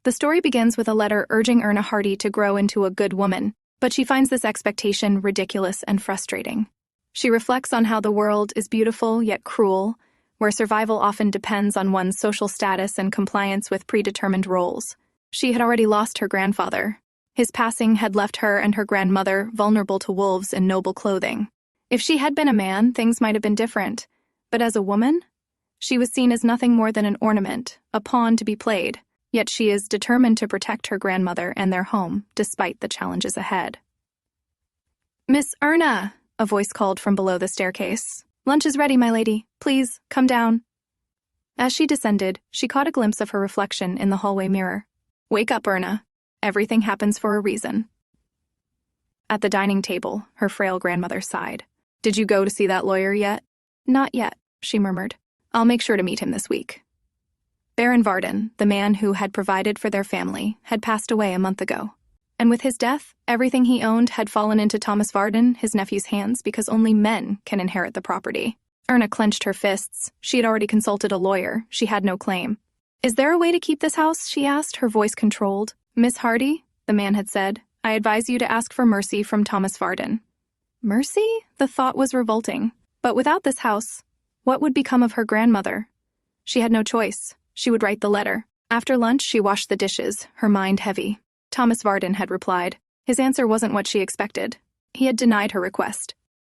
The story begins with a letter urging Erna Hardy to grow into a good woman, but she finds this expectation ridiculous and frustrating. She reflects on how the world is beautiful yet cruel, where survival often depends on one's social status and compliance with predetermined roles. She had already lost her grandfather. His passing had left her and her grandmother vulnerable to wolves in noble clothing. If she had been a man, things might have been different. But as a woman, she was seen as nothing more than an ornament, a pawn to be played. Yet she is determined to protect her grandmother and their home, despite the challenges ahead. "Miss Erna," a voice called from below the staircase. "Lunch is ready, my lady. Please, come down." As she descended, she caught a glimpse of her reflection in the hallway mirror. "Wake up, Erna. Everything happens for a reason." At the dining table, her frail grandmother sighed. "Did you go to see that lawyer yet?" "Not yet," she murmured. "I'll make sure to meet him this week." Baron Varden, the man who had provided for their family, had passed away a month ago. And with his death, everything he owned had fallen into Thomas Varden, his nephew's hands, because only men can inherit the property. Erna clenched her fists. She had already consulted a lawyer. She had no claim. "Is there a way to keep this house?" she asked, her voice controlled. "Miss Hardy," the man had said, "I advise you to ask for mercy from Thomas Varden." Mercy? The thought was revolting. But without this house, what would become of her grandmother? She had no choice. She would write the letter. After lunch, she washed the dishes, her mind heavy. Thomas Varden had replied. His answer wasn't what she expected. He had denied her request.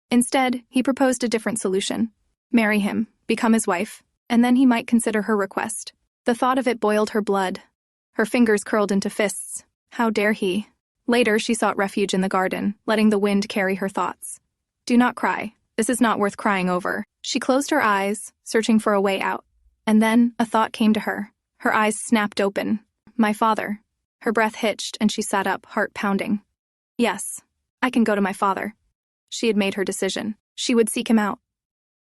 Instead, he proposed a different solution. Marry him, become his wife, and then he might consider her request. The thought of it boiled her blood. Her fingers curled into fists. How dare he? Later, she sought refuge in the garden, letting the wind carry her thoughts. "Do not cry. This is not worth crying over." She closed her eyes, searching for a way out. And then a thought came to her. Her eyes snapped open. My father. Her breath hitched, and she sat up, heart pounding. Yes, I can go to my father. She had made her decision. She would seek him out.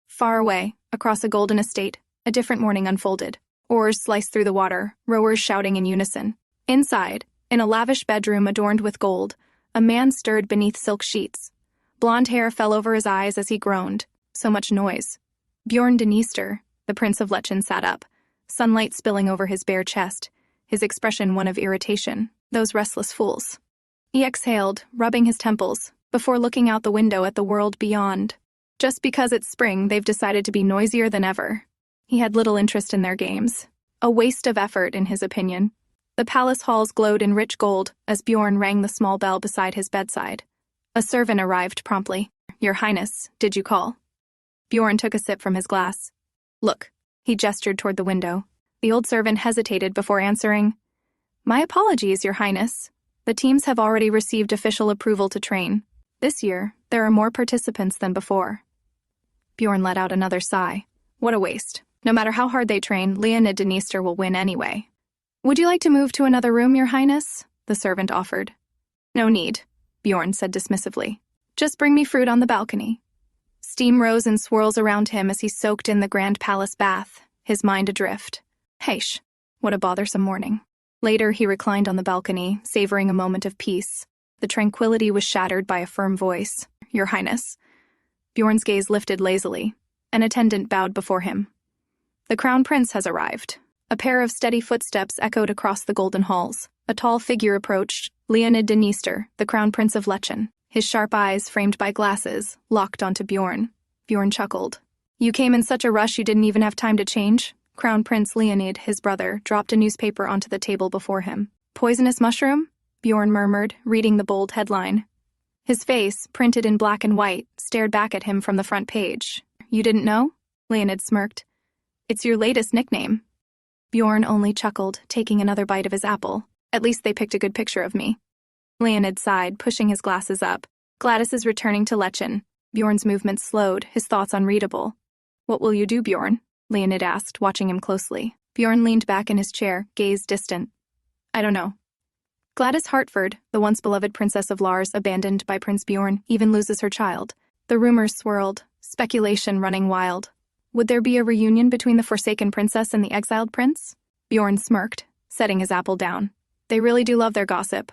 Far away, across a golden estate, a different morning unfolded. Oars sliced through the water, rowers shouting in unison. Inside, in a lavish bedroom adorned with gold, a man stirred beneath silk sheets. Blonde hair fell over his eyes as he groaned. So much noise. Bjorn Dniester, the Prince of Lechen, sat up, sunlight spilling over his bare chest, his expression one of irritation. Those restless fools. He exhaled, rubbing his temples, before looking out the window at the world beyond. Just because it's spring, they've decided to be noisier than ever. He had little interest in their games. A waste of effort, in his opinion. The palace halls glowed in rich gold as Bjorn rang the small bell beside his bedside. A servant arrived promptly. "Your Highness, did you call?" Bjorn took a sip from his glass. "Look," he gestured toward the window. The old servant hesitated before answering. "My apologies, Your Highness. The teams have already received official approval to train. This year, there are more participants than before." Bjorn let out another sigh. What a waste. No matter how hard they train, Lechen Dniester will win anyway. "Would you like to move to another room, Your Highness?" the servant offered. "No need," Bjorn said dismissively. "Just bring me fruit on the balcony." Steam rose in swirls around him as he soaked in the grand palace bath, his mind adrift. Heish, what a bothersome morning. Later, he reclined on the balcony, savoring a moment of peace. The tranquility was shattered by a firm voice. "Your Highness." Bjorn's gaze lifted lazily. An attendant bowed before him. "The Crown Prince has arrived." A pair of steady footsteps echoed across the golden halls. A tall figure approached, Lechen Dniester, the Crown Prince of Lechen. His sharp eyes, framed by glasses, locked onto Bjorn. Bjorn chuckled. "You came in such a rush you didn't even have time to change?" Crown Prince Leonid, his brother, dropped a newspaper onto the table before him. "Poisonous mushroom?" Bjorn murmured, reading the bold headline. His face, printed in black and white, stared back at him from the front page. "You didn't know?" Leonid smirked. "It's your latest nickname." Bjorn only chuckled, taking another bite of his apple. "At least they picked a good picture of me." Leonid sighed, pushing his glasses up. "Gladys is returning to Lechen." Bjorn's movements slowed, his thoughts unreadable. "What will you do, Bjorn?" Leonid asked, watching him closely. Bjorn leaned back in his chair, gaze distant. "I don't know." Gladys Hartford, the once beloved princess of Lars, abandoned by Prince Bjorn, even loses her child. The rumors swirled, speculation running wild. Would there be a reunion between the forsaken princess and the exiled prince? Bjorn smirked, setting his apple down. They really do love their gossip.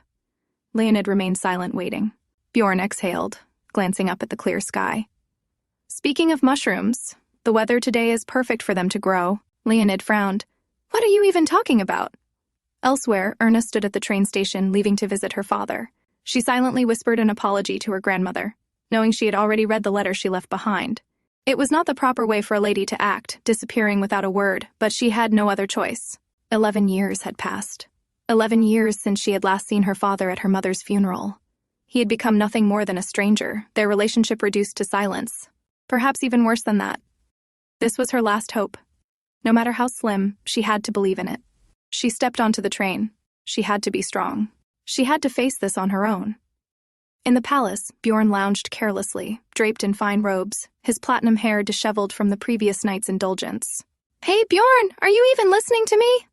Leonid remained silent, waiting. Bjorn exhaled, glancing up at the clear sky. "Speaking of mushrooms, the weather today is perfect for them to grow." Leonid frowned. "What are you even talking about?" Elsewhere, Erna stood at the train station, leaving to visit her father. She silently whispered an apology to her grandmother, knowing she had already read the letter she left behind. It was not the proper way for a lady to act, disappearing without a word, but she had no other choice. 11 years had passed. 11 years since she had last seen her father at her mother's funeral. He had become nothing more than a stranger, their relationship reduced to silence. Perhaps even worse than that. This was her last hope. No matter how slim, she had to believe in it. She stepped onto the train. She had to be strong. She had to face this on her own. In the palace, Bjorn lounged carelessly, draped in fine robes, his platinum hair disheveled from the previous night's indulgence. "Hey, Bjorn, are you even listening to me?"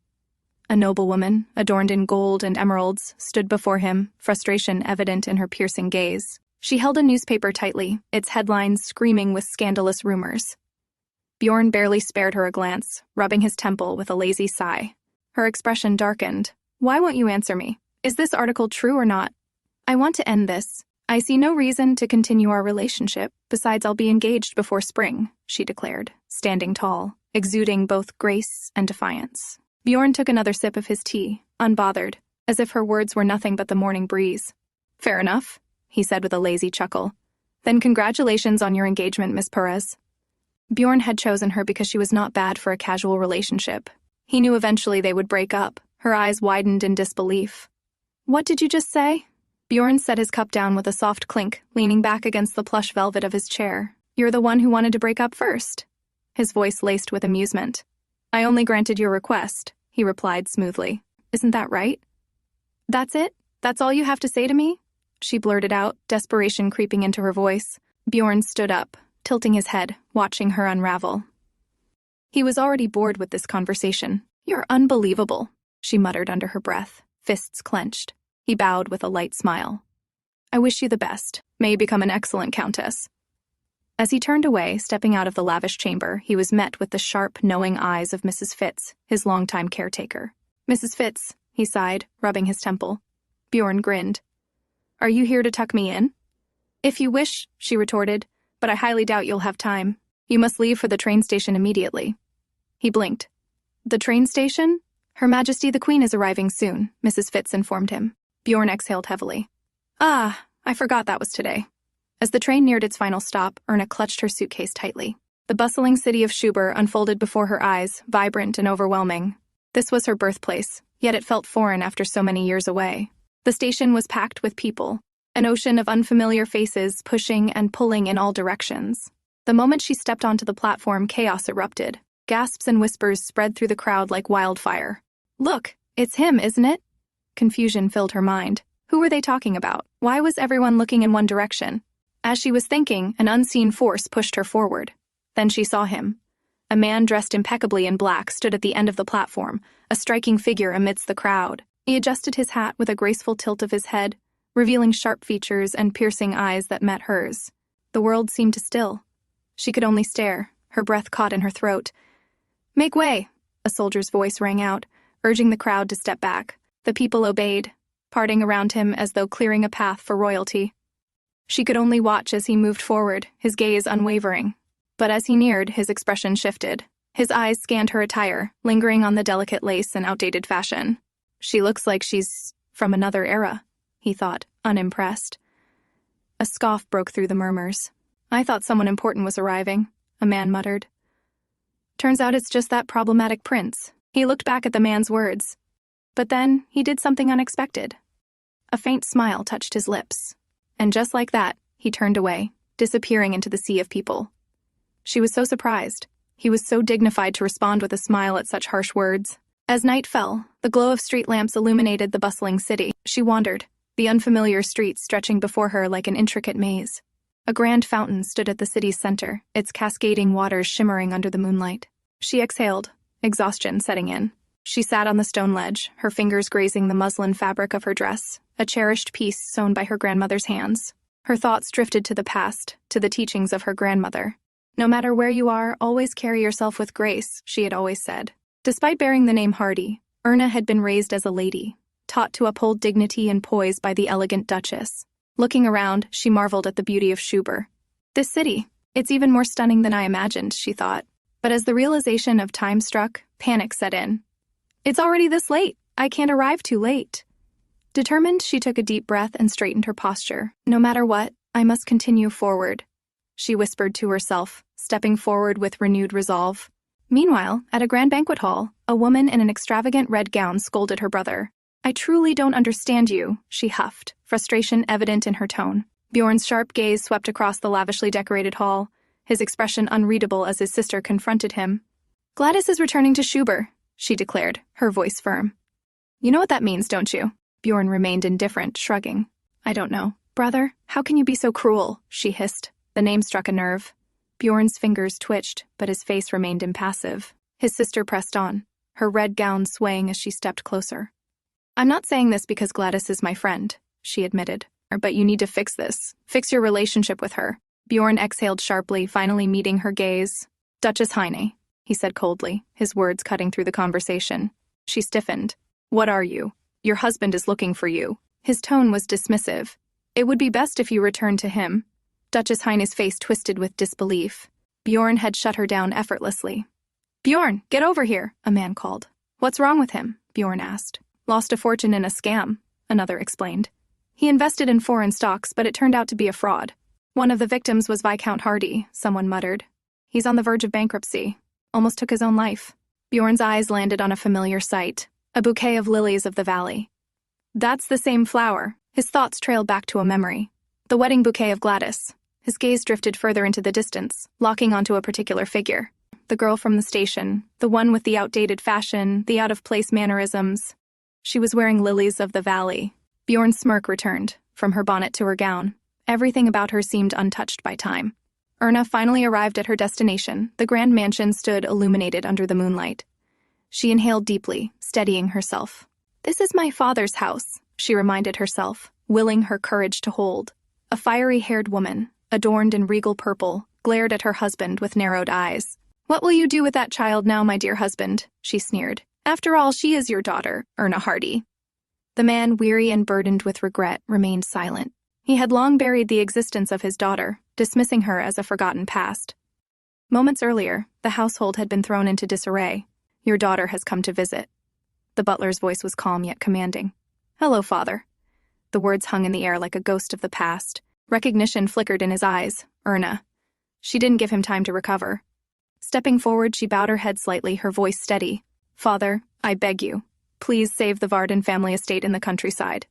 A noblewoman, adorned in gold and emeralds, stood before him, frustration evident in her piercing gaze. She held a newspaper tightly, its headlines screaming with scandalous rumors. Bjorn barely spared her a glance, rubbing his temple with a lazy sigh. Her expression darkened. "Why won't you answer me? Is this article true or not? I want to end this. I see no reason to continue our relationship. Besides, I'll be engaged before spring," she declared, standing tall, exuding both grace and defiance. Bjorn took another sip of his tea, unbothered, as if her words were nothing but the morning breeze. "Fair enough," he said with a lazy chuckle. "Then congratulations on your engagement, Miss Perez." Bjorn had chosen her because she was not bad for a casual relationship. He knew eventually they would break up. Her eyes widened in disbelief. "What did you just say?" Bjorn set his cup down with a soft clink, leaning back against the plush velvet of his chair. "You're the one who wanted to break up first." His voice laced with amusement. "I only granted your request," he replied smoothly. "Isn't that right?" "That's it? That's all you have to say to me?" she blurted out, desperation creeping into her voice. Bjorn stood up, tilting his head, watching her unravel. He was already bored with this conversation. "You're unbelievable," she muttered under her breath, fists clenched. He bowed with a light smile. "I wish you the best. May you become an excellent countess." As he turned away, stepping out of the lavish chamber, he was met with the sharp, knowing eyes of Mrs. Fitz, his longtime caretaker. "Mrs. Fitz," he sighed, rubbing his temple. Bjorn grinned. "Are you here to tuck me in?" "If you wish," she retorted, "but I highly doubt you'll have time. You must leave for the train station immediately." He blinked. "The train station?" "Her Majesty the Queen is arriving soon," Mrs. Fitz informed him. Bjorn exhaled heavily. "Ah, I forgot that was today." As the train neared its final stop, Erna clutched her suitcase tightly. The bustling city of Schubert unfolded before her eyes, vibrant and overwhelming. This was her birthplace, yet it felt foreign after so many years away. The station was packed with people, an ocean of unfamiliar faces pushing and pulling in all directions. The moment she stepped onto the platform, chaos erupted. Gasps and whispers spread through the crowd like wildfire. "Look, it's him, isn't it?" Confusion filled her mind. Who were they talking about? Why was everyone looking in one direction? As she was thinking, an unseen force pushed her forward. Then she saw him. A man dressed impeccably in black stood at the end of the platform, a striking figure amidst the crowd. He adjusted his hat with a graceful tilt of his head, revealing sharp features and piercing eyes that met hers. The world seemed to still. She could only stare, her breath caught in her throat. "Make way!" a soldier's voice rang out, urging the crowd to step back. The people obeyed, parting around him as though clearing a path for royalty. She could only watch as he moved forward, his gaze unwavering. But as he neared, his expression shifted. His eyes scanned her attire, lingering on the delicate lace and outdated fashion. "She looks like she's from another era," he thought, unimpressed. A scoff broke through the murmurs. "I thought someone important was arriving," a man muttered. "Turns out it's just that problematic prince." He looked back at the man's words. But then, he did something unexpected. A faint smile touched his lips. And just like that, he turned away, disappearing into the sea of people. She was so surprised. He was so dignified to respond with a smile at such harsh words. As night fell, the glow of street lamps illuminated the bustling city. She wandered, the unfamiliar streets stretching before her like an intricate maze. A grand fountain stood at the city's center, its cascading waters shimmering under the moonlight. She exhaled, exhaustion setting in. She sat on the stone ledge, her fingers grazing the muslin fabric of her dress, a cherished piece sewn by her grandmother's hands. Her thoughts drifted to the past, to the teachings of her grandmother. "No matter where you are, always carry yourself with grace," she had always said. Despite bearing the name Hardy, Erna had been raised as a lady, taught to uphold dignity and poise by the elegant duchess. Looking around, she marveled at the beauty of Schubert. "This city, it's even more stunning than I imagined," she thought. But as the realization of time struck, panic set in. "It's already this late," I can't arrive too late. Determined, she took a deep breath and straightened her posture. No matter what, I must continue forward, she whispered to herself, stepping forward with renewed resolve. Meanwhile, at a grand banquet hall, a woman in an extravagant red gown scolded her brother. I truly don't understand you, she huffed, frustration evident in her tone. Bjorn's sharp gaze swept across the lavishly decorated hall, his expression unreadable as his sister confronted him. Gladys is returning to Schuber, she declared, her voice firm. You know what that means, don't you? Bjorn remained indifferent, shrugging. I don't know. Brother, how can you be so cruel? She hissed. The name struck a nerve. Bjorn's fingers twitched, but his face remained impassive. His sister pressed on, her red gown swaying as she stepped closer. I'm not saying this because Gladys is my friend, she admitted. But you need to fix this. Fix your relationship with her. Bjorn exhaled sharply, finally meeting her gaze. Duchess Heine, he said coldly, his words cutting through the conversation. She stiffened. What are you? Your husband is looking for you. His tone was dismissive. It would be best if you returned to him. Duchess Heine's face twisted with disbelief. Bjorn had shut her down effortlessly. Bjorn, get over here, a man called. What's wrong with him? Bjorn asked. Lost a fortune in a scam, another explained. He invested in foreign stocks, but it turned out to be a fraud. One of the victims was Viscount Hardy, someone muttered. He's on the verge of bankruptcy. Almost took his own life. Bjorn's eyes landed on a familiar sight, a bouquet of lilies of the valley. That's the same flower. His thoughts trailed back to a memory. The wedding bouquet of Gladys. His gaze drifted further into the distance, locking onto a particular figure. The girl from the station, the one with the outdated fashion, the out-of-place mannerisms. She was wearing lilies of the valley. Bjorn's smirk returned, from her bonnet to her gown. Everything about her seemed untouched by time. Erna finally arrived at her destination. The grand mansion stood illuminated under the moonlight. She inhaled deeply, steadying herself. This is my father's house, she reminded herself, willing her courage to hold. A fiery-haired woman, adorned in regal purple, glared at her husband with narrowed eyes. What will you do with that child now, my dear husband? She sneered. After all, she is your daughter, Erna Hardy. The man, weary and burdened with regret, remained silent. He had long buried the existence of his daughter, dismissing her as a forgotten past. Moments earlier, the household had been thrown into disarray. Your daughter has come to visit. The butler's voice was calm yet commanding. Hello, father. The words hung in the air like a ghost of the past. Recognition flickered in his eyes. Erna. She didn't give him time to recover. Stepping forward, she bowed her head slightly, her voice steady. Father, I beg you. Please save the Varden family estate in the countryside.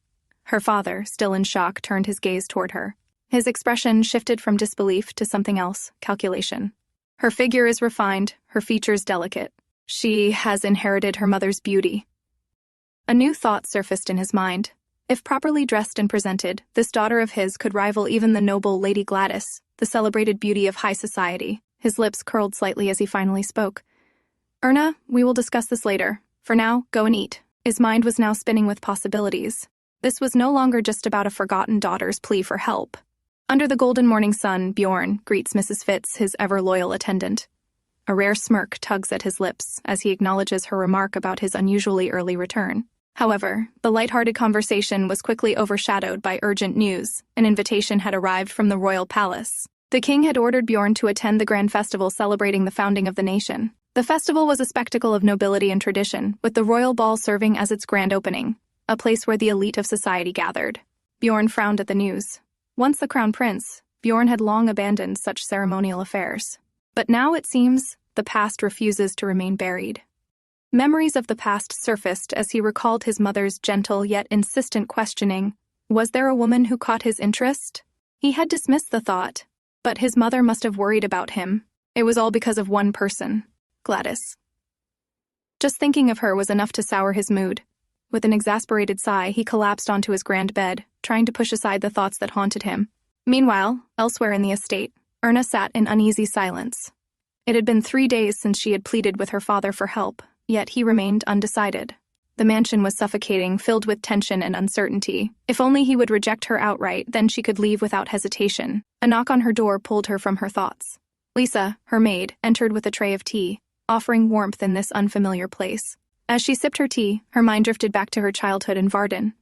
Her father, still in shock, turned his gaze toward her. His expression shifted from disbelief to something else, calculation. Her figure is refined, her features delicate. She has inherited her mother's beauty. A new thought surfaced in his mind. If properly dressed and presented, this daughter of his could rival even the noble Lady Gladys, the celebrated beauty of high society. His lips curled slightly as he finally spoke. Erna, we will discuss this later. For now, go and eat. His mind was now spinning with possibilities. This was no longer just about a forgotten daughter's plea for help. Under the golden morning sun, Bjorn greets Mrs. Fitz, his ever-loyal attendant. A rare smirk tugs at his lips as he acknowledges her remark about his unusually early return. However, the light-hearted conversation was quickly overshadowed by urgent news. An invitation had arrived from the royal palace. The king had ordered Bjorn to attend the grand festival celebrating the founding of the nation. The festival was a spectacle of nobility and tradition, with the royal ball serving as its grand opening, a place where the elite of society gathered. Bjorn frowned at the news. Once the crown prince, Bjorn had long abandoned such ceremonial affairs. But now, it seems, the past refuses to remain buried. Memories of the past surfaced as he recalled his mother's gentle yet insistent questioning. Was there a woman who caught his interest? He had dismissed the thought, but his mother must have worried about him. It was all because of one person. Gladys. Just thinking of her was enough to sour his mood. With an exasperated sigh, he collapsed onto his grand bed, trying to push aside the thoughts that haunted him. Meanwhile, elsewhere in the estate, Erna sat in uneasy silence. It had been 3 days since she had pleaded with her father for help, yet he remained undecided. The mansion was suffocating, filled with tension and uncertainty. If only he would reject her outright, then she could leave without hesitation. A knock on her door pulled her from her thoughts. Lisa, her maid, entered with a tray of tea, offering warmth in this unfamiliar place. As she sipped her tea, her mind drifted back to her childhood in Varden.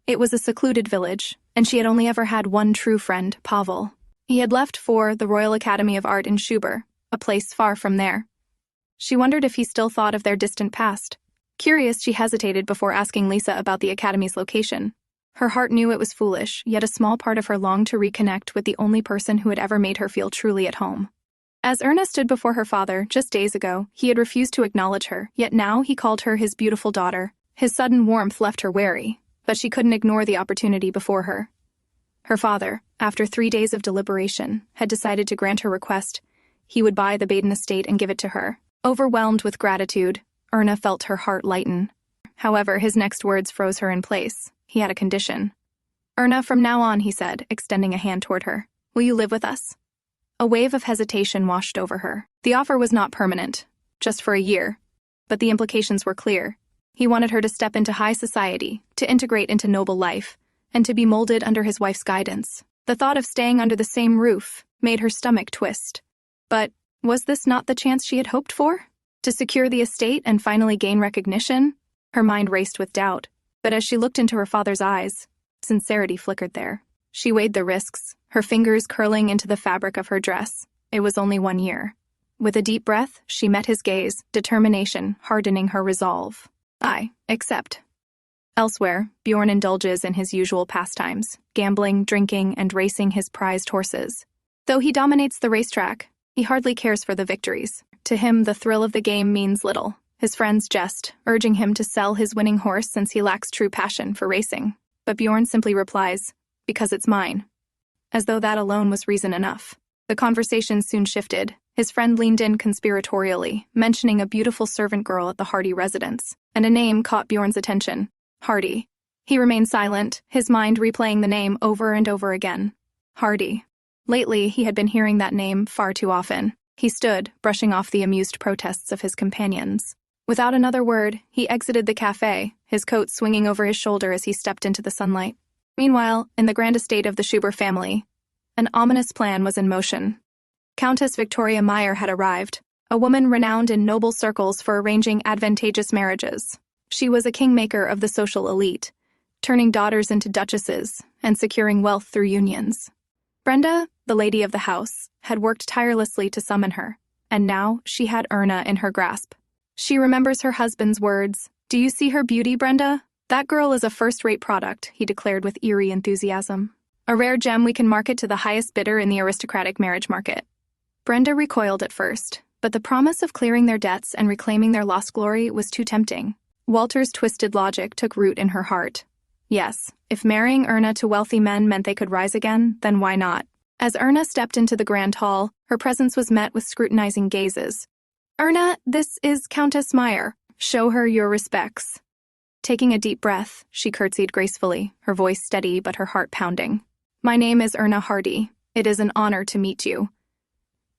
It was a secluded village, and she had only ever had one true friend, Pavel. He had left for the Royal Academy of Art in Schuber, a place far from there. She wondered if he still thought of their distant past. Curious, she hesitated before asking Lisa about the academy's location. Her heart knew it was foolish, yet a small part of her longed to reconnect with the only person who had ever made her feel truly at home. As Erna stood before her father just days ago, he had refused to acknowledge her, yet now he called her his beautiful daughter. His sudden warmth left her wary, but she couldn't ignore the opportunity before her. Her father, after 3 days of deliberation, had decided to grant her request. He would buy the Baden estate and give it to her. Overwhelmed with gratitude, Erna felt her heart lighten. However, his next words froze her in place. He had a condition. "Erna, from now on," he said, extending a hand toward her, "will you live with us?" A wave of hesitation washed over her. The offer was not permanent, just for a year, but the implications were clear. He wanted her to step into high society, to integrate into noble life, and to be molded under his wife's guidance. The thought of staying under the same roof made her stomach twist. But was this not the chance she had hoped for? To secure the estate and finally gain recognition? Her mind raced with doubt, but as she looked into her father's eyes, sincerity flickered there. She weighed the risks, her fingers curling into the fabric of her dress. It was only 1 year. With a deep breath, she met his gaze, determination hardening her resolve. "I accept." Elsewhere, Bjorn indulges in his usual pastimes, gambling, drinking, and racing his prized horses. Though he dominates the racetrack, he hardly cares for the victories. To him, the thrill of the game means little. His friends jest, urging him to sell his winning horse since he lacks true passion for racing. But Bjorn simply replies, "Because it's mine." As though that alone was reason enough. The conversation soon shifted. His friend leaned in conspiratorially, mentioning a beautiful servant girl at the Hardy residence, and a name caught Bjorn's attention: Hardy. He remained silent, his mind replaying the name over and over again. Hardy. Lately, he had been hearing that name far too often. He stood, brushing off the amused protests of his companions. Without another word, he exited the cafe, his coat swinging over his shoulder as he stepped into the sunlight. Meanwhile, in the grand estate of the Schuber family, an ominous plan was in motion. Countess Victoria Meyer had arrived, a woman renowned in noble circles for arranging advantageous marriages. She was a kingmaker of the social elite, turning daughters into duchesses and securing wealth through unions. Brenda, the lady of the house, had worked tirelessly to summon her, and now she had Erna in her grasp. She remembers her husband's words. "Do you see her beauty, Brenda? That girl is a first-rate product," he declared with eerie enthusiasm. "A rare gem we can market to the highest bidder in the aristocratic marriage market." Brenda recoiled at first, but the promise of clearing their debts and reclaiming their lost glory was too tempting. Walter's twisted logic took root in her heart. Yes, if marrying Erna to wealthy men meant they could rise again, then why not? As Erna stepped into the grand hall, her presence was met with scrutinizing gazes. "Erna, this is Countess Meyer. Show her your respects." Taking a deep breath, she curtsied gracefully, her voice steady but her heart pounding. "My name is Erna Hardy. It is an honor to meet you."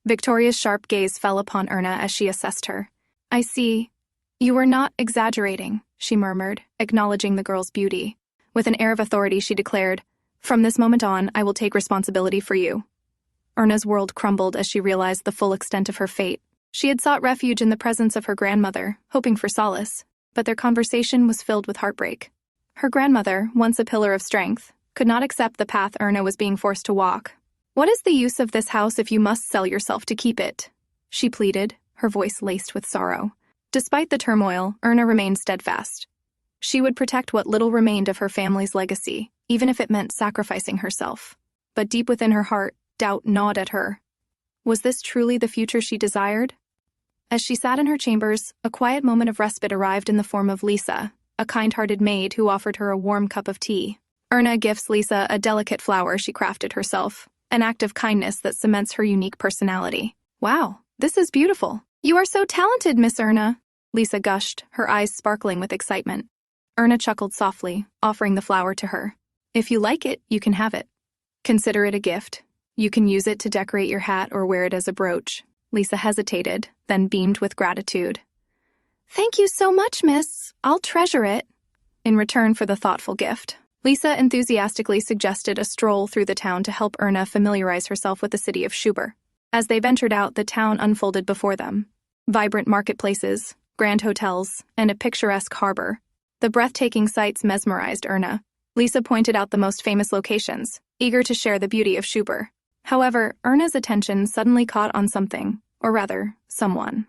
Victoria's sharp gaze fell upon Erna as she assessed her. "I see. You were not exaggerating," she murmured, acknowledging the girl's beauty. With an air of authority, she declared, "From this moment on, I will take responsibility for you." Erna's world crumbled as she realized the full extent of her fate. She had sought refuge in the presence of her grandmother, hoping for solace, but their conversation was filled with heartbreak. Her grandmother, once a pillar of strength, could not accept the path Erna was being forced to walk. "What is the use of this house if you must sell yourself to keep it?" she pleaded, her voice laced with sorrow. Despite the turmoil, Erna remained steadfast. She would protect what little remained of her family's legacy, even if it meant sacrificing herself. But deep within her heart, doubt gnawed at her. Was this truly the future she desired? As she sat in her chambers, a quiet moment of respite arrived in the form of Lisa, a kind-hearted maid who offered her a warm cup of tea. Erna gifts Lisa a delicate flower she crafted herself, an act of kindness that cements her unique personality. "Wow, this is beautiful. You are so talented, Miss Erna," Lisa gushed, her eyes sparkling with excitement. Erna chuckled softly, offering the flower to her. "If you like it, you can have it. Consider it a gift. You can use it to decorate your hat or wear it as a brooch." Lisa hesitated, then beamed with gratitude. "Thank you so much, miss. I'll treasure it." In return for the thoughtful gift, Lisa enthusiastically suggested a stroll through the town to help Erna familiarize herself with the city of Schuber. As they ventured out, the town unfolded before them. Vibrant marketplaces, grand hotels, and a picturesque harbor. The breathtaking sights mesmerized Erna. Lisa pointed out the most famous locations, eager to share the beauty of Schuber. However, Erna's attention suddenly caught on something, or rather, someone.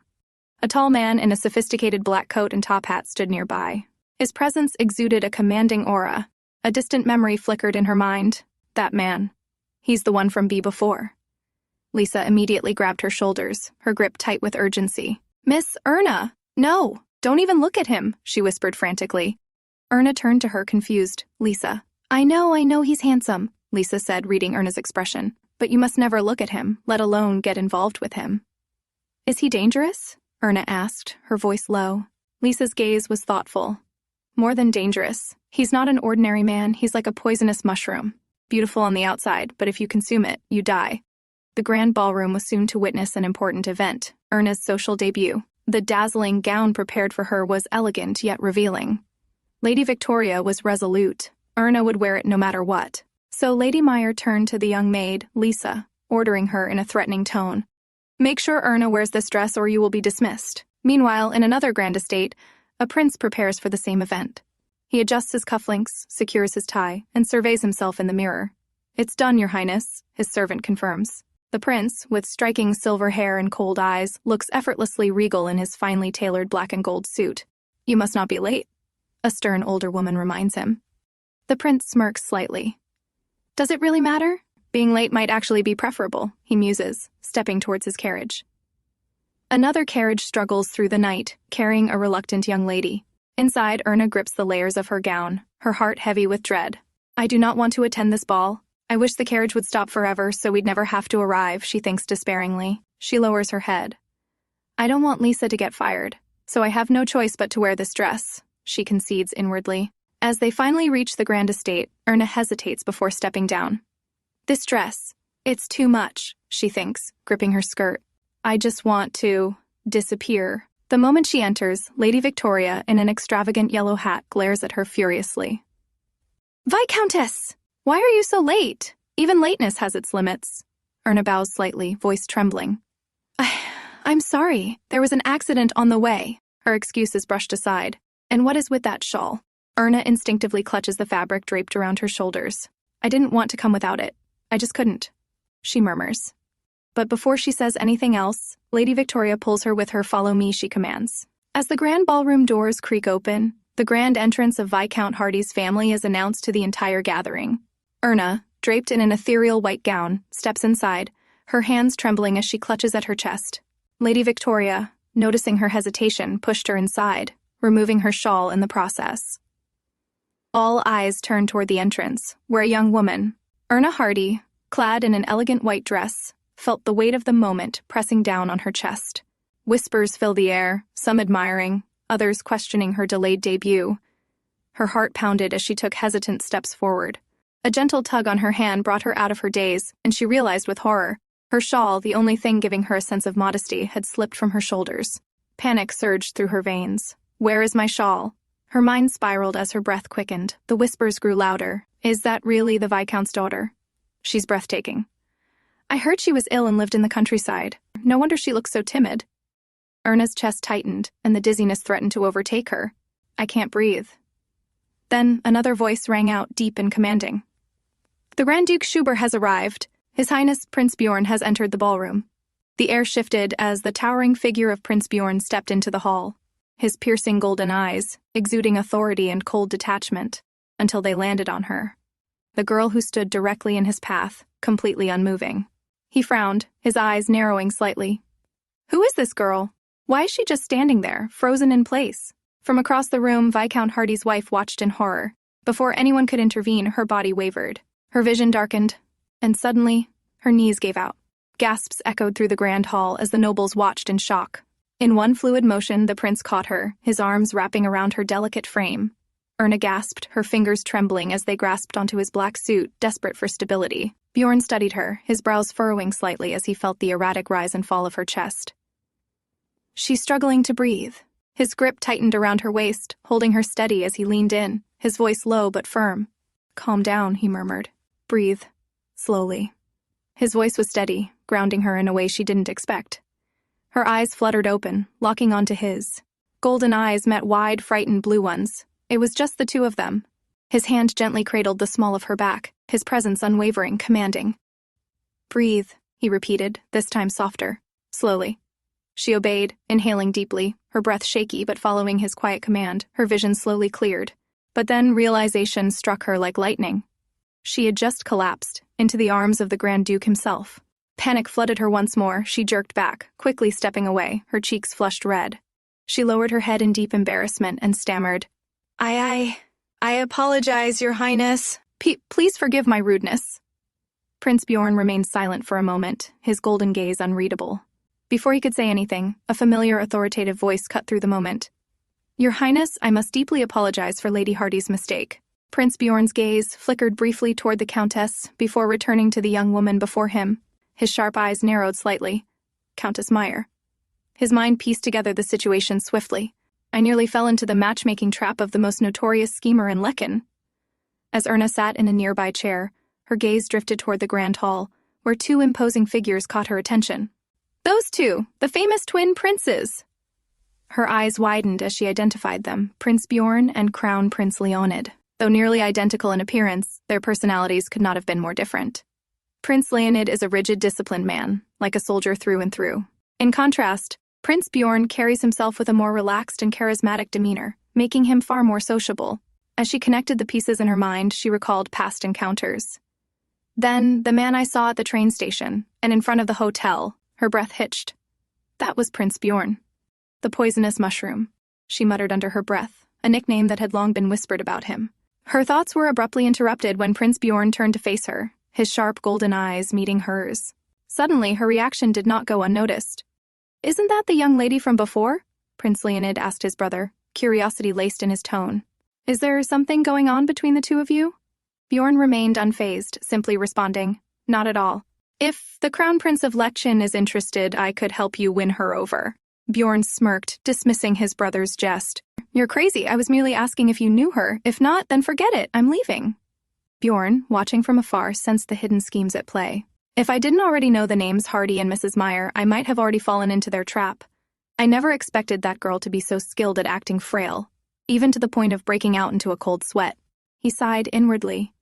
A tall man in a sophisticated black coat and top hat stood nearby. His presence exuded a commanding aura. A distant memory flickered in her mind. That man. He's the one from Buford. Lisa immediately grabbed her shoulders, her grip tight with urgency. "Miss Erna! No! Don't even look at him!" she whispered frantically. Erna turned to her, confused. "Lisa." I know he's handsome," Lisa said, reading Erna's expression. "But you must never look at him, let alone get involved with him." "Is he dangerous?" Erna asked, her voice low. Lisa's gaze was thoughtful. "More than dangerous. He's not an ordinary man, he's like a poisonous mushroom. Beautiful on the outside, but if you consume it, you die." The grand ballroom was soon to witness an important event, Erna's social debut. The dazzling gown prepared for her was elegant yet revealing. Lady Victoria was resolute. Erna would wear it no matter what. So Lady Meyer turned to the young maid, Lisa, ordering her in a threatening tone. "Make sure Erna wears this dress or you will be dismissed." Meanwhile, in another grand estate, a prince prepares for the same event. He adjusts his cufflinks, secures his tie, and surveys himself in the mirror. "It's done, Your Highness," his servant confirms. The prince, with striking silver hair and cold eyes, looks effortlessly regal in his finely tailored black and gold suit. "You must not be late," a stern older woman reminds him. The prince smirks slightly. "Does it really matter? Being late might actually be preferable," he muses, stepping towards his carriage. Another carriage struggles through the night, carrying a reluctant young lady. Inside, Erna grips the layers of her gown, her heart heavy with dread. "I do not want to attend this ball. I wish the carriage would stop forever so we'd never have to arrive," she thinks despairingly. She lowers her head. "I don't want Lisa to get fired, so I have no choice but to wear this dress," she concedes inwardly. As they finally reach the grand estate, Erna hesitates before stepping down. "This dress, it's too much," she thinks, gripping her skirt. "I just want to disappear." The moment she enters, Lady Victoria, in an extravagant yellow hat, glares at her furiously. "Viscountess! Why are you so late? Even lateness has its limits." Erna bows slightly, voice trembling. I'm sorry. There was an accident on the way." Her excuse is brushed aside. "And what is with that shawl?" Erna instinctively clutches the fabric draped around her shoulders. "I didn't want to come without it. I just couldn't," she murmurs. But before she says anything else, Lady Victoria pulls her with her. "Follow me," she commands. As the grand ballroom doors creak open, the grand entrance of Viscount Hardy's family is announced to the entire gathering. Erna, draped in an ethereal white gown, steps inside, her hands trembling as she clutches at her chest. Lady Victoria, noticing her hesitation, pushed her inside, removing her shawl in the process. All eyes turn toward the entrance, where a young woman, Erna Hardy, clad in an elegant white dress, felt the weight of the moment pressing down on her chest. Whispers fill the air, some admiring, others questioning her delayed debut. Her heart pounded as she took hesitant steps forward. A gentle tug on her hand brought her out of her daze, and she realized with horror. Her shawl, the only thing giving her a sense of modesty, had slipped from her shoulders. Panic surged through her veins. "Where is my shawl?" Her mind spiraled as her breath quickened. The whispers grew louder. "Is that really the Viscount's daughter? She's breathtaking. I heard she was ill and lived in the countryside. No wonder she looks so timid." Erna's chest tightened, and the dizziness threatened to overtake her. "I can't breathe." Then another voice rang out, deep and commanding. "The Grand Duke Schubert has arrived. His Highness Prince Bjorn has entered the ballroom." The air shifted as the towering figure of Prince Bjorn stepped into the hall, his piercing golden eyes, exuding authority and cold detachment, until they landed on her, the girl who stood directly in his path, completely unmoving. He frowned, his eyes narrowing slightly. "Who is this girl? Why is she just standing there, frozen in place?" From across the room, Viscount Hardy's wife watched in horror. Before anyone could intervene, her body wavered. Her vision darkened, and suddenly, her knees gave out. Gasps echoed through the grand hall as the nobles watched in shock. In one fluid motion, the prince caught her, his arms wrapping around her delicate frame. Erna gasped, her fingers trembling as they grasped onto his black suit, desperate for stability. Bjorn studied her, his brows furrowing slightly as he felt the erratic rise and fall of her chest. "She's struggling to breathe." His grip tightened around her waist, holding her steady as he leaned in, his voice low but firm. "Calm down," he murmured. "Breathe. Slowly." His voice was steady, grounding her in a way she didn't expect. Her eyes fluttered open, locking onto his. Golden eyes met wide, frightened blue ones. It was just the two of them. His hand gently cradled the small of her back, his presence unwavering, commanding. "Breathe," he repeated, this time softer. "Slowly. She obeyed, inhaling deeply, her breath shaky but following his quiet command. Her vision slowly cleared. But then realization struck her like lightning. She had just collapsed into the arms of the Grand Duke himself. Panic flooded her once more. She jerked back, quickly stepping away, her cheeks flushed red. She lowered her head in deep embarrassment and stammered, I apologize, Your Highness. Please forgive my rudeness." Prince Bjorn remained silent for a moment, his golden gaze unreadable. Before he could say anything, a familiar authoritative voice cut through the moment. "Your Highness, I must deeply apologize for Lady Hardy's mistake." Prince Bjorn's gaze flickered briefly toward the Countess before returning to the young woman before him. His sharp eyes narrowed slightly. Countess Meyer. His mind pieced together the situation swiftly. "I nearly fell into the matchmaking trap of the most notorious schemer in Lechen." As Erna sat in a nearby chair, her gaze drifted toward the grand hall, where two imposing figures caught her attention. "Those two, the famous twin princes!" Her eyes widened as she identified them, Prince Bjorn and Crown Prince Leonid. Though nearly identical in appearance, their personalities could not have been more different. Prince Leonid is a rigid, disciplined man, like a soldier through and through. In contrast, Prince Bjorn carries himself with a more relaxed and charismatic demeanor, making him far more sociable. As she connected the pieces in her mind, she recalled past encounters. Then, the man I saw at the train station, and in front of the hotel, her breath hitched. That was Prince Bjorn. The poisonous mushroom, she muttered under her breath, a nickname that had long been whispered about him. Her thoughts were abruptly interrupted when Prince Bjorn turned to face her, his sharp golden eyes meeting hers. Suddenly, her reaction did not go unnoticed. "Isn't that the young lady from before?" Prince Leonid asked his brother, curiosity laced in his tone. "Is there something going on between the two of you?" Bjorn remained unfazed, simply responding, "Not at all. If the Crown Prince of Lechen is interested, I could help you win her over." Bjorn smirked, dismissing his brother's jest. "You're crazy. I was merely asking if you knew her. If not, then forget it. I'm leaving." Bjorn, watching from afar, sensed the hidden schemes at play. "If I didn't already know the names Hardy and Mrs. Meyer, I might have already fallen into their trap. I never expected that girl to be so skilled at acting frail, even to the point of breaking out into a cold sweat." He sighed inwardly.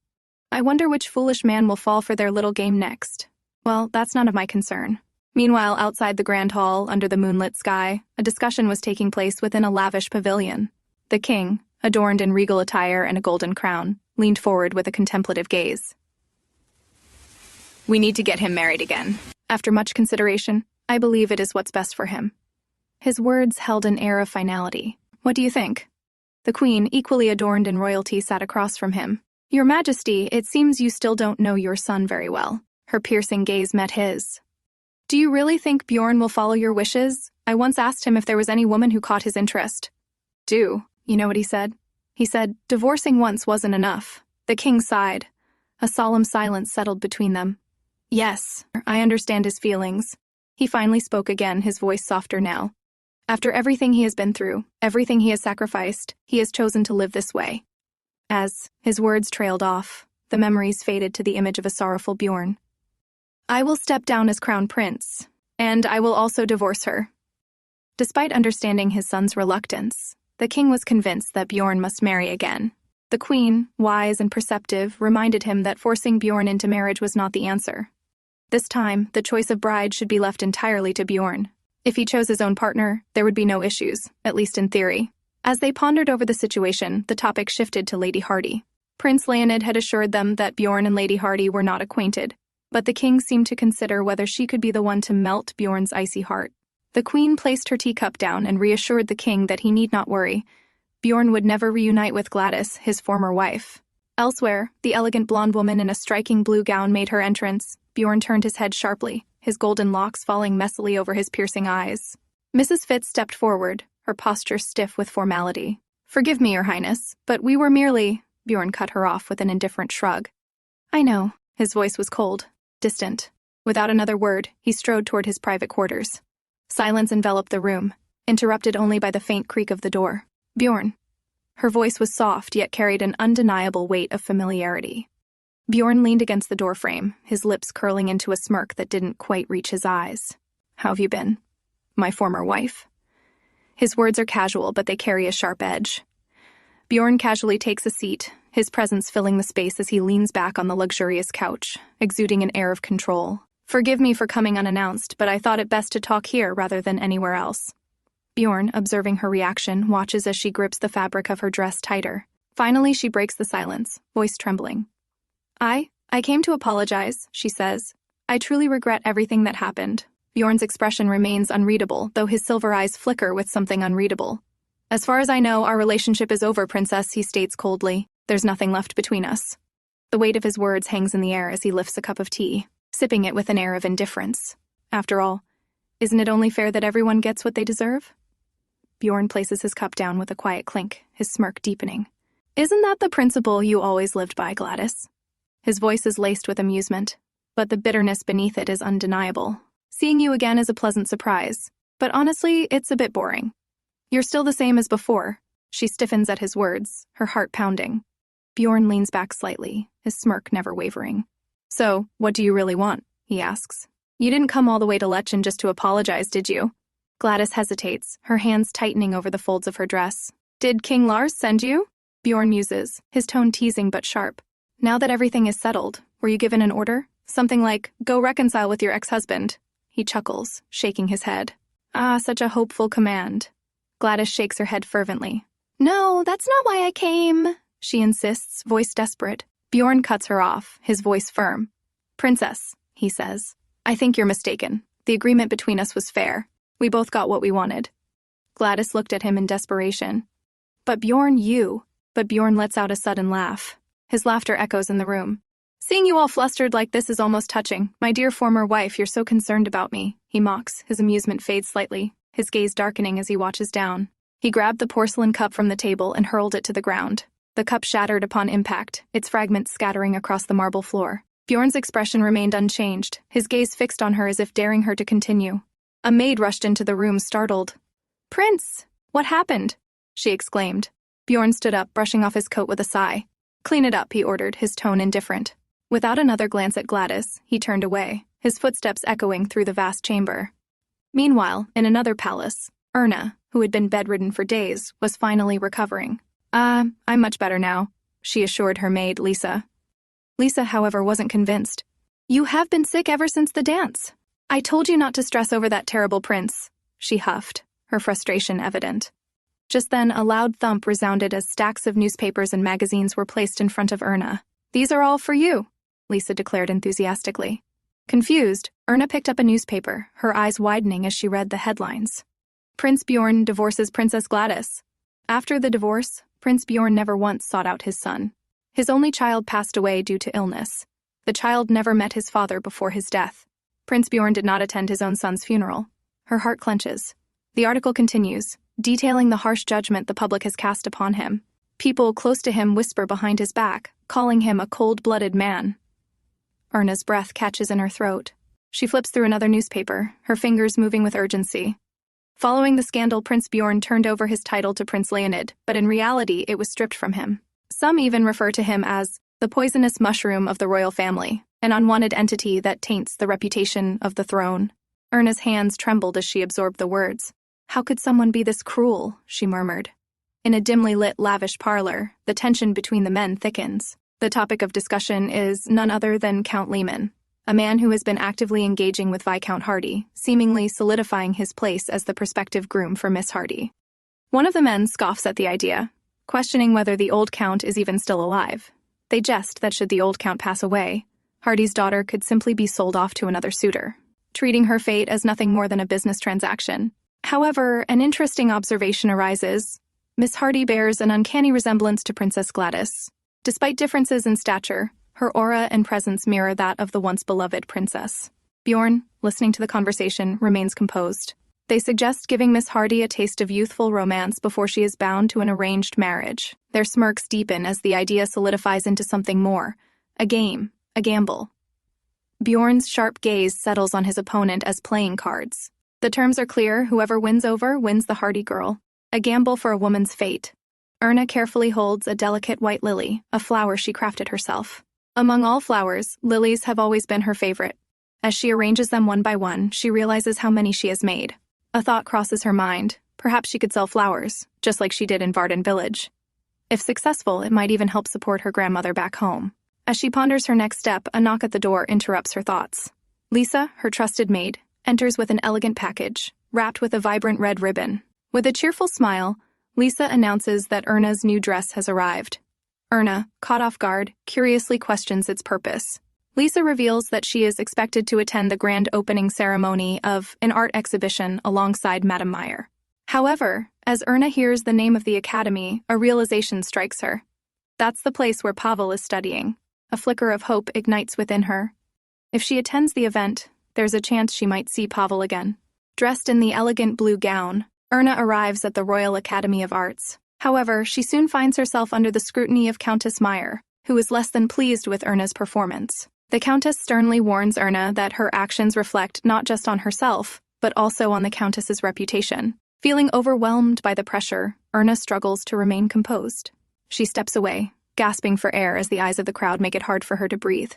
"I wonder which foolish man will fall for their little game next. Well, that's none of my concern." Meanwhile, outside the grand hall, under the moonlit sky, a discussion was taking place within a lavish pavilion. The king, adorned in regal attire and a golden crown, leaned forward with a contemplative gaze. "We need to get him married again. After much consideration, I believe it is what's best for him." His words held an air of finality. "What do you think?" The queen, equally adorned in royalty, sat across from him. "Your Majesty, it seems you still don't know your son very well." Her piercing gaze met his. "Do you really think Bjorn will follow your wishes? I once asked him if there was any woman who caught his interest." "Do? You know what he said?" He said, "Divorcing once wasn't enough." The king sighed. A solemn silence settled between them. "Yes, I understand his feelings." He finally spoke again, his voice softer now. "After everything he has been through, everything he has sacrificed, he has chosen to live this way." As his words trailed off, the memories faded to the image of a sorrowful Bjorn. "I will step down as crown prince, and I will also divorce her." Despite understanding his son's reluctance, the king was convinced that Bjorn must marry again. The queen, wise and perceptive, reminded him that forcing Bjorn into marriage was not the answer. This time, the choice of bride should be left entirely to Bjorn. If he chose his own partner, there would be no issues, at least in theory. As they pondered over the situation, the topic shifted to Lady Hardy. Prince Leonid had assured them that Bjorn and Lady Hardy were not acquainted, but the king seemed to consider whether she could be the one to melt Bjorn's icy heart. The queen placed her teacup down and reassured the king that he need not worry. Bjorn would never reunite with Gladys, his former wife. Elsewhere, the elegant blonde woman in a striking blue gown made her entrance. Bjorn turned his head sharply, his golden locks falling messily over his piercing eyes. Mrs. Fitz stepped forward, her posture stiff with formality. "Forgive me, Your Highness, but we were merely—" Bjorn cut her off with an indifferent shrug. "I know." His voice was cold, distant. Without another word, he strode toward his private quarters. Silence enveloped the room, interrupted only by the faint creak of the door. "Bjorn." Her voice was soft, yet carried an undeniable weight of familiarity. Bjorn leaned against the doorframe, his lips curling into a smirk that didn't quite reach his eyes. "How have you been?" "My former wife." His words are casual, but they carry a sharp edge. Bjorn casually takes a seat, his presence filling the space as he leans back on the luxurious couch, exuding an air of control. Forgive me for coming unannounced, but I thought it best to talk here rather than anywhere else. Bjorn, observing her reaction, watches as she grips the fabric of her dress tighter. Finally, she breaks the silence, voice trembling. I came to apologize, she says. I truly regret everything that happened. Bjorn's expression remains unreadable, though his silver eyes flicker with something unreadable. As far as I know, our relationship is over, Princess, he states coldly. There's nothing left between us. The weight of his words hangs in the air as he lifts a cup of tea, sipping it with an air of indifference. After all, isn't it only fair that everyone gets what they deserve? Bjorn places his cup down with a quiet clink, his smirk deepening. Isn't that the principle you always lived by, Gladys? His voice is laced with amusement, but the bitterness beneath it is undeniable. Seeing you again is a pleasant surprise, but honestly, it's a bit boring. You're still the same as before. She stiffens at his words, her heart pounding. Bjorn leans back slightly, his smirk never wavering. So, what do you really want? He asks. You didn't come all the way to Lechen just to apologize, did you? Gladys hesitates, her hands tightening over the folds of her dress. Did King Lars send you? Bjorn muses, his tone teasing but sharp. Now that everything is settled, were you given an order? Something like, go reconcile with your ex-husband. He chuckles, shaking his head. Ah, such a hopeful command. Gladys shakes her head fervently. No, that's not why I came, she insists, voice desperate. Bjorn cuts her off, his voice firm. Princess, he says, I think you're mistaken. The agreement between us was fair. We both got what we wanted. Gladys looked at him in desperation. But Bjorn lets out a sudden laugh. His laughter echoes in the room. Seeing you all flustered like this is almost touching. My dear former wife, you're so concerned about me, he mocks, his amusement fades slightly, his gaze darkening as he watches down. He grabbed the porcelain cup from the table and hurled it to the ground. The cup shattered upon impact, its fragments scattering across the marble floor. Bjorn's expression remained unchanged, his gaze fixed on her as if daring her to continue. A maid rushed into the room, startled. Prince, what happened? She exclaimed. Bjorn stood up, brushing off his coat with a sigh. Clean it up, he ordered, his tone indifferent. Without another glance at Gladys, he turned away, his footsteps echoing through the vast chamber. Meanwhile, in another palace, Erna, who had been bedridden for days, was finally recovering. I'm much better now, she assured her maid, Lisa. Lisa, however, wasn't convinced. You have been sick ever since the dance. I told you not to stress over that terrible prince, she huffed, her frustration evident. Just then, a loud thump resounded as stacks of newspapers and magazines were placed in front of Erna. These are all for you, Lisa declared enthusiastically. Confused, Erna picked up a newspaper, her eyes widening as she read the headlines. Prince Bjorn divorces Princess Gladys. After the divorce, Prince Bjorn never once sought out his son. His only child passed away due to illness. The child never met his father before his death. Prince Bjorn did not attend his own son's funeral. Her heart clenches. The article continues, detailing the harsh judgment the public has cast upon him. People close to him whisper behind his back, calling him a cold-blooded man. Erna's breath catches in her throat. She flips through another newspaper, her fingers moving with urgency. Following the scandal, Prince Bjorn turned over his title to Prince Leonid, but in reality it was stripped from him. Some even refer to him as the poisonous mushroom of the royal family, an unwanted entity that taints the reputation of the throne. Erna's hands trembled as she absorbed the words. How could someone be this cruel? She murmured. In a dimly lit, lavish parlor, the tension between the men thickens. The topic of discussion is none other than Count Lechen, a man who has been actively engaging with Viscount Hardy, seemingly solidifying his place as the prospective groom for Miss Hardy. One of the men scoffs at the idea, questioning whether the old count is even still alive. They jest that should the old count pass away, Hardy's daughter could simply be sold off to another suitor, treating her fate as nothing more than a business transaction. However, an interesting observation arises. Miss Hardy bears an uncanny resemblance to Princess Gladys. Despite differences in stature, her aura and presence mirror that of the once beloved princess. Bjorn, listening to the conversation, remains composed. They suggest giving Miss Hardy a taste of youthful romance before she is bound to an arranged marriage. Their smirks deepen as the idea solidifies into something more. A game, a gamble. Bjorn's sharp gaze settles on his opponent as playing cards. The terms are clear, whoever wins over wins the Hardy girl. A gamble for a woman's fate. Erna carefully holds a delicate white lily, a flower she crafted herself. Among all flowers, lilies have always been her favorite. As she arranges them one by one, she realizes how many she has made. A thought crosses her mind. Perhaps she could sell flowers, just like she did in Varden village. If successful, it might even help support her grandmother back home. As she ponders her next step, a knock at the door interrupts her thoughts. Lisa, her trusted maid, enters with an elegant package, wrapped with a vibrant red ribbon. With a cheerful smile, Lisa announces that Erna's new dress has arrived. Erna, caught off guard, curiously questions its purpose. Lisa reveals that she is expected to attend the grand opening ceremony of an art exhibition alongside Madame Meyer. However, as Erna hears the name of the academy, a realization strikes her. That's the place where Pavel is studying. A flicker of hope ignites within her. If she attends the event, there's a chance she might see Pavel again. Dressed in the elegant blue gown, Erna arrives at the Royal Academy of Arts. However, she soon finds herself under the scrutiny of Countess Meyer, who is less than pleased with Erna's performance. The Countess sternly warns Erna that her actions reflect not just on herself, but also on the Countess's reputation. Feeling overwhelmed by the pressure, Erna struggles to remain composed. She steps away, gasping for air as the eyes of the crowd make it hard for her to breathe.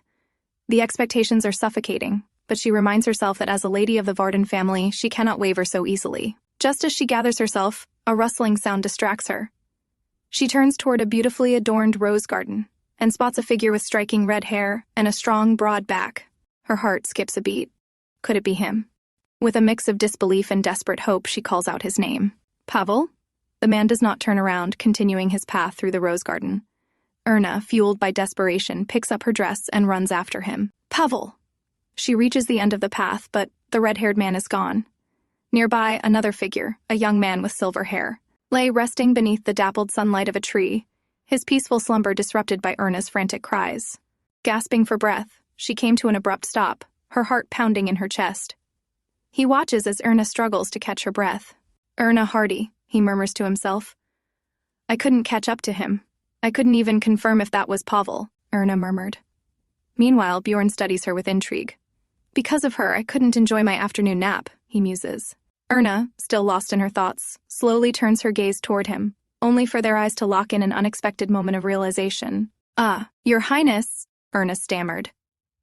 The expectations are suffocating, but she reminds herself that as a lady of the Varden family, she cannot waver so easily. Just as she gathers herself, a rustling sound distracts her. She turns toward a beautifully adorned rose garden and spots a figure with striking red hair and a strong, broad back. Her heart skips a beat. Could it be him? With a mix of disbelief and desperate hope, she calls out his name. Pavel? The man does not turn around, continuing his path through the rose garden. Erna, fueled by desperation, picks up her dress and runs after him. Pavel! She reaches the end of the path, but the red-haired man is gone. Nearby, another figure, a young man with silver hair, lay resting beneath the dappled sunlight of a tree, his peaceful slumber disrupted by Erna's frantic cries. Gasping for breath, she came to an abrupt stop, her heart pounding in her chest. He watches as Erna struggles to catch her breath. Erna Hardy, he murmurs to himself. I couldn't catch up to him. I couldn't even confirm if that was Pavel, Erna murmured. Meanwhile, Bjorn studies her with intrigue. Because of her, I couldn't enjoy my afternoon nap, he muses. Erna, still lost in her thoughts, slowly turns her gaze toward him, only for their eyes to lock in an unexpected moment of realization. Your Highness, Erna stammered.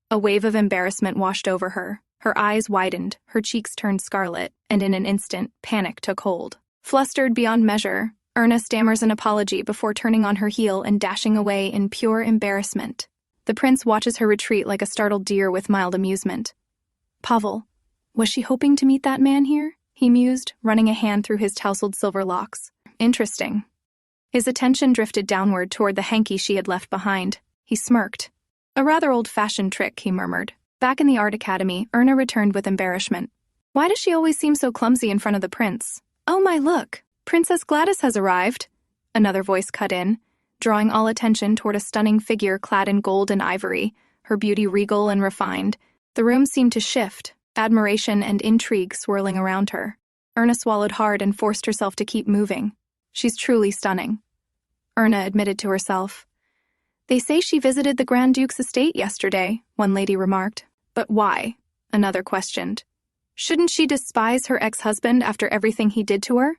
A wave of embarrassment washed over her. Her eyes widened, her cheeks turned scarlet, and in an instant, panic took hold. Flustered beyond measure, Erna stammers an apology before turning on her heel and dashing away in pure embarrassment. The prince watches her retreat like a startled deer with mild amusement. Pavel, was she hoping to meet that man here? He mused, running a hand through his tousled silver locks. Interesting. His attention drifted downward toward the hanky she had left behind. He smirked. A rather old-fashioned trick, he murmured. Back in the art academy, Erna returned with embarrassment. Why does she always seem so clumsy in front of the prince? Oh my, look! Princess Gladys has arrived! Another voice cut in, drawing all attention toward a stunning figure clad in gold and ivory, her beauty regal and refined. The room seemed to shift, admiration and intrigue swirling around her. Erna swallowed hard and forced herself to keep moving. She's truly stunning, Erna admitted to herself. They say she visited the Grand Duke's estate yesterday, one lady remarked. But why? Another questioned. Shouldn't she despise her ex-husband after everything he did to her?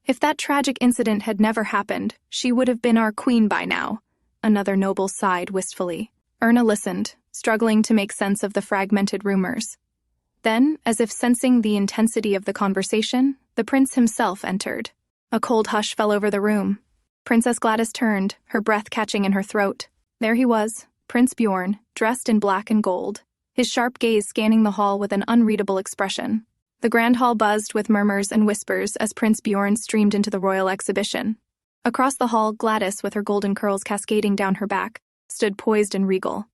If that tragic incident had never happened, she would have been our queen by now. Another noble sighed wistfully. Erna listened, struggling to make sense of the fragmented rumors. Then, as if sensing the intensity of the conversation, the prince himself entered. A cold hush fell over the room. Princess Gladys turned, her breath catching in her throat. There he was, Prince Bjorn, dressed in black and gold, his sharp gaze scanning the hall with an unreadable expression. The grand hall buzzed with murmurs and whispers as Prince Bjorn streamed into the royal exhibition. Across the hall, Gladys, with her golden curls cascading down her back, stood poised and regal.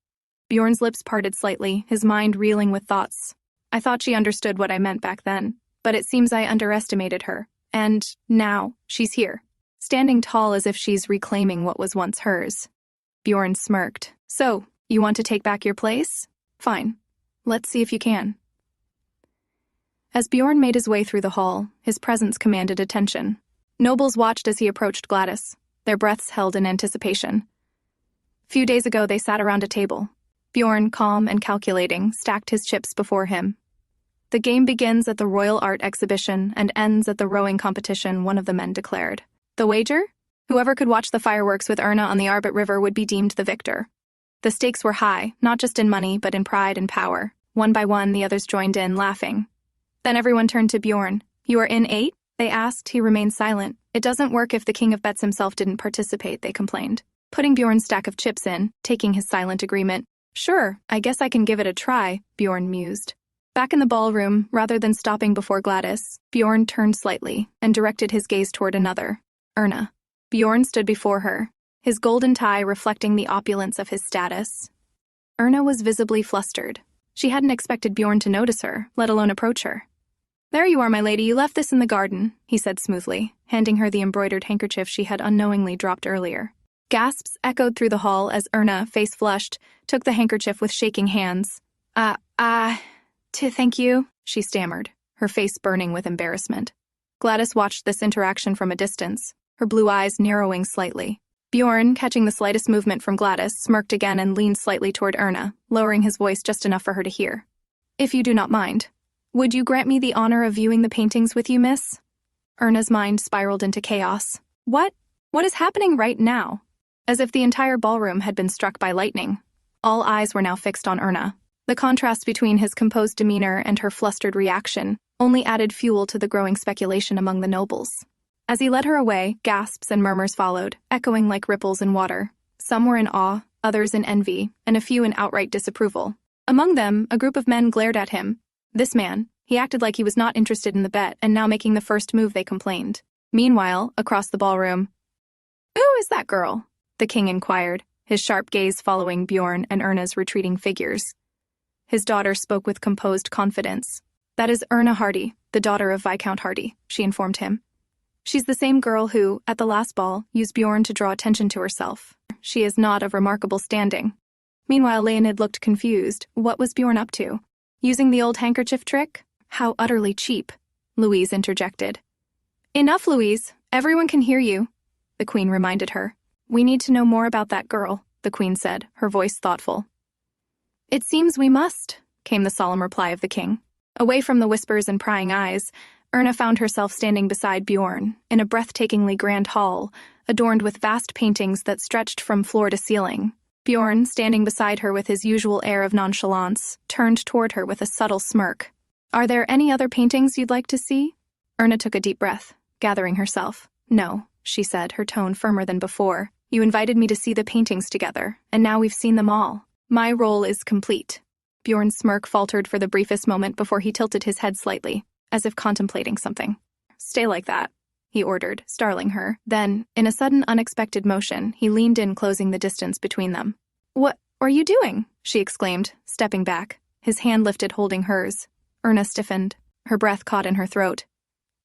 Bjorn's lips parted slightly, his mind reeling with thoughts. I thought she understood what I meant back then, but it seems I underestimated her. And now, she's here, standing tall as if she's reclaiming what was once hers. Bjorn smirked. So, you want to take back your place? Fine. Let's see if you can. As Bjorn made his way through the hall, his presence commanded attention. Nobles watched as he approached Gladys, their breaths held in anticipation. Few days ago, they sat around a table. Bjorn, calm and calculating, stacked his chips before him. The game begins at the Royal Art Exhibition and ends at the rowing competition, one of the men declared. The wager? Whoever could watch the fireworks with Erna on the Arbit River would be deemed the victor. The stakes were high, not just in money, but in pride and power. One by one, the others joined in, laughing. Then everyone turned to Bjorn. You are in 8? They asked. He remained silent. It doesn't work if the king of bets himself didn't participate, they complained. Putting Bjorn's stack of chips in, taking his silent agreement, Sure, I guess I can give it a try, Bjorn mused. Back in the ballroom, rather than stopping before Gladys, Bjorn turned slightly and directed his gaze toward another, Erna. Bjorn stood before her, his golden tie reflecting the opulence of his status. Erna was visibly flustered. She hadn't expected Bjorn to notice her, let alone approach her. There you are, my lady, you left this in the garden, he said smoothly, handing her the embroidered handkerchief she had unknowingly dropped earlier. Gasps echoed through the hall as Erna, face flushed, took the handkerchief with shaking hands. Thank you, she stammered, her face burning with embarrassment. Gladys watched this interaction from a distance, her blue eyes narrowing slightly. Bjorn, catching the slightest movement from Gladys, smirked again and leaned slightly toward Erna, lowering his voice just enough for her to hear. If you do not mind, would you grant me the honor of viewing the paintings with you, miss? Erna's mind spiraled into chaos. What is happening right now? As if the entire ballroom had been struck by lightning. All eyes were now fixed on Erna. The contrast between his composed demeanor and her flustered reaction only added fuel to the growing speculation among the nobles. As he led her away, gasps and murmurs followed, echoing like ripples in water. Some were in awe, others in envy, and a few in outright disapproval. Among them, a group of men glared at him. This man, he acted like he was not interested in the bet and now making the first move, they complained. Meanwhile, across the ballroom, "Who is that girl?" the king inquired, his sharp gaze following Bjorn and Erna's retreating figures. His daughter spoke with composed confidence. "That is Erna Hardy, the daughter of Viscount Hardy," she informed him. "She's the same girl who, at the last ball, used Bjorn to draw attention to herself. She is not of remarkable standing." Meanwhile, Leonid looked confused. What was Bjorn up to? Using the old handkerchief trick? How utterly cheap, Louise interjected. "Enough, Louise. Everyone can hear you," the queen reminded her. "We need to know more about that girl," the queen said, her voice thoughtful. "It seems we must," came the solemn reply of the king. Away from the whispers and prying eyes, Erna found herself standing beside Bjorn, in a breathtakingly grand hall, adorned with vast paintings that stretched from floor to ceiling. Bjorn, standing beside her with his usual air of nonchalance, turned toward her with a subtle smirk. "Are there any other paintings you'd like to see?" Erna took a deep breath, gathering herself. "No," she said, her tone firmer than before. "You invited me to see the paintings together, and now we've seen them all. My role is complete." Bjorn's smirk faltered for the briefest moment before he tilted his head slightly, as if contemplating something. "Stay like that," he ordered, startling her. Then, in a sudden unexpected motion, he leaned in, closing the distance between them. "What are you doing?" she exclaimed, stepping back, his hand lifted holding hers. Erna stiffened, her breath caught in her throat.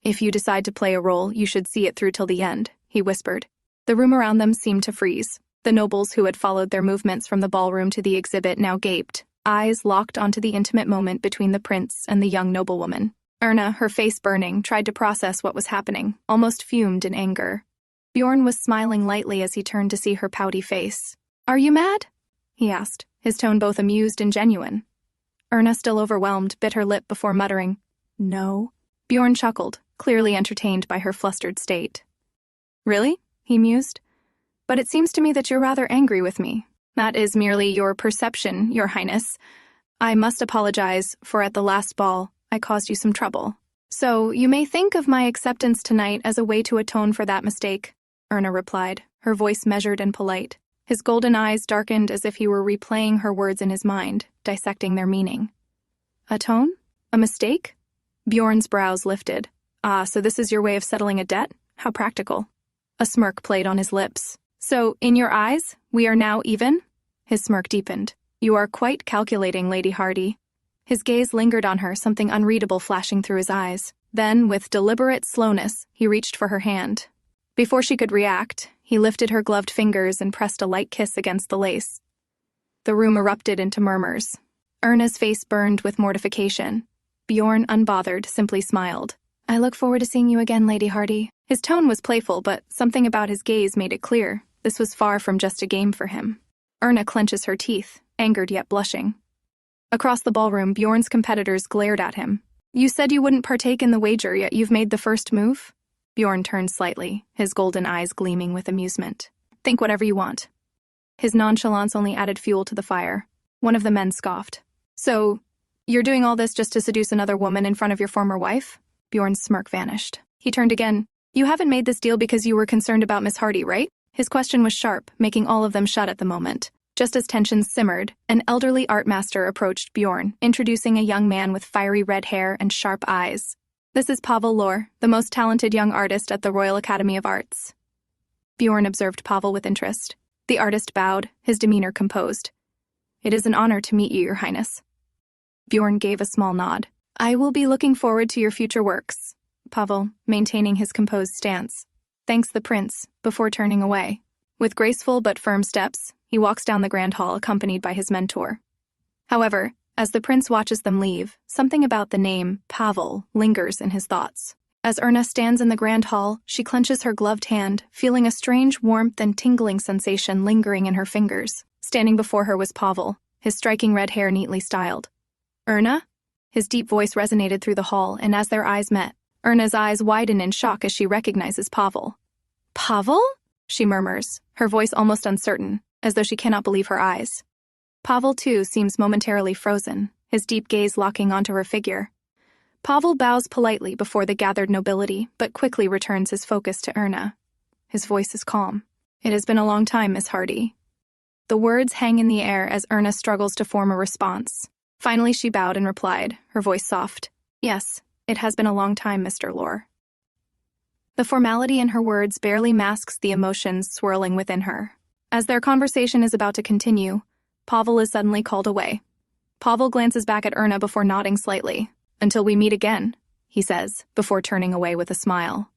"If you decide to play a role, you should see it through till the end," he whispered. The room around them seemed to freeze. The nobles who had followed their movements from the ballroom to the exhibit now gaped, eyes locked onto the intimate moment between the prince and the young noblewoman. Erna, her face burning, tried to process what was happening, almost fumed in anger. Bjorn was smiling lightly as he turned to see her pouty face. "Are you mad?" he asked, his tone both amused and genuine. Erna, still overwhelmed, bit her lip before muttering, "No." Bjorn chuckled, clearly entertained by her flustered state. "Really?" he mused. "But it seems to me that you're rather angry with me. That is merely your perception, Your Highness. I must apologize, for at the last ball, I caused you some trouble. So you may think of my acceptance tonight as a way to atone for that mistake," Erna replied, her voice measured and polite. His golden eyes darkened as if he were replaying her words in his mind, dissecting their meaning. "Atone? A mistake?" Bjorn's brows lifted. "Ah, so this is your way of settling a debt? How practical." A smirk played on his lips. "So, in your eyes, we are now even?" His smirk deepened. "You are quite calculating, Lady Hardy." His gaze lingered on her, something unreadable flashing through his eyes. Then, with deliberate slowness, he reached for her hand. Before she could react, he lifted her gloved fingers and pressed a light kiss against the lace. The room erupted into murmurs. Erna's face burned with mortification. Bjorn, unbothered, simply smiled. "I look forward to seeing you again, Lady Hardy." His tone was playful, but something about his gaze made it clear this was far from just a game for him. Erna clenches her teeth, angered yet blushing. Across the ballroom, Bjorn's competitors glared at him. "You said you wouldn't partake in the wager, yet you've made the first move?" Bjorn turned slightly, his golden eyes gleaming with amusement. "Think whatever you want." His nonchalance only added fuel to the fire. One of the men scoffed. "So, you're doing all this just to seduce another woman in front of your former wife?" Bjorn's smirk vanished. He turned again. "You haven't made this deal because you were concerned about Miss Hardy, right?" His question was sharp, making all of them shut at the moment. Just as tensions simmered, an elderly art master approached Bjorn, introducing a young man with fiery red hair and sharp eyes. "This is Pavel Lor, the most talented young artist at the Royal Academy of Arts." Bjorn observed Pavel with interest. The artist bowed, his demeanor composed. "It is an honor to meet you, Your Highness." Bjorn gave a small nod. "I will be looking forward to your future works." Pavel, maintaining his composed stance, thanks the prince before turning away. With graceful but firm steps, he walks down the grand hall accompanied by his mentor. However, as the prince watches them leave, something about the name Pavel lingers in his thoughts. As Erna stands in the grand hall, she clenches her gloved hand, feeling a strange warmth and tingling sensation lingering in her fingers. Standing before her was Pavel, his striking red hair neatly styled. "Erna?" His deep voice resonated through the hall, and as their eyes met, Erna's eyes widen in shock as she recognizes Pavel. "Pavel?" she murmurs, her voice almost uncertain, as though she cannot believe her eyes. Pavel, too, seems momentarily frozen, his deep gaze locking onto her figure. Pavel bows politely before the gathered nobility, but quickly returns his focus to Erna. His voice is calm. "It has been a long time, Miss Hardy." The words hang in the air as Erna struggles to form a response. Finally, she bowed and replied, her voice soft. "Yes, it has been a long time, Mr. Lor." The formality in her words barely masks the emotions swirling within her. As their conversation is about to continue, Pavel is suddenly called away. Pavel glances back at Erna before nodding slightly. "Until we meet again," he says, before turning away with a smile.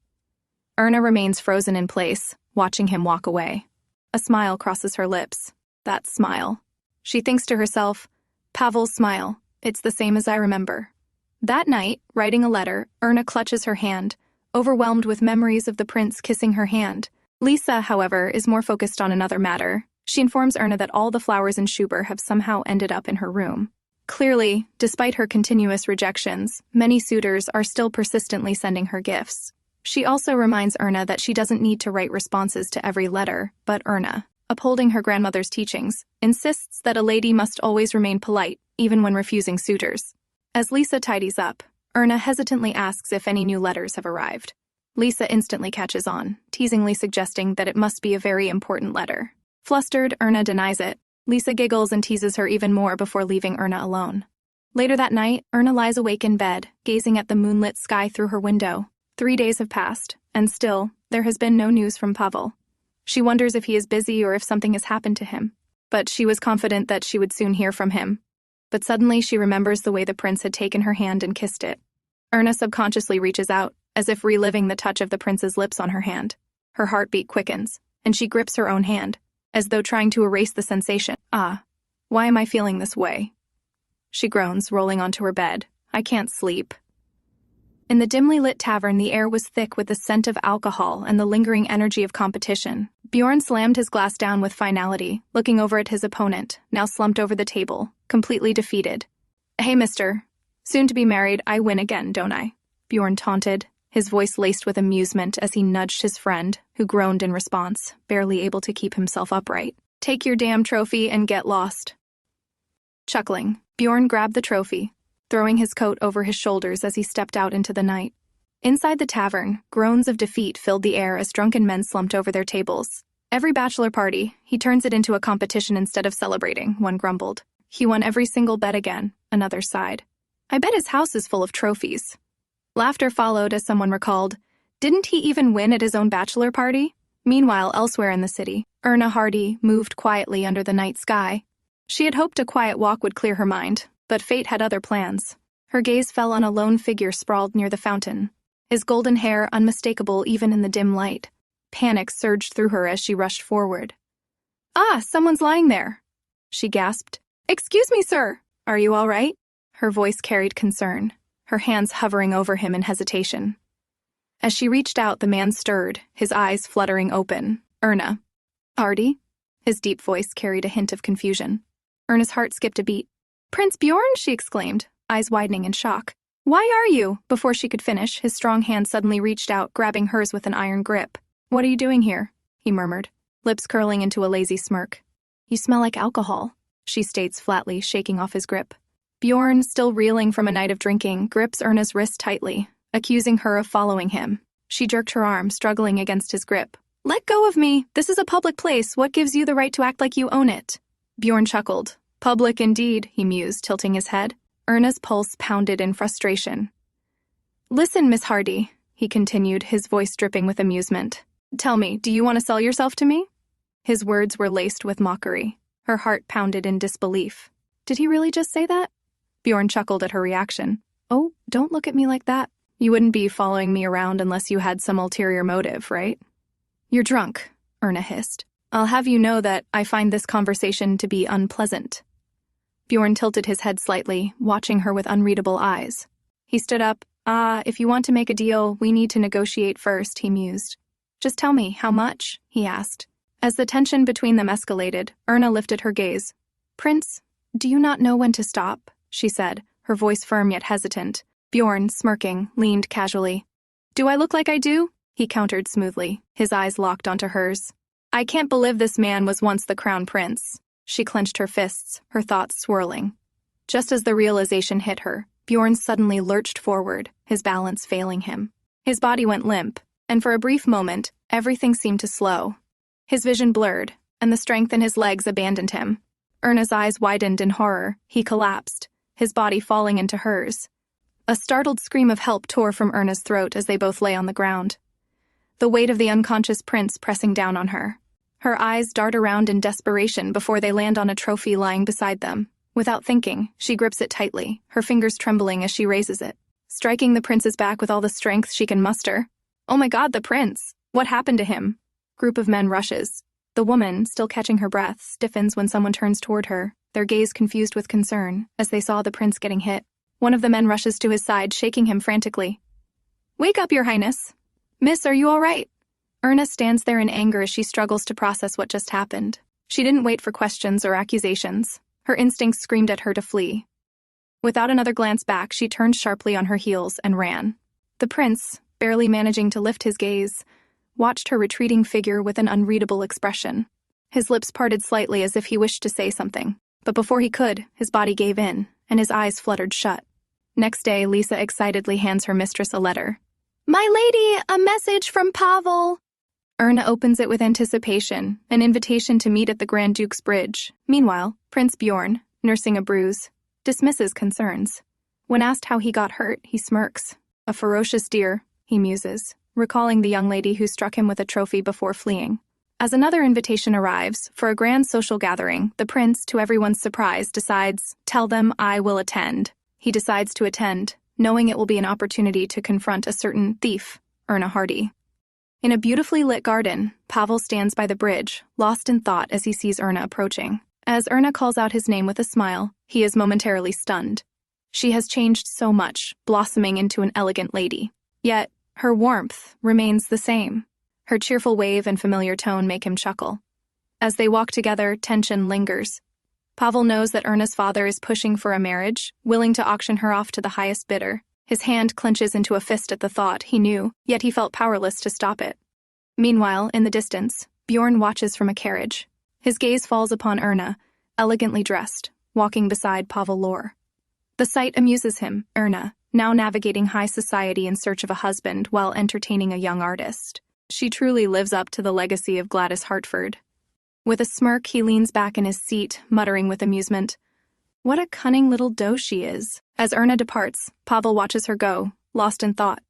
Erna remains frozen in place, watching him walk away. A smile crosses her lips. That smile. She thinks to herself, "Pavel's smile. It's the same as I remember." That night, writing a letter, Erna clutches her hand, overwhelmed with memories of the prince kissing her hand. Lisa, however, is more focused on another matter. She informs Erna that all the flowers in Schubert have somehow ended up in her room. Clearly, despite her continuous rejections, many suitors are still persistently sending her gifts. She also reminds Erna that she doesn't need to write responses to every letter, but Erna, upholding her grandmother's teachings, insists that a lady must always remain polite, even when refusing suitors. As Lisa tidies up, Erna hesitantly asks if any new letters have arrived. Lisa instantly catches on, teasingly suggesting that it must be a very important letter. Flustered, Erna denies it. Lisa giggles and teases her even more before leaving Erna alone. Later that night, Erna lies awake in bed, gazing at the moonlit sky through her window. 3 days have passed, and still, there has been no news from Pavel. She wonders if he is busy or if something has happened to him. But she was confident that she would soon hear from him. But suddenly she remembers the way the prince had taken her hand and kissed it. Erna subconsciously reaches out, as if reliving the touch of the prince's lips on her hand. Her heartbeat quickens, and she grips her own hand, as though trying to erase the sensation. "Ah, why am I feeling this way?" She groans, rolling onto her bed. "I can't sleep." In the dimly lit tavern, the air was thick with the scent of alcohol and the lingering energy of competition. Bjorn slammed his glass down with finality, looking over at his opponent, now slumped over the table, completely defeated. "Hey, mister. Soon to be married, I win again, don't I?" Bjorn taunted, his voice laced with amusement as he nudged his friend, who groaned in response, barely able to keep himself upright. "Take your damn trophy and get lost." Chuckling, Bjorn grabbed the trophy, throwing his coat over his shoulders as he stepped out into the night. Inside the tavern, groans of defeat filled the air as drunken men slumped over their tables. "Every bachelor party, he turns it into a competition instead of celebrating," one grumbled. "He won every single bet again," another sighed. "I bet his house is full of trophies." Laughter followed as someone recalled, "Didn't he even win at his own bachelor party?" Meanwhile, elsewhere in the city, Erna Hardy moved quietly under the night sky. She had hoped a quiet walk would clear her mind, but fate had other plans. Her gaze fell on a lone figure sprawled near the fountain, his golden hair unmistakable even in the dim light. Panic surged through her as she rushed forward. "Ah, someone's lying there," she gasped. "Excuse me, sir. Are you all right?" Her voice carried concern, her hands hovering over him in hesitation. As she reached out, the man stirred, his eyes fluttering open. "Erna." "Hardy?" His deep voice carried a hint of confusion. Erna's heart skipped a beat. "Prince Bjorn?" she exclaimed, eyes widening in shock. "Why are you?" Before she could finish, his strong hand suddenly reached out, grabbing hers with an iron grip. "What are you doing here?" he murmured, lips curling into a lazy smirk. "You smell like alcohol," she states flatly, shaking off his grip. Bjorn, still reeling from a night of drinking, grips Erna's wrist tightly, accusing her of following him. She jerked her arm, struggling against his grip. "Let go of me! This is a public place. What gives you the right to act like you own it?" Bjorn chuckled. Public indeed, he mused, tilting his head. Erna's pulse pounded in frustration. Listen, Miss Hardy, he continued, his voice dripping with amusement. Tell me, do you want to sell yourself to me? His words were laced with mockery. Her heart pounded in disbelief. Did he really just say that? Bjorn chuckled at her reaction. Oh, don't look at me like that. You wouldn't be following me around unless you had some ulterior motive, right? You're drunk, Erna hissed. I'll have you know that I find this conversation to be unpleasant. Bjorn tilted his head slightly, watching her with unreadable eyes. He stood up. If you want to make a deal, we need to negotiate first, he mused. Just tell me, how much? He asked. As the tension between them escalated, Erna lifted her gaze. Prince, do you not know when to stop? She said, her voice firm yet hesitant. Bjorn, smirking, leaned casually. Do I look like I do? He countered smoothly, his eyes locked onto hers. I can't believe this man was once the crown prince. She clenched her fists, her thoughts swirling. Just as the realization hit her, Bjorn suddenly lurched forward, his balance failing him. His body went limp, and for a brief moment, everything seemed to slow. His vision blurred, and the strength in his legs abandoned him. Erna's eyes widened in horror. He collapsed, his body falling into hers. A startled scream of help tore from Erna's throat as they both lay on the ground. The weight of the unconscious prince pressing down on her. Her eyes dart around in desperation before they land on a trophy lying beside them. Without thinking, she grips it tightly, her fingers trembling as she raises it, striking the prince's back with all the strength she can muster. Oh my God, the prince! What happened to him? Group of men rushes. The woman, still catching her breath, stiffens when someone turns toward her, their gaze confused with concern, as they saw the prince getting hit. One of the men rushes to his side, shaking him frantically. Wake up, your highness! Miss, are you all right? Erna stands there in anger as she struggles to process what just happened. She didn't wait for questions or accusations. Her instincts screamed at her to flee. Without another glance back, she turned sharply on her heels and ran. The prince, barely managing to lift his gaze, watched her retreating figure with an unreadable expression. His lips parted slightly as if he wished to say something, but before he could, his body gave in, and his eyes fluttered shut. Next day, Lisa excitedly hands her mistress a letter. My lady, a message from Pavel! Erna opens it with anticipation, an invitation to meet at the Grand Duke's bridge. Meanwhile, Prince Bjorn, nursing a bruise, dismisses concerns. When asked how he got hurt, he smirks. A ferocious deer, he muses, recalling the young lady who struck him with a trophy before fleeing. As another invitation arrives, for a grand social gathering, the prince, to everyone's surprise, decides, tell them I will attend. He decides to attend, knowing it will be an opportunity to confront a certain thief, Erna Hardy. In a beautifully lit garden, Pavel stands by the bridge, lost in thought as he sees Erna approaching. As Erna calls out his name with a smile, he is momentarily stunned. She has changed so much, blossoming into an elegant lady. Yet, her warmth remains the same. Her cheerful wave and familiar tone make him chuckle. As they walk together, tension lingers. Pavel knows that Erna's father is pushing for a marriage, willing to auction her off to the highest bidder. His hand clenches into a fist at the thought, he knew, yet he felt powerless to stop it. Meanwhile, in the distance, Bjorn watches from a carriage. His gaze falls upon Erna, elegantly dressed, walking beside Pavel Lore. The sight amuses him, Erna, now navigating high society in search of a husband while entertaining a young artist. She truly lives up to the legacy of Gladys Hartford. With a smirk, he leans back in his seat, muttering with amusement, What a cunning little doe she is. As Erna departs, Pavel watches her go, lost in thought.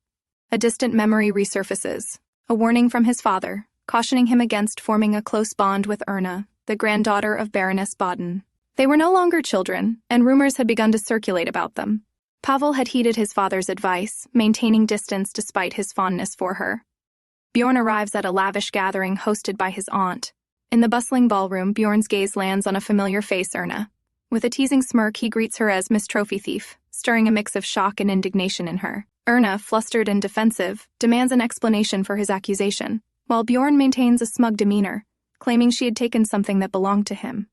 A distant memory resurfaces, a warning from his father, cautioning him against forming a close bond with Erna, the granddaughter of Baroness Baden. They were no longer children, and rumors had begun to circulate about them. Pavel had heeded his father's advice, maintaining distance despite his fondness for her. Bjorn arrives at a lavish gathering hosted by his aunt. In the bustling ballroom, Bjorn's gaze lands on a familiar face, Erna. With a teasing smirk, he greets her as Miss Trophy Thief, stirring a mix of shock and indignation in her. Erna, flustered and defensive, demands an explanation for his accusation, while Bjorn maintains a smug demeanor, claiming she had taken something that belonged to him.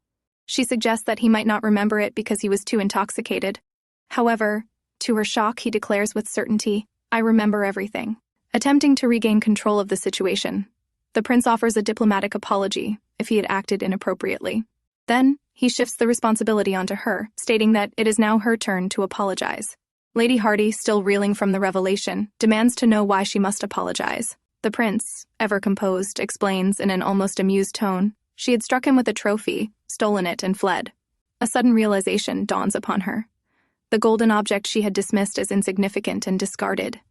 She suggests that he might not remember it because he was too intoxicated. However, to her shock, he declares with certainty, I remember everything. Attempting to regain control of the situation, the prince offers a diplomatic apology if he had acted inappropriately. Then, he shifts the responsibility onto her, stating that it is now her turn to apologize. Lady Hardy, still reeling from the revelation, demands to know why she must apologize. The prince, ever composed, explains in an almost amused tone, She had struck him with a trophy, stolen it, and fled. A sudden realization dawns upon her. The golden object she had dismissed as insignificant and discarded.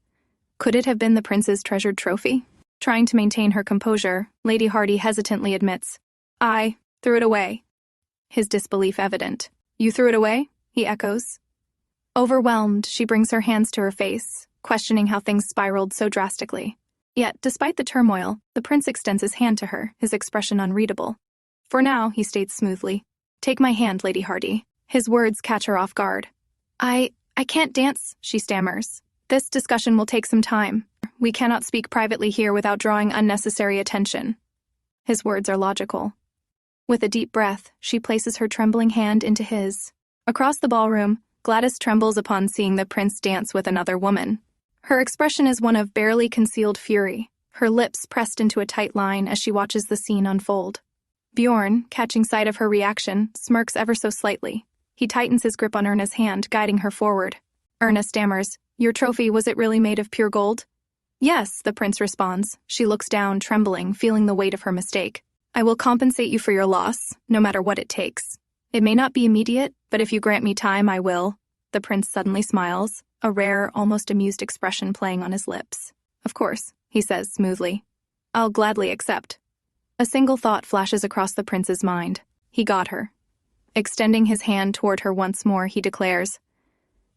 Could it have been the prince's treasured trophy? Trying to maintain her composure, Lady Hardy hesitantly admits, "I threw it away." His disbelief evident. "You threw it away?" he echoes. Overwhelmed, she brings her hands to her face, questioning how things spiraled so drastically. Yet, despite the turmoil, the prince extends his hand to her, his expression unreadable. "For now," he states smoothly. "Take my hand, Lady Hardy." His words catch her off guard. I can't dance," she stammers. "This discussion will take some time. We cannot speak privately here without drawing unnecessary attention." His words are logical. With a deep breath, she places her trembling hand into his. Across the ballroom, Gladys trembles upon seeing the prince dance with another woman. Her expression is one of barely concealed fury, her lips pressed into a tight line as she watches the scene unfold. Bjorn, catching sight of her reaction, smirks ever so slightly. He tightens his grip on Erna's hand, guiding her forward. Erna stammers, "Your trophy, was it really made of pure gold?" "Yes," the prince responds. She looks down, trembling, feeling the weight of her mistake. "I will compensate you for your loss, no matter what it takes. It may not be immediate, but if you grant me time, I will." The prince suddenly smiles, a rare, almost amused expression playing on his lips. "Of course," he says smoothly. "I'll gladly accept." A single thought flashes across the prince's mind. He got her. Extending his hand toward her once more, he declares,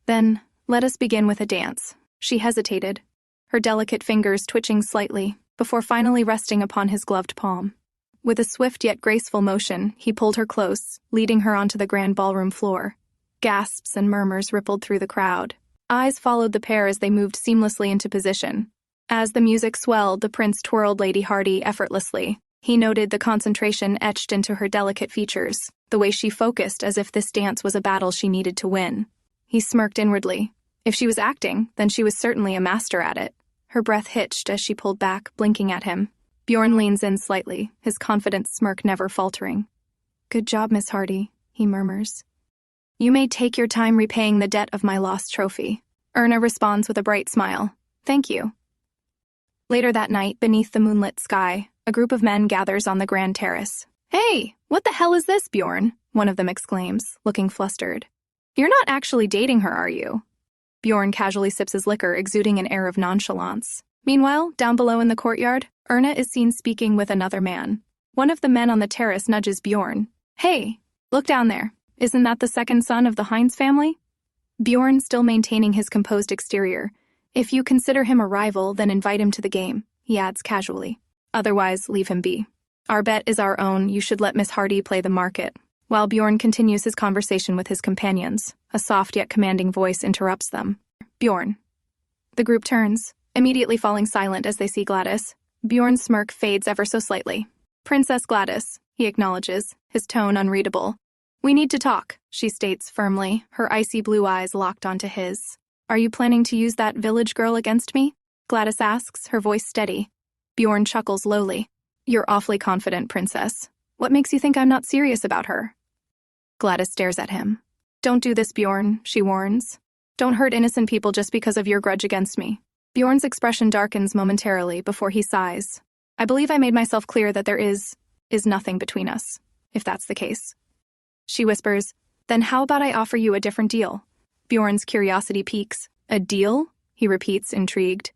"Then, let us begin with a dance." She hesitated, her delicate fingers twitching slightly, before finally resting upon his gloved palm. With a swift yet graceful motion, he pulled her close, leading her onto the grand ballroom floor. Gasps and murmurs rippled through the crowd. Eyes followed the pair as they moved seamlessly into position. As the music swelled, the prince twirled Lady Hardy effortlessly. He noted the concentration etched into her delicate features, the way she focused as if this dance was a battle she needed to win. He smirked inwardly. If she was acting, then she was certainly a master at it. Her breath hitched as she pulled back, blinking at him. Bjorn leans in slightly, his confident smirk never faltering. "Good job, Miss Hardy," he murmurs. "You may take your time repaying the debt of my lost trophy." Erna responds with a bright smile. "Thank you." Later that night, beneath the moonlit sky, a group of men gathers on the grand terrace. "Hey, what the hell is this, Bjorn?" one of them exclaims, looking flustered. "You're not actually dating her, are you?" Bjorn casually sips his liquor, exuding an air of nonchalance. Meanwhile, down below in the courtyard, Erna is seen speaking with another man. One of the men on the terrace nudges Bjorn. "Hey, look down there. Isn't that the second son of the Heinz family?" Bjorn, still maintaining his composed exterior. "If you consider him a rival, then invite him to the game," he adds casually. "Otherwise, leave him be. Our bet is our own. You should let Miss Hardy play the market." While Bjorn continues his conversation with his companions, a soft yet commanding voice interrupts them. "Bjorn." The group turns, immediately falling silent as they see Gladys. Bjorn's smirk fades ever so slightly. "Princess Gladys," he acknowledges, his tone unreadable. "We need to talk," she states firmly, her icy blue eyes locked onto his. "Are you planning to use that village girl against me?" Gladys asks, her voice steady. Bjorn chuckles lowly. "You're awfully confident, Princess. What makes you think I'm not serious about her?" Gladys stares at him. "Don't do this, Bjorn," she warns. "Don't hurt innocent people just because of your grudge against me." Bjorn's expression darkens momentarily before he sighs. "I believe I made myself clear that there is nothing between us, if that's the case." She whispers, "Then how about I offer you a different deal?" Bjorn's curiosity piques. "A deal?" he repeats, intrigued.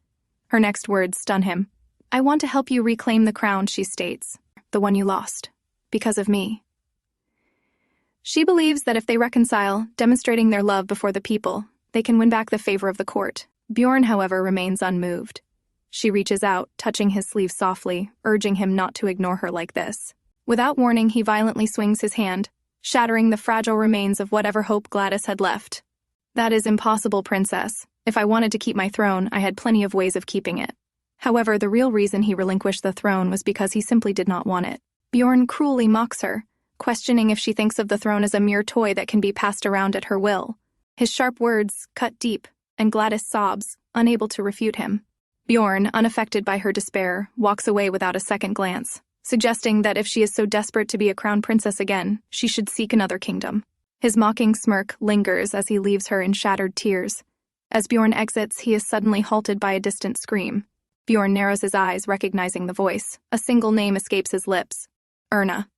Her next words stun him. "I want to help you reclaim the crown," she states. "The one you lost. Because of me." She believes that if they reconcile, demonstrating their love before the people, they can win back the favor of the court. Bjorn, however, remains unmoved. She reaches out, touching his sleeve softly, urging him not to ignore her like this. Without warning, he violently swings his hand, shattering the fragile remains of whatever hope Gladys had left. "That is impossible, Princess. If I wanted to keep my throne, I had plenty of ways of keeping it." However, the real reason he relinquished the throne was because he simply did not want it. Bjorn cruelly mocks her, questioning if she thinks of the throne as a mere toy that can be passed around at her will. His sharp words cut deep, and Gladys sobs, unable to refute him. Bjorn, unaffected by her despair, walks away without a second glance, suggesting that if she is so desperate to be a crown princess again, she should seek another kingdom. His mocking smirk lingers as he leaves her in shattered tears. As Bjorn exits, he is suddenly halted by a distant scream. Bjorn narrows his eyes, recognizing the voice. A single name escapes his lips. Erna.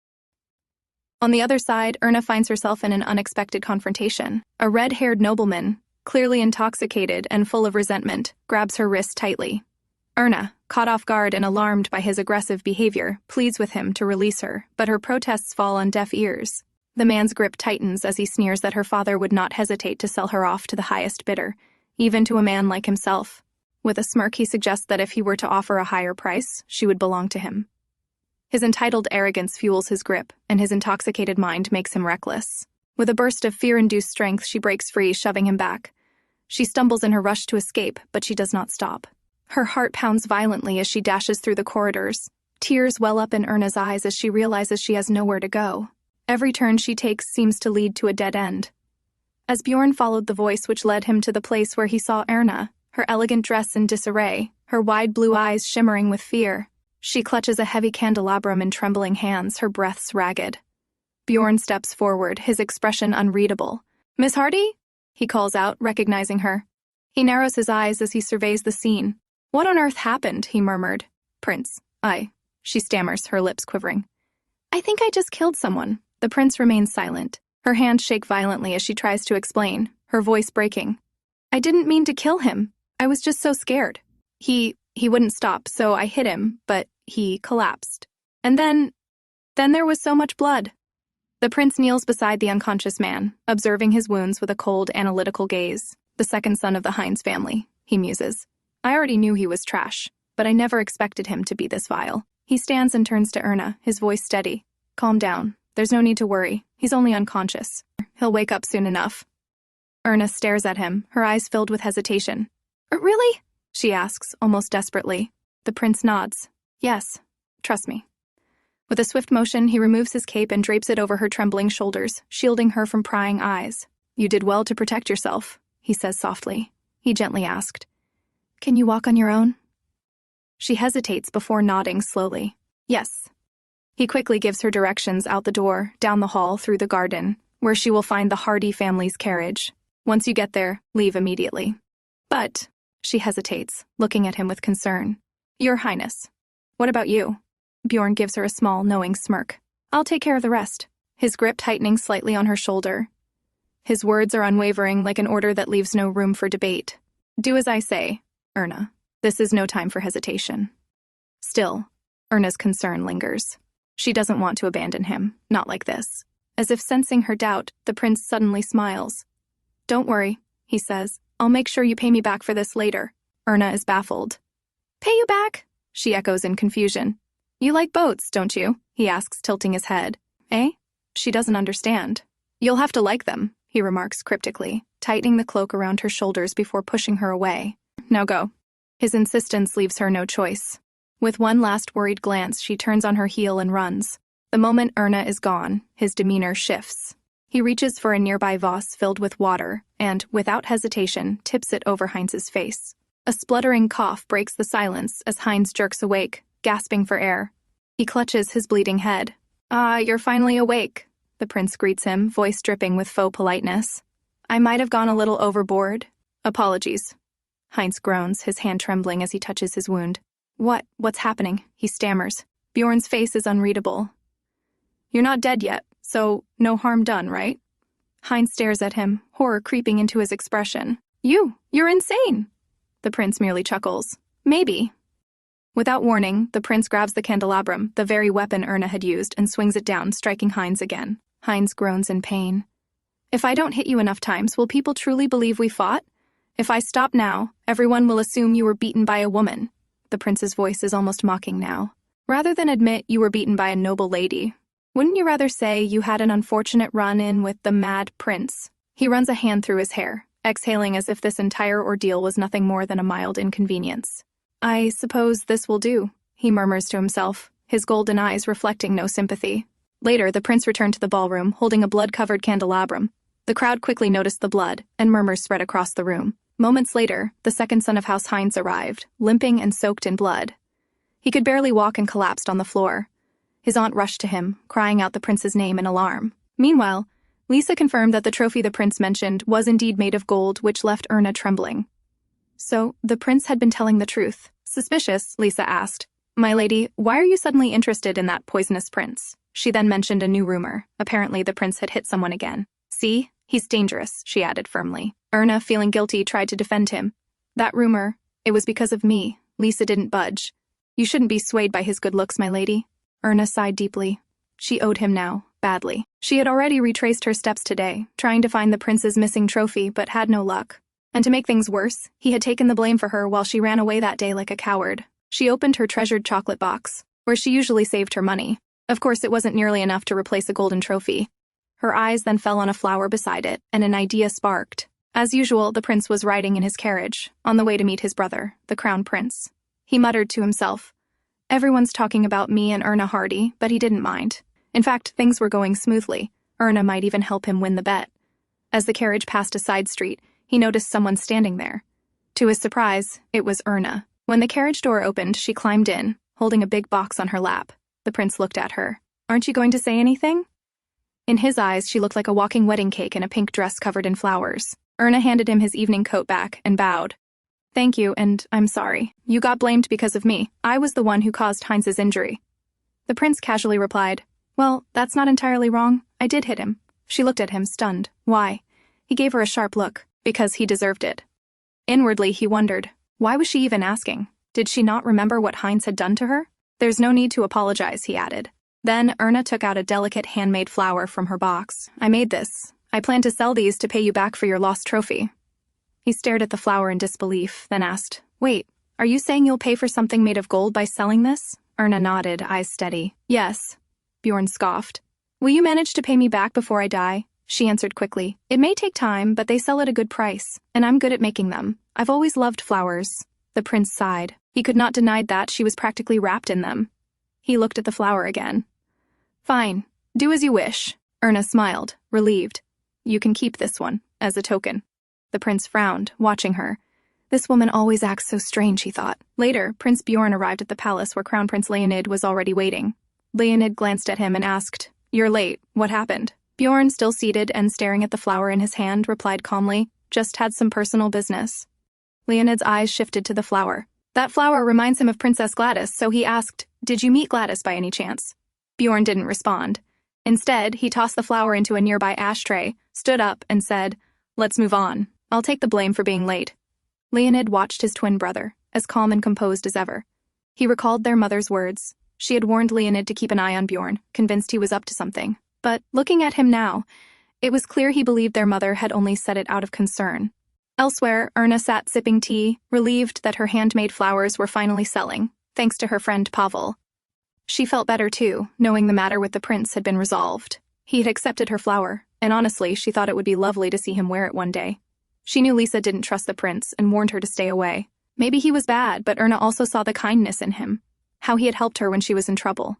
On the other side, Erna finds herself in an unexpected confrontation. A red-haired nobleman, clearly intoxicated and full of resentment, grabs her wrist tightly. Erna, caught off guard and alarmed by his aggressive behavior, pleads with him to release her, but her protests fall on deaf ears. The man's grip tightens as he sneers that her father would not hesitate to sell her off to the highest bidder, even to a man like himself. With a smirk, he suggests that if he were to offer a higher price, she would belong to him. His entitled arrogance fuels his grip, and his intoxicated mind makes him reckless. With a burst of fear-induced strength, she breaks free, shoving him back. She stumbles in her rush to escape, but she does not stop. Her heart pounds violently as she dashes through the corridors. Tears well up in Erna's eyes as she realizes she has nowhere to go. Every turn she takes seems to lead to a dead end. As Bjorn followed the voice which led him to the place where he saw Erna, her elegant dress in disarray, her wide blue eyes shimmering with fear, she clutches a heavy candelabrum in trembling hands, her breaths ragged. Bjorn steps forward, his expression unreadable. "Miss Hardy?" he calls out, recognizing her. He narrows his eyes as he surveys the scene. "What on earth happened?" he murmured. "Prince, she stammers, her lips quivering. "I think I just killed someone." The prince remains silent. Her hands shake violently as she tries to explain, her voice breaking. "I didn't mean to kill him. I was just so scared. He wouldn't stop, so I hit him, but he collapsed. And then there was so much blood." The prince kneels beside the unconscious man, observing his wounds with a cold, analytical gaze. "The second son of the Heinz family," he muses. "I already knew he was trash, but I never expected him to be this vile." He stands and turns to Erna, his voice steady. "Calm down. There's no need to worry. He's only unconscious. He'll wake up soon enough." Erna stares at him, her eyes filled with hesitation. "Really?" she asks, almost desperately. The prince nods. "Yes, trust me." With a swift motion, he removes his cape and drapes it over her trembling shoulders, shielding her from prying eyes. "You did well to protect yourself," he says softly. He gently asked, "Can you walk on your own?" She hesitates before nodding slowly. "Yes." He quickly gives her directions out the door, down the hall, through the garden, where she will find the Hardy family's carriage. "Once you get there, leave immediately." "But," she hesitates, looking at him with concern. "Your Highness, what about you?" Bjorn gives her a small, knowing smirk. "I'll take care of the rest," his grip tightening slightly on her shoulder. His words are unwavering, like an order that leaves no room for debate. "Do as I say, Erna. This is no time for hesitation." Still, Erna's concern lingers. She doesn't want to abandon him, not like this. As if sensing her doubt, the prince suddenly smiles. "Don't worry," he says. "I'll make sure you pay me back for this later." Erna is baffled. "Pay you back?" she echoes in confusion. "You like boats, don't you?" he asks, tilting his head. "Eh?" She doesn't understand. "You'll have to like them," he remarks cryptically, tightening the cloak around her shoulders before pushing her away. "Now go." His insistence leaves her no choice. With one last worried glance, she turns on her heel and runs. The moment Erna is gone, his demeanor shifts. He reaches for a nearby vase filled with water and, without hesitation, tips it over Heinz's face. A spluttering cough breaks the silence as Heinz jerks awake, gasping for air. He clutches his bleeding head. "Ah, you're finally awake," the prince greets him, voice dripping with faux politeness. "I might have gone a little overboard. Apologies." Heinz groans, his hand trembling as he touches his wound. What's happening?" he stammers. Bjorn's face is unreadable. "You're not dead yet, so no harm done, right?" Heinz stares at him, horror creeping into his expression. You're insane!" The prince merely chuckles. "Maybe." Without warning, the prince grabs the candelabrum, the very weapon Erna had used, and swings it down, striking Heinz again. Heinz groans in pain. "If I don't hit you enough times, will people truly believe we fought? If I stop now, everyone will assume you were beaten by a woman." The prince's voice is almost mocking now. "Rather than admit you were beaten by a noble lady, wouldn't you rather say you had an unfortunate run-in with the mad prince?" He runs a hand through his hair, exhaling as if this entire ordeal was nothing more than a mild inconvenience. "I suppose this will do," he murmurs to himself, his golden eyes reflecting no sympathy. Later, the prince returned to the ballroom, holding a blood-covered candelabrum. The crowd quickly noticed the blood, and murmurs spread across the room. Moments later, the second son of House Heinz arrived, limping and soaked in blood. He could barely walk and collapsed on the floor. His aunt rushed to him, crying out the prince's name in alarm. Meanwhile, Lisa confirmed that the trophy the prince mentioned was indeed made of gold, which left Erna trembling. So, the prince had been telling the truth. Suspicious, Lisa asked. "My lady, why are you suddenly interested in that poisonous prince?" She then mentioned a new rumor. Apparently, the prince had hit someone again. See? He's dangerous, she added firmly. Erna, feeling guilty, tried to defend him. That rumor, it was because of me. Lisa didn't budge. You shouldn't be swayed by his good looks, my lady. Erna sighed deeply. She owed him now, badly. She had already retraced her steps today, trying to find the prince's missing trophy, but had no luck. And to make things worse, he had taken the blame for her while she ran away that day like a coward. She opened her treasured chocolate box, where she usually saved her money. Of course, it wasn't nearly enough to replace a golden trophy. Her eyes then fell on a flower beside it, and an idea sparked. As usual, the prince was riding in his carriage, on the way to meet his brother, the crown prince. He muttered to himself, "Everyone's talking about me and Erna Hardy," but he didn't mind. In fact, things were going smoothly. Erna might even help him win the bet. As the carriage passed a side street, he noticed someone standing there. To his surprise, it was Erna. When the carriage door opened, she climbed in, holding a big box on her lap. The prince looked at her. "Aren't you going to say anything?" In his eyes, she looked like a walking wedding cake in a pink dress covered in flowers. Erna handed him his evening coat back and bowed. "Thank you, and I'm sorry. You got blamed because of me. I was the one who caused Heinz's injury." The prince casually replied, "Well, that's not entirely wrong. I did hit him." She looked at him, stunned. Why? He gave her a sharp look. Because he deserved it. Inwardly, he wondered, why was she even asking? Did she not remember what Heinz had done to her? "There's no need to apologize," he added. Then Erna took out a delicate handmade flower from her box. "I made this. I plan to sell these to pay you back for your lost trophy." He stared at the flower in disbelief, then asked, "Wait, are you saying you'll pay for something made of gold by selling this?" Erna nodded, eyes steady. "Yes." Bjorn scoffed. "Will you manage to pay me back before I die?" She answered quickly. "It may take time, but they sell at a good price, and I'm good at making them. I've always loved flowers." The prince sighed. He could not deny that she was practically wrapped in them. He looked at the flower again. "Fine. Do as you wish." Erna smiled, relieved. "You can keep this one, as a token." The prince frowned, watching her. This woman always acts so strange, he thought. Later, Prince Bjorn arrived at the palace where Crown Prince Leonid was already waiting. Leonid glanced at him and asked, "You're late. What happened?" Bjorn, still seated and staring at the flower in his hand, replied calmly, "Just had some personal business." Leonid's eyes shifted to the flower. That flower reminds him of Princess Gladys, so he asked, "Did you meet Gladys by any chance?" Bjorn didn't respond. Instead, he tossed the flower into a nearby ashtray, stood up, and said, "Let's move on. I'll take the blame for being late." Leonid watched his twin brother, as calm and composed as ever. He recalled their mother's words. She had warned Leonid to keep an eye on Bjorn, convinced he was up to something. But, looking at him now, it was clear he believed their mother had only said it out of concern. Elsewhere, Erna sat sipping tea, relieved that her handmade flowers were finally selling, thanks to her friend Pavel. She felt better too, knowing the matter with the prince had been resolved. He had accepted her flower, and honestly, she thought it would be lovely to see him wear it one day. She knew Lisa didn't trust the prince and warned her to stay away. Maybe he was bad, but Erna also saw the kindness in him, how he had helped her when she was in trouble.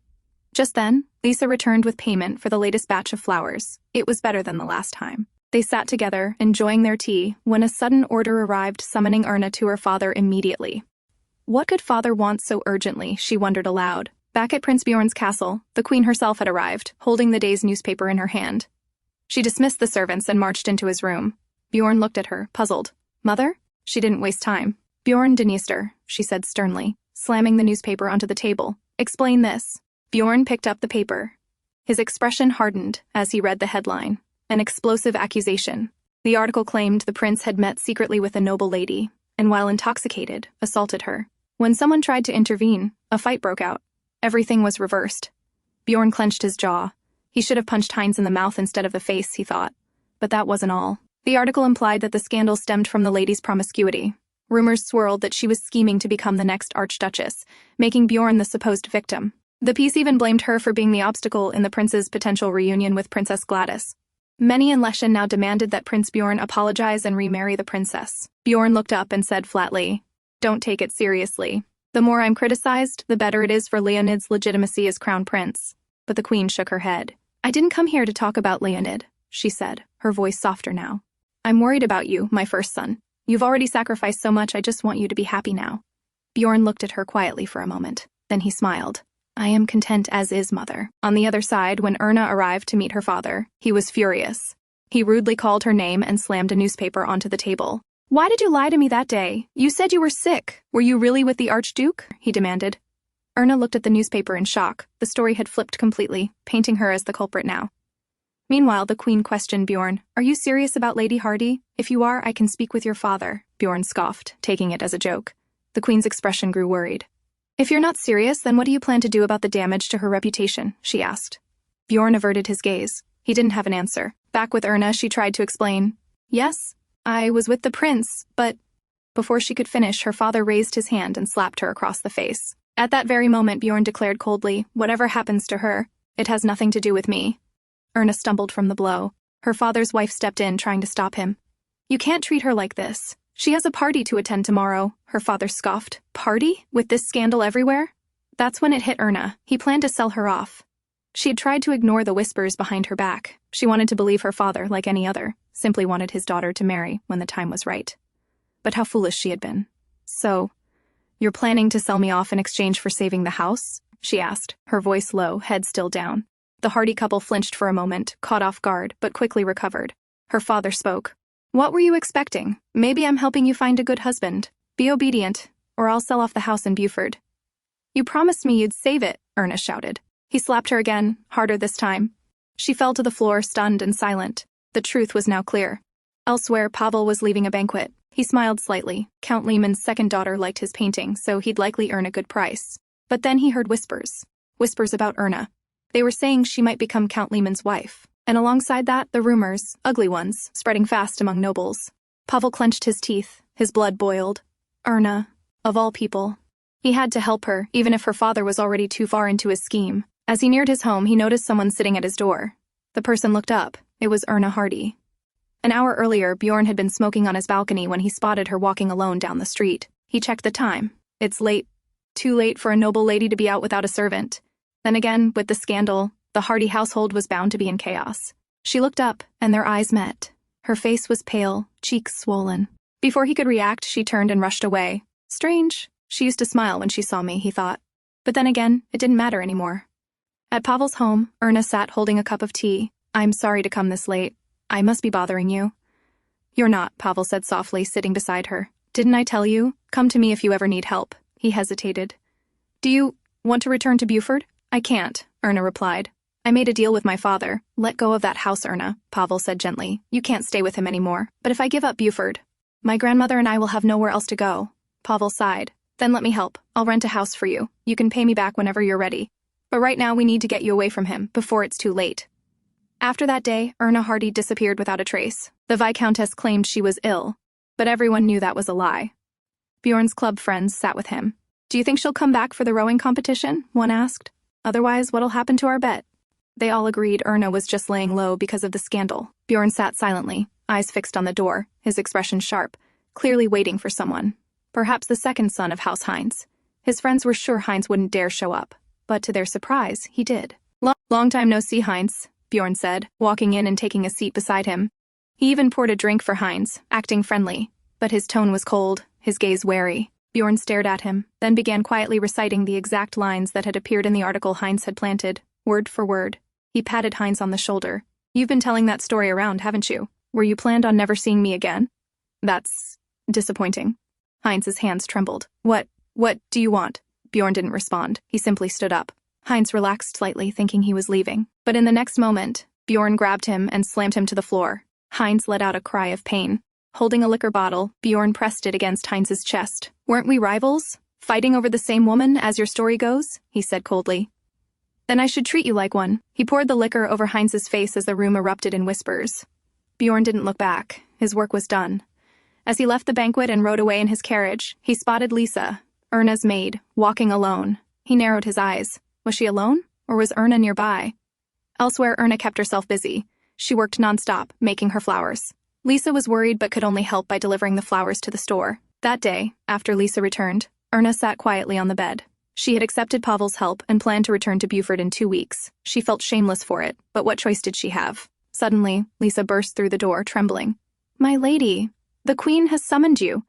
Just then, Lisa returned with payment for the latest batch of flowers. It was better than the last time. They sat together, enjoying their tea, when a sudden order arrived summoning Erna to her father immediately. What could father want so urgently, she wondered aloud. Back at Prince Bjorn's castle, the queen herself had arrived, holding the day's newspaper in her hand. She dismissed the servants and marched into his room. Bjorn looked at her, puzzled. "Mother?" She didn't waste time. "Bjorn Dniester," she said sternly, slamming the newspaper onto the table. "Explain this." Bjorn picked up the paper. His expression hardened as he read the headline. An explosive accusation. The article claimed the prince had met secretly with a noble lady, and while intoxicated, assaulted her. When someone tried to intervene, a fight broke out. Everything was reversed. Bjorn clenched his jaw. He should have punched Heinz in the mouth instead of the face, he thought. But that wasn't all. The article implied that the scandal stemmed from the lady's promiscuity. Rumors swirled that she was scheming to become the next archduchess, making Bjorn the supposed victim. The piece even blamed her for being the obstacle in the prince's potential reunion with Princess Gladys. Many in Lechen now demanded that Prince Bjorn apologize and remarry the princess. Bjorn looked up and said flatly, "Don't take it seriously. The more I'm criticized, the better it is for Leonid's legitimacy as crown prince." But the queen shook her head. "I didn't come here to talk about Leonid," she said, her voice softer now. "I'm worried about you, my first son. You've already sacrificed so much, I just want you to be happy now." Bjorn looked at her quietly for a moment. Then he smiled. "I am content as is, mother." On the other side, when Erna arrived to meet her father, he was furious. He rudely called her name and slammed a newspaper onto the table. "Why did you lie to me that day? You said you were sick. Were you really with the Archduke?" he demanded. Erna looked at the newspaper in shock. The story had flipped completely, painting her as the culprit now. Meanwhile, the Queen questioned Bjorn. "Are you serious about Lady Hardy? If you are, I can speak with your father," Bjorn scoffed, taking it as a joke. The Queen's expression grew worried. "If you're not serious, then what do you plan to do about the damage to her reputation?" she asked. Bjorn averted his gaze. He didn't have an answer. Back with Erna, she tried to explain. "Yes, I was with the prince, but—" Before she could finish, her father raised his hand and slapped her across the face. At that very moment, Bjorn declared coldly, "Whatever happens to her, it has nothing to do with me." Erna stumbled from the blow. Her father's wife stepped in, trying to stop him. "You can't treat her like this. She has a party to attend tomorrow," her father scoffed. "Party? With this scandal everywhere?" That's when it hit Erna. He planned to sell her off. She had tried to ignore the whispers behind her back. She wanted to believe her father like any other, simply wanted his daughter to marry when the time was right. But how foolish she had been. "So, you're planning to sell me off in exchange for saving the house?" she asked, her voice low, head still down. The Hardy couple flinched for a moment, caught off guard, but quickly recovered. Her father spoke. "What were you expecting? Maybe I'm helping you find a good husband. Be obedient, or I'll sell off the house in Buford." "You promised me you'd save it," Erna shouted. He slapped her again, harder this time. She fell to the floor, stunned and silent. The truth was now clear. Elsewhere, Pavel was leaving a banquet. He smiled slightly. Count Lehmann's second daughter liked his painting, so he'd likely earn a good price. But then he heard whispers. Whispers about Erna. They were saying she might become Count Lehmann's wife. And alongside that, the rumors, ugly ones, spreading fast among nobles. Pavel clenched his teeth. His blood boiled. Erna, of all people. He had to help her, even if her father was already too far into his scheme. As he neared his home, he noticed someone sitting at his door. The person looked up. It was Erna Hardy. An hour earlier, Bjorn had been smoking on his balcony when he spotted her walking alone down the street. He checked the time. It's late. Too late for a noble lady to be out without a servant. Then again, with the scandal, the Hardy household was bound to be in chaos. She looked up, and their eyes met. Her face was pale, cheeks swollen. Before he could react, she turned and rushed away. Strange. She used to smile when she saw me, he thought. But then again, it didn't matter anymore. At Pavel's home, Erna sat holding a cup of tea. "I'm sorry to come this late. I must be bothering you." "You're not," Pavel said softly, sitting beside her. "Didn't I tell you? Come to me if you ever need help." He hesitated. "Do you want to return to Buford?" "I can't," Erna replied. "I made a deal with my father." "Let go of that house, Erna," Pavel said gently. "You can't stay with him anymore. But if I give up Buford, my grandmother and I will have nowhere else to go." Pavel sighed. "Then let me help. I'll rent a house for you. You can pay me back whenever you're ready. But right now we need to get you away from him, before it's too late." After that day, Erna Hardy disappeared without a trace. The Viscountess claimed she was ill, but everyone knew that was a lie. Bjorn's club friends sat with him. "Do you think she'll come back for the rowing competition?" one asked. "Otherwise, what'll happen to our bet?" They all agreed Erna was just laying low because of the scandal. Bjorn sat silently, eyes fixed on the door, his expression sharp, clearly waiting for someone. Perhaps the second son of House Heinz. His friends were sure Heinz wouldn't dare show up, but to their surprise, he did. Long time no see, Heinz," Bjorn said, walking in and taking a seat beside him. He even poured a drink for Heinz, acting friendly, but his tone was cold, his gaze wary. Bjorn stared at him, then began quietly reciting the exact lines that had appeared in the article Heinz had planted, word for word. He patted Heinz on the shoulder. "You've been telling that story around, haven't you? Were you planned on never seeing me again?" "That's disappointing." Heinz's hands trembled. What do you want?" Bjorn didn't respond. He simply stood up. Heinz relaxed slightly, thinking he was leaving. But in the next moment, Bjorn grabbed him and slammed him to the floor. Heinz let out a cry of pain. Holding a liquor bottle, Bjorn pressed it against Heinz's chest. "Weren't we rivals? Fighting over the same woman, as your story goes?" he said coldly. "Then I should treat you like one." He poured the liquor over Heinz's face as the room erupted in whispers. Bjorn didn't look back. His work was done. As he left the banquet and rode away in his carriage, he spotted Lisa, Erna's maid, walking alone. He narrowed his eyes. Was she alone? Or was Erna nearby? Elsewhere, Erna kept herself busy. She worked nonstop, making her flowers. Lisa was worried but could only help by delivering the flowers to the store. That day, after Lisa returned, Erna sat quietly on the bed. She had accepted Pavel's help and planned to return to Buford in 2 weeks. She felt shameless for it, but what choice did she have? Suddenly, Lisa burst through the door, trembling. "My lady, the Queen has summoned you."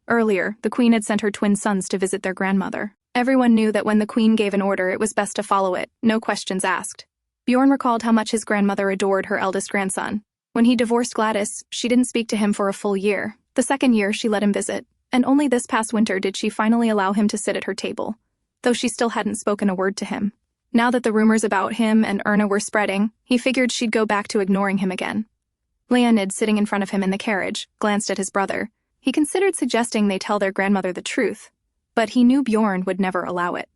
Earlier, the Queen had sent her twin sons to visit their grandmother. Everyone knew that when the Queen gave an order, it was best to follow it, no questions asked. Bjorn recalled how much his grandmother adored her eldest grandson. When he divorced Gladys, she didn't speak to him for a full year. The second year, she let him visit, and only this past winter did she finally allow him to sit at her table. though she still hadn't spoken a word to him. Now that the rumors about him and Erna were spreading, he figured she'd go back to ignoring him again. Leonid, sitting in front of him in the carriage, glanced at his brother. He considered suggesting they tell their grandmother the truth, but he knew Bjorn would never allow it.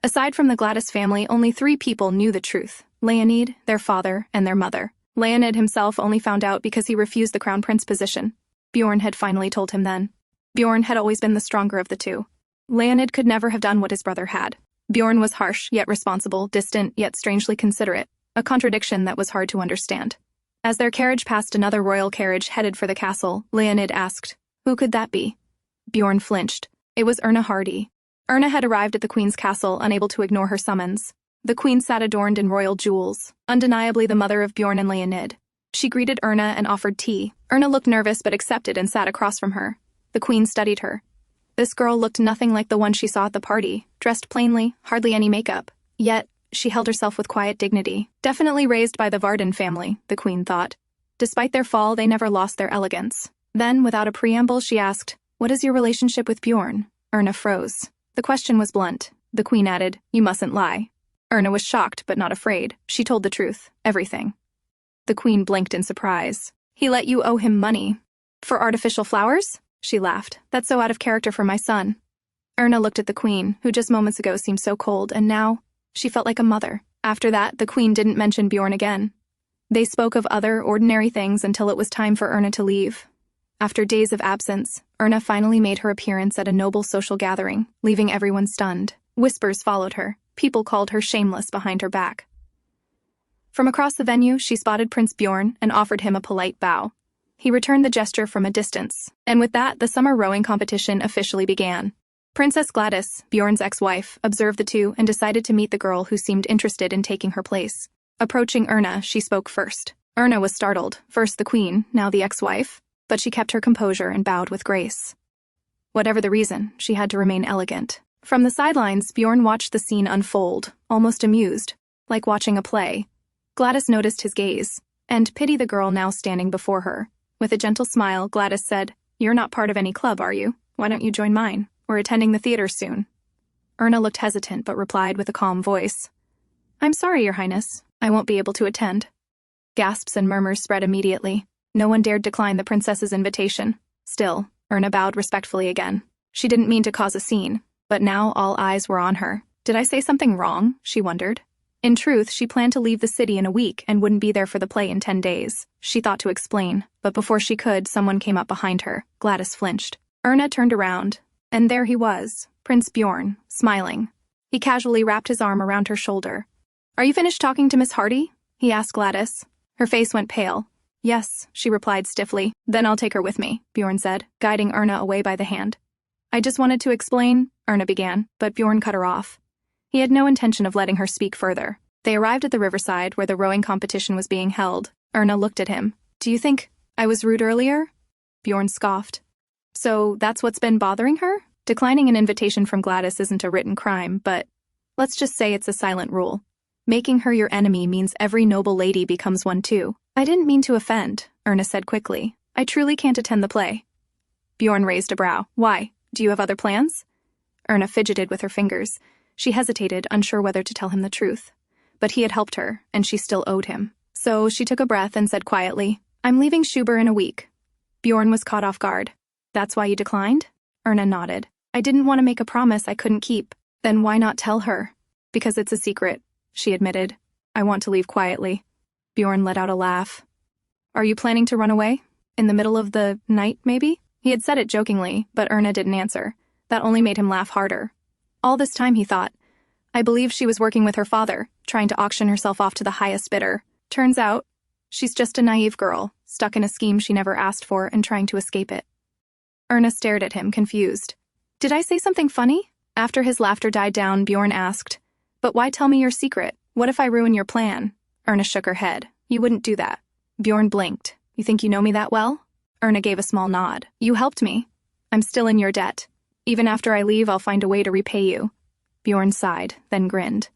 Aside from the Gladys family, only 3 people knew the truth: Leonid, their father, and their mother. Leonid himself only found out because he refused the crown prince position. Bjorn had finally told him then. Bjorn had always been the stronger of the two. Leonid could never have done what his brother had. Bjorn was harsh, yet responsible, distant, yet strangely considerate, a contradiction that was hard to understand. As their carriage passed another royal carriage headed for the castle, Leonid asked, "Who could that be?" Bjorn flinched. It was Erna Hardy. Erna had arrived at the queen's castle, unable to ignore her summons. The queen sat adorned in royal jewels, undeniably the mother of Bjorn and Leonid. She greeted Erna and offered tea. Erna looked nervous but accepted and sat across from her. The queen studied her. This girl looked nothing like the one she saw at the party, dressed plainly, hardly any makeup. Yet, she held herself with quiet dignity. Definitely raised by the Varden family, the queen thought. Despite their fall, they never lost their elegance. Then, without a preamble, she asked, "What is your relationship with Bjorn?" Erna froze. The question was blunt. The queen added, "You mustn't lie." Erna was shocked, but not afraid. She told the truth. Everything. The queen blinked in surprise. "He let you owe him money." "For artificial flowers?" She laughed. "That's so out of character for my son." Erna looked at the queen, who just moments ago seemed so cold, and now she felt like a mother. After that, the queen didn't mention Bjorn again. They spoke of other, ordinary things until it was time for Erna to leave. After days of absence, Erna finally made her appearance at a noble social gathering, leaving everyone stunned. Whispers followed her. People called her shameless behind her back. From across the venue, she spotted Prince Bjorn and offered him a polite bow. He returned the gesture from a distance, and with that, the summer rowing competition officially began. Princess Gladys, Bjorn's ex-wife, observed the two and decided to meet the girl who seemed interested in taking her place. Approaching Erna, she spoke first. Erna was startled, first the queen, now the ex-wife, but she kept her composure and bowed with grace. Whatever the reason, she had to remain elegant. From the sidelines, Bjorn watched the scene unfold, almost amused, like watching a play. Gladys noticed his gaze, and pitied the girl now standing before her. With a gentle smile, Gladys said, "You're not part of any club, are you? Why don't you join mine? We're attending the theater soon." Erna looked hesitant but replied with a calm voice, "I'm sorry, Your Highness. I won't be able to attend." Gasps and murmurs spread immediately. No one dared decline the princess's invitation. Still, Erna bowed respectfully again. She didn't mean to cause a scene, but now all eyes were on her. Did I say something wrong? She wondered. In truth, she planned to leave the city in a week and wouldn't be there for the play in 10 days. She thought to explain, but before she could, someone came up behind her. Gladys flinched. Erna turned around, and there he was, Prince Bjorn, smiling. He casually wrapped his arm around her shoulder. "Are you finished talking to Miss Hardy?" he asked Gladys. Her face went pale. "Yes," she replied stiffly. "Then I'll take her with me," Bjorn said, guiding Erna away by the hand. "I just wanted to explain," Erna began, but Bjorn cut her off. He had no intention of letting her speak further. They arrived at the riverside where the rowing competition was being held. Erna looked at him. "Do you think I was rude earlier?" Bjorn scoffed. "So that's what's been bothering her?" Declining an invitation from Gladys isn't a written crime, but let's just say it's a silent rule. Making her your enemy means every noble lady becomes one too. "I didn't mean to offend," Erna said quickly. "I truly can't attend the play." Bjorn raised a brow. "Why? Do you have other plans?" Erna fidgeted with her fingers. She hesitated, unsure whether to tell him the truth. But he had helped her, and she still owed him. So she took a breath and said quietly, "I'm leaving Schuber in a week." Bjorn was caught off guard. "That's why you declined?" Erna nodded. "I didn't want to make a promise I couldn't keep." "Then why not tell her?" "Because it's a secret," she admitted. "I want to leave quietly." Bjorn let out a laugh. "Are you planning to run away? In the middle of the night, maybe?" He had said it jokingly, but Erna didn't answer. That only made him laugh harder. All this time, he thought, I believe she was working with her father, trying to auction herself off to the highest bidder. Turns out, she's just a naive girl, stuck in a scheme she never asked for and trying to escape it. Erna stared at him, confused. "Did I say something funny?" After his laughter died down, Bjorn asked, "But why tell me your secret? What if I ruin your plan?" Erna shook her head. "You wouldn't do that." Bjorn blinked. "You think you know me that well?" Erna gave a small nod. "You helped me. I'm still in your debt. Even after I leave, I'll find a way to repay you." Bjorn sighed, then grinned.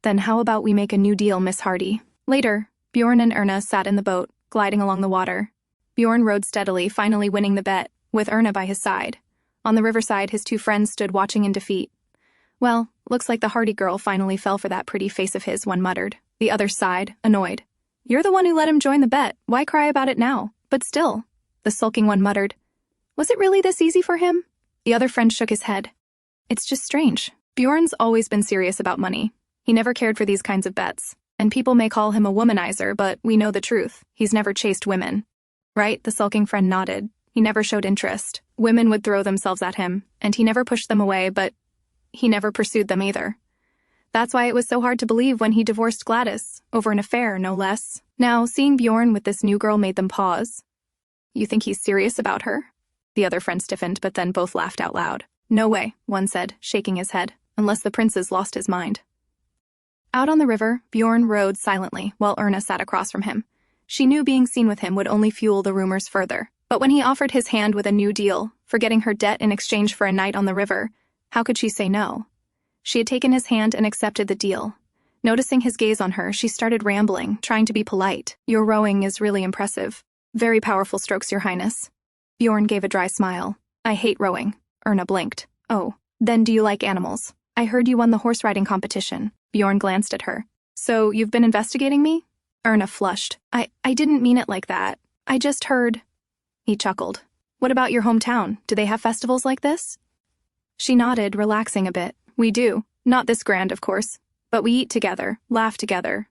"Then how about we make a new deal, Miss Hardy?" Later, Bjorn and Erna sat in the boat, gliding along the water. Bjorn rowed steadily, finally winning the bet, with Erna by his side. On the riverside, his two friends stood watching in defeat. Well, looks like the Hardy girl finally fell for that pretty face of his, one muttered. The other sighed, annoyed. You're the one who let him join the bet. Why cry about it now? But still, the sulking one muttered. Was it really this easy for him? The other friend shook his head. It's just strange. Bjorn's always been serious about money. He never cared for these kinds of bets. And people may call him a womanizer, but we know the truth. He's never chased women. Right? The sulking friend nodded. He never showed interest. Women would throw themselves at him, and he never pushed them away, but he never pursued them either. That's why it was so hard to believe when he divorced Gladys, over an affair, no less. Now, seeing Bjorn with this new girl made them pause. You think he's serious about her? The other friend stiffened, but then both laughed out loud. No way, one said, shaking his head, unless the prince has lost his mind. Out on the river, Bjorn rowed silently while Erna sat across from him. She knew being seen with him would only fuel the rumors further. But when he offered his hand with a new deal, forgetting her debt in exchange for a night on the river, how could she say no? She had taken his hand and accepted the deal. Noticing his gaze on her, she started rambling, trying to be polite. Your rowing is really impressive. Very powerful strokes, Your Highness. Bjorn gave a dry smile. I hate rowing. Erna blinked. Oh, then do you like animals? I heard you won the horse riding competition. Bjorn glanced at her. So, you've been investigating me? Erna flushed. I didn't mean it like that. I just heard... He chuckled. What about your hometown? Do they have festivals like this? She nodded, relaxing a bit. We do. Not this grand, of course. But we eat together, laugh together.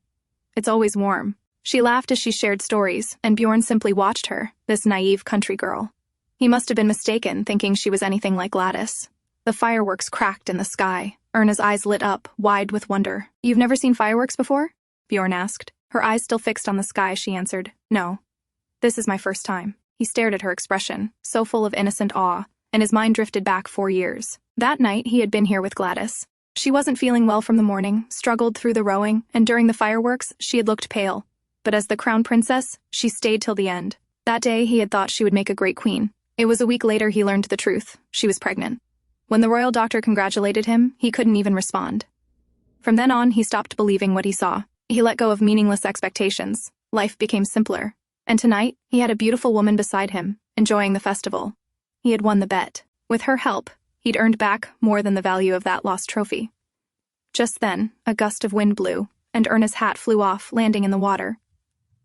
It's always warm. She laughed as she shared stories, and Bjorn simply watched her, this naive country girl. He must have been mistaken, thinking she was anything like Gladys. The fireworks cracked in the sky. Erna's eyes lit up, wide with wonder. You've never seen fireworks before? Bjorn asked. Her eyes still fixed on the sky, she answered. No. This is my first time. He stared at her expression, so full of innocent awe, and his mind drifted back 4 years. That night, he had been here with Gladys. She wasn't feeling well from the morning, struggled through the rowing, and during the fireworks, she had looked pale. But as the crown princess, she stayed till the end. That day, he had thought she would make a great queen. It was a week later he learned the truth. She was pregnant. When the royal doctor congratulated him, he couldn't even respond. From then on, he stopped believing what he saw. He let go of meaningless expectations. Life became simpler. And tonight, he had a beautiful woman beside him, enjoying the festival. He had won the bet. With her help, he'd earned back more than the value of that lost trophy. Just then, a gust of wind blew, and Erna's hat flew off, landing in the water.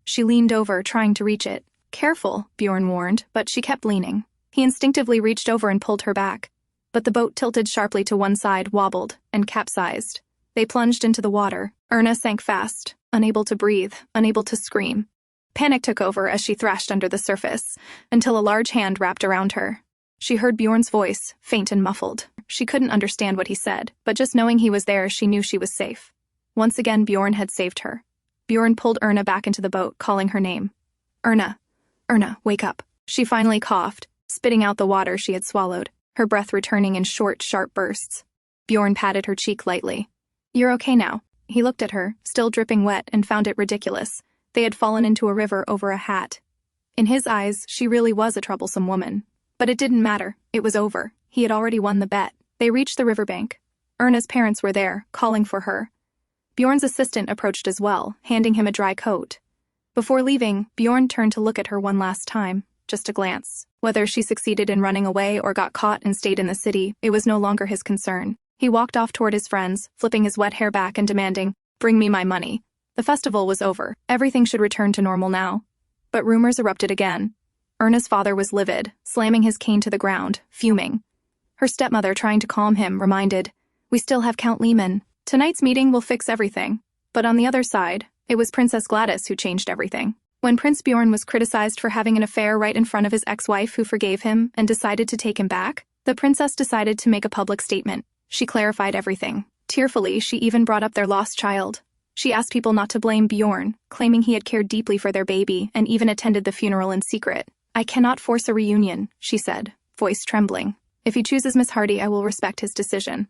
She leaned over, trying to reach it. Careful, Bjorn warned, but she kept leaning. He instinctively reached over and pulled her back. But the boat tilted sharply to one side, wobbled, and capsized. They plunged into the water. Erna sank fast, unable to breathe, unable to scream. Panic took over as she thrashed under the surface, until a large hand wrapped around her. She heard Bjorn's voice, faint and muffled. She couldn't understand what he said, but just knowing he was there, she knew she was safe. Once again, Bjorn had saved her. Bjorn pulled Erna back into the boat, calling her name. Erna. Erna, wake up. She finally coughed, spitting out the water she had swallowed, her breath returning in short, sharp bursts. Bjorn patted her cheek lightly. You're okay now. He looked at her, still dripping wet, and found it ridiculous. They had fallen into a river over a hat. In his eyes, she really was a troublesome woman. But it didn't matter. It was over. He had already won the bet. They reached the riverbank. Erna's parents were there, calling for her. Bjorn's assistant approached as well, handing him a dry coat. Before leaving, Bjorn turned to look at her one last time, just a glance. Whether she succeeded in running away or got caught and stayed in the city, it was no longer his concern. He walked off toward his friends, flipping his wet hair back and demanding, "Bring me my money." The festival was over. Everything should return to normal now. But rumors erupted again. Erna's father was livid, slamming his cane to the ground, fuming. Her stepmother, trying to calm him, reminded, "We still have Count Lechen. Tonight's meeting will fix everything." But on the other side, it was Princess Gladys who changed everything. When Prince Björn was criticized for having an affair right in front of his ex-wife who forgave him and decided to take him back, the princess decided to make a public statement. She clarified everything. Tearfully, she even brought up their lost child. She asked people not to blame Bjorn, claiming he had cared deeply for their baby and even attended the funeral in secret. "I cannot force a reunion," she said, voice trembling. "If he chooses Miss Hardy, I will respect his decision."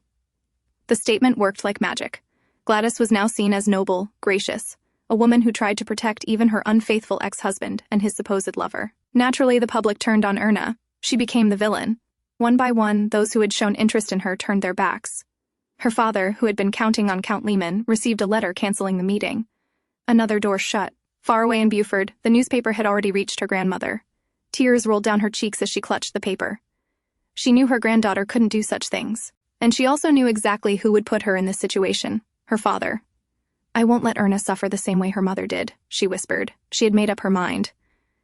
The statement worked like magic. Gladys was now seen as noble, gracious, a woman who tried to protect even her unfaithful ex-husband and his supposed lover. Naturally, the public turned on Erna. She became the villain. One by one, those who had shown interest in her turned their backs. Her father, who had been counting on Count Lechen, received a letter canceling the meeting. Another door shut. Far away in Buford, the newspaper had already reached her grandmother. Tears rolled down her cheeks as she clutched the paper. She knew her granddaughter couldn't do such things. And she also knew exactly who would put her in this situation: her father. "I won't let Erna suffer the same way her mother did," she whispered. She had made up her mind.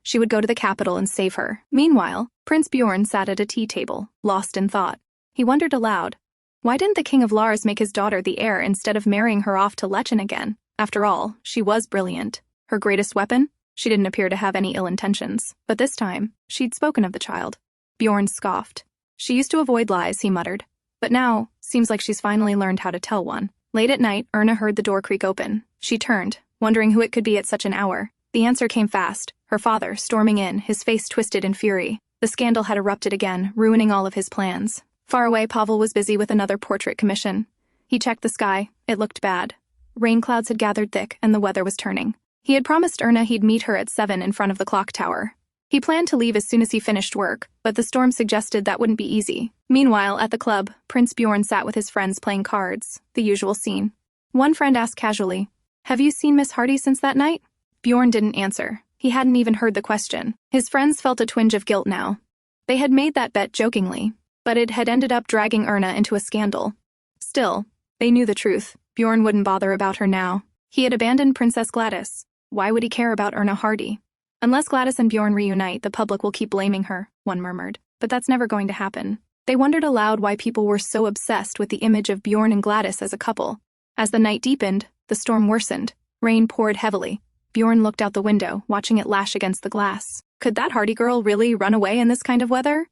She would go to the capital and save her. Meanwhile, Prince Bjorn sat at a tea table, lost in thought. He wondered aloud, why didn't the king of Lars make his daughter the heir instead of marrying her off to Lechen again? After all, she was brilliant. Her greatest weapon? She didn't appear to have any ill intentions, but this time, she'd spoken of the child. Bjorn scoffed. "She used to avoid lies," he muttered. "But now, seems like she's finally learned how to tell one." Late at night, Erna heard the door creak open. She turned, wondering who it could be at such an hour. The answer came fast, her father, storming in, his face twisted in fury. The scandal had erupted again, ruining all of his plans. Far away, Pavel was busy with another portrait commission. He checked the sky. It looked bad. Rain clouds had gathered thick, and the weather was turning. He had promised Erna he'd meet her at 7 in front of the clock tower. He planned to leave as soon as he finished work, but the storm suggested that wouldn't be easy. Meanwhile, at the club, Prince Bjorn sat with his friends playing cards, the usual scene. One friend asked casually, "Have you seen Miss Hardy since that night?" Bjorn didn't answer. He hadn't even heard the question. His friends felt a twinge of guilt now. They had made that bet jokingly, but it had ended up dragging Erna into a scandal. Still, they knew the truth. Bjorn wouldn't bother about her now. He had abandoned Princess Gladys. Why would he care about Erna Hardy? "Unless Gladys and Bjorn reunite, the public will keep blaming her," one murmured. But that's never going to happen. They wondered aloud why people were so obsessed with the image of Bjorn and Gladys as a couple. As the night deepened, the storm worsened. Rain poured heavily. Bjorn looked out the window, watching it lash against the glass. Could that Hardy girl really run away in this kind of weather?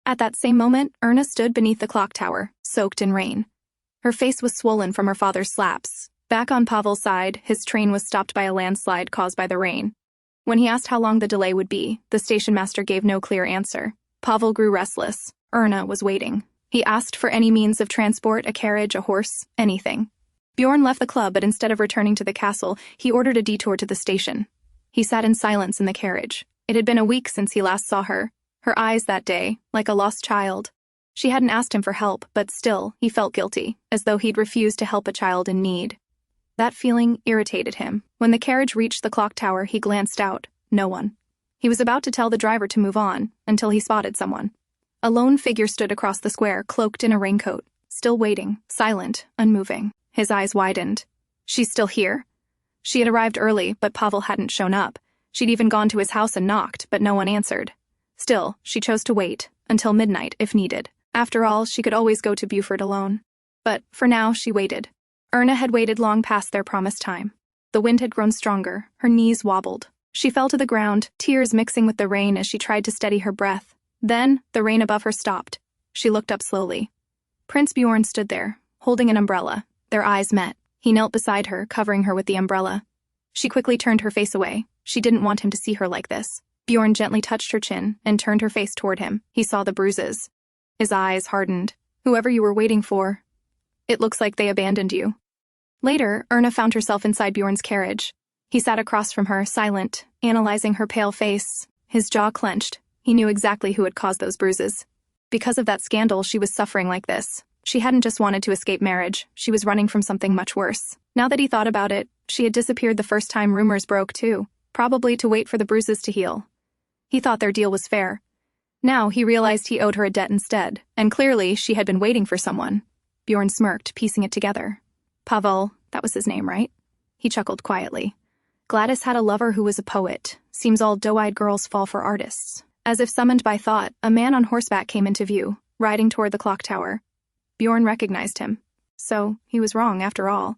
At that same moment, Erna stood beneath the clock tower, soaked in rain. Her face was swollen from her father's slaps. Back on Pavel's side, his train was stopped by a landslide caused by the rain. When he asked how long the delay would be, the station master gave no clear answer. Pavel grew restless. Erna was waiting. He asked for any means of transport, a carriage, a horse, anything. Bjorn left the club, but instead of returning to the castle, he ordered a detour to the station. He sat in silence in the carriage. It had been a week since he last saw her. Her eyes that day, like a lost child. She hadn't asked him for help, but still, he felt guilty, as though he'd refused to help a child in need. That feeling irritated him. When the carriage reached the clock tower, he glanced out. No one. He was about to tell the driver to move on, until he spotted someone. A lone figure stood across the square, cloaked in a raincoat, still waiting, silent, unmoving. His eyes widened. She's still here? She had arrived early, but Pavel hadn't shown up. She'd even gone to his house and knocked, but no one answered. Still, she chose to wait, until midnight, if needed. After all, she could always go to Buford alone. But, for now, she waited. Erna had waited long past their promised time. The wind had grown stronger, her knees wobbled. She fell to the ground, tears mixing with the rain as she tried to steady her breath. Then, the rain above her stopped. She looked up slowly. Prince Bjorn stood there, holding an umbrella. Their eyes met. He knelt beside her, covering her with the umbrella. She quickly turned her face away. She didn't want him to see her like this. Bjorn gently touched her chin and turned her face toward him. He saw the bruises. His eyes hardened. "Whoever you were waiting for, it looks like they abandoned you." Later, Erna found herself inside Bjorn's carriage. He sat across from her, silent, analyzing her pale face. His jaw clenched. He knew exactly who had caused those bruises. Because of that scandal, she was suffering like this. She hadn't just wanted to escape marriage. She was running from something much worse. Now that he thought about it, she had disappeared the first time rumors broke, too. Probably to wait for the bruises to heal. He thought their deal was fair. Now he realized he owed her a debt instead, and clearly she had been waiting for someone. Bjorn smirked, piecing it together. Pavel, that was his name, right? He chuckled quietly. Gladys had a lover who was a poet. Seems all doe-eyed girls fall for artists. As if summoned by thought, a man on horseback came into view, riding toward the clock tower. Bjorn recognized him. So, he was wrong after all.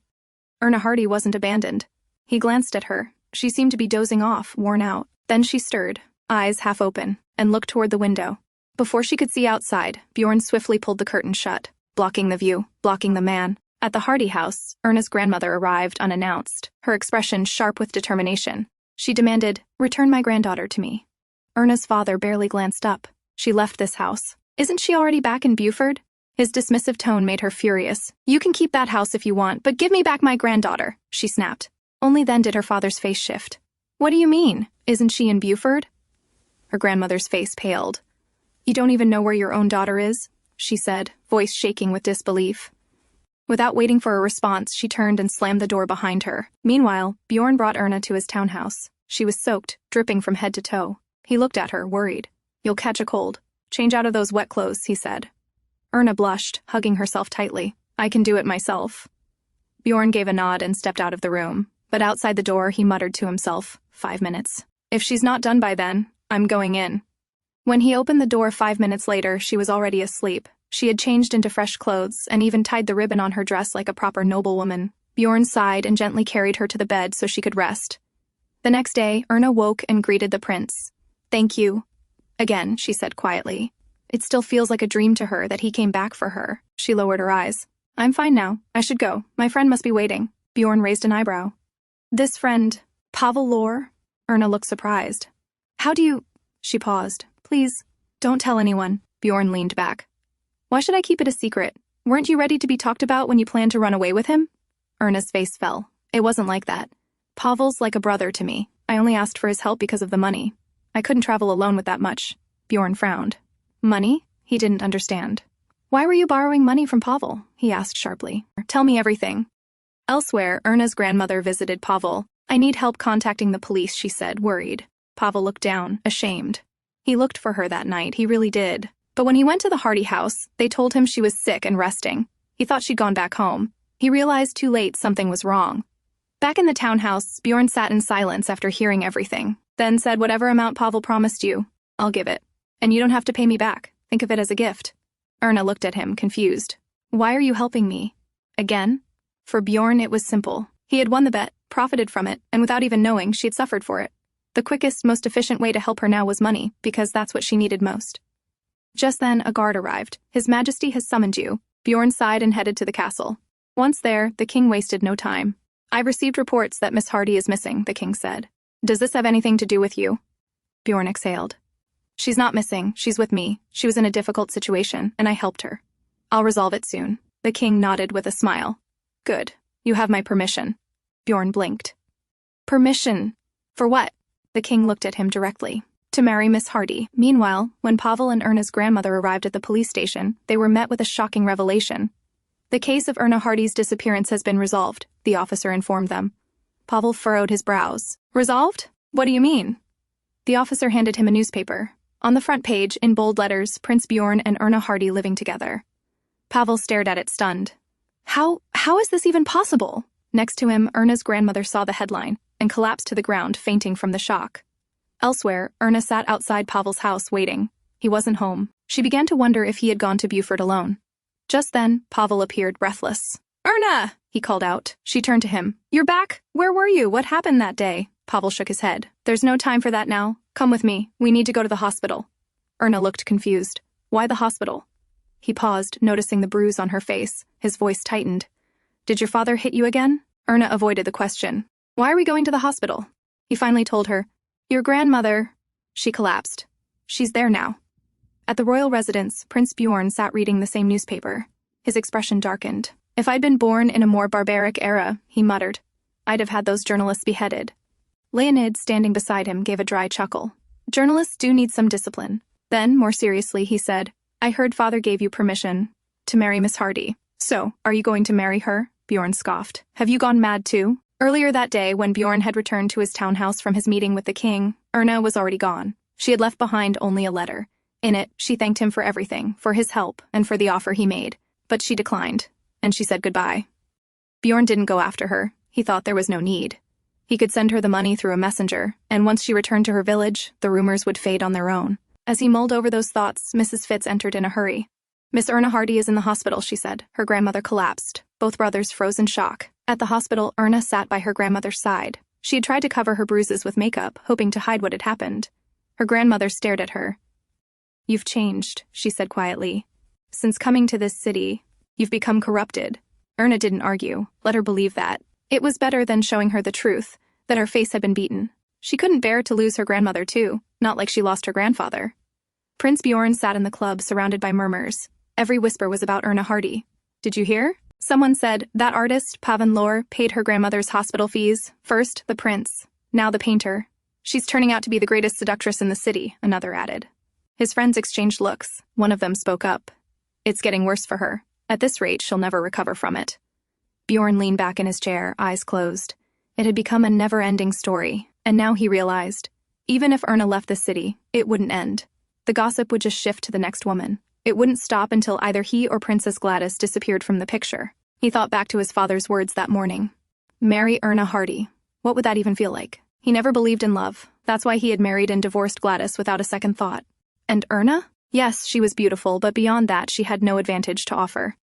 Erna Hardy wasn't abandoned. He glanced at her. She seemed to be dozing off, worn out. Then she stirred, eyes half open, and looked toward the window. Before she could see outside, Bjorn swiftly pulled the curtain shut, blocking the view, blocking the man. At the Hardy house, Erna's grandmother arrived unannounced, her expression sharp with determination. She demanded, "Return my granddaughter to me." Erna's father barely glanced up. "She left this house. Isn't she already back in Buford?" His dismissive tone made her furious. "You can keep that house if you want, but give me back my granddaughter," she snapped. Only then did her father's face shift. "What do you mean? Isn't she in Buford?" Her grandmother's face paled. "You don't even know where your own daughter is?" she said, voice shaking with disbelief. Without waiting for a response, she turned and slammed the door behind her. Meanwhile, Bjorn brought Erna to his townhouse. She was soaked, dripping from head to toe. He looked at her, worried. "You'll catch a cold. Change out of those wet clothes," he said. Erna blushed, hugging herself tightly. I can do it myself. Bjorn gave a nod and stepped out of the room, but outside the door he muttered to himself, 5 minutes. If she's not done by then, I'm going in. When he opened the door 5 minutes later, she was already asleep. She had changed into fresh clothes and even tied the ribbon on her dress like a proper noblewoman. Bjorn sighed and gently carried her to the bed so she could rest. The next day, Erna woke and greeted the prince. Thank you. Again, she said quietly. It still feels like a dream to her that he came back for her. She lowered her eyes. I'm fine now. I should go. My friend must be waiting. Bjorn raised an eyebrow. This friend, Pavel Lore? Erna looked surprised. How do you... She paused. Please, don't tell anyone. Bjorn leaned back. Why should I keep it a secret? Weren't you ready to be talked about when you planned to run away with him? Erna's face fell. It wasn't like that. Pavel's like a brother to me. I only asked for his help because of the money. I couldn't travel alone with that much. Bjorn frowned. Money? He didn't understand. Why were you borrowing money from Pavel? He asked sharply. Tell me everything. Elsewhere, Erna's grandmother visited Pavel. I need help contacting the police, she said, worried. Pavel looked down, ashamed. He looked for her that night, he really did. But when he went to the Hardy house, they told him she was sick and resting. He thought she'd gone back home. He realized too late something was wrong. Back in the townhouse, Bjorn sat in silence after hearing everything, then said, whatever amount Pavel promised you, I'll give it. And you don't have to pay me back. Think of it as a gift. Erna looked at him, confused. Why are you helping me? Again? For Bjorn, it was simple. He had won the bet, profited from it, and without even knowing, she'd suffered for it. The quickest, most efficient way to help her now was money, because that's what she needed most. Just then, a guard arrived. His Majesty has summoned you. Bjorn sighed and headed to the castle. Once there, the king wasted no time. I've received reports that Miss Hardy is missing, the king said. Does this have anything to do with you? Bjorn exhaled. She's not missing, she's with me. She was in a difficult situation, and I helped her. I'll resolve it soon. The king nodded with a smile. Good. You have my permission. Bjorn blinked. Permission? For what? The king looked at him directly. To marry Miss Hardy. Meanwhile, when Pavel and Erna's grandmother arrived at the police station, they were met with a shocking revelation. The case of Erna Hardy's disappearance has been resolved, the officer informed them. Pavel furrowed his brows. Resolved? What do you mean? The officer handed him a newspaper. On the front page, in bold letters, Prince Björn and Erna Hardy living together. Pavel stared at it, stunned. How is this even possible? Next to him, Erna's grandmother saw the headline and collapsed to the ground, fainting from the shock. Elsewhere, Erna sat outside Pavel's house, waiting. He wasn't home. She began to wonder if he had gone to Buford alone. Just then, Pavel appeared, breathless. Erna! He called out. She turned to him. You're back? Where were you? What happened that day? Pavel shook his head. There's no time for that now. Come with me. We need to go to the hospital. Erna looked confused. Why the hospital? He paused, noticing the bruise on her face. His voice tightened. Did your father hit you again? Erna avoided the question. Why are we going to the hospital? He finally told her. Your grandmother... She collapsed. She's there now. At the royal residence, Prince Bjorn sat reading the same newspaper. His expression darkened. If I'd been born in a more barbaric era, he muttered, I'd have had those journalists beheaded. Leonid, standing beside him, gave a dry chuckle. Journalists do need some discipline. Then, more seriously, he said, I heard father gave you permission to marry Miss Hardy. So, are you going to marry her? Bjorn scoffed. Have you gone mad too? Earlier that day, when Bjorn had returned to his townhouse from his meeting with the king, Erna was already gone. She had left behind only a letter. In it, she thanked him for everything, for his help, and for the offer he made. But she declined, and she said goodbye. Bjorn didn't go after her. He thought there was no need. He could send her the money through a messenger, and once she returned to her village, the rumors would fade on their own. As he mulled over those thoughts, Mrs. Fitz entered in a hurry. Miss Erna Hardy is in the hospital, she said. Her grandmother collapsed. Both brothers froze in shock. At the hospital, Erna sat by her grandmother's side. She had tried to cover her bruises with makeup, hoping to hide what had happened. Her grandmother stared at her. You've changed, she said quietly. Since coming to this city, you've become corrupted. Erna didn't argue. Let her believe that. It was better than showing her the truth, that her face had been beaten. She couldn't bear to lose her grandmother too, not like she lost her grandfather. Prince Bjorn sat in the club, surrounded by murmurs. Every whisper was about Erna Hardy. Did you hear? Someone said, that artist, Pavel Lore, paid her grandmother's hospital fees. First, the prince. Now the painter. She's turning out to be the greatest seductress in the city, another added. His friends exchanged looks. One of them spoke up. It's getting worse for her. At this rate, she'll never recover from it. Bjorn leaned back in his chair, eyes closed. It had become a never-ending story, and now he realized, even if Erna left the city, it wouldn't end. The gossip would just shift to the next woman. It wouldn't stop until either he or Princess Gladys disappeared from the picture. He thought back to his father's words that morning. Marry Erna Hardy. What would that even feel like? He never believed in love. That's why he had married and divorced Gladys without a second thought. And Erna? Yes, she was beautiful, but beyond that, she had no advantage to offer.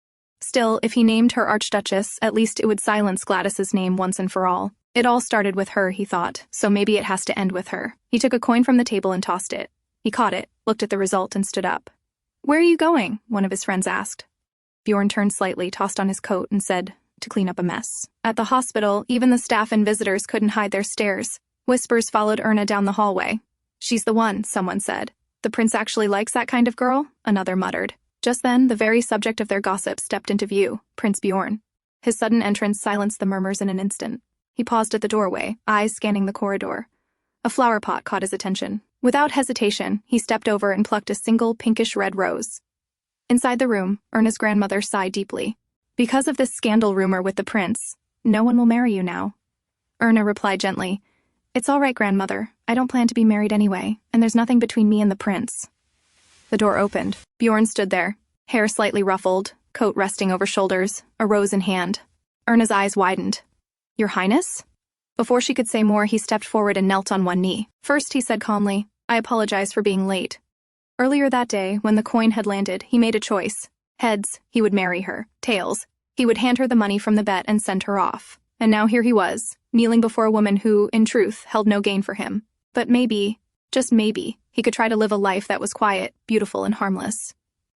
Still, if he named her Archduchess, at least it would silence Gladys's name once and for all. It all started with her, he thought, so maybe it has to end with her. He took a coin from the table and tossed it. He caught it, looked at the result, and stood up. "Where are you going?" one of his friends asked. Bjorn turned slightly, tossed on his coat, and said, "To clean up a mess." At the hospital, even the staff and visitors couldn't hide their stares. Whispers followed Erna down the hallway. "She's the one," someone said. "The prince actually likes that kind of girl," another muttered. Just then, the very subject of their gossip stepped into view, Prince Bjorn. His sudden entrance silenced the murmurs in an instant. He paused at the doorway, eyes scanning the corridor. A flower pot caught his attention. Without hesitation, he stepped over and plucked a single pinkish-red rose. Inside the room, Erna's grandmother sighed deeply. "Because of this scandal rumor with the prince, no one will marry you now." Erna replied gently, "It's all right, grandmother. I don't plan to be married anyway, and there's nothing between me and the prince." The door opened. Bjorn stood there, hair slightly ruffled, coat resting over shoulders, a rose in hand. Erna's eyes widened. "Your Highness?" Before she could say more, he stepped forward and knelt on one knee. First, he said calmly, "I apologize for being late." Earlier that day, when the coin had landed, he made a choice. Heads, he would marry her. Tails, he would hand her the money from the bet and send her off. And now here he was, kneeling before a woman who, in truth, held no gain for him. But maybe, just maybe, he could try to live a life that was quiet, beautiful, and harmless.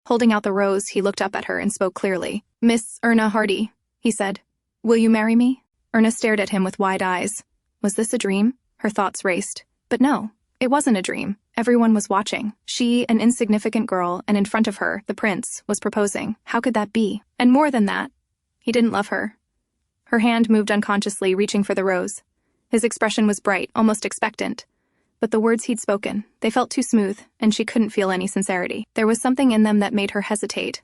Holding out the rose, he looked up at her and spoke clearly. "Miss Erna Hardy," he said, "will you marry me?" Erna stared at him with wide eyes. Was this a dream? Her thoughts raced. But no, it wasn't a dream. Everyone was watching. She, an insignificant girl, and in front of her, the prince, was proposing. How could that be? And more than that, he didn't love her. Her hand moved unconsciously, reaching for the rose. His expression was bright, almost expectant. But the words he'd spoken, they felt too smooth, and she couldn't feel any sincerity. There was something in them that made her hesitate.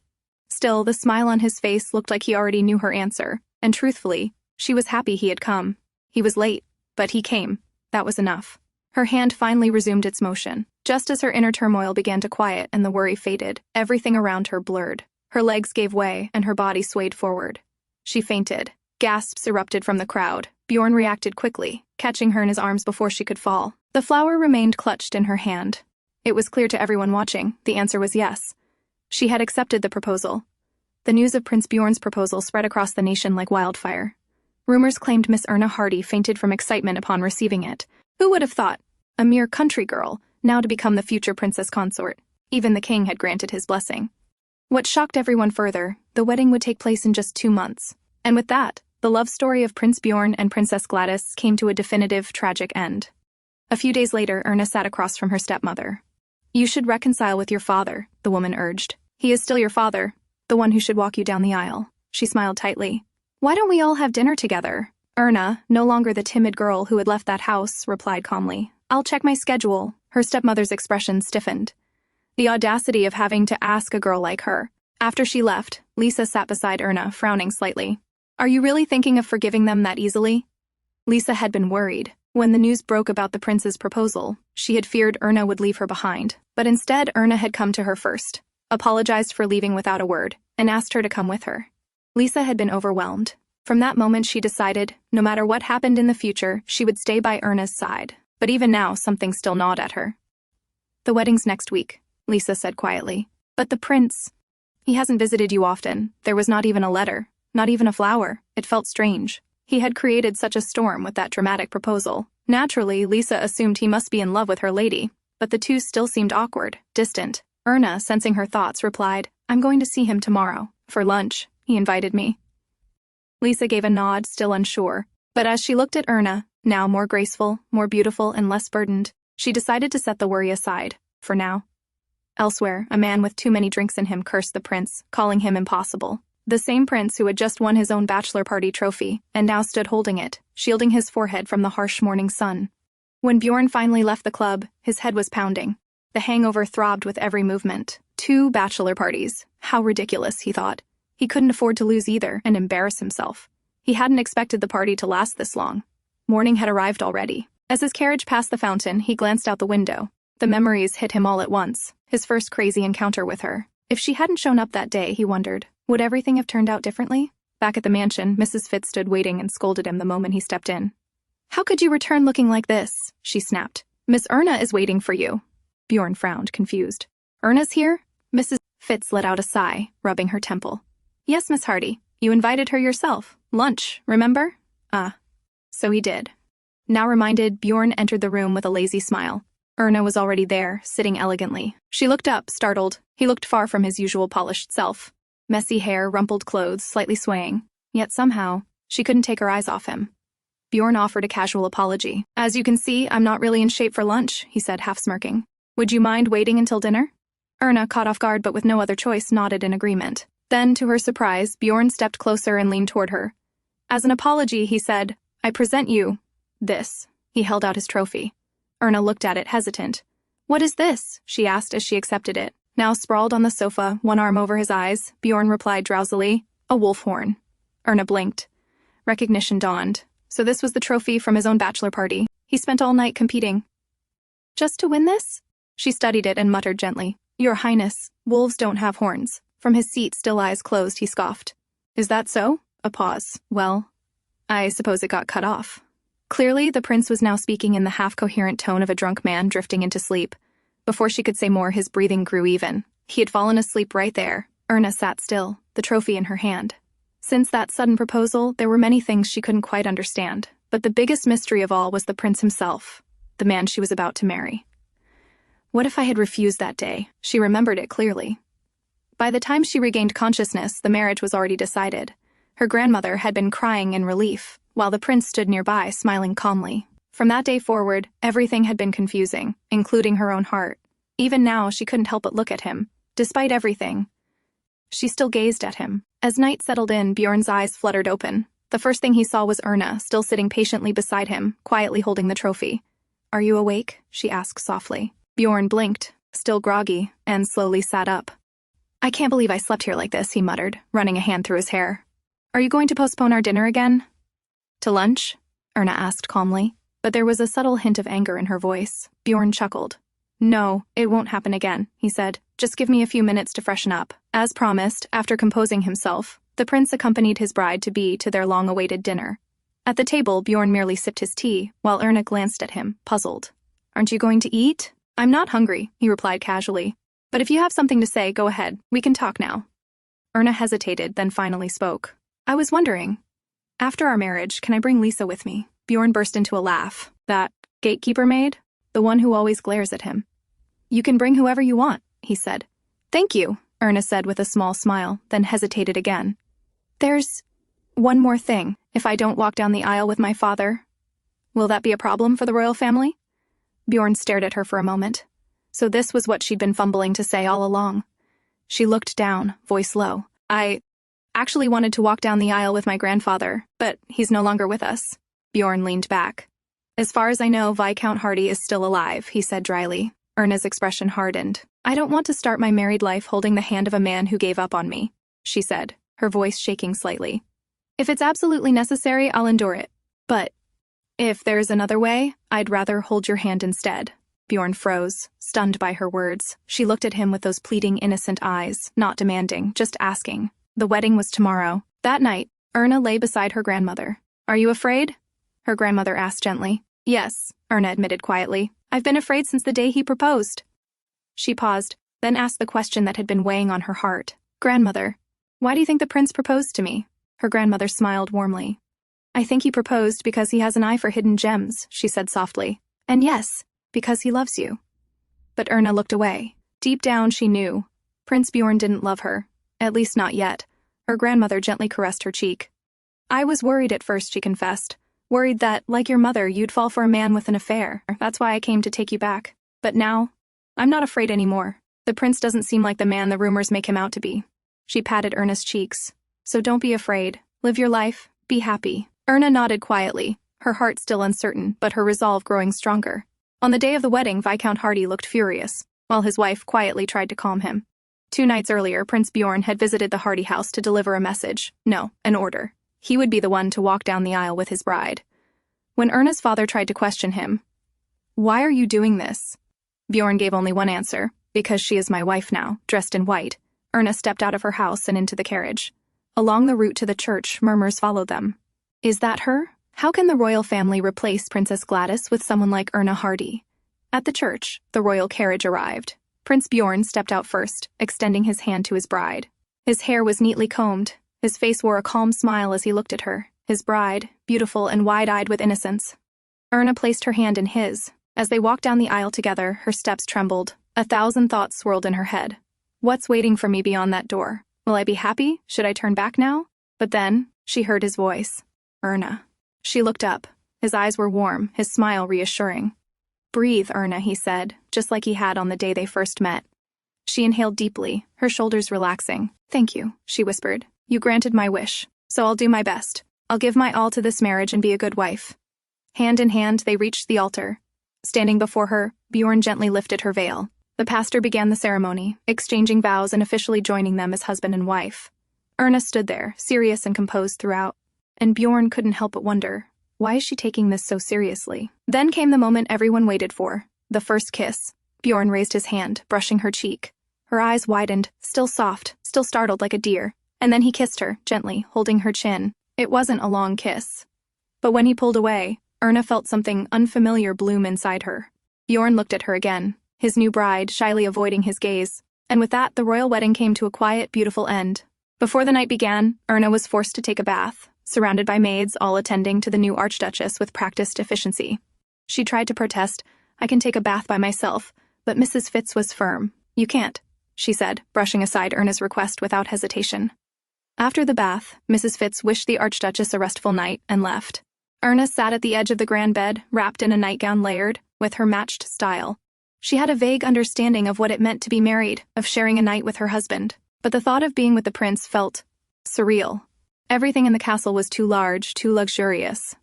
Still, the smile on his face looked like he already knew her answer, and truthfully, she was happy he had come. He was late, but he came. That was enough. Her hand finally resumed its motion. Just as her inner turmoil began to quiet and the worry faded, everything around her blurred. Her legs gave way, and her body swayed forward. She fainted. Gasps erupted from the crowd. Bjorn reacted quickly, catching her in his arms before she could fall. The flower remained clutched in her hand. It was clear to everyone watching. The answer was yes. She had accepted the proposal. The news of Prince Bjorn's proposal spread across the nation like wildfire. Rumors claimed Miss Erna Hardy fainted from excitement upon receiving it. Who would have thought? A mere country girl, now to become the future princess consort. Even the king had granted his blessing. What shocked everyone further, the wedding would take place in just 2 months. And with that, the love story of Prince Bjorn and Princess Gladys came to a definitive, tragic end. A few days later, Erna sat across from her stepmother. "You should reconcile with your father," the woman urged. "He is still your father, the one who should walk you down the aisle." She smiled tightly. "Why don't we all have dinner together?" Erna, no longer the timid girl who had left that house, replied calmly. "I'll check my schedule." Her stepmother's expression stiffened. The audacity of having to ask a girl like her. After she left, Lisa sat beside Erna, frowning slightly. "Are you really thinking of forgiving them that easily?" Lisa had been worried. When the news broke about the prince's proposal, she had feared Erna would leave her behind. But instead, Erna had come to her first, apologized for leaving without a word, and asked her to come with her. Lisa had been overwhelmed. From that moment, she decided, no matter what happened in the future, she would stay by Erna's side. But even now, something still gnawed at her. "The wedding's next week," Lisa said quietly. "But the prince, he hasn't visited you often. There was not even a letter, not even a flower." It felt strange. He had created such a storm with that dramatic proposal. Naturally, Lisa assumed he must be in love with her lady, but the two still seemed awkward, distant. Erna, sensing her thoughts, replied, "I'm going to see him tomorrow. For lunch. He invited me." Lisa gave a nod, still unsure. But as she looked at Erna, now more graceful, more beautiful, and less burdened, she decided to set the worry aside, for now. Elsewhere, a man with too many drinks in him cursed the prince, calling him impossible. The same prince who had just won his own bachelor party trophy, and now stood holding it, shielding his forehead from the harsh morning sun. When Bjorn finally left the club, his head was pounding. The hangover throbbed with every movement. 2 bachelor parties. How ridiculous, he thought. He couldn't afford to lose either and embarrass himself. He hadn't expected the party to last this long. Morning had arrived already. As his carriage passed the fountain, he glanced out the window. The memories hit him all at once. His first crazy encounter with her. If she hadn't shown up that day, he wondered, would everything have turned out differently? Back at the mansion, Mrs. Fitz stood waiting and scolded him the moment he stepped in. "How could you return looking like this?" she snapped. "Miss Erna is waiting for you." Bjorn frowned, confused. "Erna's here?" Mrs. Fitz let out a sigh, rubbing her temple. "Yes, Miss Hardy. You invited her yourself. Lunch, remember?" So he did. Now reminded, Bjorn entered the room with a lazy smile. Erna was already there, sitting elegantly. She looked up, startled. He looked far from his usual polished self. Messy hair, rumpled clothes, slightly swaying. Yet somehow, she couldn't take her eyes off him. Bjorn offered a casual apology. "As you can see, I'm not really in shape for lunch," he said, half smirking. "Would you mind waiting until dinner?" Erna, caught off guard but with no other choice, nodded in agreement. Then, to her surprise, Bjorn stepped closer and leaned toward her. As an apology, he said, "I present you this." He held out his trophy. Erna looked at it, hesitant. "What is this?" she asked as she accepted it. Now sprawled on the sofa, one arm over his eyes, Bjorn replied drowsily, "A wolf horn." Erna blinked. Recognition dawned. So this was the trophy from his own bachelor party. He spent all night competing. "Just to win this?" She studied it and muttered gently, "Your Highness, wolves don't have horns." From his seat, still eyes closed, he scoffed. "Is that so?" A pause. "Well, I suppose it got cut off." Clearly, the prince was now speaking in the half-coherent tone of a drunk man drifting into sleep. Before she could say more, his breathing grew even. He had fallen asleep right there. Erna sat still, the trophy in her hand. Since that sudden proposal, there were many things she couldn't quite understand, but the biggest mystery of all was the prince himself, the man she was about to marry. What if I had refused that day? She remembered it clearly. By the time she regained consciousness, the marriage was already decided. Her grandmother had been crying in relief, while the prince stood nearby, smiling calmly. From that day forward, everything had been confusing, including her own heart. Even now, she couldn't help but look at him. Despite everything, she still gazed at him. As night settled in, Bjorn's eyes fluttered open. The first thing he saw was Erna, still sitting patiently beside him, quietly holding the trophy. "Are you awake?" she asked softly. Bjorn blinked, still groggy, and slowly sat up. "I can't believe I slept here like this," he muttered, running a hand through his hair. "Are you going to postpone our dinner again?" "To lunch?" Erna asked calmly, but there was a subtle hint of anger in her voice. Bjorn chuckled. "No, it won't happen again," he said. "Just give me a few minutes to freshen up." As promised, after composing himself, the prince accompanied his bride-to-be to their long-awaited dinner. At the table, Bjorn merely sipped his tea, while Erna glanced at him, puzzled. "Aren't you going to eat?" "I'm not hungry," he replied casually. "But if you have something to say, go ahead. We can talk now." Erna hesitated, then finally spoke. "I was wondering, after our marriage, can I bring Lisa with me?" Bjorn burst into a laugh. "That gatekeeper maid? The one who always glares at him." "You can bring whoever you want," he said. "Thank you," Erna said with a small smile, then hesitated again. "There's one more thing. If I don't walk down the aisle with my father, will that be a problem for the royal family?" Bjorn stared at her for a moment. So this was what she'd been fumbling to say all along. She looked down, voice low. "I actually wanted to walk down the aisle with my grandfather, but he's no longer with us." Bjorn leaned back. "As far as I know, Viscount Hardy is still alive," he said dryly. Erna's expression hardened. "I don't want to start my married life holding the hand of a man who gave up on me," she said, her voice shaking slightly. "If it's absolutely necessary, I'll endure it. But if there's another way, I'd rather hold your hand instead." Bjorn froze, stunned by her words. She looked at him with those pleading, innocent eyes, not demanding, just asking. The wedding was tomorrow. That night, Erna lay beside her grandmother. "Are you afraid?" her grandmother asked gently. "Yes," Erna admitted quietly. "I've been afraid since the day he proposed." She paused, then asked the question that had been weighing on her heart. "Grandmother, why do you think the prince proposed to me?" Her grandmother smiled warmly. "I think he proposed because he has an eye for hidden gems," she said softly. "And yes, because he loves you." But Erna looked away. Deep down, she knew. Prince Bjorn didn't love her. At least not yet. Her grandmother gently caressed her cheek. "I was worried at first," she confessed. "Worried that, like your mother, you'd fall for a man with an affair. That's why I came to take you back. But now, I'm not afraid anymore. The prince doesn't seem like the man the rumors make him out to be." She patted Erna's cheeks. "So don't be afraid. Live your life. Be happy." Erna nodded quietly, her heart still uncertain, but her resolve growing stronger. On the day of the wedding, Viscount Hardy looked furious, while his wife quietly tried to calm him. 2 nights earlier, Prince Bjorn had visited the Hardy house to deliver a message. No, an order. He would be the one to walk down the aisle with his bride. When Erna's father tried to question him, "Why are you doing this?" Bjorn gave only one answer: "Because she is my wife now, dressed in white. Erna stepped out of her house and into the carriage. Along the route to the church, murmurs followed them. Is that her? How can the royal family replace Princess Gladys with someone like Erna Hardy? At the church, the royal carriage arrived. Prince Bjorn stepped out first, extending his hand to his bride. His hair was neatly combed. His face wore a calm smile as he looked at her, his bride, beautiful and wide-eyed with innocence. Erna placed her hand in his. As they walked down the aisle together, her steps trembled. 1,000 thoughts swirled in her head. What's waiting for me beyond that door? Will I be happy? Should I turn back now? But then, she heard his voice. Erna. She looked up. His eyes were warm, his smile reassuring. Breathe, Erna, he said, just like he had on the day they first met. She inhaled deeply, her shoulders relaxing. Thank you, she whispered. You granted my wish, so I'll do my best. I'll give my all to this marriage and be a good wife. Hand in hand, they reached the altar. Standing before her, Bjorn gently lifted her veil. The pastor began the ceremony, exchanging vows and officially joining them as husband and wife. Erna stood there, serious and composed throughout. And Bjorn couldn't help but wonder, why is she taking this so seriously? Then came the moment everyone waited for, the first kiss. Bjorn raised his hand, brushing her cheek. Her eyes widened, still soft, still startled like a deer. And then he kissed her, gently, holding her chin. It wasn't a long kiss. But when he pulled away, Erna felt something unfamiliar bloom inside her. Bjorn looked at her again, his new bride shyly avoiding his gaze. And with that, the royal wedding came to a quiet, beautiful end. Before the night began, Erna was forced to take a bath, surrounded by maids all attending to the new archduchess with practiced efficiency. She tried to protest, I can take a bath by myself, but Mrs. Fitz was firm. You can't, she said, brushing aside Erna's request without hesitation. After the bath, Mrs. Fitz wished the archduchess a restful night and left. Erna sat at the edge of the grand bed, wrapped in a nightgown layered, with her matched style. She had a vague understanding of what it meant to be married, of sharing a night with her husband, but the thought of being with the prince felt surreal. Everything in the castle was too large, too luxurious.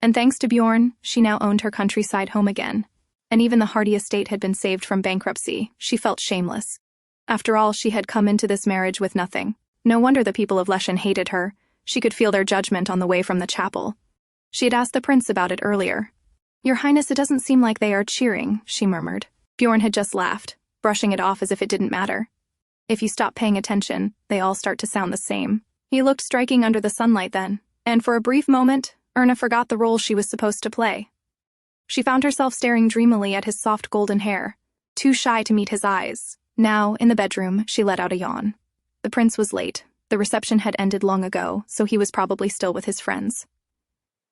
And thanks to Bjorn, she now owned her countryside home again. And even the Hardy estate had been saved from bankruptcy. She felt shameless. After all, she had come into this marriage with nothing. No wonder the people of Lechen hated her. She could feel their judgment on the way from the chapel. She had asked the prince about it earlier. Your Highness, it doesn't seem like they are cheering, she murmured. Bjorn had just laughed, brushing it off as if it didn't matter. If you stop paying attention, they all start to sound the same. He looked striking under the sunlight then, and for a brief moment, Erna forgot the role she was supposed to play. She found herself staring dreamily at his soft golden hair, too shy to meet his eyes. Now, in the bedroom, she let out a yawn. The prince was late. The reception had ended long ago, so he was probably still with his friends.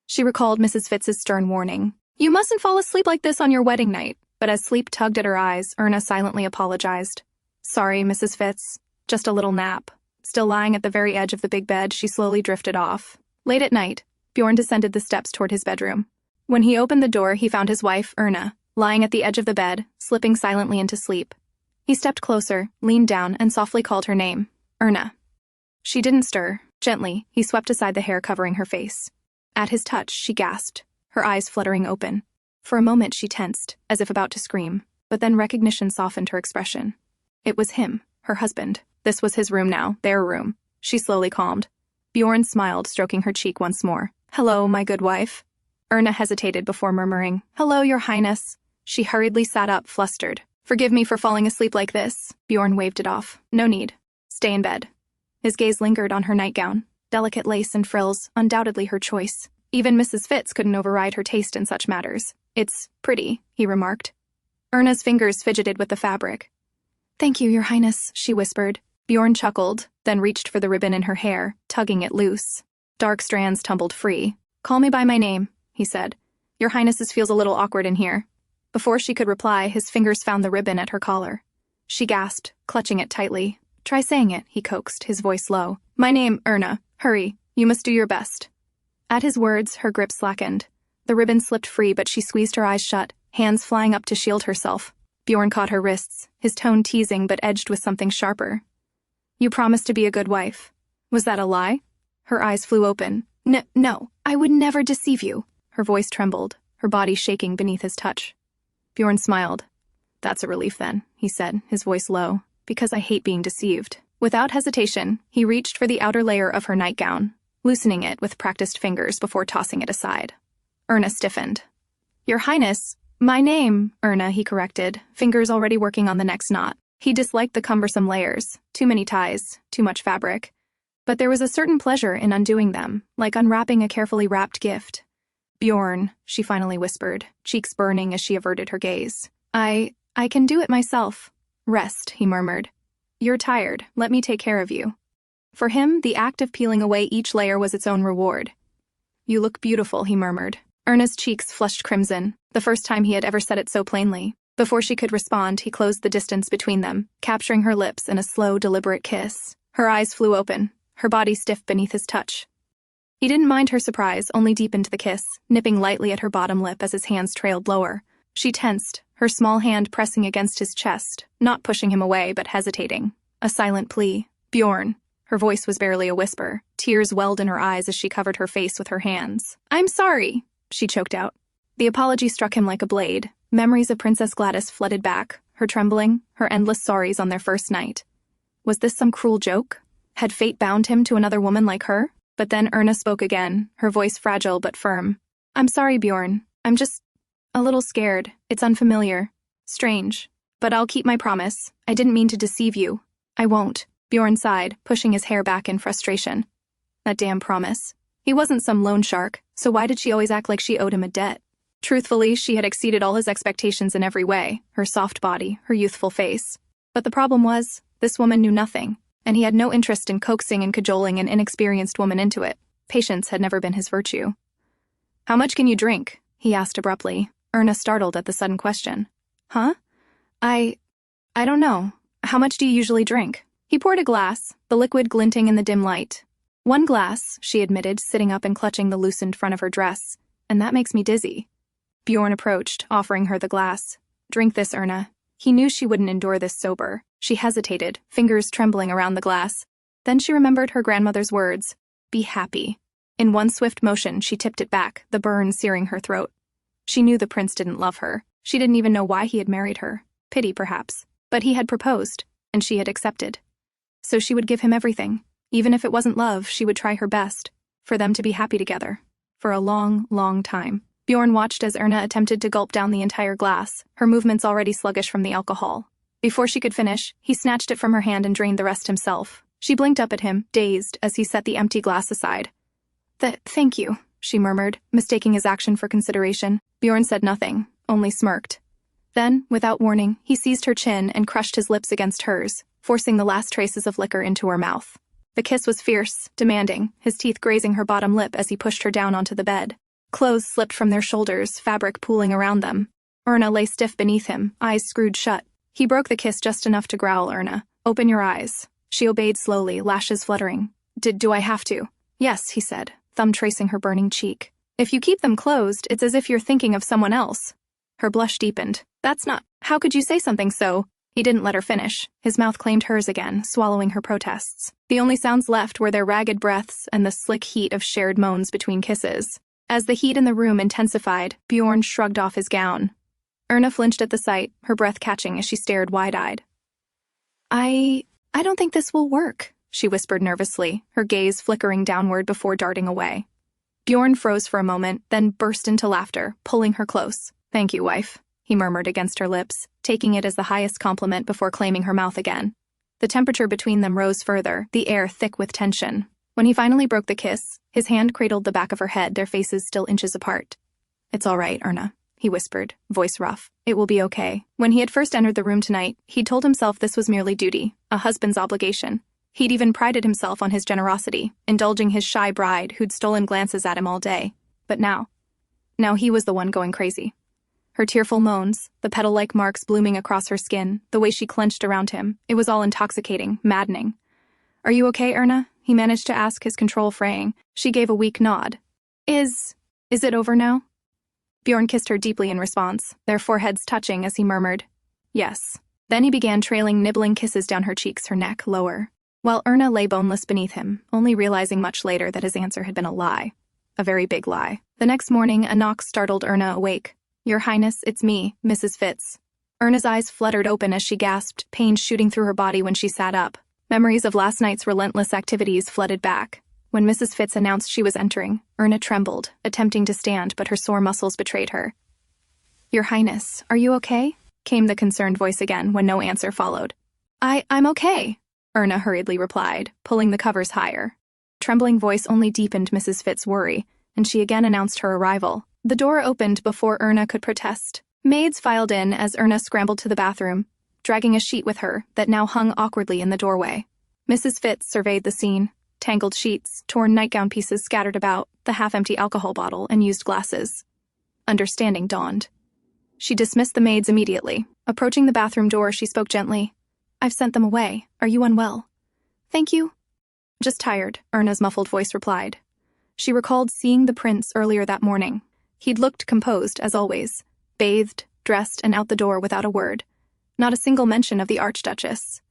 She recalled Mrs. Fitz's stern warning. You mustn't fall asleep like this on your wedding night. But as sleep tugged at her eyes, Erna silently apologized. Sorry, Mrs. Fitz. Just a little nap. Still lying at the very edge of the big bed, she slowly drifted off. Late at night, Bjorn descended the steps toward his bedroom. When he opened the door, he found his wife, Erna, lying at the edge of the bed, slipping silently into sleep. He stepped closer, leaned down, and softly called her name. Erna. She didn't stir. Gently, he swept aside the hair covering her face. At his touch, she gasped, her eyes fluttering open. For a moment, she tensed, as if about to scream, but then recognition softened her expression. It was him, her husband. This was his room now, their room. She slowly calmed. Bjorn smiled, stroking her cheek once more. Hello, my good wife. Erna hesitated before murmuring, Hello, your highness. She hurriedly sat up, flustered. Forgive me for falling asleep like this. Bjorn waved it off. No need. Stay in bed. His gaze lingered on her nightgown. Delicate lace and frills, undoubtedly her choice. Even Mrs. Fitz couldn't override her taste in such matters. It's pretty, he remarked. Erna's fingers fidgeted with the fabric. Thank you, your highness, she whispered. Bjorn chuckled, then reached for the ribbon in her hair, tugging it loose. Dark strands tumbled free. Call me by my name, he said. Your highness's feels a little awkward in here. Before she could reply, his fingers found the ribbon at her collar. She gasped, clutching it tightly. Try saying it, he coaxed, his voice low. My name, Erna. Hurry, you must do your best. At his words, her grip slackened. The ribbon slipped free, but she squeezed her eyes shut, hands flying up to shield herself. Bjorn caught her wrists, his tone teasing but edged with something sharper. You promised to be a good wife. Was that a lie? Her eyes flew open. No, I would never deceive you. Her voice trembled, her body shaking beneath his touch. Bjorn smiled. That's a relief then, he said, his voice low, because I hate being deceived. Without hesitation, he reached for the outer layer of her nightgown, loosening it with practiced fingers before tossing it aside. Erna stiffened. Your highness, my name, Erna, he corrected, fingers already working on the next knot. He disliked the cumbersome layers, too many ties, too much fabric. But there was a certain pleasure in undoing them, like unwrapping a carefully wrapped gift. "Bjorn," she finally whispered, cheeks burning as she averted her gaze. I can do it myself." "Rest," he murmured. "You're tired, let me take care of you." For him, the act of peeling away each layer was its own reward. "You look beautiful," he murmured. Erna's cheeks flushed crimson, the first time he had ever said it so plainly. Before she could respond, he closed the distance between them, capturing her lips in a slow, deliberate kiss. Her eyes flew open, her body stiff beneath his touch. He didn't mind her surprise, only deepened the kiss, nipping lightly at her bottom lip as his hands trailed lower. She tensed, her small hand pressing against his chest, not pushing him away but hesitating. A silent plea. "Bjorn." Her voice was barely a whisper. Tears welled in her eyes as she covered her face with her hands. "I'm sorry," she choked out. The apology struck him like a blade. Memories of Princess Gladys flooded back, her trembling, her endless sorries on their first night. Was this some cruel joke? Had fate bound him to another woman like her? But then Erna spoke again, her voice fragile but firm. "I'm sorry, Bjorn. I'm just a little scared. It's unfamiliar. Strange. But I'll keep my promise. I didn't mean to deceive you. I won't." Bjorn sighed, pushing his hair back in frustration. That damn promise. He wasn't some loan shark, so why did she always act like she owed him a debt? Truthfully, she had exceeded all his expectations in every way, her soft body, her youthful face. But the problem was, this woman knew nothing, and he had no interest in coaxing and cajoling an inexperienced woman into it. Patience had never been his virtue. "How much can you drink?" he asked abruptly, Erna startled at the sudden question. "Huh? I don't know. How much do you usually drink?" He poured a glass, the liquid glinting in the dim light. "One glass," she admitted, sitting up and clutching the loosened front of her dress, "and that makes me dizzy." Bjorn approached, offering her the glass. "Drink this, Erna." He knew she wouldn't endure this sober. She hesitated, fingers trembling around the glass. Then she remembered her grandmother's words, "Be happy." In one swift motion, she tipped it back, the burn searing her throat. She knew the prince didn't love her. She didn't even know why he had married her. Pity, perhaps. But he had proposed, and she had accepted. So she would give him everything. Even if it wasn't love, she would try her best. For them to be happy together. For a long, long time. Bjorn watched as Erna attempted to gulp down the entire glass, her movements already sluggish from the alcohol. Before she could finish, he snatched it from her hand and drained the rest himself. She blinked up at him, dazed, as he set the empty glass aside. Thank you," she murmured, mistaking his action for consideration. Bjorn said nothing, only smirked. Then, without warning, he seized her chin and crushed his lips against hers, forcing the last traces of liquor into her mouth. The kiss was fierce, demanding, his teeth grazing her bottom lip as he pushed her down onto the bed. Clothes slipped from their shoulders, fabric pooling around them. Erna lay stiff beneath him, eyes screwed shut. He broke the kiss just enough to growl, "Erna, open your eyes." She obeyed slowly, lashes fluttering. Do I have to?" "Yes," he said, thumb tracing her burning cheek. "If you keep them closed, it's as if you're thinking of someone else." Her blush deepened. "That's not— How could you say something so—" He didn't let her finish. His mouth claimed hers again, swallowing her protests. The only sounds left were their ragged breaths and the slick heat of shared moans between kisses. As the heat in the room intensified, Bjorn shrugged off his gown. Erna flinched at the sight, her breath catching as she stared wide-eyed. I don't think this will work," she whispered nervously, her gaze flickering downward before darting away. Bjorn froze for a moment, then burst into laughter, pulling her close. "Thank you, wife," he murmured against her lips, taking it as the highest compliment before claiming her mouth again. The temperature between them rose further, the air thick with tension. When he finally broke the kiss, his hand cradled the back of her head, their faces still inches apart. "It's all right, Erna," he whispered, voice rough. "It will be okay." When he had first entered the room tonight, he'd told himself this was merely duty, a husband's obligation. He'd even prided himself on his generosity, indulging his shy bride who'd stolen glances at him all day. But now he was the one going crazy. Her tearful moans, the petal-like marks blooming across her skin, the way she clenched around him, it was all intoxicating, maddening. "Are you okay, Erna?" he managed to ask, his control fraying. She gave a weak nod. Is it over now?" Bjorn kissed her deeply in response, their foreheads touching as he murmured, "Yes." Then he began trailing nibbling kisses down her cheeks, her neck lower, while Erna lay boneless beneath him, only realizing much later that his answer had been a lie. A very big lie. The next morning, a knock startled Erna awake. "Your Highness, it's me, Mrs. Fitz." Erna's eyes fluttered open as she gasped, pain shooting through her body when she sat up. Memories of last night's relentless activities flooded back. When Mrs. Fitz announced she was entering, Erna trembled, attempting to stand, but her sore muscles betrayed her. "Your Highness, are you okay?" came the concerned voice again when no answer followed. I'm okay, Erna hurriedly replied, pulling the covers higher. Trembling voice only deepened Mrs. Fitz's worry, and she again announced her arrival. The door opened before Erna could protest. Maids filed in as Erna scrambled to the bathroom, dragging a sheet with her that now hung awkwardly in the doorway. Mrs. Fitz surveyed the scene. Tangled sheets, torn nightgown pieces scattered about, the half-empty alcohol bottle, and used glasses. Understanding dawned. She dismissed the maids immediately. Approaching the bathroom door, she spoke gently. I've sent them away. Are you unwell? Thank you. Just tired, Erna's muffled voice replied. She recalled seeing the prince earlier that morning. He'd looked composed, as always, bathed, dressed, and out the door without a word. Not a single mention of the Archduchess.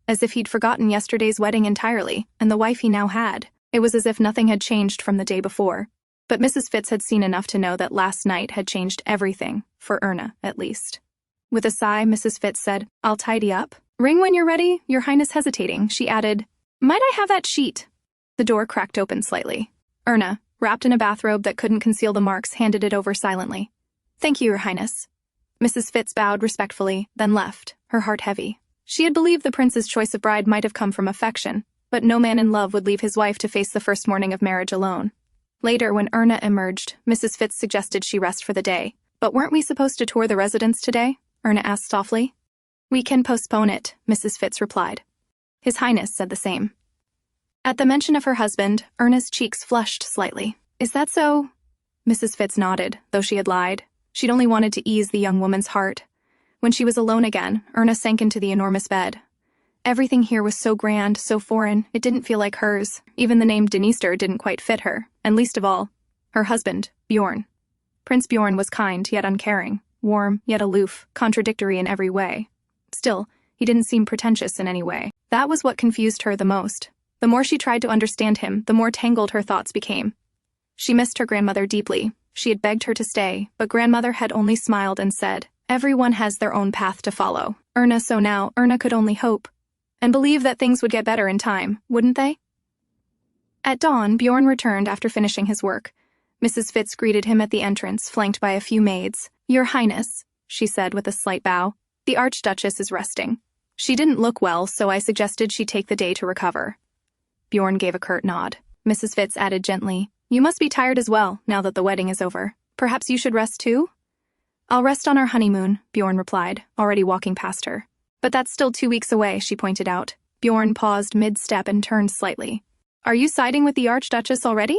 As if he'd forgotten yesterday's wedding entirely, and the wife he now had. It was as if nothing had changed from the day before. But Mrs. Fitz had seen enough to know that last night had changed everything, for Erna, at least. With a sigh, Mrs. Fitz said, I'll tidy up. Ring when you're ready, Your Highness hesitating. She added, Might I have that sheet? The door cracked open slightly. Erna, wrapped in a bathrobe that couldn't conceal the marks, handed it over silently. Thank you, Your Highness. Mrs. Fitz bowed respectfully, then left, her heart heavy. She had believed the prince's choice of bride might have come from affection, but no man in love would leave his wife to face the first morning of marriage alone. Later, when Erna emerged, Mrs. Fitz suggested she rest for the day. But weren't we supposed to tour the residence today? Erna asked softly. We can postpone it, Mrs. Fitz replied. His Highness said the same. At the mention of her husband, Erna's cheeks flushed slightly. Is that so? Mrs. Fitz nodded, though she had lied. She'd only wanted to ease the young woman's heart. When she was alone again, Erna sank into the enormous bed. Everything here was so grand, so foreign, it didn't feel like hers. Even the name Dniester didn't quite fit her, and least of all, her husband, Bjorn. Prince Bjorn was kind, yet uncaring, warm, yet aloof, contradictory in every way. Still, he didn't seem pretentious in any way. That was what confused her the most. The more she tried to understand him, the more tangled her thoughts became. She missed her grandmother deeply. She had begged her to stay, but grandmother had only smiled and said, Everyone has their own path to follow. So now, Erna could only hope. And believe that things would get better in time, wouldn't they? At dawn, Bjorn returned after finishing his work. Mrs. Fitz greeted him at the entrance, flanked by a few maids. Your Highness, she said with a slight bow, the Archduchess is resting. She didn't look well, so I suggested she take the day to recover. Bjorn gave a curt nod. Mrs. Fitz added gently, You must be tired as well, now that the wedding is over. Perhaps you should rest too? I'll rest on our honeymoon, Bjorn replied, already walking past her. But that's still 2 weeks away, she pointed out. Bjorn paused mid-step and turned slightly. Are you siding with the Archduchess already?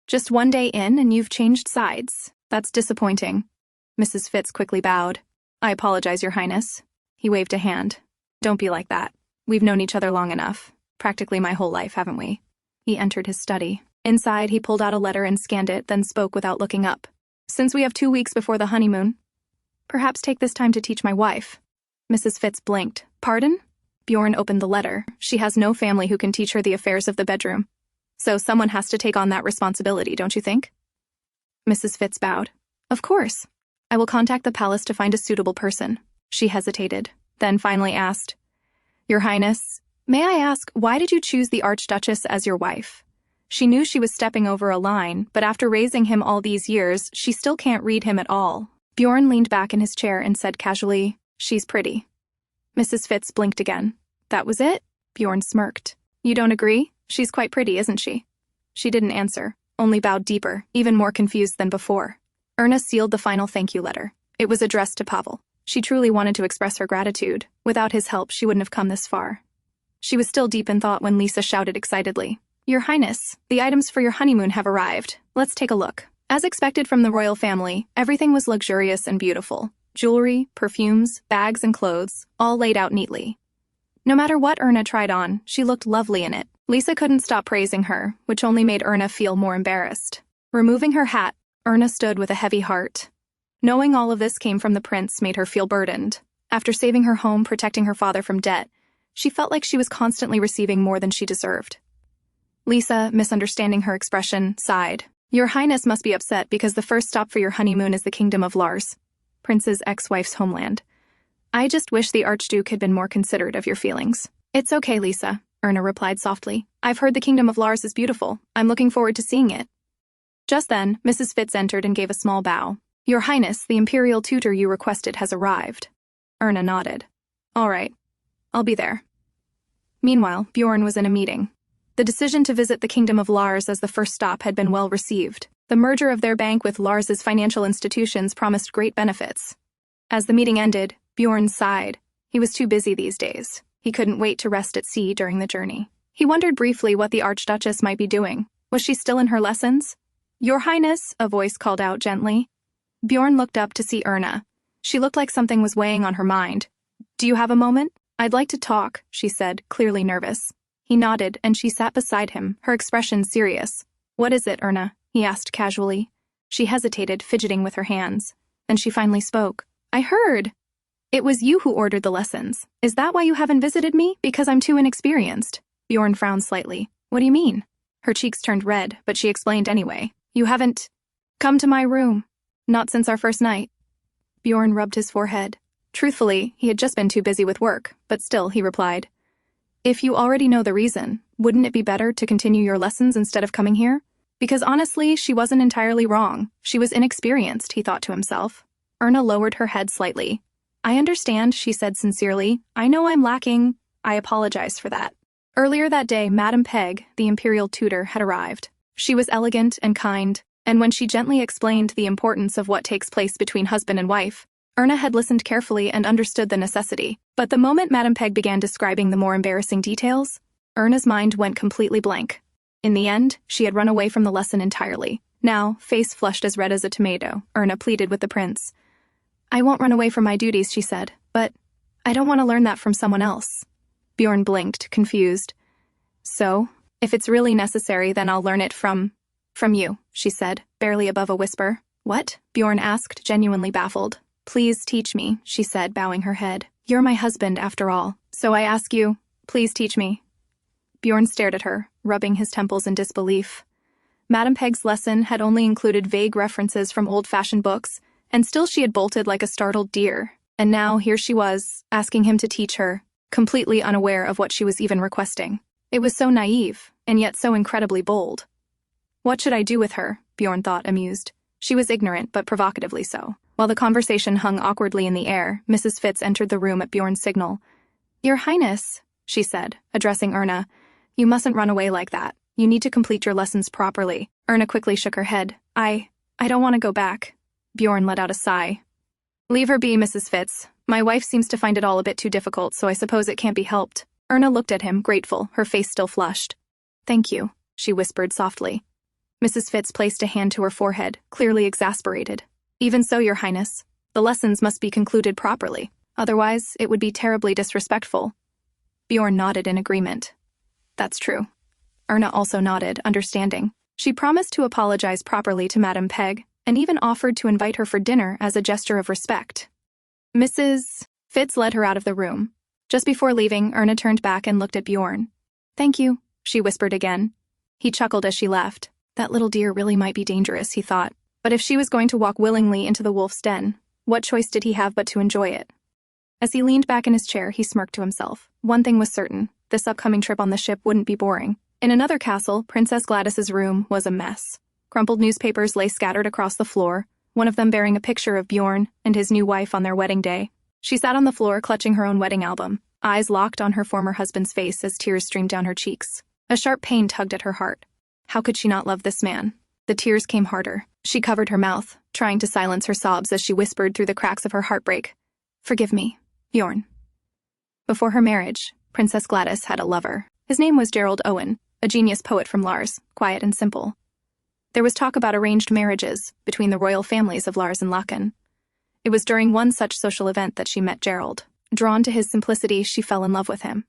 Just 1 day in and you've changed sides. That's disappointing. Mrs. Fitz quickly bowed. I apologize, Your Highness. He waved a hand. Don't be like that. We've known each other long enough. Practically my whole life, haven't we? He entered his study. Inside, he pulled out a letter and scanned it, then spoke without looking up. Since we have 2 weeks before the honeymoon, perhaps take this time to teach my wife. Mrs. Fitz blinked. Pardon? Bjorn opened the letter. She has no family who can teach her the affairs of the bedroom. So someone has to take on that responsibility, don't you think? Mrs. Fitz bowed. Of course. I will contact the palace to find a suitable person. She hesitated, then finally asked, Your Highness, may I ask, why did you choose the Archduchess as your wife? She knew she was stepping over a line, but after raising him all these years, she still can't read him at all. Bjorn leaned back in his chair and said casually, She's pretty. Mrs. Fitz blinked again. That was it? Bjorn smirked. You don't agree? She's quite pretty, isn't she? She didn't answer, only bowed deeper, even more confused than before. Erna sealed the final thank you letter. It was addressed to Pavel. She truly wanted to express her gratitude. Without his help, she wouldn't have come this far. She was still deep in thought when Lisa shouted excitedly, Your Highness, the items for your honeymoon have arrived. Let's take a look. As expected from the royal family, everything was luxurious and beautiful. Jewelry, perfumes, bags, and clothes, all laid out neatly. No matter what Erna tried on, she looked lovely in it. Lisa couldn't stop praising her, which only made Erna feel more embarrassed. Removing her hat, Erna stood with a heavy heart. Knowing all of this came from the prince made her feel burdened. After saving her home, protecting her father from debt, she felt like she was constantly receiving more than she deserved. Lisa, misunderstanding her expression, sighed. Your Highness must be upset because the first stop for your honeymoon is the kingdom of Lars, Prince's ex-wife's homeland. I just wish the Archduke had been more considerate of your feelings. It's okay, Lisa, Erna replied softly. I've heard the kingdom of Lars is beautiful. I'm looking forward to seeing it. Just then, Mrs. Fitz entered and gave a small bow. Your Highness, the imperial tutor you requested has arrived. Erna nodded. All right. I'll be there. Meanwhile, Bjorn was in a meeting. The decision to visit the kingdom of Lars as the first stop had been well received. The merger of their bank with Lars's financial institutions promised great benefits. As the meeting ended, Bjorn sighed. He was too busy these days. He couldn't wait to rest at sea during the journey. He wondered briefly what the Archduchess might be doing. Was she still in her lessons? "Your Highness," a voice called out gently. Bjorn looked up to see Erna. She looked like something was weighing on her mind. "Do you have a moment?" "I'd like to talk," she said, clearly nervous. He nodded, and she sat beside him, her expression serious. "What is it, Erna?" he asked casually. She hesitated, fidgeting with her hands. Then she finally spoke. "I heard. It was you who ordered the lessons. Is that why you haven't visited me? Because I'm too inexperienced?" Bjorn frowned slightly. "What do you mean?" Her cheeks turned red, but she explained anyway. "You haven't come to my room. Not since our first night." Bjorn rubbed his forehead. Truthfully, he had just been too busy with work, but still, he replied, "If you already know the reason, wouldn't it be better to continue your lessons instead of coming here?" Because honestly, she wasn't entirely wrong. She was inexperienced, he thought to himself. Erna lowered her head slightly. "I understand," she said sincerely. "I know I'm lacking. I apologize for that." Earlier that day, Madame Peg, the imperial tutor, had arrived. She was elegant and kind, and when she gently explained the importance of what takes place between husband and wife, Erna had listened carefully and understood the necessity. But the moment Madame Peg began describing the more embarrassing details, Erna's mind went completely blank. In the end, she had run away from the lesson entirely. Now, face flushed as red as a tomato, Erna pleaded with the prince. "I won't run away from my duties," she said, "but I don't want to learn that from someone else." Bjorn blinked, confused. "So, if it's really necessary, then I'll learn it from you," she said, barely above a whisper. "What?" Bjorn asked, genuinely baffled. "Please teach me," she said, bowing her head. "You're my husband, after all, so I ask you, please teach me." Bjorn stared at her, rubbing his temples in disbelief. Madame Peg's lesson had only included vague references from old-fashioned books, and still she had bolted like a startled deer. And now here she was, asking him to teach her, completely unaware of what she was even requesting. It was so naive, and yet so incredibly bold. What should I do with her? Bjorn thought, amused. She was ignorant, but provocatively so. While the conversation hung awkwardly in the air, Mrs. Fitz entered the room at Bjorn's signal. "Your Highness," she said, addressing Erna, "you mustn't run away like that. You need to complete your lessons properly." Erna quickly shook her head. I don't want to go back." Bjorn let out a sigh. "Leave her be, Mrs. Fitz. My wife seems to find it all a bit too difficult, so I suppose it can't be helped." Erna looked at him, grateful, her face still flushed. "Thank you," she whispered softly. Mrs. Fitz placed a hand to her forehead, clearly exasperated. "Even so, Your Highness, the lessons must be concluded properly. Otherwise, it would be terribly disrespectful." Bjorn nodded in agreement. "That's true." Erna also nodded, understanding. She promised to apologize properly to Madame Peg, and even offered to invite her for dinner as a gesture of respect. Mrs. Fitz led her out of the room. Just before leaving, Erna turned back and looked at Bjorn. "Thank you," she whispered again. He chuckled as she left. That little dear really might be dangerous, he thought. But if she was going to walk willingly into the wolf's den, what choice did he have but to enjoy it? As he leaned back in his chair, he smirked to himself. One thing was certain, this upcoming trip on the ship wouldn't be boring. In another castle, Princess Gladys's room was a mess. Crumpled newspapers lay scattered across the floor, one of them bearing a picture of Bjorn and his new wife on their wedding day. She sat on the floor clutching her own wedding album, eyes locked on her former husband's face as tears streamed down her cheeks. A sharp pain tugged at her heart. How could she not love this man? The tears came harder. She covered her mouth, trying to silence her sobs as she whispered through the cracks of her heartbreak. "Forgive me, Bjorn." Before her marriage, Princess Gladys had a lover. His name was Gerald Owen, a genius poet from Lars, quiet and simple. There was talk about arranged marriages between the royal families of Lars and Lechen. It was during one such social event that she met Gerald. Drawn to his simplicity, she fell in love with him.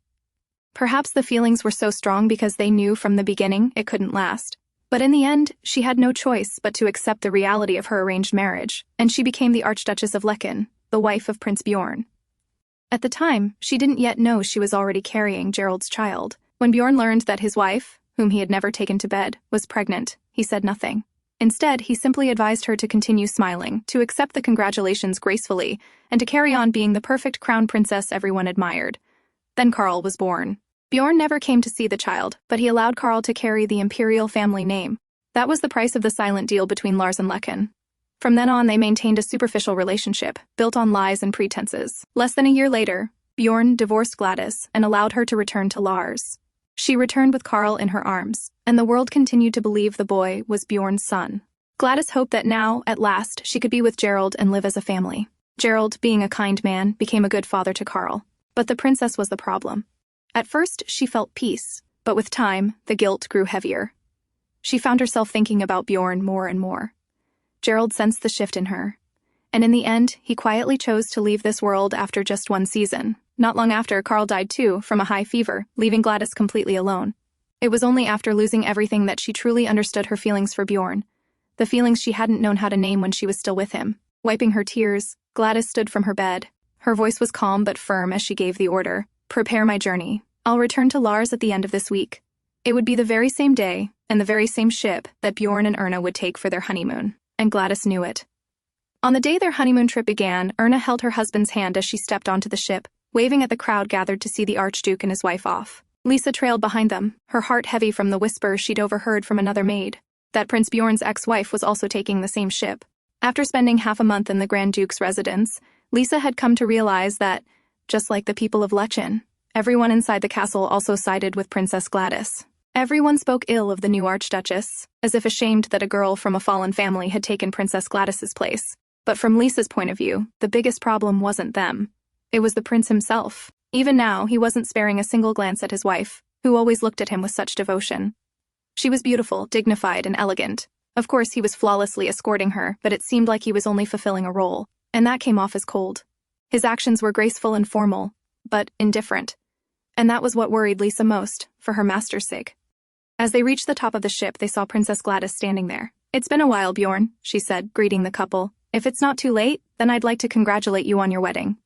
Perhaps the feelings were so strong because they knew from the beginning it couldn't last. But in the end, she had no choice but to accept the reality of her arranged marriage, and she became the Archduchess of Lechen, the wife of Prince Bjorn. At the time, she didn't yet know she was already carrying Gerald's child. When Bjorn learned that his wife, whom he had never taken to bed, was pregnant, he said nothing. Instead, he simply advised her to continue smiling, to accept the congratulations gracefully, and to carry on being the perfect crown princess everyone admired. Then Carl was born. Bjorn never came to see the child, but he allowed Carl to carry the imperial family name. That was the price of the silent deal between Lars and Lechen. From then on, they maintained a superficial relationship, built on lies and pretenses. Less than a year later, Bjorn divorced Gladys and allowed her to return to Lars. She returned with Carl in her arms, and the world continued to believe the boy was Bjorn's son. Gladys hoped that now, at last, she could be with Gerald and live as a family. Gerald, being a kind man, became a good father to Carl. But the princess was the problem. At first, she felt peace, but with time, the guilt grew heavier. She found herself thinking about Bjorn more and more. Gerald sensed the shift in her. And in the end, he quietly chose to leave this world after just one season. Not long after, Carl died too, from a high fever, leaving Gladys completely alone. It was only after losing everything that she truly understood her feelings for Bjorn. The feelings she hadn't known how to name when she was still with him. Wiping her tears, Gladys stood from her bed. Her voice was calm but firm as she gave the order. "Prepare my journey. I'll return to Lars at the end of this week." It would be the very same day, and the very same ship, that Bjorn and Erna would take for their honeymoon. And Gladys knew it. On the day their honeymoon trip began, Erna held her husband's hand as she stepped onto the ship, waving at the crowd gathered to see the Archduke and his wife off. Lisa trailed behind them, her heart heavy from the whisper she'd overheard from another maid, that Prince Bjorn's ex-wife was also taking the same ship. After spending half a month in the Grand Duke's residence, Lisa had come to realize that, just like the people of Lechen, everyone inside the castle also sided with Princess Gladys. Everyone spoke ill of the new Archduchess, as if ashamed that a girl from a fallen family had taken Princess Gladys's place. But from Lisa's point of view, the biggest problem wasn't them. It was the prince himself. Even now, he wasn't sparing a single glance at his wife, who always looked at him with such devotion. She was beautiful, dignified, and elegant. Of course, he was flawlessly escorting her, but it seemed like he was only fulfilling a role, and that came off as cold. His actions were graceful and formal, but indifferent. And that was what worried Lisa most, for her master's sake. As they reached the top of the ship, they saw Princess Gladys standing there. "It's been a while, Bjorn," she said, greeting the couple. "If it's not too late, then I'd like to congratulate you on your wedding."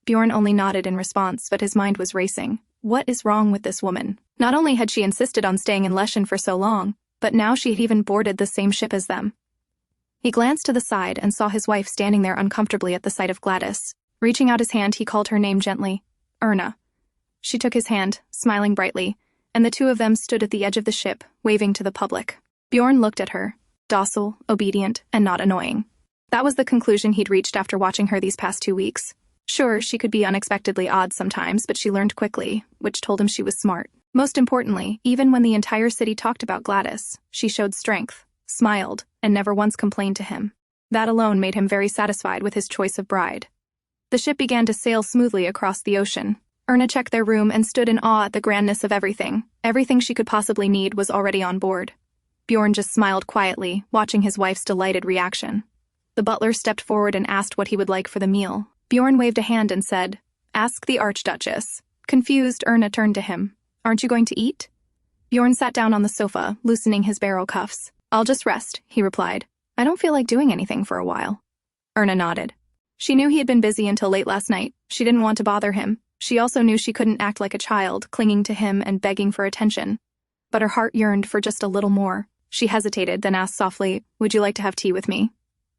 Bjorn only nodded in response, but his mind was racing. What is wrong with this woman? Not only had she insisted on staying in Lechen for so long, but now she had even boarded the same ship as them. He glanced to the side and saw his wife standing there uncomfortably at the sight of Gladys. Reaching out his hand, he called her name gently. "Erna." She took his hand, smiling brightly, and the two of them stood at the edge of the ship, waving to the public. Bjorn looked at her, docile, obedient, and not annoying. That was the conclusion he'd reached after watching her these past 2 weeks. Sure, she could be unexpectedly odd sometimes, but she learned quickly, which told him she was smart. Most importantly, even when the entire city talked about Gladys, she showed strength, smiled, and never once complained to him. That alone made him very satisfied with his choice of bride. The ship began to sail smoothly across the ocean. Erna checked their room and stood in awe at the grandness of everything. Everything she could possibly need was already on board. Bjorn just smiled quietly, watching his wife's delighted reaction. The butler stepped forward and asked what he would like for the meal. Bjorn waved a hand and said, "Ask the Archduchess." Confused, Erna turned to him. "Aren't you going to eat?" Bjorn sat down on the sofa, loosening his barrel cuffs. "I'll just rest," he replied. "I don't feel like doing anything for a while." Erna nodded. She knew he had been busy until late last night. She didn't want to bother him. She also knew she couldn't act like a child, clinging to him and begging for attention. But her heart yearned for just a little more. She hesitated, then asked softly, "Would you like to have tea with me?"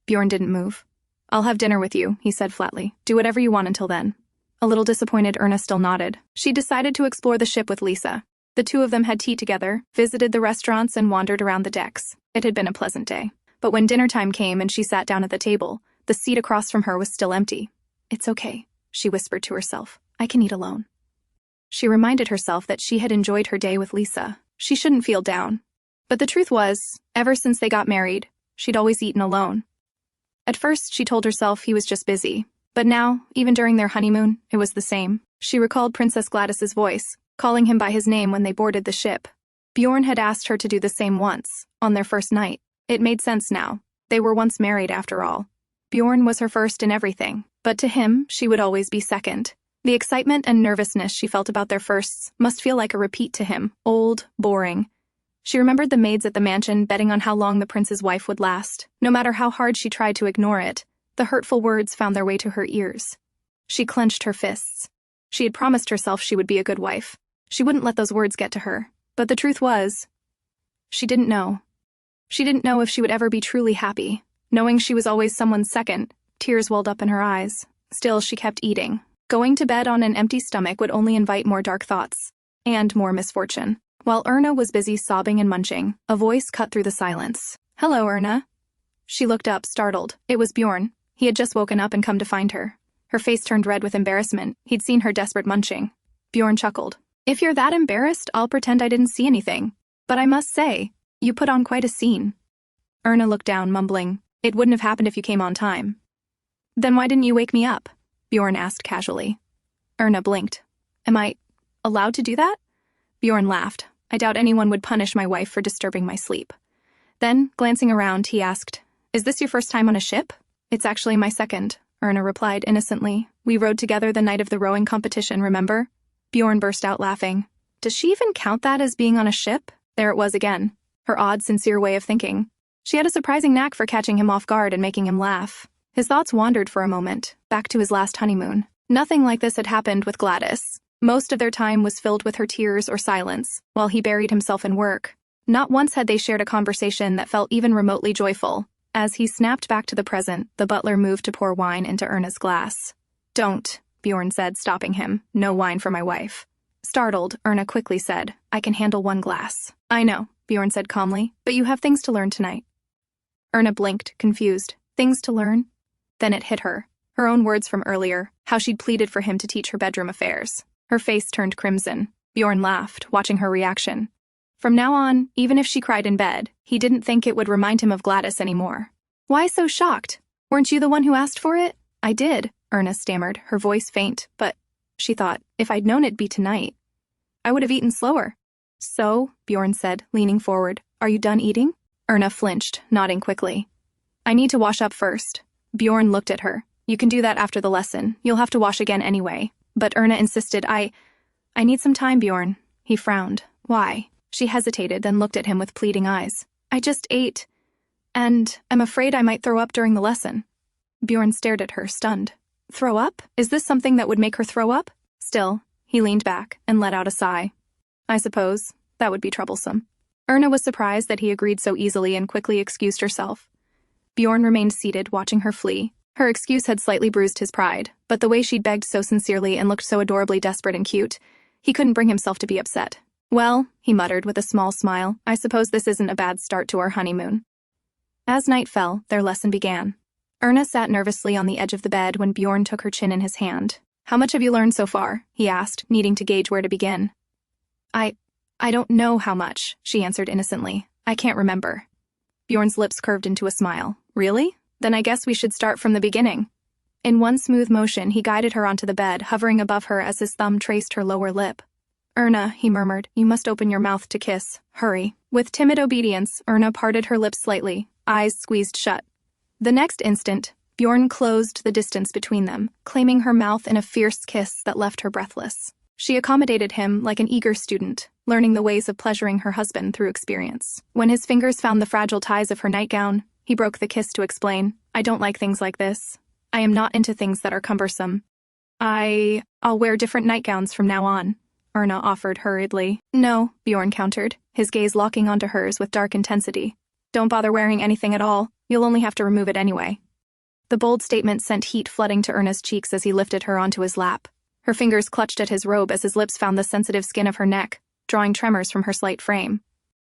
Bjorn didn't move. "I'll have dinner with you," he said flatly. "Do whatever you want until then." A little disappointed, Erna still nodded. She decided to explore the ship with Lisa. The two of them had tea together, visited the restaurants, and wandered around the decks. It had been a pleasant day. But when dinner time came and she sat down at the table, the seat across from her was still empty. "It's okay," she whispered to herself. "I can eat alone." She reminded herself that she had enjoyed her day with Lisa. She shouldn't feel down. But the truth was, ever since they got married, she'd always eaten alone. At first, she told herself he was just busy. But now, even during their honeymoon, it was the same. She recalled Princess Gladys's voice, calling him by his name when they boarded the ship. Bjorn had asked her to do the same once, on their first night. It made sense now. They were once married, after all. Bjorn was her first in everything, but to him, she would always be second. The excitement and nervousness she felt about their firsts must feel like a repeat to him, old, boring. She remembered the maids at the mansion betting on how long the prince's wife would last. No matter how hard she tried to ignore it, the hurtful words found their way to her ears. She clenched her fists. She had promised herself she would be a good wife. She wouldn't let those words get to her. But the truth was, she didn't know. She didn't know if she would ever be truly happy. Knowing she was always someone's second, tears welled up in her eyes. Still, she kept eating. Going to bed on an empty stomach would only invite more dark thoughts. And more misfortune. While Erna was busy sobbing and munching, a voice cut through the silence. "Hello, Erna." She looked up, startled. It was Bjorn. He had just woken up and come to find her. Her face turned red with embarrassment. He'd seen her desperate munching. Bjorn chuckled. If you're that embarrassed, I'll pretend I didn't see anything. But I must say, you put on quite a scene. Erna looked down, mumbling, It wouldn't have happened if you came on time. Then why didn't you wake me up? Bjorn asked casually. Erna blinked. Am I allowed to do that? Bjorn laughed. I doubt anyone would punish my wife for disturbing my sleep. Then, glancing around, he asked, Is this your first time on a ship? It's actually my second, Erna replied innocently. We rowed together the night of the rowing competition, remember? Bjorn burst out laughing. Does she even count that as being on a ship? There it was again. Her odd, sincere way of thinking. She had a surprising knack for catching him off guard and making him laugh. His thoughts wandered for a moment, back to his last honeymoon. Nothing like this had happened with Gladys. Most of their time was filled with her tears or silence, while he buried himself in work. Not once had they shared a conversation that felt even remotely joyful. As he snapped back to the present, the butler moved to pour wine into Erna's glass. Don't, Bjorn said, stopping him. No wine for my wife. Startled, Erna quickly said, I can handle one glass. I know, Bjorn said calmly, but you have things to learn tonight. Erna blinked, confused. Things to learn? Then it hit her. Her own words from earlier, how she'd pleaded for him to teach her bedroom affairs. Her face turned crimson. Bjorn laughed, watching her reaction. From now on, even if she cried in bed, he didn't think it would remind him of Gladys anymore. Why so shocked? Weren't you the one who asked for it? I did, Erna stammered, her voice faint, but, she thought, if I'd known it'd be tonight, I would have eaten slower. So, Bjorn said, leaning forward, are you done eating? Erna flinched, nodding quickly. I need to wash up first. Bjorn looked at her. You can do that after the lesson. You'll have to wash again anyway. But Erna insisted, I need some time, Bjorn. He frowned. Why? She hesitated, then looked at him with pleading eyes. I just ate, and I'm afraid I might throw up during the lesson. Bjorn stared at her, stunned. Throw up? Is this something that would make her throw up? Still, he leaned back and let out a sigh. I suppose that would be troublesome. Erna was surprised that he agreed so easily and quickly excused herself. Bjorn remained seated, watching her flee. Her excuse had slightly bruised his pride, but the way she'd begged so sincerely and looked so adorably desperate and cute, he couldn't bring himself to be upset. Well, he muttered with a small smile, I suppose this isn't a bad start to our honeymoon. As night fell, their lesson began. Erna sat nervously on the edge of the bed when Bjorn took her chin in his hand. How much have you learned so far? He asked, needing to gauge where to begin. I don't know how much, she answered innocently. I can't remember. Bjorn's lips curved into a smile. Really? Then I guess we should start from the beginning. In one smooth motion, he guided her onto the bed, hovering above her as his thumb traced her lower lip. Erna, he murmured, you must open your mouth to kiss. Hurry. With timid obedience, Erna parted her lips slightly, eyes squeezed shut. The next instant, Bjorn closed the distance between them, claiming her mouth in a fierce kiss that left her breathless. She accommodated him like an eager student, learning the ways of pleasuring her husband through experience. When his fingers found the fragile ties of her nightgown, he broke the kiss to explain, I don't like things like this. I am not into things that are cumbersome. I'll wear different nightgowns from now on, Erna offered hurriedly. No, Bjorn countered, his gaze locking onto hers with dark intensity. Don't bother wearing anything at all. You'll only have to remove it anyway. The bold statement sent heat flooding to Erna's cheeks as he lifted her onto his lap. Her fingers clutched at his robe as his lips found the sensitive skin of her neck, drawing tremors from her slight frame.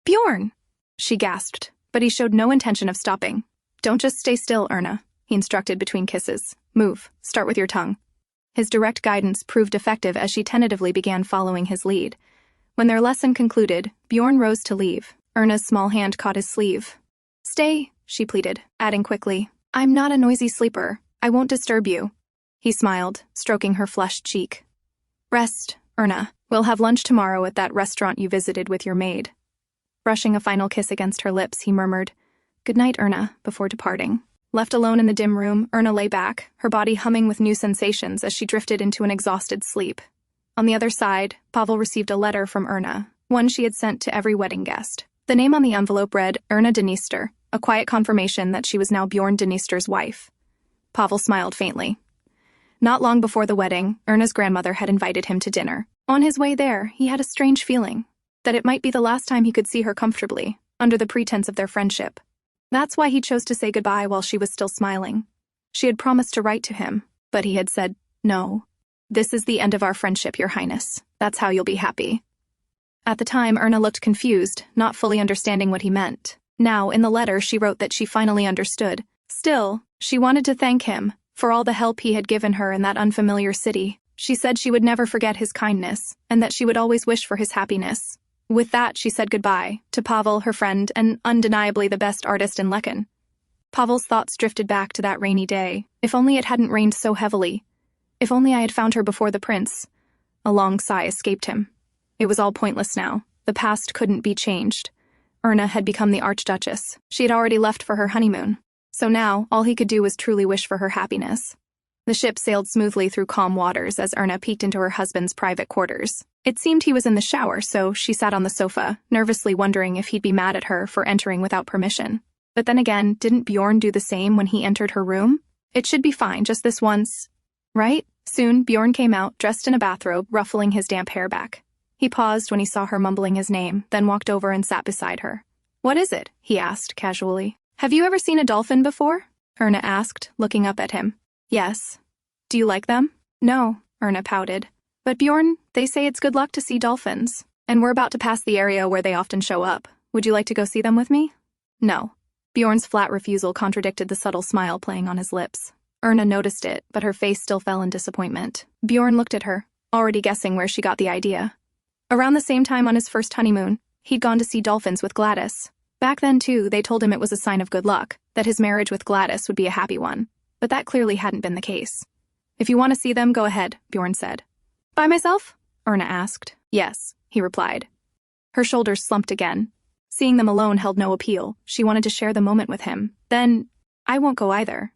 Bjorn! She gasped, but he showed no intention of stopping. Don't just stay still, Erna, he instructed between kisses. Move. Start with your tongue. His direct guidance proved effective as she tentatively began following his lead. When their lesson concluded, Bjorn rose to leave. Erna's small hand caught his sleeve. Stay, she pleaded, adding quickly, I'm not a noisy sleeper. I won't disturb you. He smiled, stroking her flushed cheek. Rest, Erna. We'll have lunch tomorrow at that restaurant you visited with your maid. Brushing a final kiss against her lips, he murmured, Good night, Erna, before departing. Left alone in the dim room, Erna lay back, her body humming with new sensations as she drifted into an exhausted sleep. On the other side, Pavel received a letter from Erna, one she had sent to every wedding guest. The name on the envelope read Erna Dniester, a quiet confirmation that she was now Bjorn Dniester's wife. Pavel smiled faintly. Not long before the wedding, Erna's grandmother had invited him to dinner. On his way there, he had a strange feeling that it might be the last time he could see her comfortably, under the pretense of their friendship. That's why he chose to say goodbye while she was still smiling. She had promised to write to him, but he had said, No. This is the end of our friendship, Your Highness. That's how you'll be happy. At the time, Erna looked confused, not fully understanding what he meant. Now, in the letter, she wrote that she finally understood. Still, she wanted to thank him for all the help he had given her in that unfamiliar city. She said she would never forget his kindness, and that she would always wish for his happiness. With that, she said goodbye to Pavel, her friend, and undeniably the best artist in Lechen. Pavel's thoughts drifted back to that rainy day. If only it hadn't rained so heavily. If only I had found her before the prince. A long sigh escaped him. It was all pointless now. The past couldn't be changed. Erna had become the Archduchess. She had already left for her honeymoon. So now, all he could do was truly wish for her happiness. The ship sailed smoothly through calm waters as Erna peeked into her husband's private quarters. It seemed he was in the shower, so she sat on the sofa, nervously wondering if he'd be mad at her for entering without permission. But then again, didn't Bjorn do the same when he entered her room? It should be fine, just this once, right? Soon, Bjorn came out, dressed in a bathrobe, ruffling his damp hair back. He paused when he saw her mumbling his name, then walked over and sat beside her. "What is it?" he asked, casually. "Have you ever seen a dolphin before?" Erna asked, looking up at him. "Yes." "Do you like them?" "No," Erna pouted. "But Bjorn, they say it's good luck to see dolphins. And we're about to pass the area where they often show up. Would you like to go see them with me?" "No." Bjorn's flat refusal contradicted the subtle smile playing on his lips. Erna noticed it, but her face still fell in disappointment. Bjorn looked at her, already guessing where she got the idea. Around the same time on his first honeymoon, he'd gone to see dolphins with Gladys. Back then, too, they told him it was a sign of good luck, that his marriage with Gladys would be a happy one. But that clearly hadn't been the case. "If you want to see them, go ahead," Bjorn said. "By myself?" Erna asked. "Yes," he replied. Her shoulders slumped again. Seeing them alone held no appeal. She wanted to share the moment with him. "Then, I won't go either."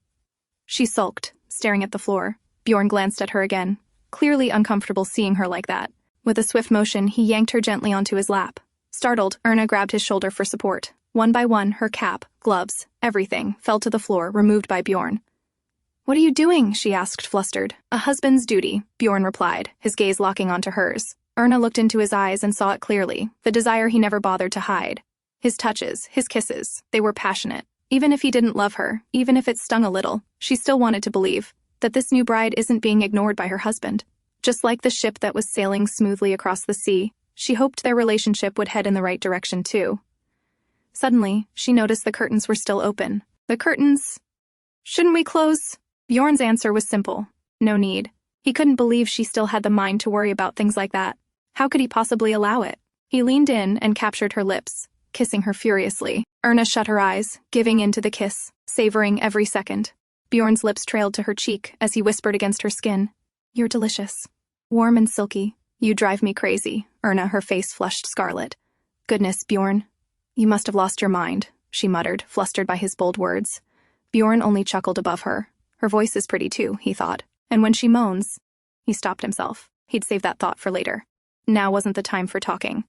She sulked, staring at the floor. Bjorn glanced at her again, clearly uncomfortable seeing her like that. With a swift motion, he yanked her gently onto his lap. Startled, Erna grabbed his shoulder for support. One by one, her cap, gloves, everything, fell to the floor, removed by Bjorn. "What are you doing?" she asked, flustered. "A husband's duty," Bjorn replied, his gaze locking onto hers. Erna looked into his eyes and saw it clearly, the desire he never bothered to hide. His touches, his kisses, they were passionate. Even if he didn't love her, even if it stung a little, she still wanted to believe that this new bride isn't being ignored by her husband. Just like the ship that was sailing smoothly across the sea, she hoped their relationship would head in the right direction too. Suddenly, she noticed the curtains were still open. The curtains... "Shouldn't we close?" Bjorn's answer was simple. No need. He couldn't believe she still had the mind to worry about things like that. How could he possibly allow it? He leaned in and captured her lips, kissing her furiously. Erna shut her eyes, giving in to the kiss, savoring every second. Bjorn's lips trailed to her cheek as he whispered against her skin. "You're delicious. Warm and silky. You drive me crazy." Erna, her face flushed scarlet. "Goodness, Bjorn. You must have lost your mind," she muttered, flustered by his bold words. Bjorn only chuckled above her. Her voice is pretty too, he thought. And when she moans... He stopped himself. He'd save that thought for later. Now wasn't the time for talking.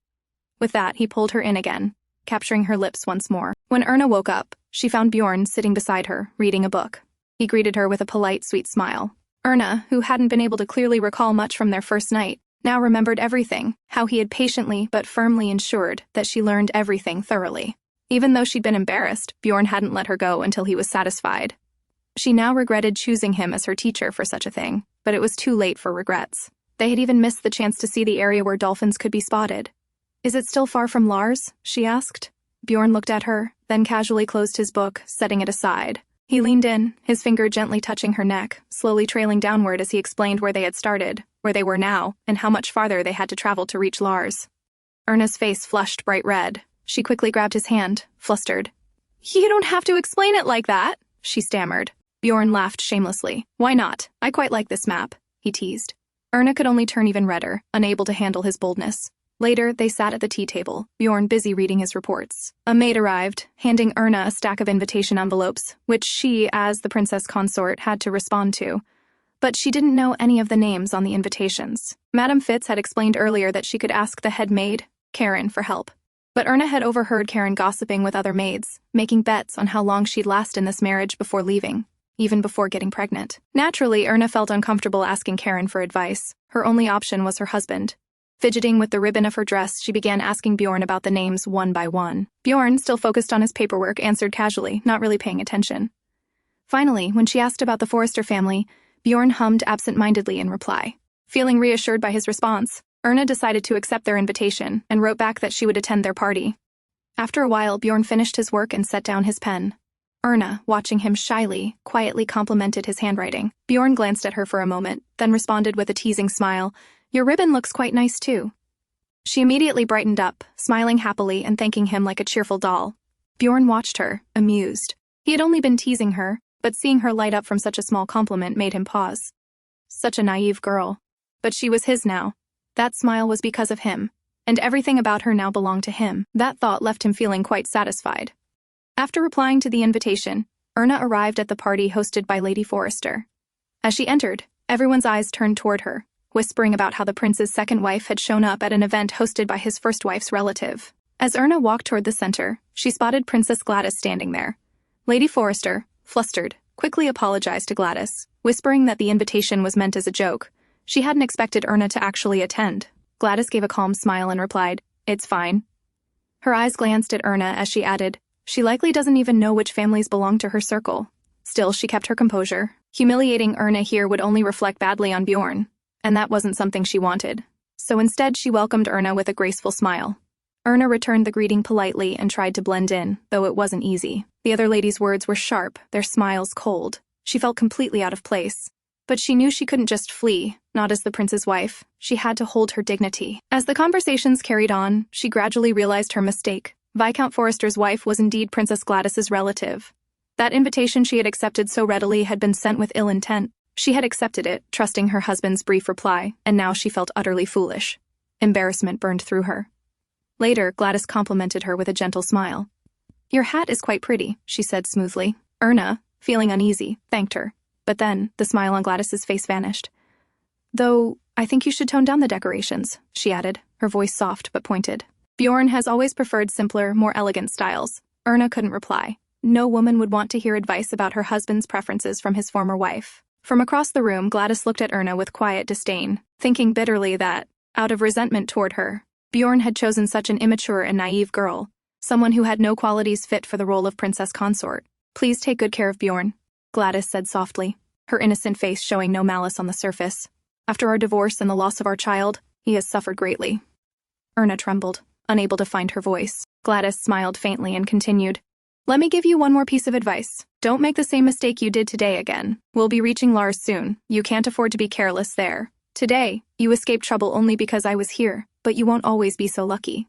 With that, he pulled her in again, capturing her lips once more. When Erna woke up, she found Bjorn sitting beside her, reading a book. He greeted her with a polite, sweet smile. Erna, who hadn't been able to clearly recall much from their first night, now remembered everything, how he had patiently but firmly ensured that she learned everything thoroughly. Even though she'd been embarrassed, Bjorn hadn't let her go until he was satisfied. She now regretted choosing him as her teacher for such a thing, but it was too late for regrets. They had even missed the chance to see the area where dolphins could be spotted. "Is it still far from Lars?" she asked. Bjorn looked at her, then casually closed his book, setting it aside. He leaned in, his finger gently touching her neck, slowly trailing downward as he explained where they had started, where they were now, and how much farther they had to travel to reach Lars. Erna's face flushed bright red. She quickly grabbed his hand, flustered. "You don't have to explain it like that," she stammered. Bjorn laughed shamelessly. "Why not? I quite like this map," he teased. Erna could only turn even redder, unable to handle his boldness. Later, they sat at the tea table, Bjorn busy reading his reports. A maid arrived, handing Erna a stack of invitation envelopes, which she, as the princess consort, had to respond to. But she didn't know any of the names on the invitations. Madame Fitz had explained earlier that she could ask the head maid, Karen, for help. But Erna had overheard Karen gossiping with other maids, making bets on how long she'd last in this marriage before leaving, even before getting pregnant. Naturally, Erna felt uncomfortable asking Karen for advice. Her only option was her husband. Fidgeting with the ribbon of her dress, she began asking Bjorn about the names one by one. Bjorn, still focused on his paperwork, answered casually, not really paying attention. Finally, when she asked about the Forrester family, Bjorn hummed absent-mindedly in reply. Feeling reassured by his response, Erna decided to accept their invitation and wrote back that she would attend their party. After a while, Bjorn finished his work and set down his pen. Erna, watching him shyly, quietly complimented his handwriting. Bjorn glanced at her for a moment, then responded with a teasing smile, "Your ribbon looks quite nice too." She immediately brightened up, smiling happily and thanking him like a cheerful doll. Bjorn watched her, amused. He had only been teasing her, but seeing her light up from such a small compliment made him pause. Such a naive girl. But she was his now. That smile was because of him, and everything about her now belonged to him. That thought left him feeling quite satisfied. After replying to the invitation, Erna arrived at the party hosted by Lady Forrester. As she entered, everyone's eyes turned toward her, whispering about how the prince's second wife had shown up at an event hosted by his first wife's relative. As Erna walked toward the center, she spotted Princess Gladys standing there. Lady Forrester, flustered, quickly apologized to Gladys, whispering that the invitation was meant as a joke. She hadn't expected Erna to actually attend. Gladys gave a calm smile and replied, "It's fine." Her eyes glanced at Erna as she added, "She likely doesn't even know which families belong to her circle." Still, she kept her composure. Humiliating Erna here would only reflect badly on Bjorn, and that wasn't something she wanted. So instead, she welcomed Erna with a graceful smile. Erna returned the greeting politely and tried to blend in, though it wasn't easy. The other ladies' words were sharp, their smiles cold. She felt completely out of place. But she knew she couldn't just flee, not as the prince's wife. She had to hold her dignity. As the conversations carried on, she gradually realized her mistake. Viscount Forrester's wife was indeed Princess Gladys's relative. That invitation she had accepted so readily had been sent with ill intent. She had accepted it, trusting her husband's brief reply, and now she felt utterly foolish. Embarrassment burned through her. Later, Gladys complimented her with a gentle smile. "Your hat is quite pretty," she said smoothly. Erna, feeling uneasy, thanked her. But then, the smile on Gladys's face vanished. "Though, I think you should tone down the decorations," she added, her voice soft but pointed. Bjorn has always preferred simpler, more elegant styles. Erna couldn't reply. No woman would want to hear advice about her husband's preferences from his former wife. From across the room, Gladys looked at Erna with quiet disdain, thinking bitterly that, out of resentment toward her, Bjorn had chosen such an immature and naive girl, someone who had no qualities fit for the role of princess consort. "Please take good care of Bjorn," Gladys said softly, her innocent face showing no malice on the surface. "After our divorce and the loss of our child, he has suffered greatly." Erna trembled, unable to find her voice. Gladys smiled faintly and continued, "Let me give you one more piece of advice. Don't make the same mistake you did today again. We'll be reaching Lars soon. You can't afford to be careless there. Today, you escaped trouble only because I was here, but you won't always be so lucky."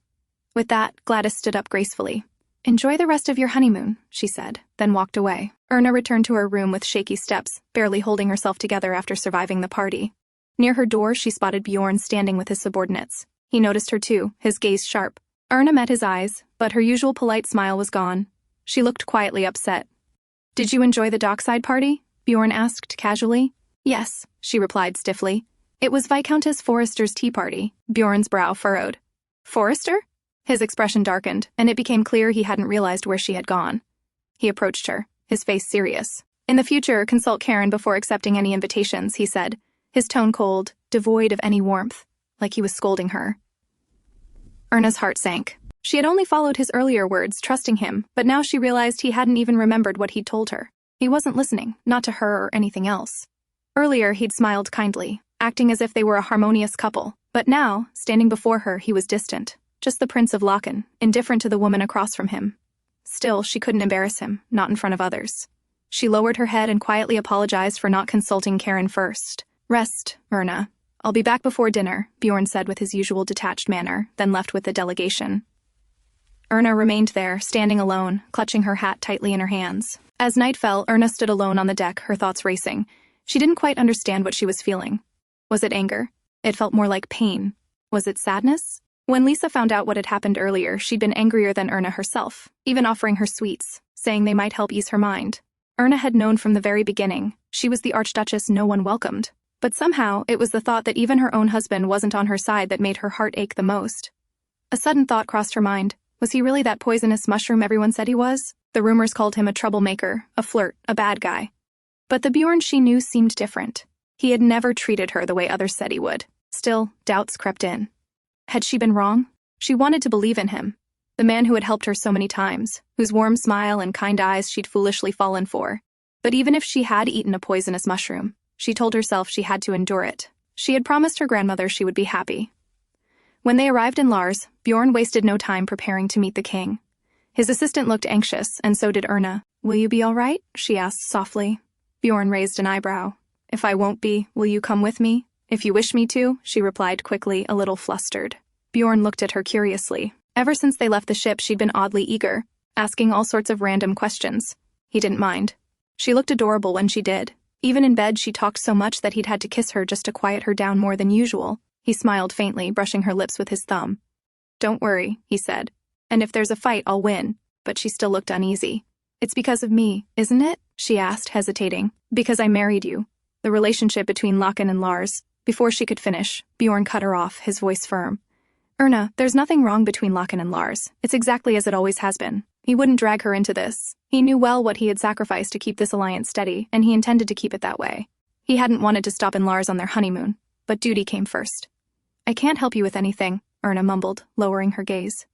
With that, Gladys stood up gracefully. "Enjoy the rest of your honeymoon," she said, then walked away. Erna returned to her room with shaky steps, barely holding herself together after surviving the party. Near her door, she spotted Bjorn standing with his subordinates. He noticed her too, his gaze sharp. Erna met his eyes, but her usual polite smile was gone. She looked quietly upset. "Did you enjoy the dockside party?" Bjorn asked casually. "Yes," she replied stiffly. "It was Viscountess Forrester's tea party." Bjorn's brow furrowed. "Forrester?" His expression darkened, and it became clear he hadn't realized where she had gone. He approached her, his face serious. "In the future, consult Karen before accepting any invitations," he said, his tone cold, devoid of any warmth, like he was scolding her. Erna's heart sank. She had only followed his earlier words, trusting him, but now she realized he hadn't even remembered what he'd told her. He wasn't listening, not to her or anything else. Earlier, he'd smiled kindly, acting as if they were a harmonious couple, but now, standing before her, he was distant. Just the Prince of Lechen, indifferent to the woman across from him. Still, she couldn't embarrass him, not in front of others. She lowered her head and quietly apologized for not consulting Karen first. "Rest, Erna. I'll be back before dinner," Bjorn said with his usual detached manner, then left with the delegation. Erna remained there, standing alone, clutching her hat tightly in her hands. As night fell, Erna stood alone on the deck, her thoughts racing. She didn't quite understand what she was feeling. Was it anger? It felt more like pain. Was it sadness? When Lisa found out what had happened earlier, she'd been angrier than Erna herself, even offering her sweets, saying they might help ease her mind. Erna had known from the very beginning she was the Archduchess no one welcomed. But somehow, it was the thought that even her own husband wasn't on her side that made her heart ache the most. A sudden thought crossed her mind. Was he really that poisonous mushroom everyone said he was? The rumors called him a troublemaker, a flirt, a bad guy. But the Bjorn she knew seemed different. He had never treated her the way others said he would. Still, doubts crept in. Had she been wrong? She wanted to believe in him. The man who had helped her so many times, whose warm smile and kind eyes she'd foolishly fallen for. But even if she had eaten a poisonous mushroom, she told herself she had to endure it. She had promised her grandmother she would be happy. When they arrived in Lars, Bjorn wasted no time preparing to meet the king. His assistant looked anxious, and so did Erna. Will you be all right? She asked softly. Bjorn raised an eyebrow. If I won't be, will you come with me? If you wish me to, she replied quickly, a little flustered. Bjorn looked at her curiously. Ever since they left the ship, she'd been oddly eager, asking all sorts of random questions. He didn't mind. She looked adorable when she did. Even in bed, she talked so much that he'd had to kiss her just to quiet her down more than usual. He smiled faintly, brushing her lips with his thumb. Don't worry, he said. And if there's a fight, I'll win. But she still looked uneasy. It's because of me, isn't it? She asked, hesitating. Because I married you. The relationship between Lechen and Lars. Before she could finish, Bjorn cut her off, his voice firm. Erna, there's nothing wrong between Lechen and Lars. It's exactly as it always has been. He wouldn't drag her into this. He knew well what he had sacrificed to keep this alliance steady, and he intended to keep it that way. He hadn't wanted to stop in Lars on their honeymoon, but duty came first. I can't help you with anything, Erna mumbled, lowering her gaze.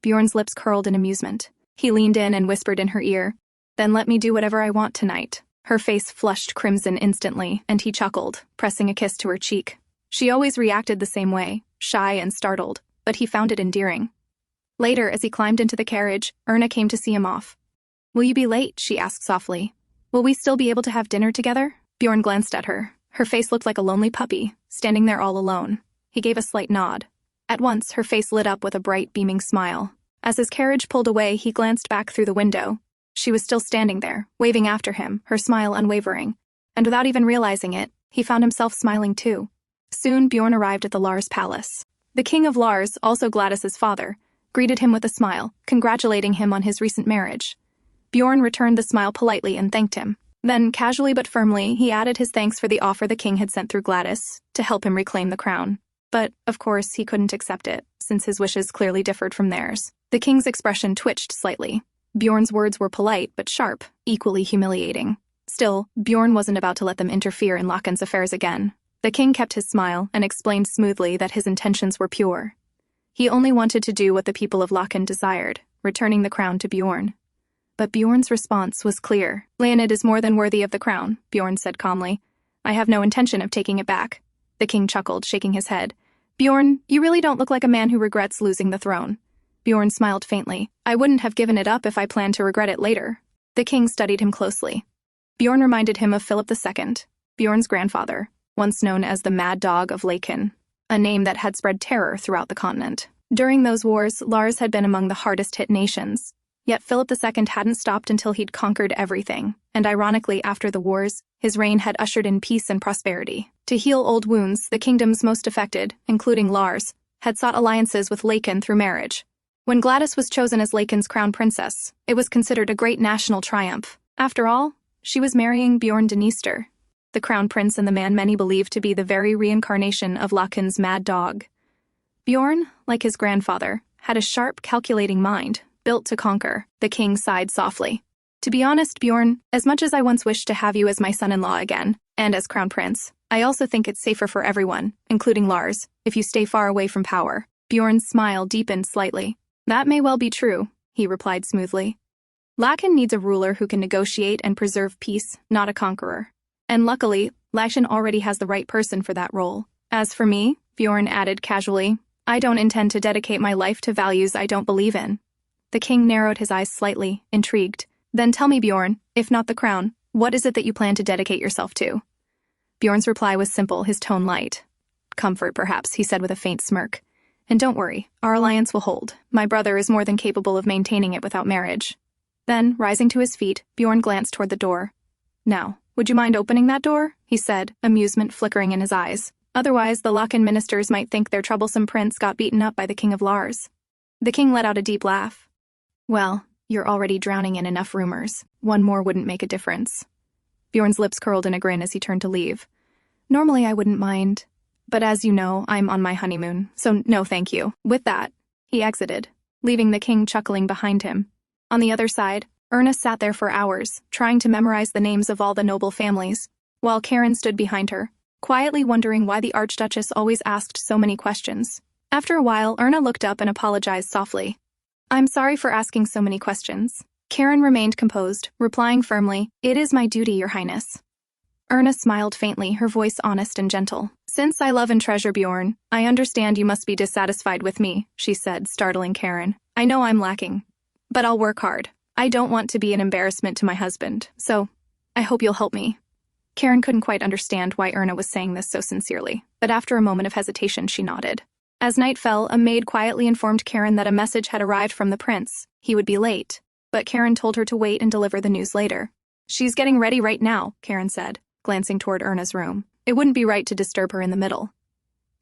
Bjorn's lips curled in amusement. He leaned in and whispered in her ear, Then let me do whatever I want tonight. Her face flushed crimson instantly, and he chuckled, pressing a kiss to her cheek. She always reacted the same way, shy and startled, but he found it endearing. Later, as he climbed into the carriage, Erna came to see him off. Will you be late? She asked softly. Will we still be able to have dinner together? Bjorn glanced at her. Her face looked like a lonely puppy, standing there all alone. He gave a slight nod. At once, her face lit up with a bright, beaming smile. As his carriage pulled away, he glanced back through the window. She was still standing there, waving after him, her smile unwavering. And without even realizing it, he found himself smiling too. Soon, Bjorn arrived at the Lars palace. The king of Lars, also Gladys's father, greeted him with a smile, congratulating him on his recent marriage. Bjorn returned the smile politely and thanked him. Then, casually but firmly, he added his thanks for the offer the king had sent through Gladys to help him reclaim the crown. But, of course, he couldn't accept it, since his wishes clearly differed from theirs. The king's expression twitched slightly. Bjorn's words were polite but sharp, equally humiliating. Still, Bjorn wasn't about to let them interfere in Lechen's affairs again. The king kept his smile and explained smoothly that his intentions were pure. He only wanted to do what the people of Lechen desired, returning the crown to Bjorn. But Bjorn's response was clear. Leonid is more than worthy of the crown, Bjorn said calmly. I have no intention of taking it back. The king chuckled, shaking his head. Bjorn, you really don't look like a man who regrets losing the throne. Bjorn smiled faintly. I wouldn't have given it up if I planned to regret it later. The king studied him closely. Bjorn reminded him of Philip II, Bjorn's grandfather, once known as the Mad Dog of Lechen, a name that had spread terror throughout the continent. During those wars, Lars had been among the hardest-hit nations. Yet Philip II hadn't stopped until he'd conquered everything, and ironically, after the wars, his reign had ushered in peace and prosperity. To heal old wounds, the kingdoms most affected, including Lars, had sought alliances with Lechen through marriage. When Gladys was chosen as Lechen's crown princess, it was considered a great national triumph. After all, she was marrying Björn Dniester, the crown prince and the man many believed to be the very reincarnation of Lechen's mad dog. Bjorn, like his grandfather, had a sharp, calculating mind, built to conquer. The king sighed softly. To be honest, Bjorn, as much as I once wished to have you as my son-in-law again, and as crown prince, I also think it's safer for everyone, including Lars, if you stay far away from power. Bjorn's smile deepened slightly. That may well be true, he replied smoothly. Lechen needs a ruler who can negotiate and preserve peace, not a conqueror. And luckily, Lechen already has the right person for that role. As for me, Bjorn added casually, I don't intend to dedicate my life to values I don't believe in. The king narrowed his eyes slightly, intrigued. Then tell me, Bjorn, if not the crown, what is it that you plan to dedicate yourself to? Bjorn's reply was simple, his tone light. Comfort, perhaps, he said with a faint smirk. And don't worry, our alliance will hold. My brother is more than capable of maintaining it without marriage. Then, rising to his feet, Bjorn glanced toward the door. Now, would you mind opening that door? He said, amusement flickering in his eyes. Otherwise, the Lechen ministers might think their troublesome prince got beaten up by the king of Lars. The king let out a deep laugh. Well, you're already drowning in enough rumors. One more wouldn't make a difference. Bjorn's lips curled in a grin as he turned to leave. Normally, I wouldn't mind. But as you know, I'm on my honeymoon, so no thank you. With that, he exited, leaving the king chuckling behind him. On the other side, Erna sat there for hours, trying to memorize the names of all the noble families, while Karen stood behind her, quietly wondering why the Archduchess always asked so many questions. After a while, Erna looked up and apologized softly. I'm sorry for asking so many questions. Karen remained composed, replying firmly, It is my duty, Your Highness. Erna smiled faintly, her voice honest and gentle. Since I love and treasure Bjorn, I understand you must be dissatisfied with me, she said, startling Karen. I know I'm lacking, but I'll work hard. I don't want to be an embarrassment to my husband, so I hope you'll help me. Karen couldn't quite understand why Erna was saying this so sincerely, but after a moment of hesitation, she nodded. As night fell, a maid quietly informed Karen that a message had arrived from the prince. He would be late, but Karen told her to wait and deliver the news later. She's getting ready right now, Karen said, glancing toward Erna's room. It wouldn't be right to disturb her in the middle.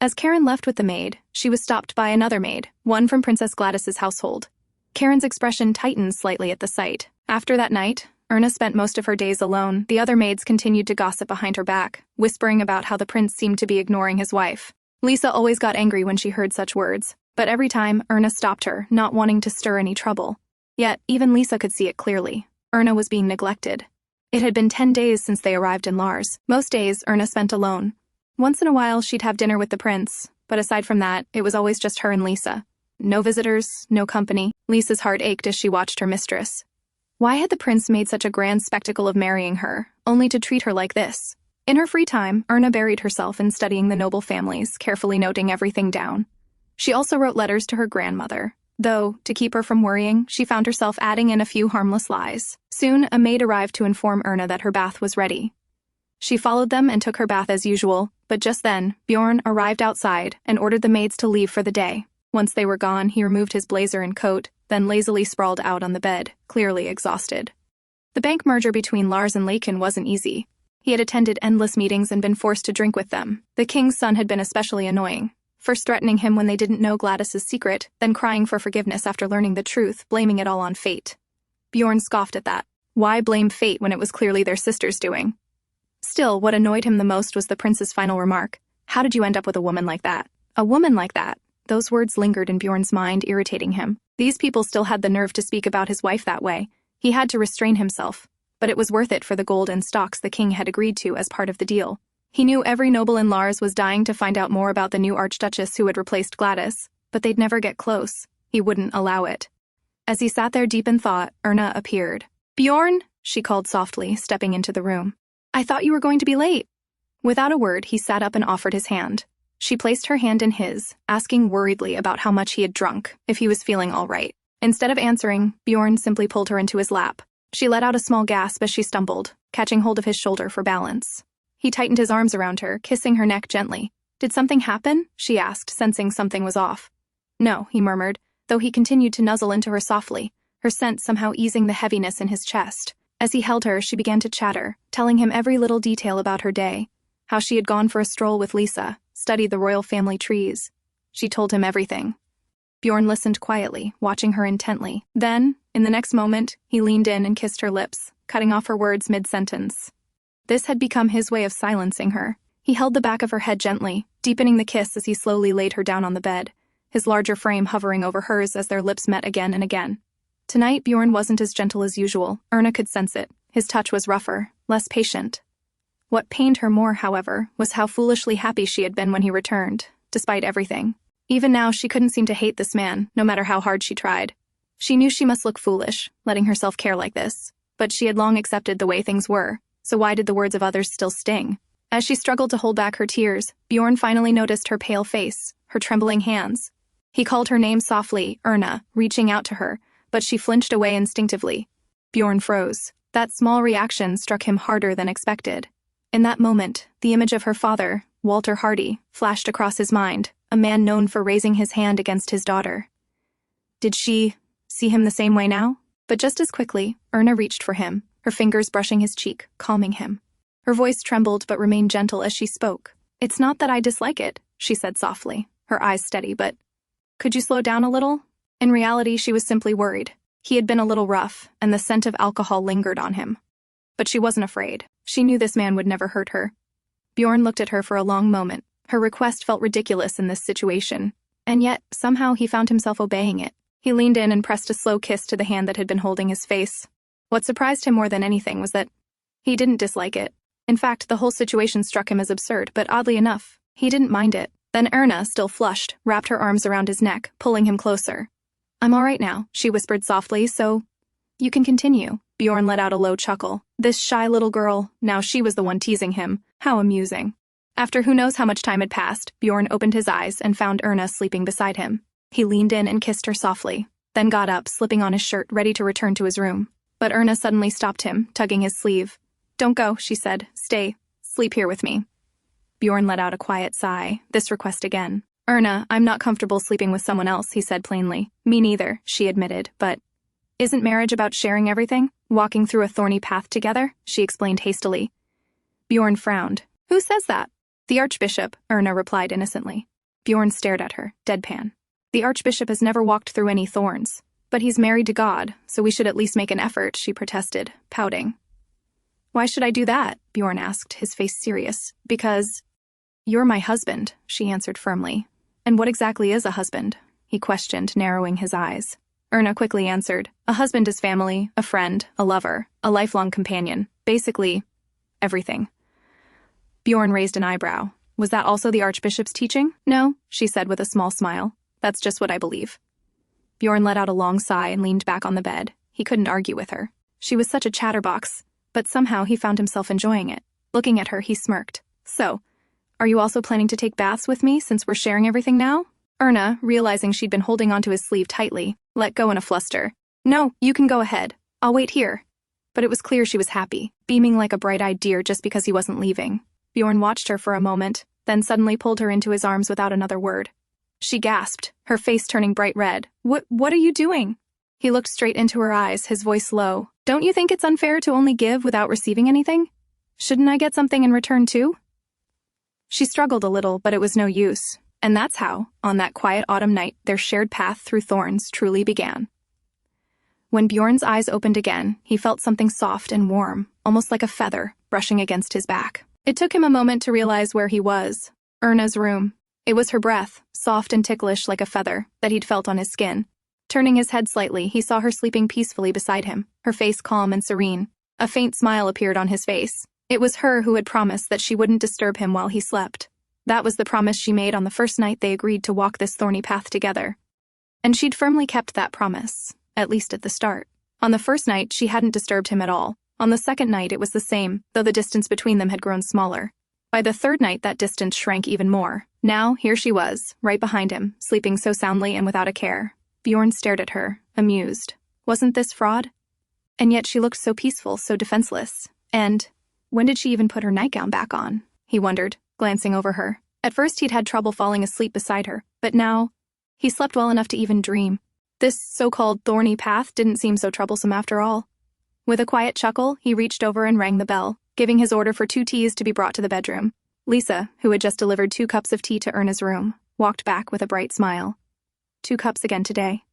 As Karen left with the maid, she was stopped by another maid, one from Princess Gladys's household. Karen's expression tightened slightly at the sight. After that night, Erna spent most of her days alone. The other maids continued to gossip behind her back, whispering about how the prince seemed to be ignoring his wife. Lisa always got angry when she heard such words, but every time, Erna stopped her, not wanting to stir any trouble. Yet, even Lisa could see it clearly. Erna was being neglected. It had been 10 days since they arrived in Lars. Most days, Erna spent alone. Once in a while, she'd have dinner with the prince, but aside from that, it was always just her and Lisa. No visitors, no company. Lisa's heart ached as she watched her mistress. Why had the prince made such a grand spectacle of marrying her, only to treat her like this? In her free time, Erna buried herself in studying the noble families, carefully noting everything down. She also wrote letters to her grandmother, though, to keep her from worrying, she found herself adding in a few harmless lies. Soon, a maid arrived to inform Erna that her bath was ready. She followed them and took her bath as usual, but just then, Bjorn arrived outside and ordered the maids to leave for the day. Once they were gone, he removed his blazer and coat, then lazily sprawled out on the bed, clearly exhausted. The bank merger between Lars and Lechen wasn't easy. He had attended endless meetings and been forced to drink with them. The king's son had been especially annoying, first threatening him when they didn't know Gladys's secret, then crying for forgiveness after learning the truth, blaming it all on fate. Bjorn scoffed at that. Why blame fate when it was clearly their sister's doing? Still, what annoyed him the most was the prince's final remark. How did you end up with a woman like that? A woman like that? Those words lingered in Bjorn's mind, irritating him. These people still had the nerve to speak about his wife that way. He had to restrain himself, but it was worth it for the gold and stocks the king had agreed to as part of the deal. He knew every noble in Lars was dying to find out more about the new archduchess who had replaced Gladys, but they'd never get close. He wouldn't allow it. As he sat there deep in thought, Erna appeared. "Bjorn," she called softly, stepping into the room. "I thought you were going to be late." Without a word, he sat up and offered his hand. She placed her hand in his, asking worriedly about how much he had drunk, if he was feeling all right. Instead of answering, Bjorn simply pulled her into his lap. She let out a small gasp as she stumbled, catching hold of his shoulder for balance. He tightened his arms around her, kissing her neck gently. "Did something happen?" she asked, sensing something was off. "No," he murmured, though he continued to nuzzle into her softly, her scent somehow easing the heaviness in his chest. As he held her, she began to chatter, telling him every little detail about her day, how she had gone for a stroll with Lisa, studied the royal family trees. She told him everything. Bjorn listened quietly, watching her intently. Then, in the next moment, he leaned in and kissed her lips, cutting off her words mid-sentence. This had become his way of silencing her. He held the back of her head gently, deepening the kiss as he slowly laid her down on the bed, his larger frame hovering over hers as their lips met again and again. Tonight, Bjorn wasn't as gentle as usual. Erna could sense it. His touch was rougher, less patient. What pained her more, however, was how foolishly happy she had been when he returned, despite everything. Even now, she couldn't seem to hate this man, no matter how hard she tried. She knew she must look foolish, letting herself care like this, but she had long accepted the way things were, so why did the words of others still sting? As she struggled to hold back her tears, Bjorn finally noticed her pale face, her trembling hands. He called her name softly, Erna, reaching out to her, but she flinched away instinctively. Bjorn froze. That small reaction struck him harder than expected. In that moment, the image of her father, Walter Hardy, flashed across his mind, a man known for raising his hand against his daughter. Did she see him the same way now? But just as quickly, Erna reached for him, her fingers brushing his cheek, calming him. Her voice trembled but remained gentle as she spoke. "It's not that I dislike it," she said softly, her eyes steady, "but could you slow down a little?" In reality, she was simply worried. He had been a little rough, and the scent of alcohol lingered on him. But she wasn't afraid. She knew this man would never hurt her. Bjorn looked at her for a long moment. Her request felt ridiculous in this situation, and yet, somehow he found himself obeying it. He leaned in and pressed a slow kiss to the hand that had been holding his face. What surprised him more than anything was that he didn't dislike it. In fact, the whole situation struck him as absurd, but oddly enough, he didn't mind it. Then Erna, still flushed, wrapped her arms around his neck, pulling him closer. "I'm all right now," she whispered softly, "so you can continue." Bjorn let out a low chuckle. This shy little girl, now she was the one teasing him. How amusing. After who knows how much time had passed, Bjorn opened his eyes and found Erna sleeping beside him. He leaned in and kissed her softly. then got up, slipping on his shirt, ready to return to his room. But Erna suddenly stopped him, tugging his sleeve. "Don't go," she said. "Stay. Sleep here with me." Bjorn let out a quiet sigh, this request again. "Erna, I'm not comfortable sleeping with someone else," he said plainly. "Me neither," she admitted, "but isn't marriage about sharing everything? Walking through a thorny path together?" she explained hastily. Bjorn frowned. "Who says that?" "The Archbishop," Erna replied innocently. Bjorn stared at her, deadpan. "The Archbishop has never walked through any thorns. But he's married to God, so we should at least make an effort," she protested, pouting. "Why should I do that?" Bjorn asked, his face serious. "Because you're my husband," she answered firmly. "And what exactly is a husband?" he questioned, narrowing his eyes. Erna quickly answered. "A husband is family, a friend, a lover, a lifelong companion. Basically, everything." Bjorn raised an eyebrow. "Was that also the Archbishop's teaching?" "No," she said with a small smile. "That's just what I believe." Bjorn let out a long sigh and leaned back on the bed. He couldn't argue with her. She was such a chatterbox, but somehow he found himself enjoying it. Looking at her, he smirked. "So, are you also planning to take baths with me since we're sharing everything now?" Erna, realizing she'd been holding onto his sleeve tightly, let go in a fluster. "No, you can go ahead. I'll wait here." But it was clear she was happy, beaming like a bright-eyed deer just because he wasn't leaving. Bjorn watched her for a moment, then suddenly pulled her into his arms without another word. She gasped, her face turning bright red. What are you doing?" He looked straight into her eyes, his voice low. "Don't you think it's unfair to only give without receiving anything? Shouldn't I get something in return too?" She struggled a little, but it was no use. And that's how, on that quiet autumn night, their shared path through thorns truly began. When Bjorn's eyes opened again, he felt something soft and warm, almost like a feather, brushing against his back. It took him a moment to realize where he was. Erna's room. It was her breath, soft and ticklish like a feather, that he'd felt on his skin. Turning his head slightly, he saw her sleeping peacefully beside him, her face calm and serene. A faint smile appeared on his face. It was her who had promised that she wouldn't disturb him while he slept. That was the promise she made on the first night they agreed to walk this thorny path together. And she'd firmly kept that promise, at least at the start. On the first night, she hadn't disturbed him at all. On the second night, it was the same, though the distance between them had grown smaller. By the third night, that distance shrank even more. Now, here she was, right behind him, sleeping so soundly and without a care. Bjorn stared at her, amused. Wasn't this fraud? And yet she looked so peaceful, so defenseless. And when did she even put her nightgown back on? He wondered, glancing over her. At first he'd had trouble falling asleep beside her, but now he slept well enough to even dream. This so-called thorny path didn't seem so troublesome after all. With a quiet chuckle, he reached over and rang the bell, giving his order for 2 teas to be brought to the bedroom. Lisa, who had just delivered 2 cups of tea to Erna's room, walked back with a bright smile. 2 cups again today.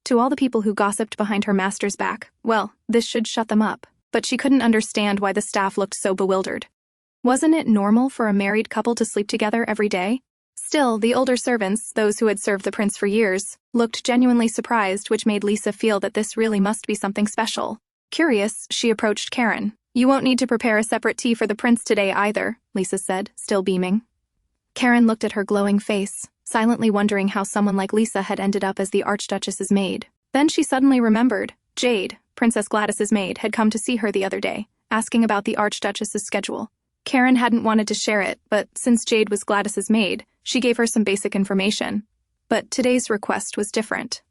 To all the people who gossiped behind her master's back, well, this should shut them up. But she couldn't understand why the staff looked so bewildered. Wasn't it normal for a married couple to sleep together every day? Still, the older servants, those who had served the prince for years, looked genuinely surprised, which made Lisa feel that this really must be something special. Curious, she approached Karen. "You won't need to prepare a separate tea for the prince today either," Lisa said, still beaming. Karen looked at her glowing face, silently wondering how someone like Lisa had ended up as the Archduchess's maid. Then she suddenly remembered. Jade, Princess Gladys's maid, had come to see her the other day, asking about the Archduchess's schedule. Karen hadn't wanted to share it, but since Jade was Gladys's maid, she gave her some basic information. But today's request was different.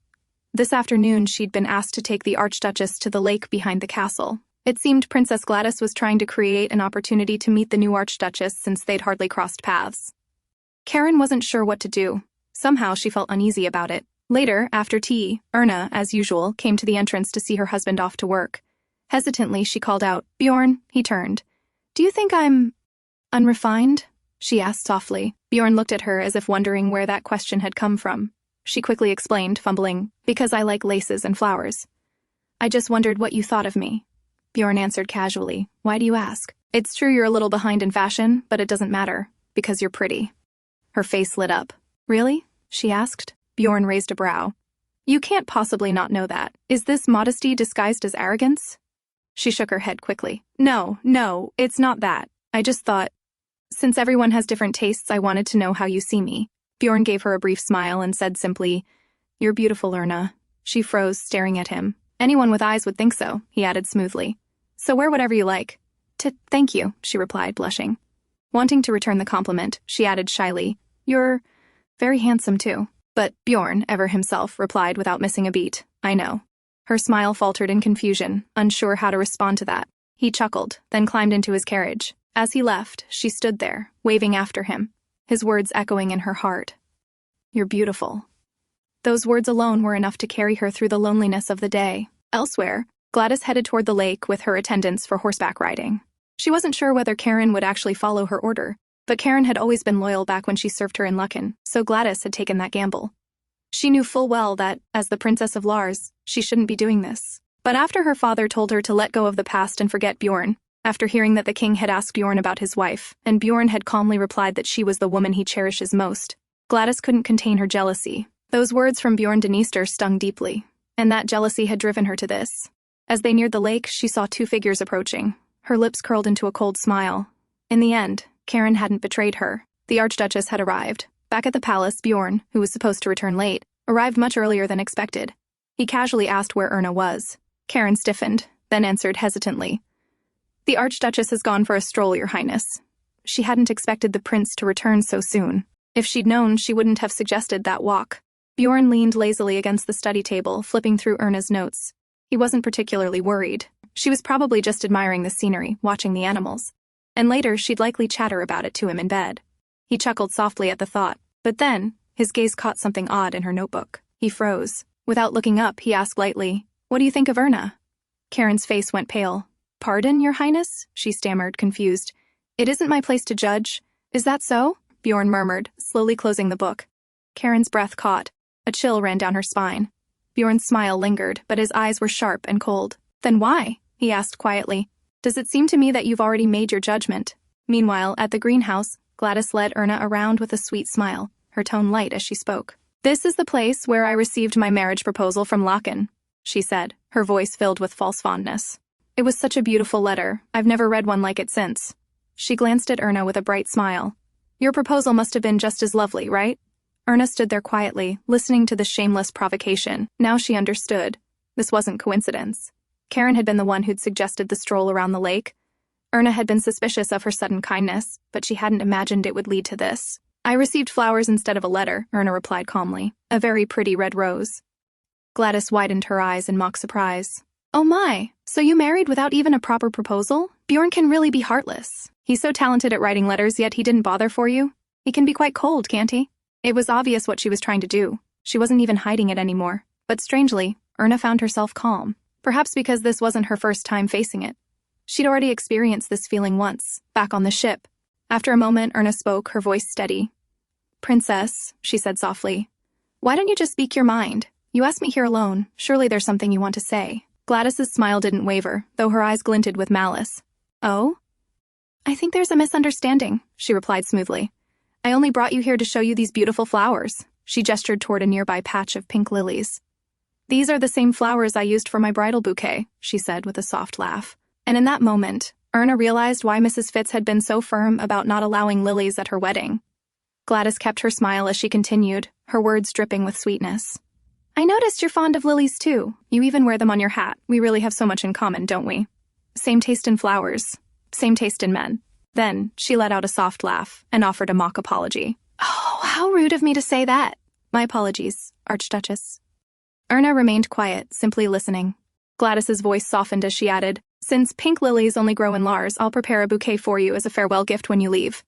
This afternoon, she'd been asked to take the Archduchess to the lake behind the castle. It seemed Princess Gladys was trying to create an opportunity to meet the new Archduchess since they'd hardly crossed paths. Karen wasn't sure what to do. Somehow she felt uneasy about it. Later, after tea, Erna, as usual, came to the entrance to see her husband off to work. Hesitantly, she called out, "Bjorn," he turned. "Do you think I'm unrefined?" she asked softly. Bjorn looked at her as if wondering where that question had come from. She quickly explained, fumbling, "Because I like laces and flowers." "I just wondered what you thought of me." Bjorn answered casually, "Why do you ask?" "It's true you're a little behind in fashion, but it doesn't matter, because you're pretty." Her face lit up. "Really?" she asked. Bjorn raised a brow. "You can't possibly not know that. Is this modesty disguised as arrogance?" She shook her head quickly. No, it's not that. I just thought, since everyone has different tastes, I wanted to know how you see me." Bjorn gave her a brief smile and said simply, "You're beautiful, Erna." She froze, staring at him. "Anyone with eyes would think so," he added smoothly. "So wear whatever you like." Thank you," she replied, blushing. Wanting to return the compliment, she added shyly, "You're very handsome, too." But Bjorn, ever himself, replied without missing a beat, "I know." Her smile faltered in confusion, unsure how to respond to that. He chuckled, then climbed into his carriage. As he left, she stood there, waving after him, his words echoing in her heart. "You're beautiful." Those words alone were enough to carry her through the loneliness of the day. Elsewhere, Gladys headed toward the lake with her attendants for horseback riding. She wasn't sure whether Karen would actually follow her order, but Karen had always been loyal back when she served her in Lechen, so Gladys had taken that gamble. She knew full well that, as the Princess of Lars, she shouldn't be doing this. But after her father told her to let go of the past and forget Bjorn, after hearing that the king had asked Bjorn about his wife, and Bjorn had calmly replied that she was the woman he cherishes most, Gladys couldn't contain her jealousy. Those words from Bjorn Dniester stung deeply, and that jealousy had driven her to this. As they neared the lake, she saw two figures approaching. Her lips curled into a cold smile. In the end, Karen hadn't betrayed her. The Archduchess had arrived. Back at the palace, Bjorn, who was supposed to return late, arrived much earlier than expected. He casually asked where Erna was. Karen stiffened, then answered hesitantly, "The Archduchess has gone for a stroll, Your Highness." She hadn't expected the prince to return so soon. If she'd known, she wouldn't have suggested that walk. Bjorn leaned lazily against the study table, flipping through Erna's notes. He wasn't particularly worried. She was probably just admiring the scenery, watching the animals. And later, she'd likely chatter about it to him in bed. He chuckled softly at the thought, but then, his gaze caught something odd in her notebook. He froze. Without looking up, he asked lightly, "What do you think of Erna?" Karen's face went pale. "Pardon, Your Highness?" she stammered, confused. "It isn't my place to judge." "Is that so?" Bjorn murmured, slowly closing the book. Karen's breath caught. A chill ran down her spine. Bjorn's smile lingered, but his eyes were sharp and cold. "Then why?" he asked quietly. "Does it seem to me that you've already made your judgment?" Meanwhile, at the greenhouse, Gladys led Erna around with a sweet smile, her tone light as she spoke. "This is the place where I received my marriage proposal from Lechen," she said, her voice filled with false fondness. "It was such a beautiful letter. I've never read one like it since." She glanced at Erna with a bright smile. "Your proposal must have been just as lovely, right?" Erna stood there quietly, listening to the shameless provocation. Now she understood. This wasn't coincidence. Karen had been the one who'd suggested the stroll around the lake. Erna had been suspicious of her sudden kindness, but she hadn't imagined it would lead to this. "I received flowers instead of a letter," Erna replied calmly. "A very pretty red rose." Gladys widened her eyes in mock surprise. "Oh my, so you married without even a proper proposal? Bjorn can really be heartless. He's so talented at writing letters, yet he didn't bother for you? He can be quite cold, can't he?" It was obvious what she was trying to do. She wasn't even hiding it anymore. But strangely, Erna found herself calm. Perhaps because this wasn't her first time facing it. She'd already experienced this feeling once, back on the ship. After a moment, Erna spoke, her voice steady. "Princess," she said softly, "why don't you just speak your mind? You asked me here alone. Surely there's something you want to say." Gladys's smile didn't waver, though her eyes glinted with malice. "Oh? I think there's a misunderstanding," she replied smoothly. "I only brought you here to show you these beautiful flowers." She gestured toward a nearby patch of pink lilies. "These are the same flowers I used for my bridal bouquet," she said with a soft laugh. And in that moment, Erna realized why Mrs. Fitz had been so firm about not allowing lilies at her wedding. Gladys kept her smile as she continued, her words dripping with sweetness. "I noticed you're fond of lilies too. You even wear them on your hat. We really have so much in common, don't we? Same taste in flowers. Same taste in men." Then, she let out a soft laugh and offered a mock apology. "Oh, how rude of me to say that. My apologies, Archduchess." Erna remained quiet, simply listening. Gladys's voice softened as she added, "Since pink lilies only grow in Lars, I'll prepare a bouquet for you as a farewell gift when you leave."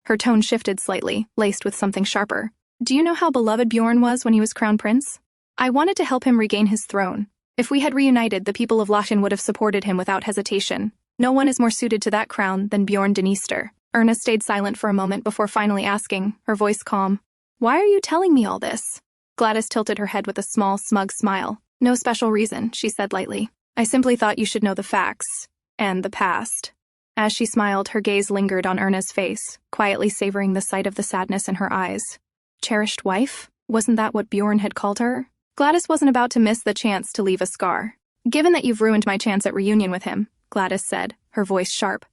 Her tone shifted slightly, laced with something sharper. "Do you know how beloved Bjorn was when he was crown prince? I wanted to help him regain his throne. If we had reunited, the people of Lechen would have supported him without hesitation. No one is more suited to that crown than Bjorn Dniester." Erna stayed silent for a moment before finally asking, her voice calm, "Why are you telling me all this?" Gladys tilted her head with a small, smug smile. "No special reason," she said lightly. "I simply thought you should know the facts. And the past." As she smiled, her gaze lingered on Erna's face, quietly savoring the sight of the sadness in her eyes. Cherished wife? Wasn't that what Bjorn had called her? Gladys wasn't about to miss the chance to leave a scar. "Given that you've ruined my chance at reunion with him," Gladys said, her voice sharp,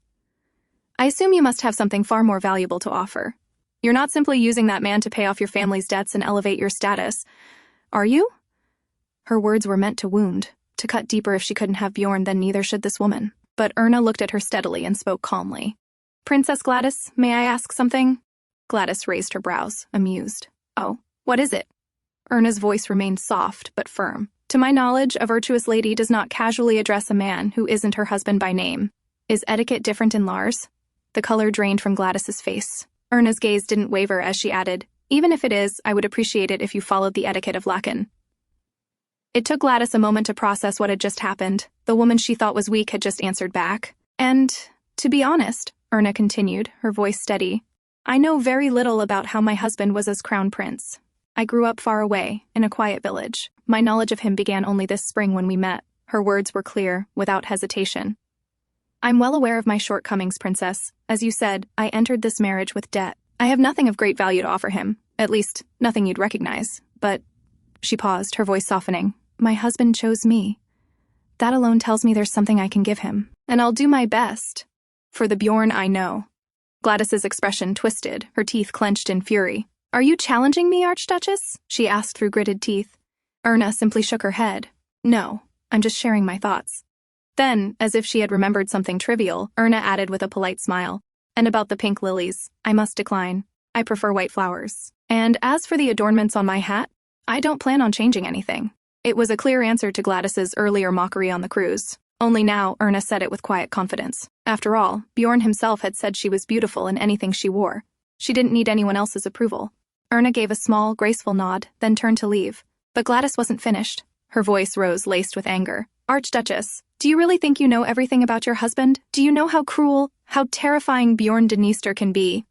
"I assume you must have something far more valuable to offer. You're not simply using that man to pay off your family's debts and elevate your status, are you?" Her words were meant to wound, to cut deeper. If she couldn't have Bjorn, then neither should this woman. But Erna looked at her steadily and spoke calmly. "Princess Gladys, may I ask something?" Gladys raised her brows, amused. "Oh, what is it?" Erna's voice remained soft but firm. To my knowledge, a virtuous lady does not casually address a man who isn't her husband by name. Is etiquette different in Lars? The color drained from Gladys's face. Erna's gaze didn't waver as she added, even if it is, I would appreciate it if you followed the etiquette of Lechen. It took Gladys a moment to process what had just happened. The woman she thought was weak had just answered back. And, to be honest, Erna continued, her voice steady, I know very little about how my husband was as crown prince. I grew up far away, in a quiet village. My knowledge of him began only this spring when we met. Her words were clear, without hesitation. I'm well aware of my shortcomings, princess. As you said, I entered this marriage with debt. I have nothing of great value to offer him. At least, nothing you'd recognize. But, she paused, her voice softening. My husband chose me. That alone tells me there's something I can give him. And I'll do my best. For the Bjorn I know. Gladys's expression twisted, her teeth clenched in fury. Are you challenging me, Archduchess? She asked through gritted teeth. Erna simply shook her head. No, I'm just sharing my thoughts. Then, as if she had remembered something trivial, Erna added with a polite smile. And about the pink lilies, I must decline. I prefer white flowers. And as for the adornments on my hat, I don't plan on changing anything. It was a clear answer to Gladys's earlier mockery on the cruise. Only now, Erna said it with quiet confidence. After all, Bjorn himself had said she was beautiful in anything she wore. She didn't need anyone else's approval. Erna gave a small, graceful nod, then turned to leave. But Gladys wasn't finished. Her voice rose laced with anger. Archduchess, do you really think you know everything about your husband? Do you know how cruel, how terrifying Bjorn Dniester can be?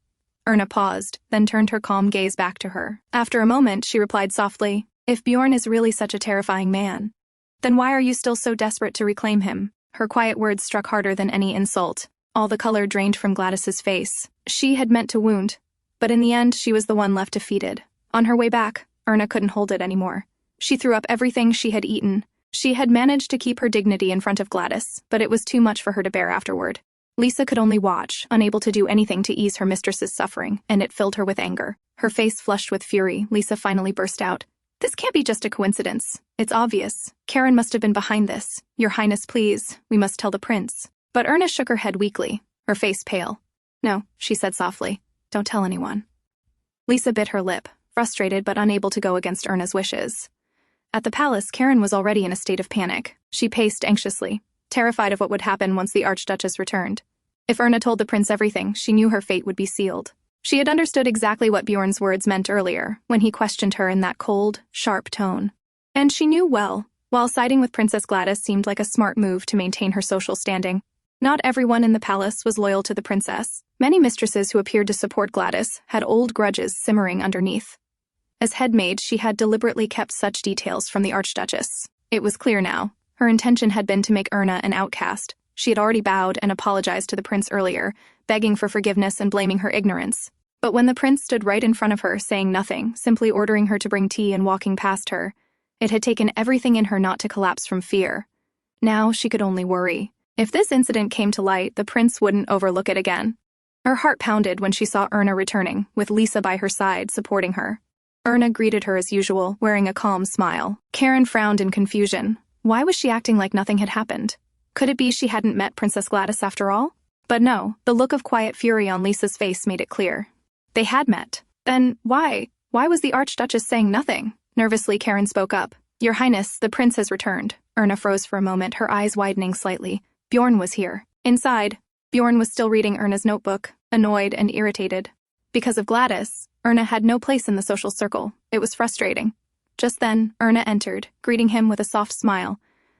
Erna paused, then turned her calm gaze back to her. After a moment, she replied softly, If Bjorn is really such a terrifying man, then why are you still so desperate to reclaim him? Her quiet words struck harder than any insult. All the color drained from Gladys's face. She had meant to wound. But in the end, she was the one left defeated. On her way back, Erna couldn't hold it anymore. She threw up everything she had eaten. She had managed to keep her dignity in front of Gladys, but it was too much for her to bear afterward. Lisa could only watch, unable to do anything to ease her mistress's suffering, and it filled her with anger. Her face flushed with fury, Lisa finally burst out. This can't be just a coincidence. It's obvious. Karen must have been behind this. Your Highness, please. We must tell the prince. But Erna shook her head weakly, her face pale. No, she said softly. Don't tell anyone. Lisa bit her lip, frustrated but unable to go against Erna's wishes. At the palace, Karen was already in a state of panic. She paced anxiously, terrified of what would happen once the Archduchess returned. If Erna told the prince everything, she knew her fate would be sealed. She had understood exactly what Bjorn's words meant earlier, when he questioned her in that cold, sharp tone. And she knew well, while siding with Princess Gladys seemed like a smart move to maintain her social standing. Not everyone in the palace was loyal to the princess. Many mistresses who appeared to support Gladys had old grudges simmering underneath. As head maid, she had deliberately kept such details from the Archduchess. It was clear now. Her intention had been to make Erna an outcast. She had already bowed and apologized to the prince earlier, begging for forgiveness and blaming her ignorance. But when the prince stood right in front of her, saying nothing, simply ordering her to bring tea and walking past her, it had taken everything in her not to collapse from fear. Now she could only worry. If this incident came to light, the prince wouldn't overlook it again. Her heart pounded when she saw Erna returning, with Lisa by her side, supporting her. Erna greeted her as usual, wearing a calm smile. Karen frowned in confusion. Why was she acting like nothing had happened? Could it be she hadn't met Princess Gladys after all? But no, the look of quiet fury on Lisa's face made it clear. They had met. Then why? Why was the Archduchess saying nothing? Nervously, Karen spoke up. Your Highness, the prince has returned. Erna froze for a moment, her eyes widening slightly. Bjorn was here. Inside, Bjorn was still reading Erna's notebook, annoyed and irritated. Because of Gladys, Erna had no place in the social circle. It was frustrating. Just then, Erna entered, greeting him with a soft smile.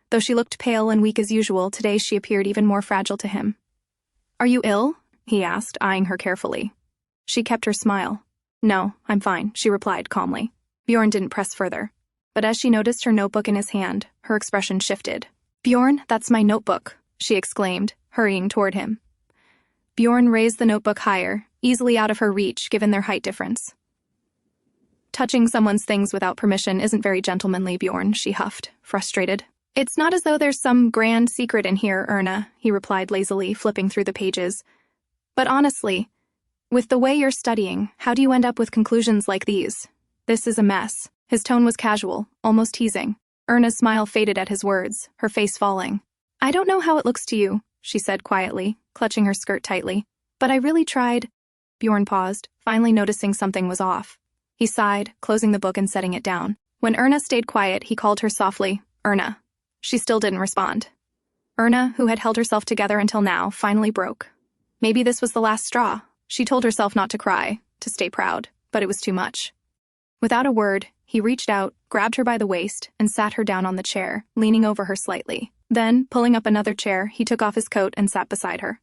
Though she looked pale and weak as usual, today she appeared even more fragile to him. Are you ill? He asked, eyeing her carefully. She kept her smile. No, I'm fine, she replied calmly. Bjorn didn't press further. But as she noticed her notebook in his hand, her expression shifted. Bjorn, that's my notebook, she exclaimed, hurrying toward him. Bjorn raised the notebook higher, easily out of her reach given their height difference. Touching someone's things without permission isn't very gentlemanly, Bjorn, she huffed, frustrated. It's not as though there's some grand secret in here, Erna, he replied lazily, flipping through the pages. But honestly, with the way you're studying, how do you end up with conclusions like these? This is a mess. His tone was casual, almost teasing. Erna's smile faded at his words, her face falling. I don't know how it looks to you, she said quietly, clutching her skirt tightly. But I really tried. Bjorn paused, finally noticing something was off. He sighed, closing the book and setting it down. When Erna stayed quiet, he called her softly, "Erna." She still didn't respond. Erna, who had held herself together until now, finally broke. Maybe this was the last straw. She told herself not to cry, to stay proud, but it was too much. Without a word, he reached out, grabbed her by the waist, and sat her down on the chair, leaning over her slightly. Then, pulling up another chair, he took off his coat and sat beside her.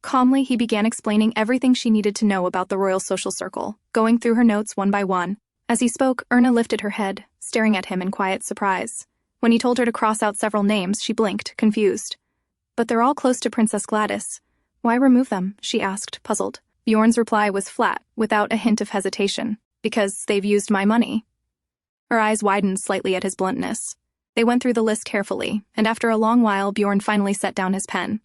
Calmly, he began explaining everything she needed to know about the royal social circle, going through her notes one by one. As he spoke, Erna lifted her head, staring at him in quiet surprise. When he told her to cross out several names, she blinked, confused. "But they're all close to Princess Gladys. Why remove them?" she asked, puzzled. Bjorn's reply was flat, without a hint of hesitation. "Because they've used my money." Her eyes widened slightly at his bluntness. They went through the list carefully, and after a long while, Bjorn finally set down his pen.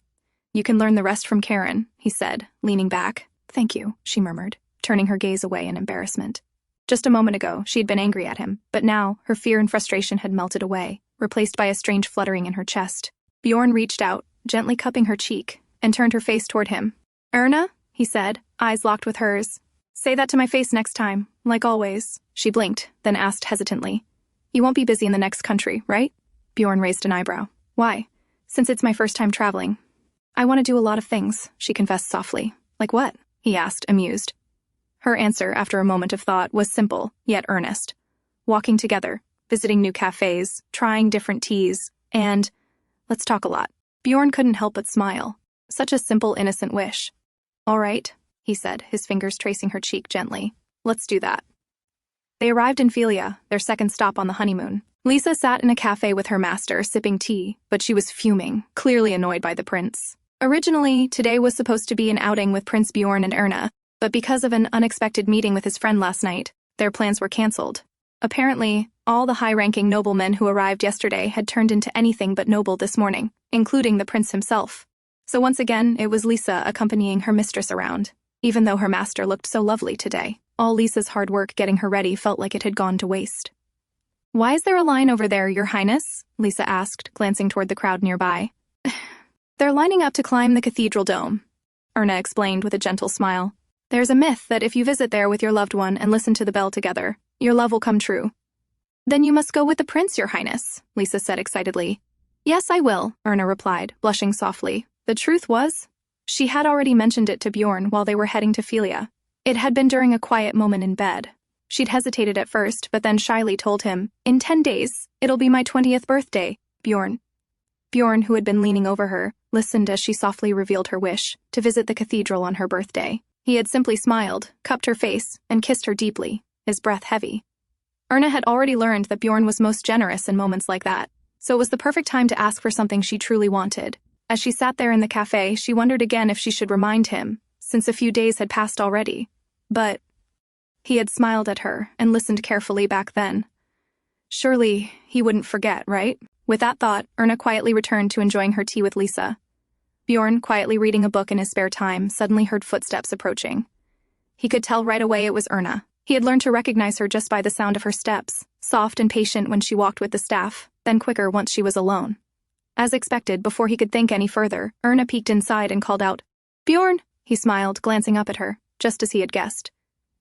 "You can learn the rest from Karen," he said, leaning back. "Thank you," she murmured, turning her gaze away in embarrassment. Just a moment ago, she had been angry at him, but now, her fear and frustration had melted away, replaced by a strange fluttering in her chest. Bjorn reached out, gently cupping her cheek, and turned her face toward him. "Erna," he said, eyes locked with hers. "Say that to my face next time, like always." She blinked, then asked hesitantly, "You won't be busy in the next country, right?" Bjorn raised an eyebrow. "Why?" "Since it's my first time traveling." "I want to do a lot of things," she confessed softly. "Like what?" he asked, amused. Her answer, after a moment of thought, was simple, yet earnest. Walking together, visiting new cafes, trying different teas, and let's talk a lot. Bjorn couldn't help but smile. Such a simple, innocent wish. "All right," he said, his fingers tracing her cheek gently. "Let's do that." They arrived in Philia, their second stop on the honeymoon. Lisa sat in a cafe with her master, sipping tea, but she was fuming, clearly annoyed by the prince. Originally, today was supposed to be an outing with Prince Bjorn and Erna, but because of an unexpected meeting with his friend last night, their plans were cancelled. Apparently, all the high-ranking noblemen who arrived yesterday had turned into anything but noble this morning, including the prince himself. So once again, it was Lisa accompanying her mistress around, even though her master looked so lovely today. All Lisa's hard work getting her ready felt like it had gone to waste. "Why is there a line over there, Your Highness?" Lisa asked, glancing toward the crowd nearby. "They're lining up to climb the cathedral dome," Erna explained with a gentle smile. "There's a myth that if you visit there with your loved one and listen to the bell together, your love will come true." "Then you must go with the prince, Your Highness," Lisa said excitedly. "Yes, I will," Erna replied, blushing softly. The truth was, she had already mentioned it to Bjorn while they were heading to Philia. It had been during a quiet moment in bed. She'd hesitated at first, but then shyly told him, "In 10 days, it'll be my 20th birthday, Bjorn." Bjorn, who had been leaning over her, listened as she softly revealed her wish to visit the cathedral on her birthday. He had simply smiled, cupped her face, and kissed her deeply, his breath heavy. Erna had already learned that Bjorn was most generous in moments like that, so it was the perfect time to ask for something she truly wanted. As she sat there in the cafe, she wondered again if she should remind him, since a few days had passed already. But he had smiled at her and listened carefully back then. Surely he wouldn't forget, right? With that thought, Erna quietly returned to enjoying her tea with Lisa. Bjorn, quietly reading a book in his spare time, suddenly heard footsteps approaching. He could tell right away it was Erna. He had learned to recognize her just by the sound of her steps, soft and patient when she walked with the staff, then quicker once she was alone. As expected, before he could think any further, Erna peeked inside and called out, "Bjorn!" He smiled, glancing up at her, just as he had guessed.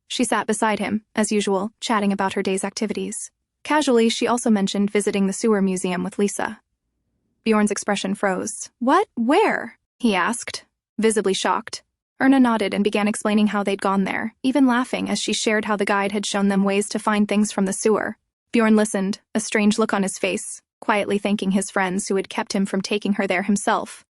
She sat beside him, as usual, chatting about her day's activities. Casually, she also mentioned visiting the sewer museum with Lisa. Bjorn's expression froze. "What? Where?" he asked, visibly shocked. Erna nodded and began explaining how they'd gone there, even laughing as she shared how the guide had shown them ways to find things from the sewer. Bjorn listened, a strange look on his face, quietly thanking his friends who had kept him from taking her there himself.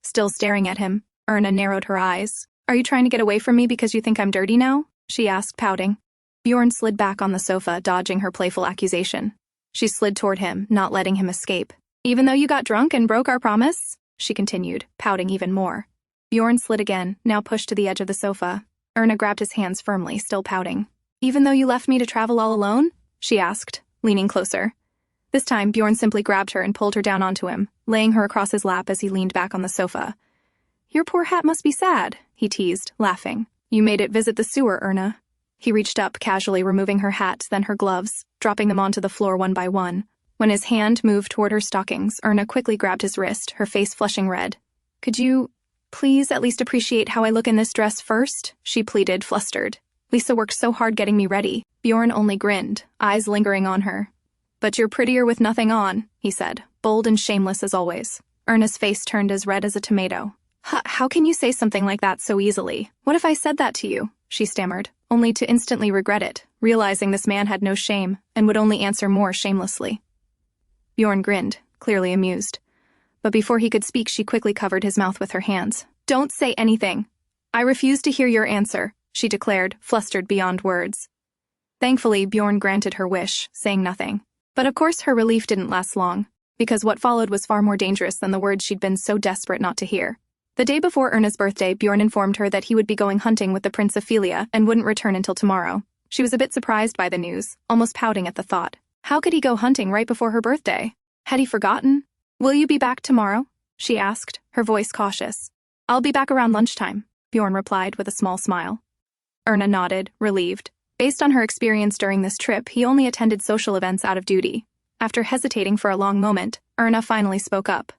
Still staring at him, Erna narrowed her eyes. "Are you trying to get away from me because you think I'm dirty now?" she asked, pouting. Bjorn slid back on the sofa, dodging her playful accusation. She slid toward him, not letting him escape. "Even though you got drunk and broke our promise?" she continued, pouting even more. Bjorn slid again, now pushed to the edge of the sofa. Erna grabbed his hands firmly, still pouting. "Even though you left me to travel all alone?" she asked, leaning closer. This time, Bjorn simply grabbed her and pulled her down onto him, laying her across his lap as he leaned back on the sofa. "Your poor hat must be sad," he teased, laughing. "You made it visit the sewer, Erna." He reached up, casually removing her hat, then her gloves, dropping them onto the floor one by one. When his hand moved toward her stockings, Erna quickly grabbed his wrist, her face flushing red. "Could you please at least appreciate how I look in this dress first?" she pleaded, flustered. Lisa worked so hard getting me ready. Bjorn only grinned, eyes lingering on her. But you're prettier with nothing on, he said, bold and shameless as always. Erna's face turned as red as a tomato. How can you say something like that so easily? What if I said that to you? She stammered, only to instantly regret it, realizing this man had no shame and would only answer more shamelessly. Bjorn grinned, clearly amused. But before he could speak, she quickly covered his mouth with her hands. Don't say anything. I refuse to hear your answer, she declared, flustered beyond words. Thankfully, Bjorn granted her wish, saying nothing. But of course her relief didn't last long, because what followed was far more dangerous than the words she'd been so desperate not to hear. The day before Erna's birthday, Bjorn informed her that he would be going hunting with the Prince of Philia and wouldn't return until tomorrow. She was a bit surprised by the news, almost pouting at the thought. How could he go hunting right before her birthday? Had he forgotten? Will you be back tomorrow? She asked, her voice cautious. I'll be back around lunchtime, Bjorn replied with a small smile. Erna nodded, relieved. Based on her experience during this trip, he only attended social events out of duty. After hesitating for a long moment, Erna finally spoke up.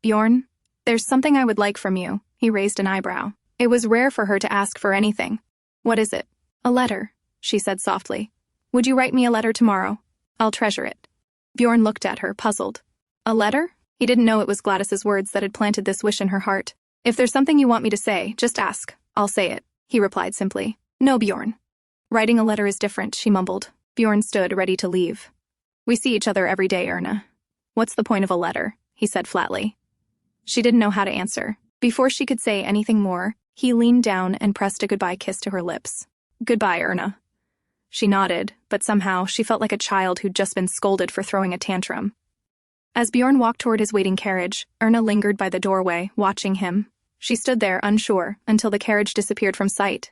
Bjorn, there's something I would like from you. He raised an eyebrow. It was rare for her to ask for anything. What is it? A letter, she said softly. Would you write me a letter tomorrow? I'll treasure it. Bjorn looked at her, puzzled. A letter? He didn't know it was Gladys's words that had planted this wish in her heart. If there's something you want me to say, just ask. I'll say it, he replied simply. No, Bjorn. Writing a letter is different, she mumbled. Bjorn stood, ready to leave. We see each other every day, Erna. What's the point of a letter? He said flatly. She didn't know how to answer. Before she could say anything more, he leaned down and pressed a goodbye kiss to her lips. Goodbye, Erna. She nodded, but somehow she felt like a child who'd just been scolded for throwing a tantrum. As Bjorn walked toward his waiting carriage, Erna lingered by the doorway, watching him. She stood there, unsure, until the carriage disappeared from sight.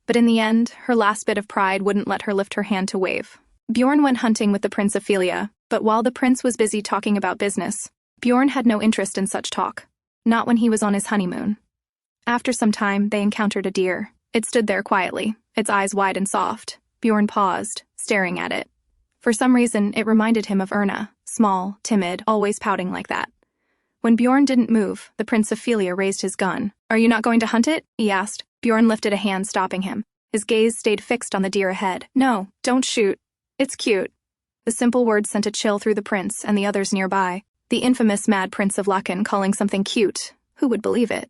But in the end, her last bit of pride wouldn't let her lift her hand to wave. Bjorn went hunting with the Prince of Philia, but while the prince was busy talking about business, Bjorn had no interest in such talk. Not when he was on his honeymoon. After some time, they encountered a deer. It stood there quietly, its eyes wide and soft. Bjorn paused, staring at it. For some reason, it reminded him of Erna, small, timid, always pouting like that. When Bjorn didn't move, the Prince of Philia raised his gun. Are you not going to hunt it? He asked. Bjorn lifted a hand, stopping him. His gaze stayed fixed on the deer ahead. No, don't shoot. It's cute. The simple words sent a chill through the prince and the others nearby. The infamous Mad Prince of Lechen calling something cute. Who would believe it?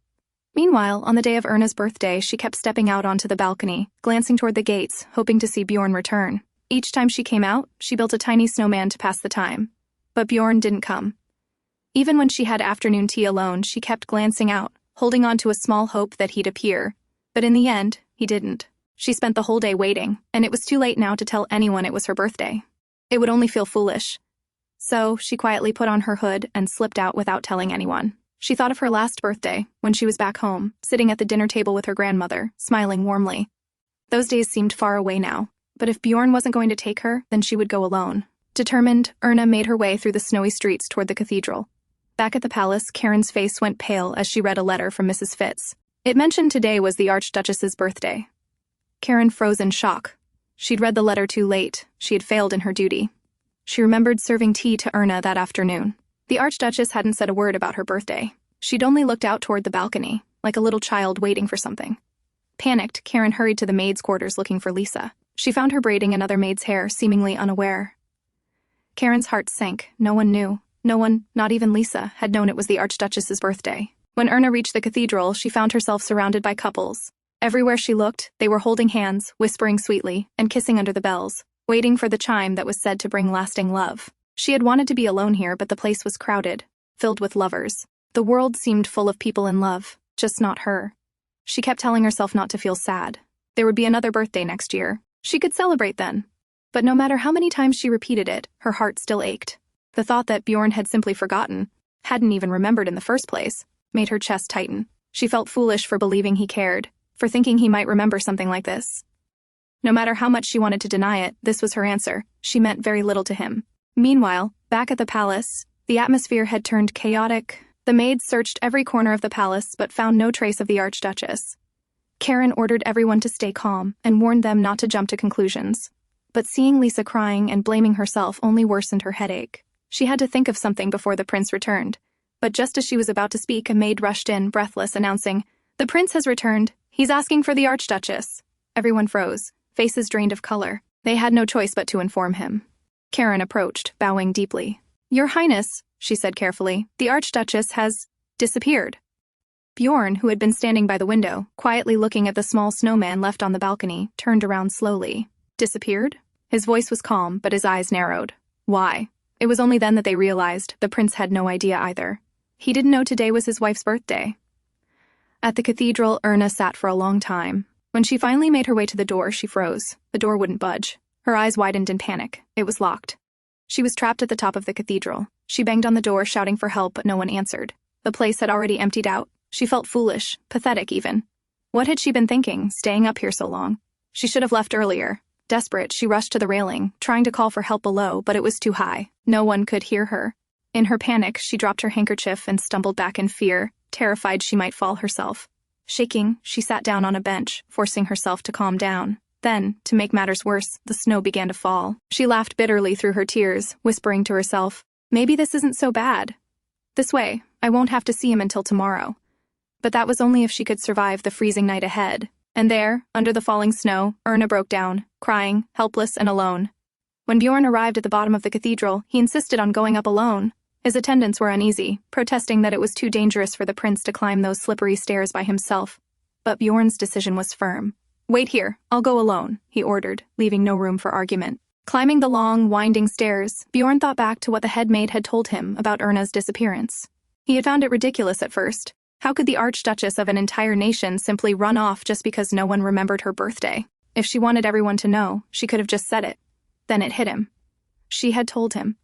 Meanwhile, on the day of Erna's birthday, she kept stepping out onto the balcony, glancing toward the gates, hoping to see Bjorn return. Each time she came out, she built a tiny snowman to pass the time. But Bjorn didn't come. Even when she had afternoon tea alone, she kept glancing out, holding on to a small hope that he'd appear. But in the end, he didn't. She spent the whole day waiting, and it was too late now to tell anyone it was her birthday. It would only feel foolish. So, she quietly put on her hood and slipped out without telling anyone. She thought of her last birthday, when she was back home, sitting at the dinner table with her grandmother, smiling warmly. Those days seemed far away now, but if Bjorn wasn't going to take her, then she would go alone. Determined, Erna made her way through the snowy streets toward the cathedral. Back at the palace, Karen's face went pale as she read a letter from Mrs. Fitz. It mentioned today was the Archduchess's birthday. Karen froze in shock. She'd read the letter too late. She had failed in her duty. She remembered serving tea to Erna that afternoon. The Archduchess hadn't said a word about her birthday. She'd only looked out toward the balcony, like a little child waiting for something. Panicked, Karen hurried to the maid's quarters looking for Lisa. She found her braiding another maid's hair, seemingly unaware. Karen's heart sank. No one knew. No one, not even Lisa, had known it was the Archduchess's birthday. When Erna reached the cathedral, she found herself surrounded by couples. Everywhere she looked, they were holding hands, whispering sweetly, and kissing under the bells, waiting for the chime that was said to bring lasting love. She had wanted to be alone here, but the place was crowded, filled with lovers. The world seemed full of people in love, just not her. She kept telling herself not to feel sad. There would be another birthday next year. She could celebrate then. But no matter how many times she repeated it, her heart still ached. The thought that Bjorn had simply forgotten, hadn't even remembered in the first place, made her chest tighten. She felt foolish for believing he cared, for thinking he might remember something like this. No matter how much she wanted to deny it, this was her answer. She meant very little to him. Meanwhile, back at the palace, the atmosphere had turned chaotic. The maids searched every corner of the palace but found no trace of the Archduchess. Karen ordered everyone to stay calm and warned them not to jump to conclusions. But seeing Lisa crying and blaming herself only worsened her headache. She had to think of something before the prince returned. But just as she was about to speak, a maid rushed in, breathless, announcing, "The prince has returned. He's asking for the Archduchess." Everyone froze, faces drained of color. They had no choice but to inform him. Karen approached, bowing deeply. "Your Highness," she said carefully, "the Archduchess has disappeared." Bjorn, who had been standing by the window, quietly looking at the small snowman left on the balcony, turned around slowly. Disappeared? His voice was calm, but his eyes narrowed. Why? It was only then that they realized the prince had no idea either. He didn't know today was his wife's birthday. At the cathedral, Erna sat for a long time. When she finally made her way to the door, she froze. The door wouldn't budge. Her eyes widened in panic. It was locked. She was trapped at the top of the cathedral. She banged on the door, shouting for help, but no one answered. The place had already emptied out. She felt foolish, pathetic even. What had she been thinking, staying up here so long? She should have left earlier. Desperate, she rushed to the railing, trying to call for help below, but it was too high. No one could hear her. In her panic, she dropped her handkerchief and stumbled back in fear, terrified she might fall herself. Shaking, she sat down on a bench, forcing herself to calm down. Then, to make matters worse, the snow began to fall. She laughed bitterly through her tears, whispering to herself, "Maybe this isn't so bad. This way, I won't have to see him until tomorrow." But that was only if she could survive the freezing night ahead. And there, under the falling snow, Erna broke down, crying, helpless and alone. When Bjorn arrived at the bottom of the cathedral, he insisted on going up alone. His attendants were uneasy, protesting that it was too dangerous for the prince to climb those slippery stairs by himself. But Bjorn's decision was firm. "Wait here, I'll go alone," he ordered, leaving no room for argument. Climbing the long, winding stairs, Bjorn thought back to what the head maid had told him about Erna's disappearance. He had found it ridiculous at first. How could the Archduchess of an entire nation simply run off just because no one remembered her birthday? If she wanted everyone to know, she could have just said it. Then it hit him. She had told him.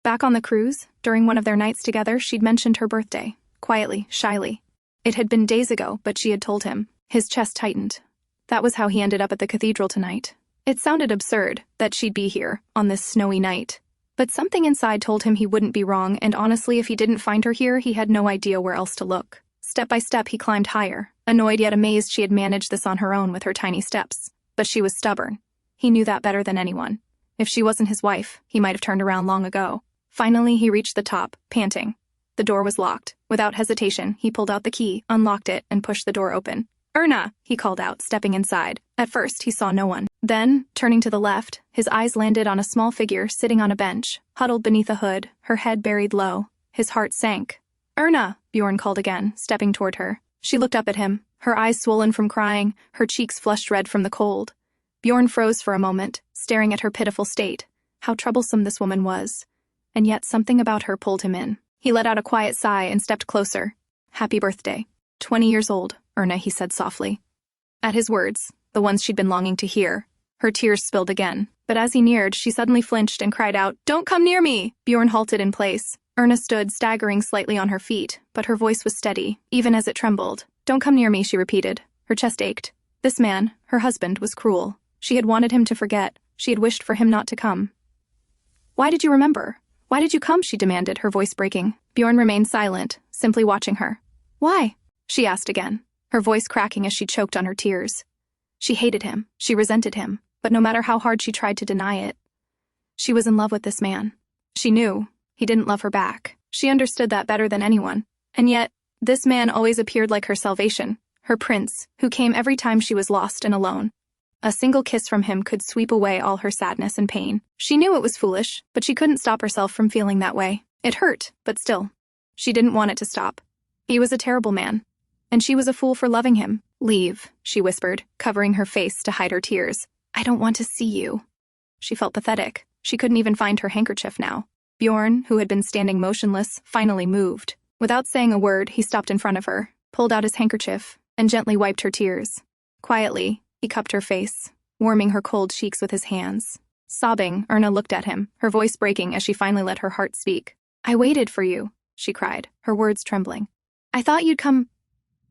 Back on the cruise, during one of their nights together, she'd mentioned her birthday, quietly, shyly. It had been days ago, but she had told him. His chest tightened. That was how he ended up at the cathedral tonight. It sounded absurd that she'd be here, on this snowy night. But something inside told him he wouldn't be wrong, and honestly, if he didn't find her here, he had no idea where else to look. Step by step, he climbed higher, annoyed yet amazed she had managed this on her own with her tiny steps. But she was stubborn. He knew that better than anyone. If she wasn't his wife, he might have turned around long ago. Finally, he reached the top, panting. The door was locked. Without hesitation, he pulled out the key, unlocked it, and pushed the door open. "Erna!" he called out, stepping inside. At first, he saw no one. Then, turning to the left, his eyes landed on a small figure sitting on a bench, huddled beneath a hood, her head buried low. His heart sank. "Erna!" Bjorn called again, stepping toward her. She looked up at him, her eyes swollen from crying, her cheeks flushed red from the cold. Bjorn froze for a moment, staring at her pitiful state. How troublesome this woman was. And yet something about her pulled him in. He let out a quiet sigh and stepped closer. "Happy birthday. 20 years old, Erna," he said softly. At his words, the ones she'd been longing to hear, her tears spilled again. But as he neared, she suddenly flinched and cried out, "Don't come near me!" Bjorn halted in place. Erna stood, staggering slightly on her feet, but her voice was steady, even as it trembled. "Don't come near me," she repeated. Her chest ached. This man, her husband, was cruel. She had wanted him to forget. She had wished for him not to come. "Why did you remember? Why did you come?" she demanded, her voice breaking. Bjorn remained silent, simply watching her. "Why?" she asked again, her voice cracking as she choked on her tears. She hated him. She resented him. But no matter how hard she tried to deny it, she was in love with this man. She knew he didn't love her back. She understood that better than anyone. And yet, this man always appeared like her salvation, her prince, who came every time she was lost and alone. A single kiss from him could sweep away all her sadness and pain. She knew it was foolish, but she couldn't stop herself from feeling that way. It hurt, but still. She didn't want it to stop. He was a terrible man, and she was a fool for loving him. "Leave," she whispered, covering her face to hide her tears. "I don't want to see you." She felt pathetic. She couldn't even find her handkerchief now. Bjorn, who had been standing motionless, finally moved. Without saying a word, he stopped in front of her, pulled out his handkerchief, and gently wiped her tears. Quietly, he cupped her face, warming her cold cheeks with his hands. Sobbing, Erna looked at him, her voice breaking as she finally let her heart speak. "I waited for you," she cried, her words trembling. "I thought you'd come.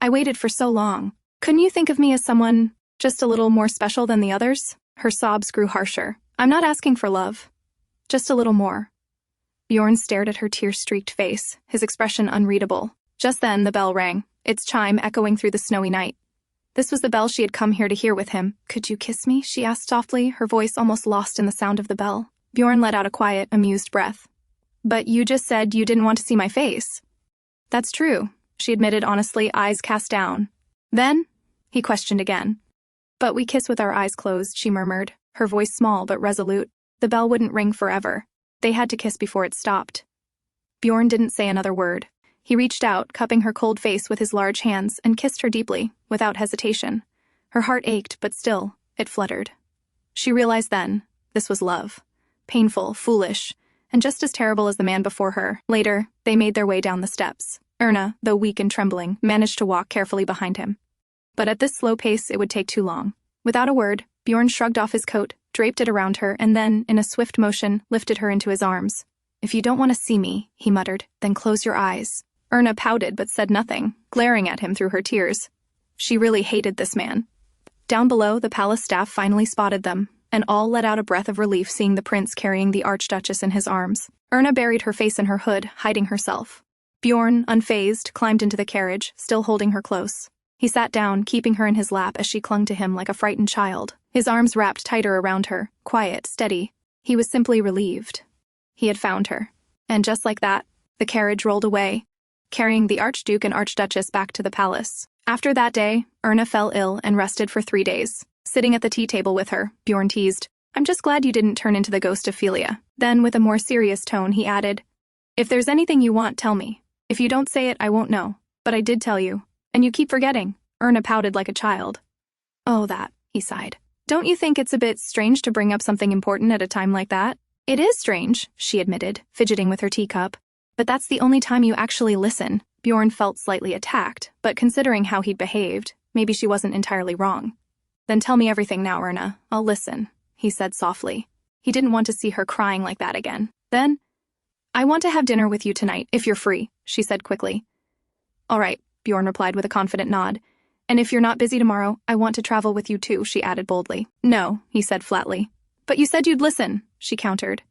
I waited for so long. Couldn't you think of me as someone just a little more special than the others?" Her sobs grew harsher. "I'm not asking for love. Just a little more." Bjorn stared at her tear-streaked face, his expression unreadable. Just then, the bell rang, its chime echoing through the snowy night. This was the bell she had come here to hear with him. "Could you kiss me?" she asked softly, her voice almost lost in the sound of the bell. Bjorn let out a quiet, amused breath. "But you just said you didn't want to see my face." "That's true," she admitted honestly, eyes cast down. "Then?" he questioned again. But we kiss with our eyes closed, she murmured, her voice small but resolute. The bell wouldn't ring forever. They had to kiss before it stopped. Bjorn didn't say another word. He reached out, cupping her cold face with his large hands, and kissed her deeply, without hesitation. Her heart ached, but still, it fluttered. She realized then, this was love. Painful, foolish, and just as terrible as the man before her. Later, they made their way down the steps. Erna, though weak and trembling, managed to walk carefully behind him. But at this slow pace, it would take too long. Without a word, Bjorn shrugged off his coat, draped it around her, and then, in a swift motion, lifted her into his arms. "If you don't want to see me," he muttered, "then close your eyes." Erna pouted but said nothing, glaring at him through her tears. She really hated this man. Down below, the palace staff finally spotted them, and all let out a breath of relief seeing the prince carrying the archduchess in his arms. Erna buried her face in her hood, hiding herself. Bjorn, unfazed, climbed into the carriage, still holding her close. He sat down, keeping her in his lap as she clung to him like a frightened child, his arms wrapped tighter around her, quiet, steady. He was simply relieved. He had found her. And just like that, the carriage rolled away, carrying the Archduke and Archduchess back to the palace. After that day, Erna fell ill and rested for 3 days. Sitting at the tea table with her, Bjorn teased, "I'm just glad you didn't turn into the ghost of Philia." Then, with a more serious tone, he added, "If there's anything you want, tell me. If you don't say it, I won't know. But I did tell you. And you keep forgetting." Erna pouted like a child. "Oh, that," he sighed. "Don't you think it's a bit strange to bring up something important at a time like that?" "It is strange," she admitted, fidgeting with her teacup. "But that's the only time you actually listen." Bjorn felt slightly attacked, but considering how he'd behaved, maybe she wasn't entirely wrong. "Then tell me everything now, Erna. I'll listen," he said softly. He didn't want to see her crying like that again. Then, "I want to have dinner with you tonight, if you're free," she said quickly. "All right," Bjorn replied with a confident nod. "And if you're not busy tomorrow, I want to travel with you too," she added boldly. "No," he said flatly. "But you said you'd listen," she countered.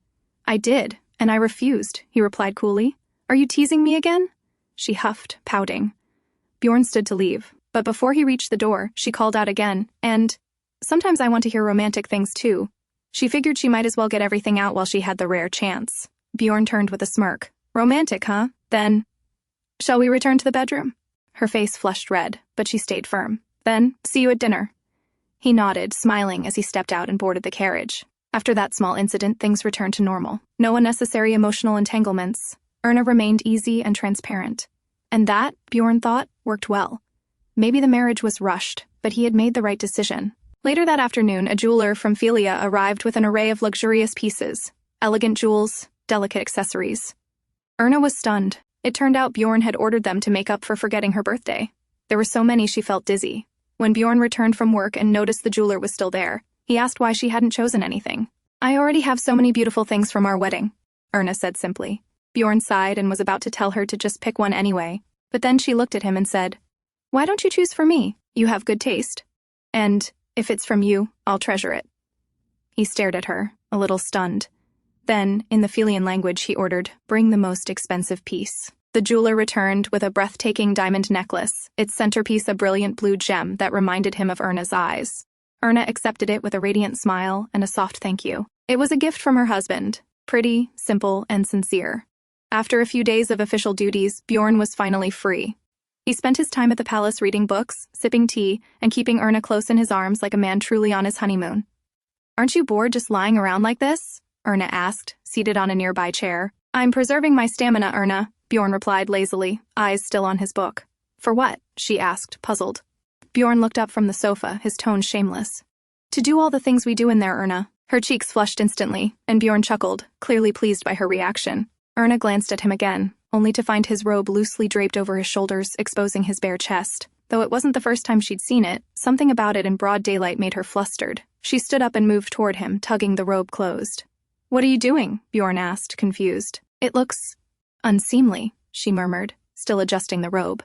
"I did, and I refused," he replied coolly. "Are you teasing me again?" She huffed, pouting. Bjorn stood to leave, but before he reached the door, she called out again, "And sometimes I want to hear romantic things too." She figured she might as well get everything out while she had the rare chance. Bjorn turned with a smirk. "Romantic, huh? Then, shall we return to the bedroom?" Her face flushed red, but she stayed firm. "Then, see you at dinner." He nodded, smiling as he stepped out and boarded the carriage. After that small incident, things returned to normal. No unnecessary emotional entanglements. Erna remained easy and transparent. And that, Bjorn thought, worked well. Maybe the marriage was rushed, but he had made the right decision. Later that afternoon, a jeweler from Philia arrived with an array of luxurious pieces, elegant jewels, delicate accessories. Erna was stunned. It turned out Bjorn had ordered them to make up for forgetting her birthday. There were so many she felt dizzy. When Bjorn returned from work and noticed the jeweler was still there, he asked why she hadn't chosen anything. "I already have so many beautiful things from our wedding," Erna said simply. Bjorn sighed and was about to tell her to just pick one anyway, but then she looked at him and said, "Why don't you choose for me? You have good taste. And if it's from you, I'll treasure it." He stared at her, a little stunned. Then, in the Philian language, he ordered, "Bring the most expensive piece." The jeweler returned with a breathtaking diamond necklace, its centerpiece a brilliant blue gem that reminded him of Erna's eyes. Erna accepted it with a radiant smile and a soft thank you. It was a gift from her husband, pretty, simple, and sincere. After a few days of official duties, Bjorn was finally free. He spent his time at the palace reading books, sipping tea, and keeping Erna close in his arms like a man truly on his honeymoon. "Aren't you bored just lying around like this?" Erna asked, seated on a nearby chair. "I'm preserving my stamina, Erna," Bjorn replied lazily, eyes still on his book. "For what?" she asked, puzzled. Bjorn looked up from the sofa, his tone shameless. "To do all the things we do in there, Erna." Her cheeks flushed instantly, and Bjorn chuckled, clearly pleased by her reaction. Erna glanced at him again, only to find his robe loosely draped over his shoulders, exposing his bare chest. Though it wasn't the first time she'd seen it, something about it in broad daylight made her flustered. She stood up and moved toward him, tugging the robe closed. "What are you doing?" Bjorn asked, confused. "It looks unseemly," she murmured, still adjusting the robe.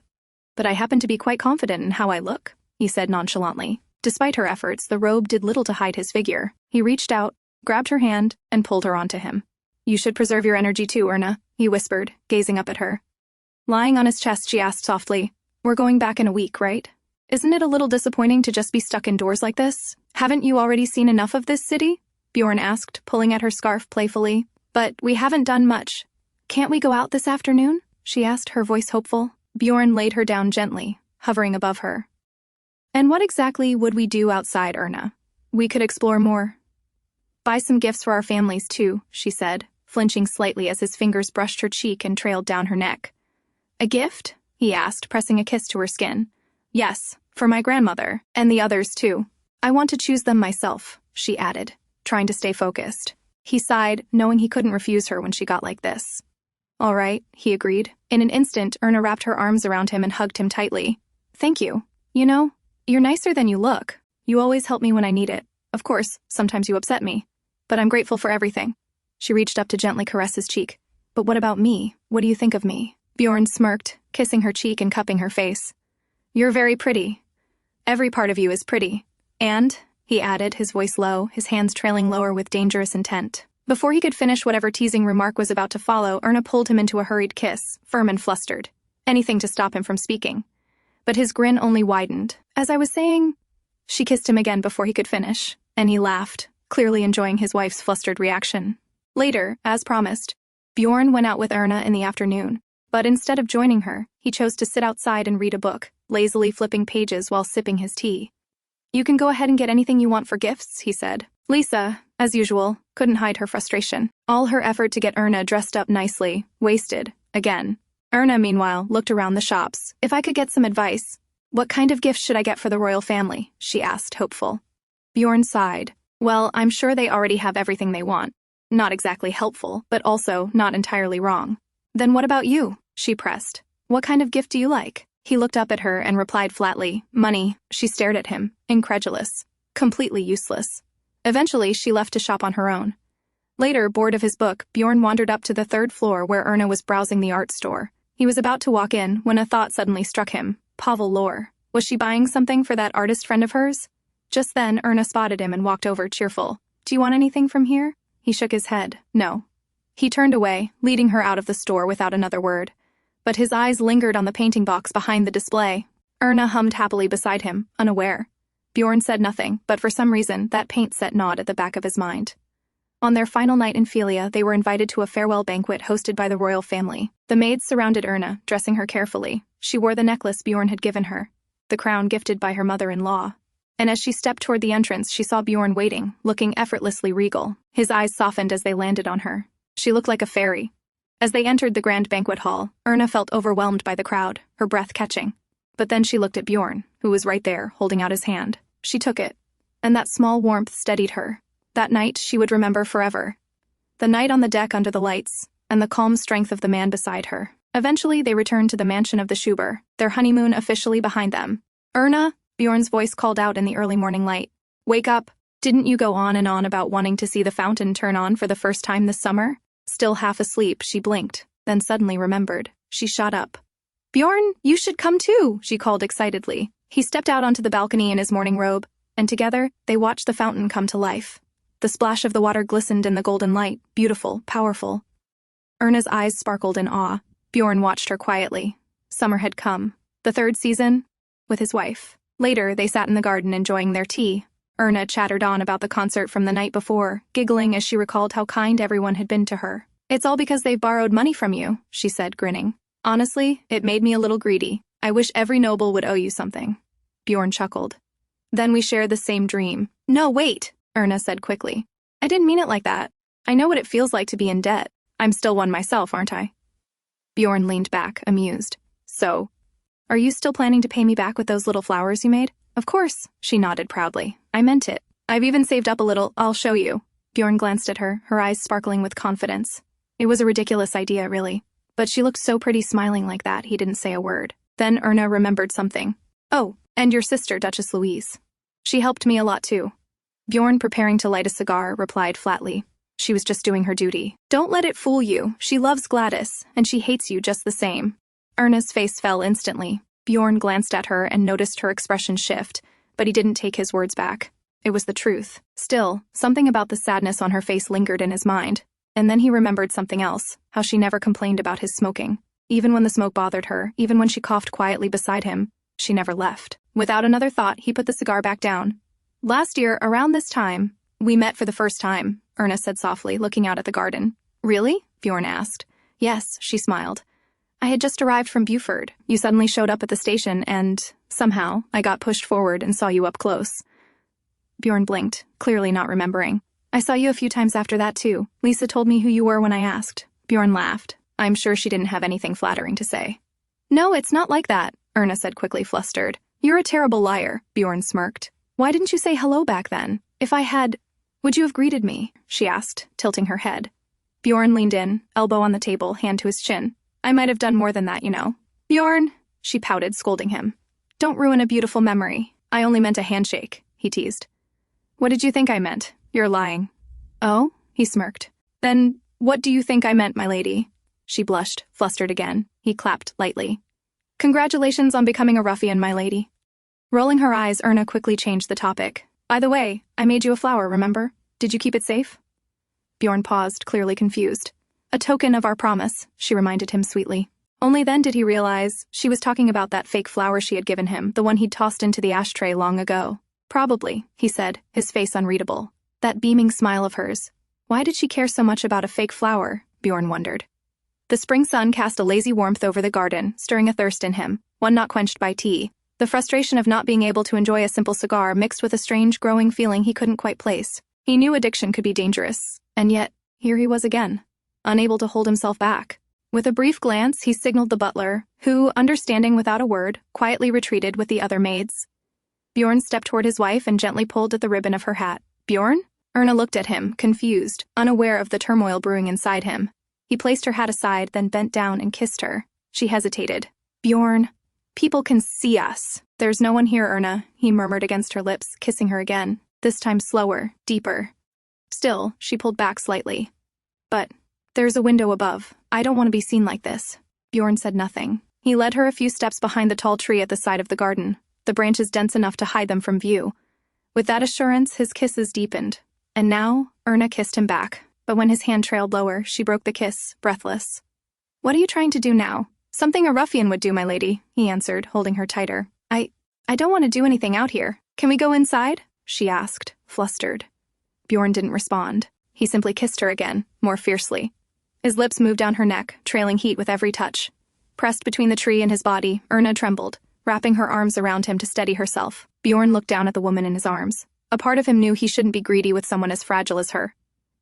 "But I happen to be quite confident in how I look," he said nonchalantly. Despite her efforts, the robe did little to hide his figure. He reached out, grabbed her hand, and pulled her onto him. "You should preserve your energy too, Erna," he whispered, gazing up at her. Lying on his chest, she asked softly, "We're going back in a week, right? Isn't it a little disappointing to just be stuck indoors like this? Haven't you already seen enough of this city?" Bjorn asked, pulling at her scarf playfully. "But we haven't done much. Can't we go out this afternoon?" she asked, her voice hopeful. Bjorn laid her down gently, hovering above her. And what exactly would we do outside, Erna? We could explore more. Buy some gifts for our families, too, she said, flinching slightly as his fingers brushed her cheek and trailed down her neck. A gift? He asked, pressing a kiss to her skin. Yes, for my grandmother, and the others, too. I want to choose them myself, she added, trying to stay focused. He sighed, knowing he couldn't refuse her when she got like this. All right, he agreed. In an instant, Erna wrapped her arms around him and hugged him tightly. Thank you. You know, you're nicer than you look. You always help me when I need it. Of course, sometimes you upset me. But I'm grateful for everything. She reached up to gently caress his cheek. But what about me? What do you think of me? Bjorn smirked, kissing her cheek and cupping her face. You're very pretty. Every part of you is pretty. And, he added, his voice low, his hands trailing lower with dangerous intent. Before he could finish whatever teasing remark was about to follow, Erna pulled him into a hurried kiss, firm and flustered. Anything to stop him from speaking. But his grin only widened. As I was saying... She kissed him again before he could finish, and he laughed, clearly enjoying his wife's flustered reaction. Later, as promised, Bjorn went out with Erna in the afternoon, but instead of joining her, he chose to sit outside and read a book, lazily flipping pages while sipping his tea. You can go ahead and get anything you want for gifts, he said. Lisa, as usual, couldn't hide her frustration. All her effort to get Erna dressed up nicely, wasted, again. Erna, meanwhile, looked around the shops. If I could get some advice, what kind of gifts should I get for the royal family? She asked, hopeful. Bjorn sighed. Well, I'm sure they already have everything they want. Not exactly helpful, but also not entirely wrong. Then what about you? She pressed. What kind of gift do you like? He looked up at her and replied flatly, money. She stared at him, incredulous, completely useless. Eventually, she left to shop on her own. Later, bored of his book, Bjorn wandered up to the third floor where Erna was browsing the art store. He was about to walk in when a thought suddenly struck him. Pavel Lore. Was she buying something for that artist friend of hers? Just then, Erna spotted him and walked over, cheerful. Do you want anything from here? He shook his head. No. He turned away, leading her out of the store without another word. But his eyes lingered on the painting box behind the display. Erna hummed happily beside him, unaware. Bjorn said nothing, but for some reason, that paint set gnawed at the back of his mind. On their final night in Philia, they were invited to a farewell banquet hosted by the royal family. The maids surrounded Erna, dressing her carefully. She wore the necklace Bjorn had given her, the crown gifted by her mother-in-law. And as she stepped toward the entrance, she saw Bjorn waiting, looking effortlessly regal. His eyes softened as they landed on her. She looked like a fairy. As they entered the grand banquet hall, Erna felt overwhelmed by the crowd, her breath catching. But then she looked at Bjorn, who was right there, holding out his hand. She took it, and that small warmth steadied her. That night she would remember forever. The night on the deck under the lights, and the calm strength of the man beside her. Eventually, they returned to the mansion of the Schuber, their honeymoon officially behind them. Erna, Bjorn's voice called out in the early morning light. Wake up. Didn't you go on and on about wanting to see the fountain turn on for the first time this summer? Still half asleep, she blinked, then suddenly remembered. She shot up. Bjorn, you should come too, she called excitedly. He stepped out onto the balcony in his morning robe, and together, they watched the fountain come to life. The splash of the water glistened in the golden light, beautiful, powerful. Erna's eyes sparkled in awe. Bjorn watched her quietly. Summer had come. The third season, with his wife. Later, they sat in the garden enjoying their tea. Erna chattered on about the concert from the night before, giggling as she recalled how kind everyone had been to her. It's all because they've borrowed money from you, she said, grinning. Honestly, it made me a little greedy. I wish every noble would owe you something. Bjorn chuckled. Then we share the same dream. No, wait, Erna said quickly. I didn't mean it like that. I know what it feels like to be in debt. I'm still one myself, aren't I? Bjorn leaned back, amused. So, are you still planning to pay me back with those little flowers you made? Of course, she nodded proudly. I meant it. I've even saved up a little. I'll show you. Bjorn glanced at her, her eyes sparkling with confidence. It was a ridiculous idea, really. But she looked so pretty smiling like that, he didn't say a word. Then Erna remembered something. Oh, and your sister, Duchess Louise. She helped me a lot, too. Bjorn, preparing to light a cigar, replied flatly. She was just doing her duty. Don't let it fool you. She loves Gladys, and she hates you just the same. Erna's face fell instantly. Bjorn glanced at her and noticed her expression shift, but he didn't take his words back. It was the truth. Still, something about the sadness on her face lingered in his mind. And then he remembered something else, how she never complained about his smoking. Even when the smoke bothered her, even when she coughed quietly beside him, she never left. Without another thought, he put the cigar back down. Last year, around this time, we met for the first time, Erna said softly, looking out at the garden. Really? Bjorn asked. Yes, she smiled. I had just arrived from Buford. You suddenly showed up at the station and Somehow, I got pushed forward and saw you up close. Bjorn blinked, clearly not remembering. I saw you a few times after that too. Lisa told me who you were when I asked. Bjorn laughed. I'm sure she didn't have anything flattering to say. No, it's not like that, Erna said quickly, flustered. You're a terrible liar, Bjorn smirked. Why didn't you say hello back then? If I had... Would you have greeted me? She asked, tilting her head. Bjorn leaned in, elbow on the table, hand to his chin. I might have done more than that, you know. Bjorn, she pouted, scolding him. Don't ruin a beautiful memory. I only meant a handshake, he teased. What did you think I meant? You're lying. Oh? He smirked. Then, what do you think I meant, my lady? She blushed, flustered again. He clapped lightly. Congratulations on becoming a ruffian, my lady. Rolling her eyes, Erna quickly changed the topic. By the way, I made you a flower, remember? Did you keep it safe? Bjorn paused, clearly confused. A token of our promise, she reminded him sweetly. Only then did he realize she was talking about that fake flower she had given him, the one he'd tossed into the ashtray long ago. Probably, he said, his face unreadable. That beaming smile of hers. Why did she care so much about a fake flower? Bjorn wondered. The spring sun cast a lazy warmth over the garden, stirring a thirst in him, one not quenched by tea. The frustration of not being able to enjoy a simple cigar mixed with a strange, growing feeling he couldn't quite place. He knew addiction could be dangerous, and yet, here he was again, unable to hold himself back. With a brief glance, he signaled the butler, who, understanding without a word, quietly retreated with the other maids. Bjorn stepped toward his wife and gently pulled at the ribbon of her hat. Bjorn? Erna looked at him, confused, unaware of the turmoil brewing inside him. He placed her hat aside, then bent down and kissed her. She hesitated. Bjorn, people can see us. There's no one here, Erna, he murmured against her lips, kissing her again, this time slower, deeper. Still, she pulled back slightly. But there's a window above. I don't want to be seen like this. Bjorn said nothing. He led her a few steps behind the tall tree at the side of the garden, the branches dense enough to hide them from view. With that assurance, his kisses deepened. And now, Erna kissed him back. But when his hand trailed lower, she broke the kiss, breathless. What are you trying to do now? Something a ruffian would do, my lady, he answered, holding her tighter. I don't want to do anything out here. Can we go inside? She asked, flustered. Bjorn didn't respond. He simply kissed her again, more fiercely. His lips moved down her neck, trailing heat with every touch. Pressed between the tree and his body, Erna trembled, wrapping her arms around him to steady herself. Bjorn looked down at the woman in his arms. A part of him knew he shouldn't be greedy with someone as fragile as her.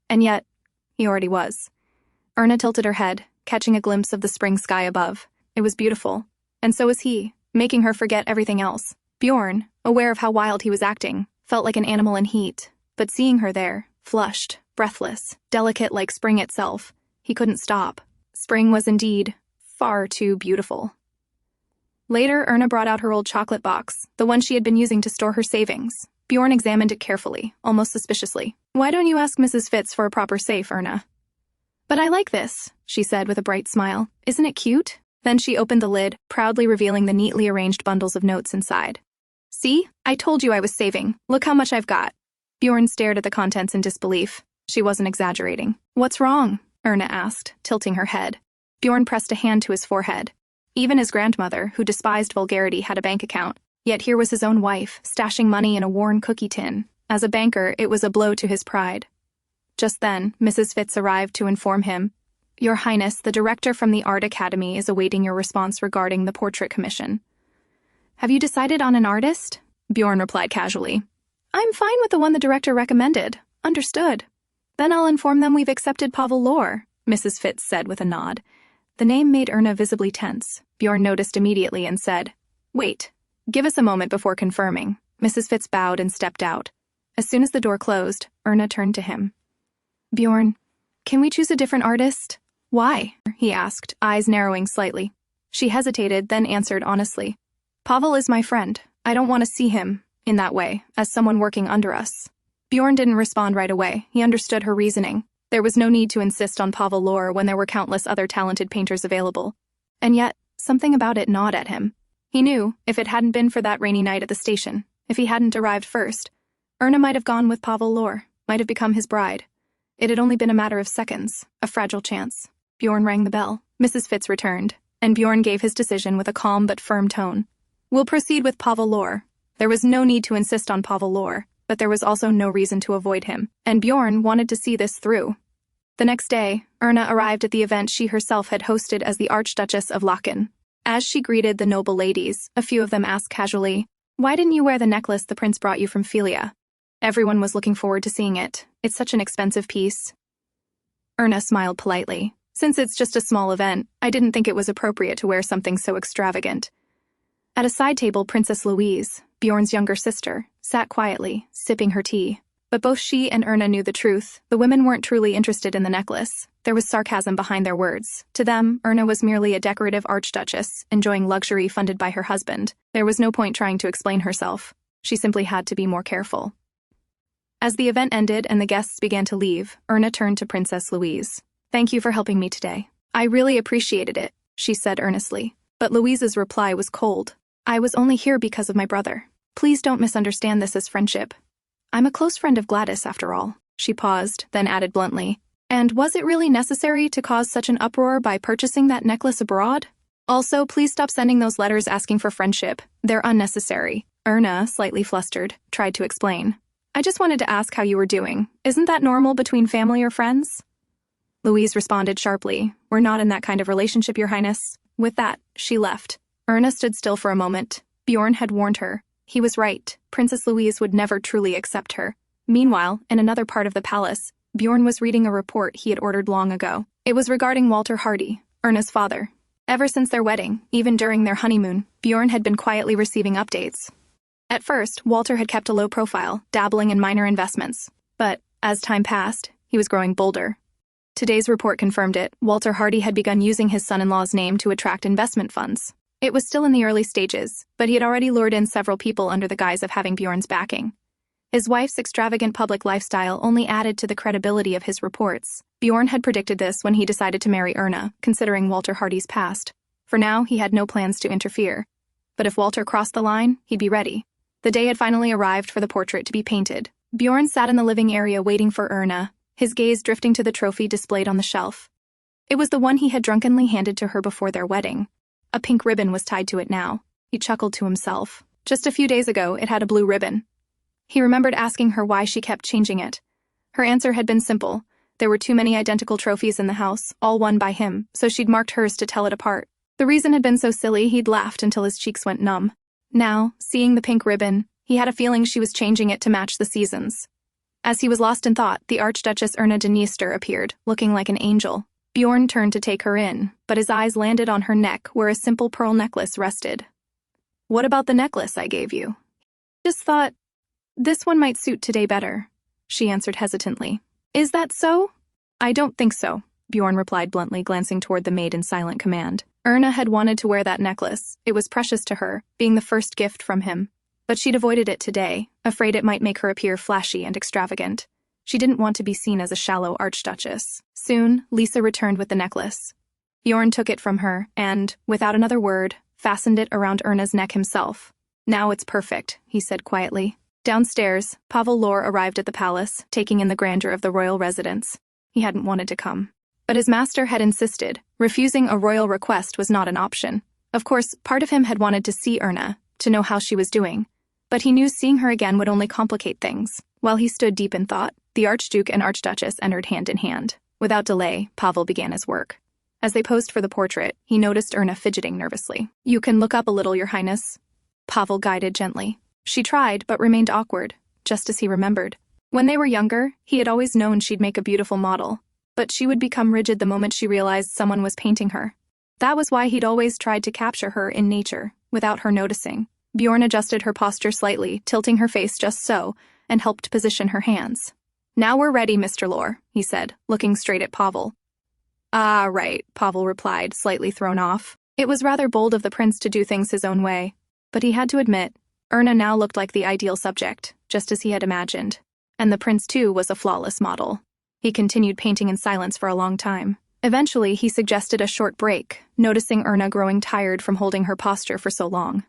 And yet, he already was. Erna tilted her head, catching a glimpse of the spring sky above. It was beautiful, and so was he, making her forget everything else. Bjorn, aware of how wild he was acting, felt like an animal in heat, but seeing her there, flushed, breathless, delicate like spring itself, he couldn't stop. Spring was indeed far too beautiful. Later, Erna brought out her old chocolate box, the one she had been using to store her savings. Bjorn examined it carefully, almost suspiciously. Why don't you ask Mrs. Fitz for a proper safe, Erna? But I like this, she said with a bright smile. Isn't it cute? Then she opened the lid, proudly revealing the neatly arranged bundles of notes inside. See? I told you I was saving. Look how much I've got. Bjorn stared at the contents in disbelief. She wasn't exaggerating. What's wrong? Erna asked, tilting her head. Bjorn pressed a hand to his forehead. Even his grandmother, who despised vulgarity, had a bank account. Yet here was his own wife, stashing money in a worn cookie tin. As a banker, it was a blow to his pride. Just then, Mrs. Fitz arrived to inform him, Your Highness, the director from the Art Academy is awaiting your response regarding the portrait commission. Have you decided on an artist? Bjorn replied casually. I'm fine with the one the director recommended. Understood. Then I'll inform them we've accepted Pavel Lore, Mrs. Fitz said with a nod. The name made Erna visibly tense. Bjorn noticed immediately and said, Wait, give us a moment before confirming. Mrs. Fitz bowed and stepped out. As soon as the door closed, Erna turned to him. Bjorn, can we choose a different artist? Why? He asked, eyes narrowing slightly. She hesitated, then answered honestly. Pavel is my friend. I don't want to see him, in that way, as someone working under us. Bjorn didn't respond right away. He understood her reasoning. There was no need to insist on Pavel Lore when there were countless other talented painters available. And yet, something about it gnawed at him. He knew, if it hadn't been for that rainy night at the station, if he hadn't arrived first, Erna might have gone with Pavel Lore, might have become his bride. It had only been a matter of seconds, a fragile chance. Bjorn rang the bell. Mrs. Fitz returned, and Bjorn gave his decision with a calm but firm tone. We'll proceed with Pavel Lore. There was no need to insist on Pavel Lore, but there was also no reason to avoid him, and Bjorn wanted to see this through. The next day, Erna arrived at the event she herself had hosted as the Archduchess of Lechen. As she greeted the noble ladies, a few of them asked casually, "Why didn't you wear the necklace the prince brought you from Philia?" Everyone was looking forward to seeing it. It's such an expensive piece. Erna smiled politely. Since it's just a small event, I didn't think it was appropriate to wear something so extravagant. At a side table, Princess Louise, Bjorn's younger sister, sat quietly, sipping her tea. But both she and Erna knew the truth. The women weren't truly interested in the necklace. There was sarcasm behind their words. To them, Erna was merely a decorative archduchess, enjoying luxury funded by her husband. There was no point trying to explain herself. She simply had to be more careful. As the event ended and the guests began to leave, Erna turned to Princess Louise. "Thank you for helping me today. I really appreciated it," she said earnestly. But Louise's reply was cold. "I was only here because of my brother. Please don't misunderstand this as friendship. I'm a close friend of Gladys, after all." She paused, then added bluntly, "And was it really necessary to cause such an uproar by purchasing that necklace abroad? Also, please stop sending those letters asking for friendship. They're unnecessary." Erna, slightly flustered, tried to explain. "I just wanted to ask how you were doing. Isn't that normal between family or friends?" Louise responded sharply, "We're not in that kind of relationship, Your Highness." With that, she left. Erna stood still for a moment. Bjorn had warned her. He was right. Princess Louise would never truly accept her. Meanwhile, in another part of the palace, Bjorn was reading a report he had ordered long ago. It was regarding Walter Hardy, Erna's father. Ever since their wedding, even during their honeymoon, Bjorn had been quietly receiving updates. At first, Walter had kept a low profile, dabbling in minor investments. But, as time passed, he was growing bolder. Today's report confirmed it. Walter Hardy had begun using his son-in-law's name to attract investment funds. It was still in the early stages, but he had already lured in several people under the guise of having Bjorn's backing. His wife's extravagant public lifestyle only added to the credibility of his reports. Bjorn had predicted this when he decided to marry Erna, considering Walter Hardy's past. For now, he had no plans to interfere. But if Walter crossed the line, he'd be ready. The day had finally arrived for the portrait to be painted. Bjorn sat in the living area waiting for Erna, his gaze drifting to the trophy displayed on the shelf. It was the one he had drunkenly handed to her before their wedding. A pink ribbon was tied to it now. He chuckled to himself. Just a few days ago, it had a blue ribbon. He remembered asking her why she kept changing it. Her answer had been simple. There were too many identical trophies in the house, all won by him, so she'd marked hers to tell it apart. The reason had been so silly he'd laughed until his cheeks went numb. Now, seeing the pink ribbon, he had a feeling she was changing it to match the seasons. As he was lost in thought, the Archduchess Erna Dniester appeared, looking like an angel. Bjorn turned to take her in, but his eyes landed on her neck where a simple pearl necklace rested. "What about the necklace I gave you?" "Just thought, this one might suit today better," she answered hesitantly. "Is that so?" "I don't think so," Bjorn replied bluntly, glancing toward the maid in silent command. Erna had wanted to wear that necklace. It was precious to her, being the first gift from him. But she'd avoided it today, afraid it might make her appear flashy and extravagant. She didn't want to be seen as a shallow archduchess. Soon, Lisa returned with the necklace. Bjorn took it from her and, without another word, fastened it around Erna's neck himself. "Now it's perfect," he said quietly. Downstairs, Pavel Lor arrived at the palace, taking in the grandeur of the royal residence. He hadn't wanted to come. But his master had insisted. Refusing a royal request was not an option. Of course, part of him had wanted to see Erna, to know how she was doing. But he knew seeing her again would only complicate things. While he stood deep in thought, the Archduke and Archduchess entered hand in hand. Without delay, Pavel began his work. As they posed for the portrait, he noticed Erna fidgeting nervously. "You can look up a little, Your Highness," Pavel guided gently. She tried, but remained awkward, just as he remembered. When they were younger, he had always known she'd make a beautiful model, but she would become rigid the moment she realized someone was painting her. That was why he'd always tried to capture her in nature, without her noticing. Bjorn adjusted her posture slightly, tilting her face just so, and helped position her hands. "Now we're ready, Mr. Lor," he said, looking straight at Pavel. "Ah, right," Pavel replied, slightly thrown off. It was rather bold of the prince to do things his own way, but he had to admit, Erna now looked like the ideal subject, just as he had imagined. And the prince, too, was a flawless model. He continued painting in silence for a long time. Eventually, he suggested a short break, noticing Erna growing tired from holding her posture for so long.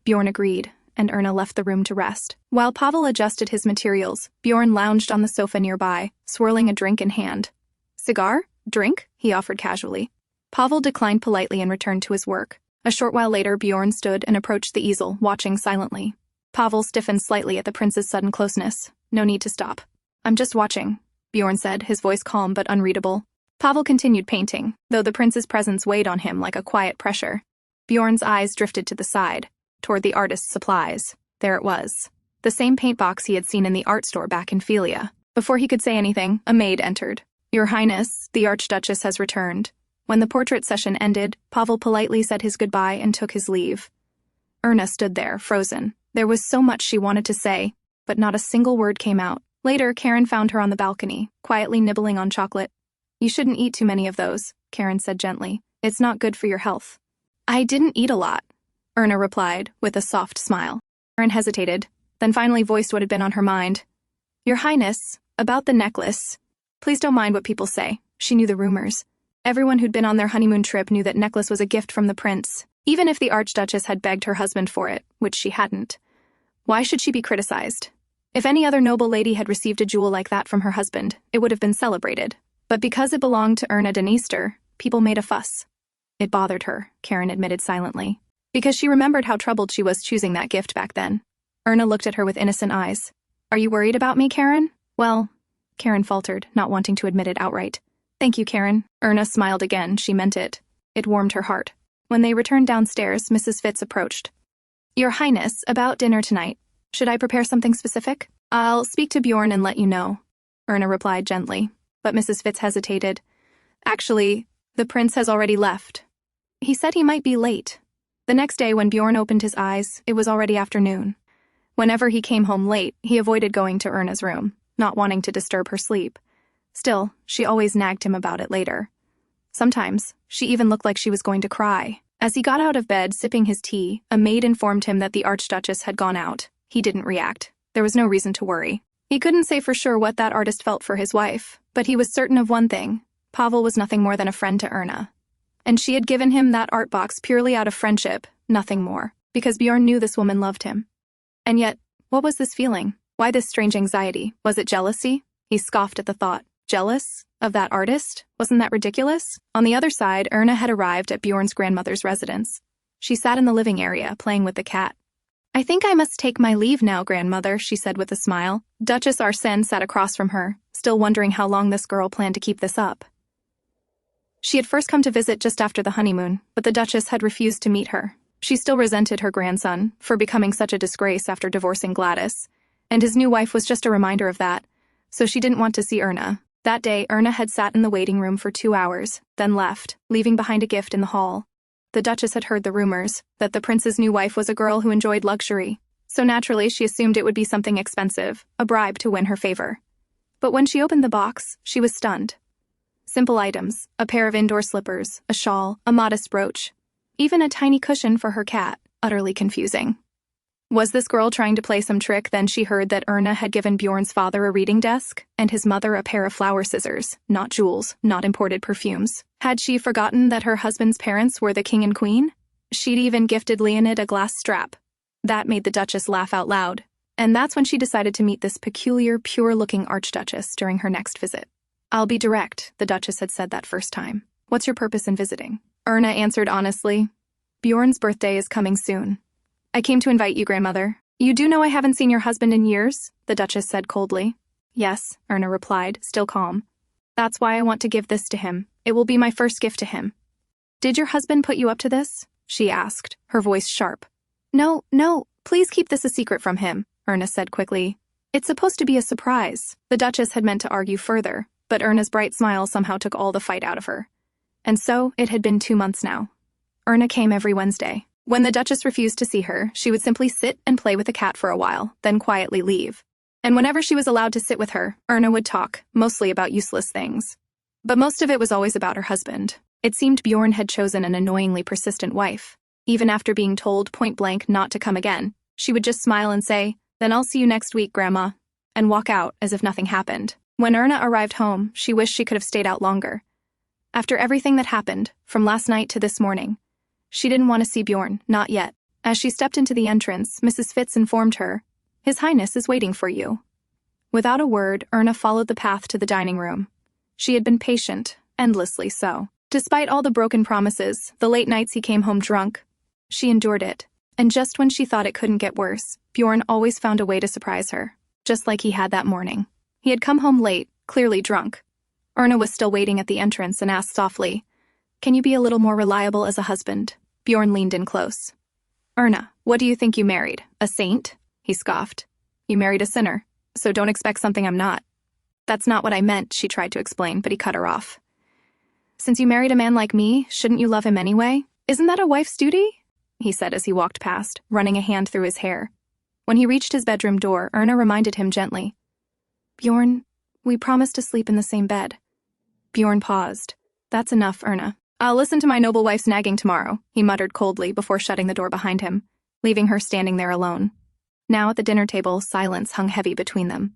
Bjorn agreed, and Erna left the room to rest. While Pavel adjusted his materials, Bjorn lounged on the sofa nearby, swirling a drink in hand. "Cigar? Drink?" he offered casually. Pavel declined politely and returned to his work. A short while later, Bjorn stood and approached the easel, watching silently. Pavel stiffened slightly at the prince's sudden closeness. "No need to stop. I'm just watching," Bjorn said, his voice calm but unreadable. Pavel continued painting, though the prince's presence weighed on him like a quiet pressure. Bjorn's eyes drifted to the side, toward the artist's supplies. There it was. The same paint box he had seen in the art store back in Philia. Before he could say anything, a maid entered. "Your Highness, the Archduchess has returned." When the portrait session ended, Pavel politely said his goodbye and took his leave. Erna stood there, frozen. There was so much she wanted to say, but not a single word came out. Later, Karen found her on the balcony, quietly nibbling on chocolate. "You shouldn't eat too many of those," Karen said gently. "It's not good for your health." "I didn't eat a lot," Erna replied, with a soft smile. Karen hesitated, then finally voiced what had been on her mind. "Your Highness, about the necklace. Please don't mind what people say." She knew the rumors. Everyone who'd been on their honeymoon trip knew that necklace was a gift from the prince, even if the Archduchess had begged her husband for it, which she hadn't. Why should she be criticized? If any other noble lady had received a jewel like that from her husband, it would have been celebrated. But because it belonged to Erna Dniester, people made a fuss. It bothered her, Karen admitted silently, because she remembered how troubled she was choosing that gift back then. Erna looked at her with innocent eyes. "Are you worried about me, Karen?" "Well," Karen faltered, not wanting to admit it outright. "Thank you, Karen." Erna smiled again. She meant it. It warmed her heart. When they returned downstairs, Mrs. Fitz approached. "Your Highness, about dinner tonight. Should I prepare something specific?" "I'll speak to Bjorn and let you know," Erna replied gently. But Mrs. Fitz hesitated. "Actually, the prince has already left. He said he might be late." The next day, when Bjorn opened his eyes, it was already afternoon. Whenever he came home late, he avoided going to Erna's room, not wanting to disturb her sleep. Still, she always nagged him about it later. Sometimes, she even looked like she was going to cry. As he got out of bed, sipping his tea, a maid informed him that the Archduchess had gone out. He didn't react. There was no reason to worry. He couldn't say for sure what that artist felt for his wife, but he was certain of one thing. Pavel was nothing more than a friend to Erna. And she had given him that art box purely out of friendship, nothing more, because Bjorn knew this woman loved him. And yet, what was this feeling? Why this strange anxiety? Was it jealousy? He scoffed at the thought. Jealous? Of that artist? Wasn't that ridiculous? On the other side, Erna had arrived at Bjorn's grandmother's residence. She sat in the living area, playing with the cat. "I think I must take my leave now, grandmother," she said with a smile. Duchess Arsène sat across from her, still wondering how long this girl planned to keep this up. She had first come to visit just after the honeymoon, but the Duchess had refused to meet her. She still resented her grandson for becoming such a disgrace after divorcing Gladys, and his new wife was just a reminder of that, so she didn't want to see Erna. That day, Erna had sat in the waiting room for 2 hours, then left, leaving behind a gift in the hall. The Duchess had heard the rumors that the prince's new wife was a girl who enjoyed luxury, so naturally she assumed it would be something expensive, a bribe to win her favor. But when she opened the box, she was stunned. Simple items, a pair of indoor slippers, a shawl, a modest brooch, even a tiny cushion for her cat, utterly confusing. Was this girl trying to play some trick? Then she heard that Erna had given Bjorn's father a reading desk, and his mother a pair of flower scissors, not jewels, not imported perfumes. Had she forgotten that her husband's parents were the king and queen? She'd even gifted Leonid a glass strap. That made the Duchess laugh out loud, and that's when she decided to meet this peculiar, pure-looking Archduchess during her next visit. "I'll be direct," the Duchess had said that first time. "What's your purpose in visiting?" Erna answered honestly. "Bjorn's birthday is coming soon. I came to invite you, grandmother." "You do know I haven't seen your husband in years?" the Duchess said coldly. "Yes," Erna replied, still calm. "That's why I want to give this to him. It will be my first gift to him." "Did your husband put you up to this?" she asked, her voice sharp. No, please keep this a secret from him," Erna said quickly. "It's supposed to be a surprise." The Duchess had meant to argue further, but Erna's bright smile somehow took all the fight out of her. And so, it had been 2 months now. Erna came every Wednesday. When the Duchess refused to see her, she would simply sit and play with the cat for a while, then quietly leave. And whenever she was allowed to sit with her, Erna would talk, mostly about useless things. But most of it was always about her husband. It seemed Bjorn had chosen an annoyingly persistent wife. Even after being told point-blank not to come again, she would just smile and say, "Then I'll see you next week, Grandma," and walk out as if nothing happened. When Erna arrived home, she wished she could have stayed out longer. After everything that happened, from last night to this morning, she didn't want to see Bjorn, not yet. As she stepped into the entrance, Mrs. Fitz informed her, "His Highness is waiting for you." Without a word, Erna followed the path to the dining room. She had been patient, endlessly so. Despite all the broken promises, the late nights he came home drunk, she endured it. And just when she thought it couldn't get worse, Bjorn always found a way to surprise her, just like he had that morning. He had come home late, clearly drunk. Erna was still waiting at the entrance and asked softly, "Can you be a little more reliable as a husband?" Bjorn leaned in close. Erna, what do you think you married? A saint? He scoffed. You married a sinner, so don't expect something I'm not. That's not what I meant, she tried to explain, but he cut her off. Since you married a man like me, shouldn't you love him anyway? Isn't that a wife's duty? He said as he walked past, running a hand through his hair. When he reached his bedroom door, Erna reminded him gently. Bjorn, we promised to sleep in the same bed. Bjorn paused. That's enough, Erna. I'll listen to my noble wife's nagging tomorrow, he muttered coldly before shutting the door behind him, leaving her standing there alone. Now at the dinner table, silence hung heavy between them.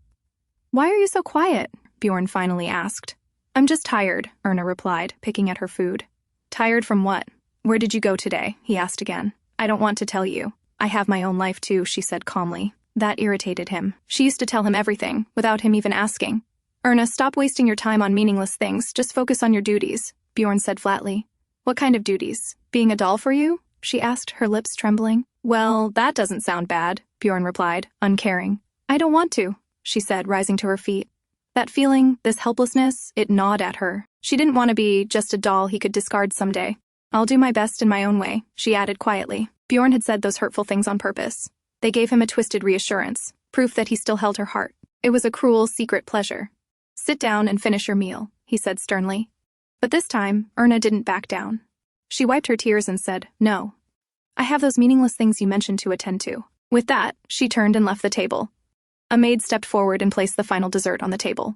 Why are you so quiet? Bjorn finally asked. I'm just tired, Erna replied, picking at her food. Tired from what? Where did you go today? He asked again. I don't want to tell you. I have my own life too, she said calmly. That irritated him. She used to tell him everything, without him even asking. Erna, stop wasting your time on meaningless things. Just focus on your duties, Bjorn said flatly. What kind of duties? Being a doll for you? She asked, her lips trembling. Well, that doesn't sound bad, Bjorn replied, uncaring. I don't want to, she said, rising to her feet. That feeling, this helplessness, it gnawed at her. She didn't want to be just a doll he could discard someday. I'll do my best in my own way, she added quietly. Bjorn had said those hurtful things on purpose. They gave him a twisted reassurance, proof that he still held her heart. It was a cruel, secret pleasure. Sit down and finish your meal, he said sternly. But this time, Erna didn't back down. She wiped her tears and said, No. I have those meaningless things you mentioned to attend to. With that, she turned and left the table. A maid stepped forward and placed the final dessert on the table.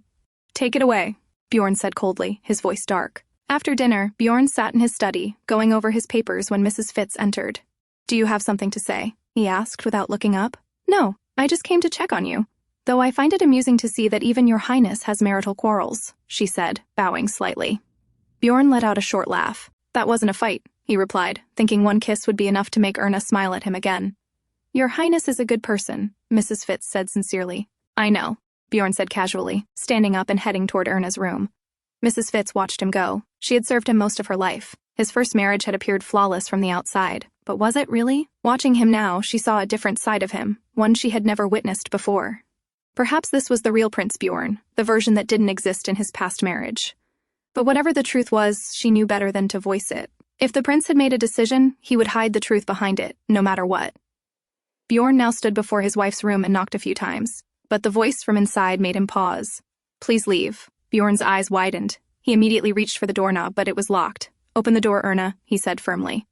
Take it away, Bjorn said coldly, his voice dark. After dinner, Bjorn sat in his study, going over his papers when Mrs. Fitz entered. Do you have something to say? He asked without looking up. No, I just came to check on you. Though I find it amusing to see that even your highness has marital quarrels, she said, bowing slightly. Bjorn let out a short laugh. That wasn't a fight, he replied, thinking one kiss would be enough to make Erna smile at him again. Your highness is a good person, Mrs. Fitz said sincerely. I know, Bjorn said casually, standing up and heading toward Erna's room. Mrs. Fitz watched him go. She had served him most of her life. His first marriage had appeared flawless from the outside. But was it really? Watching him now, she saw a different side of him, one she had never witnessed before. Perhaps this was the real Prince Bjorn, the version that didn't exist in his past marriage. But whatever the truth was, she knew better than to voice it. If the prince had made a decision, he would hide the truth behind it, no matter what. Bjorn now stood before his wife's room and knocked a few times, but the voice from inside made him pause. Please leave. Bjorn's eyes widened. He immediately reached for the doorknob, but it was locked. Open the door, Erna, he said firmly.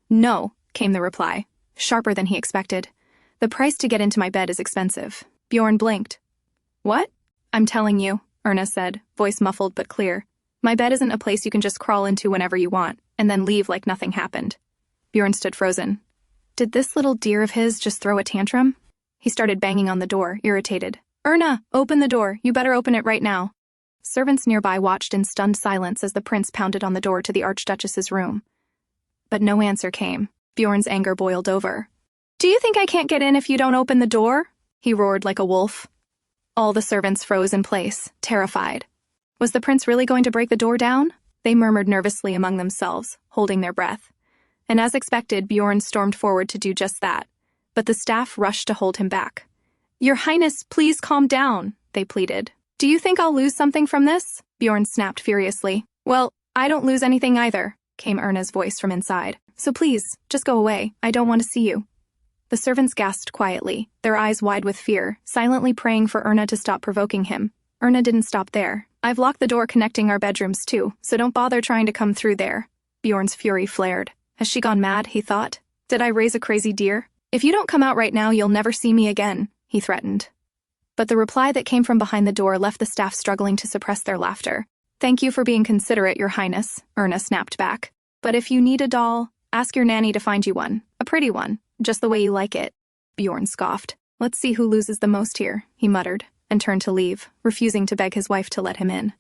No, came the reply, sharper than he expected. The price to get into my bed is expensive. Bjorn blinked. What? I'm telling you, Erna said, voice muffled but clear. My bed isn't a place you can just crawl into whenever you want, and then leave like nothing happened. Bjorn stood frozen. Did this little dear of his just throw a tantrum? He started banging on the door, irritated. Erna, open the door. You better open it right now. Servants nearby watched in stunned silence as the prince pounded on the door to the Archduchess's room. But no answer came. Bjorn's anger boiled over. Do you think I can't get in if you don't open the door? He roared like a wolf. All the servants froze in place, terrified. Was the prince really going to break the door down? They murmured nervously among themselves, holding their breath. And as expected, Bjorn stormed forward to do just that. But the staff rushed to hold him back. Your Highness, please calm down, they pleaded. Do you think I'll lose something from this? Bjorn snapped furiously. Well, I don't lose anything either, came Erna's voice from inside. So please, just go away. I don't want to see you. The servants gasped quietly, their eyes wide with fear, silently praying for Erna to stop provoking him. Erna didn't stop there. I've locked the door connecting our bedrooms too, so don't bother trying to come through there. Bjorn's fury flared. Has she gone mad, he thought? Did I raise a crazy deer? If you don't come out right now, you'll never see me again, he threatened. But the reply that came from behind the door left the staff struggling to suppress their laughter. Thank you for being considerate, Your Highness, Erna snapped back. But if you need a doll, ask your nanny to find you one. A pretty one, just the way you like it. Bjorn scoffed. Let's see who loses the most here, he muttered, and turned to leave, refusing to beg his wife to let him in.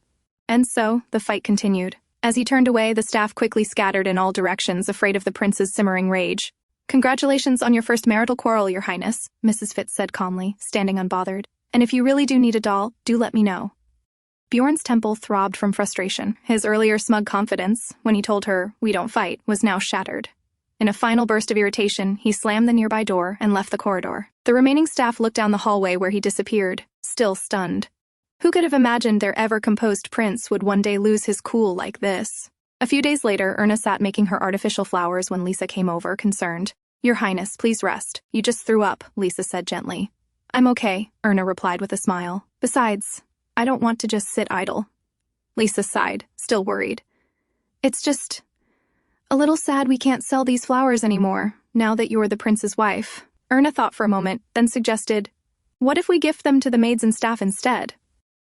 And so, the fight continued. As he turned away, the staff quickly scattered in all directions, afraid of the prince's simmering rage. Congratulations on your first marital quarrel, Your Highness, Mrs. Fitz said calmly, standing unbothered. And if you really do need a doll, do let me know. Bjorn's temple throbbed from frustration. His earlier smug confidence, when he told her, we don't fight, was now shattered. In a final burst of irritation, he slammed the nearby door and left the corridor. The remaining staff looked down the hallway where he disappeared, still stunned. Who could have imagined their ever-composed prince would one day lose his cool like this? A few days later, Erna sat making her artificial flowers when Lisa came over, concerned. "Your Highness, please rest. You just threw up," Lisa said gently. "I'm okay," Erna replied with a smile. "Besides, I don't want to just sit idle." Lisa sighed, still worried. "It's just a little sad we can't sell these flowers anymore, now that you're the prince's wife." Erna thought for a moment, then suggested, "What if we gift them to the maids and staff instead?"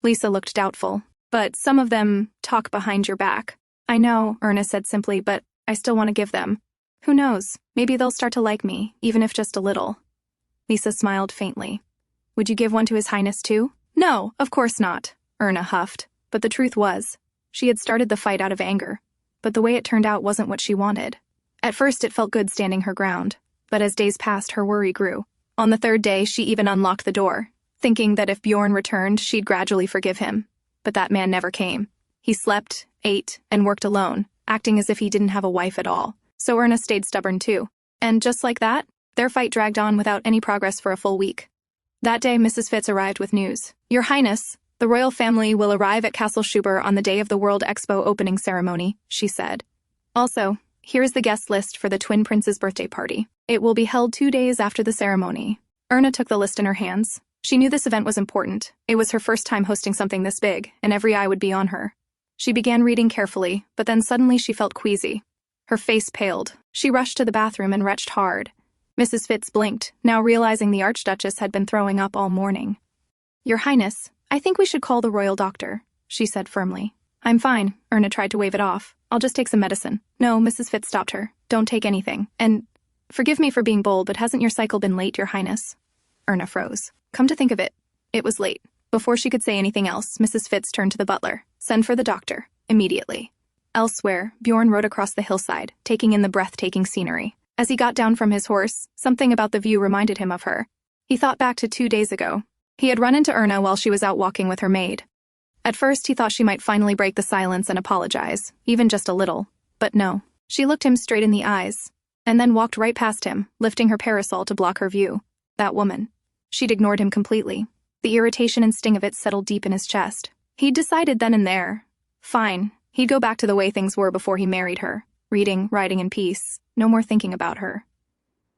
Lisa looked doubtful. "But some of them talk behind your back." "I know," Erna said simply, "but I still want to give them. Who knows, maybe they'll start to like me, even if just a little." Lisa smiled faintly. "Would you give one to His Highness too?" "No, of course not," Erna huffed. But the truth was, she had started the fight out of anger, but the way it turned out wasn't what she wanted. At first it felt good standing her ground, but as days passed her worry grew. On the third day she even unlocked the door, thinking that if Bjorn returned she'd gradually forgive him. But that man never came. He slept, ate, and worked alone, acting as if he didn't have a wife at all. So Erna stayed stubborn too. And just like that, their fight dragged on without any progress for a full week. That day Mrs. Fitz arrived with news. "Your Highness, the royal family will arrive at Castle Schubert on the day of the World Expo opening ceremony," she said. "Also, here's the guest list for the twin prince's birthday party. It will be held 2 days after the ceremony." Erna took the list in her hands. She knew this event was important. It was her first time hosting something this big, and every eye would be on her. She began reading carefully, but then suddenly she felt queasy. Her face paled. She rushed to the bathroom and retched hard. Mrs. Fitz blinked, now realizing the Archduchess had been throwing up all morning. "Your Highness, I think we should call the royal doctor," she said firmly. "I'm fine," Erna tried to wave it off. "I'll just take some medicine." "No," Mrs. Fitz stopped her. "Don't take anything. And forgive me for being bold, but hasn't your cycle been late, Your Highness?" Erna froze. Come to think of it, it was late. Before she could say anything else, Mrs. Fitz turned to the butler. "Send for the doctor, immediately." Elsewhere, Bjorn rode across the hillside, taking in the breathtaking scenery. As he got down from his horse, something about the view reminded him of her. He thought back to 2 days ago. He had run into Erna while she was out walking with her maid. At first, he thought she might finally break the silence and apologize, even just a little. But no. She looked him straight in the eyes, and then walked right past him, lifting her parasol to block her view. That woman. She'd ignored him completely. The irritation and sting of it settled deep in his chest. He'd decided then and there. Fine. He'd go back to the way things were before he married her. Reading, writing in peace. No more thinking about her.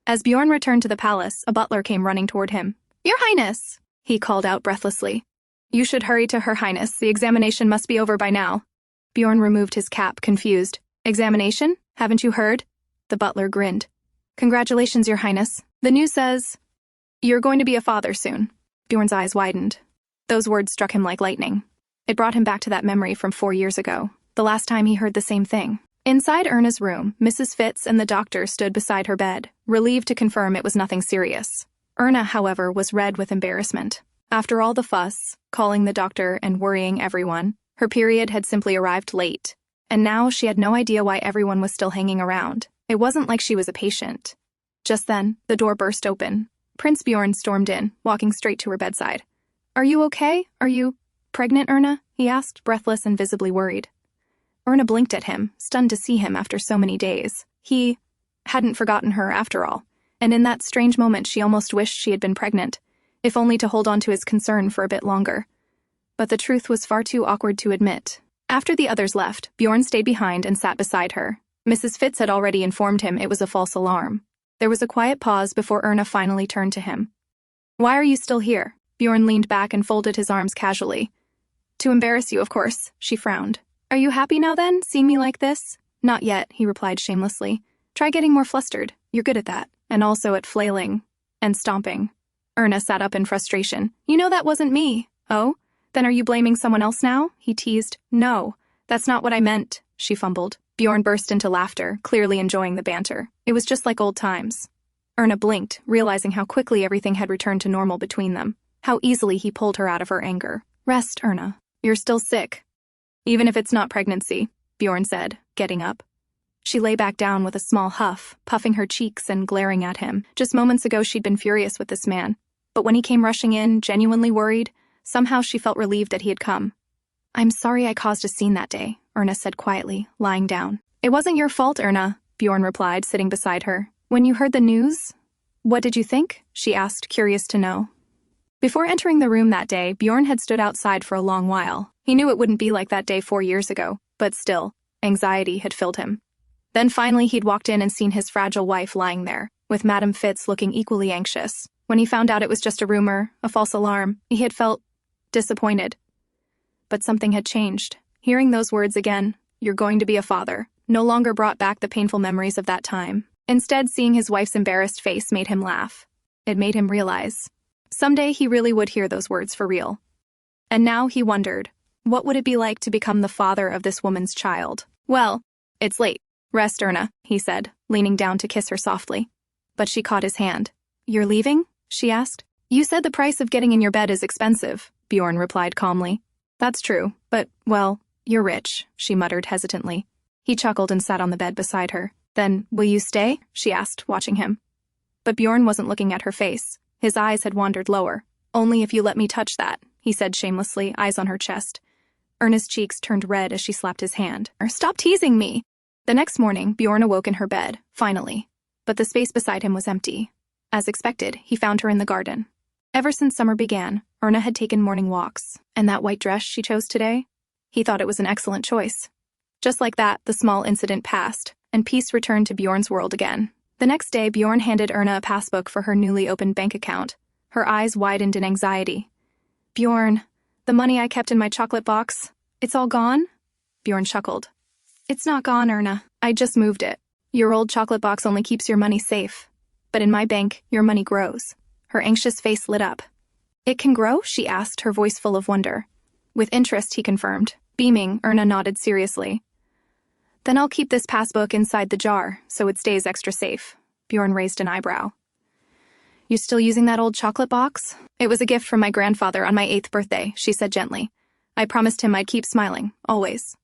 As Bjorn returned to the palace, a butler came running toward him. "Your Highness!" he called out breathlessly. "You should hurry to Her Highness. The examination must be over by now." Bjorn removed his cap, confused. "Examination? Haven't you heard?" The butler grinned. "Congratulations, Your Highness. The news says you're going to be a father soon." Bjorn's eyes widened. Those words struck him like lightning. It brought him back to that memory from 4 years ago, the last time he heard the same thing. Inside Erna's room, Mrs. Fitz and the doctor stood beside her bed, relieved to confirm it was nothing serious. Erna, however, was red with embarrassment. After all the fuss, calling the doctor and worrying everyone, her period had simply arrived late. And now she had no idea why everyone was still hanging around. It wasn't like she was a patient. Just then, the door burst open. Prince Bjorn stormed in, walking straight to her bedside. "Are you okay? Are you pregnant, Erna?" he asked, breathless and visibly worried. Erna blinked at him, stunned to see him after so many days. He hadn't forgotten her after all, and in that strange moment she almost wished she had been pregnant, if only to hold on to his concern for a bit longer. But the truth was far too awkward to admit. After the others left, Bjorn stayed behind and sat beside her. Mrs. Fitz had already informed him it was a false alarm. There was a quiet pause before Erna finally turned to him. "Why are you still here?" Bjorn leaned back and folded his arms casually. "To embarrass you, of course," she frowned. "Are you happy now then, seeing me like this?" "Not yet," he replied shamelessly. "Try getting more flustered. You're good at that. And also at flailing and stomping." Erna sat up in frustration. "You know that wasn't me." "Oh? Then are you blaming someone else now?" he teased. "No, that's not what I meant," she fumbled. Bjorn burst into laughter, clearly enjoying the banter. It was just like old times. Erna blinked, realizing how quickly everything had returned to normal between them. How easily he pulled her out of her anger. "Rest, Erna. You're still sick." "Even if it's not pregnancy," Bjorn said, getting up. She lay back down with a small huff, puffing her cheeks and glaring at him. Just moments ago she'd been furious with this man. But when he came rushing in, genuinely worried, somehow she felt relieved that he had come. "I'm sorry I caused a scene that day," Erna said quietly, lying down. "It wasn't your fault, Erna," Bjorn replied, sitting beside her. "When you heard the news, what did you think?" she asked, curious to know. Before entering the room that day, Bjorn had stood outside for a long while. He knew it wouldn't be like that day 4 years ago, but still, Anxiety had filled him. Then finally he'd walked in and seen his fragile wife lying there, with Madame Fitz looking equally anxious. When he found out it was just a rumor, a false alarm, he had felt disappointed. But something had changed. Hearing those words again, "You're going to be a father," no longer brought back the painful memories of that time. Instead, seeing his wife's embarrassed face made him laugh. It made him realize someday he really would hear those words for real. And now he wondered, what would it be like to become the father of this woman's child? "Well, it's late. Rest, Erna," he said, leaning down to kiss her softly. But she caught his hand. "You're leaving?" she asked. "You said the price of getting in your bed is expensive," Bjorn replied calmly. "That's true, but, well, you're rich," she muttered hesitantly. He chuckled and sat on the bed beside her. "Then, will you stay?" she asked, watching him. But Bjorn wasn't looking at her face. His eyes had wandered lower. "Only if you let me touch that," he said shamelessly, eyes on her chest. Erna's cheeks turned red as she slapped his hand. "Stop teasing me!" The next morning, Bjorn awoke in her bed, finally. But the space beside him was empty. As expected, he found her in the garden. Ever since summer began, Erna had taken morning walks, and that white dress she chose today? He thought it was an excellent choice. Just like that, the small incident passed, and peace returned to Bjorn's world again. The next day, Bjorn handed Erna a passbook for her newly opened bank account. Her eyes widened in anxiety. "Bjorn, the money I kept in my chocolate box, it's all gone?" Bjorn chuckled. "It's not gone, Erna. I just moved it. Your old chocolate box only keeps your money safe. But in my bank, your money grows." Her anxious face lit up. "It can grow?" she asked, her voice full of wonder. With interest, he confirmed. Beaming, Erna nodded seriously. "Then I'll keep this passbook inside the jar, so it stays extra safe." Bjorn raised an eyebrow. "You still using that old chocolate box?" "It was a gift from my grandfather on my 8th birthday," she said gently. "I promised him I'd keep smiling, always."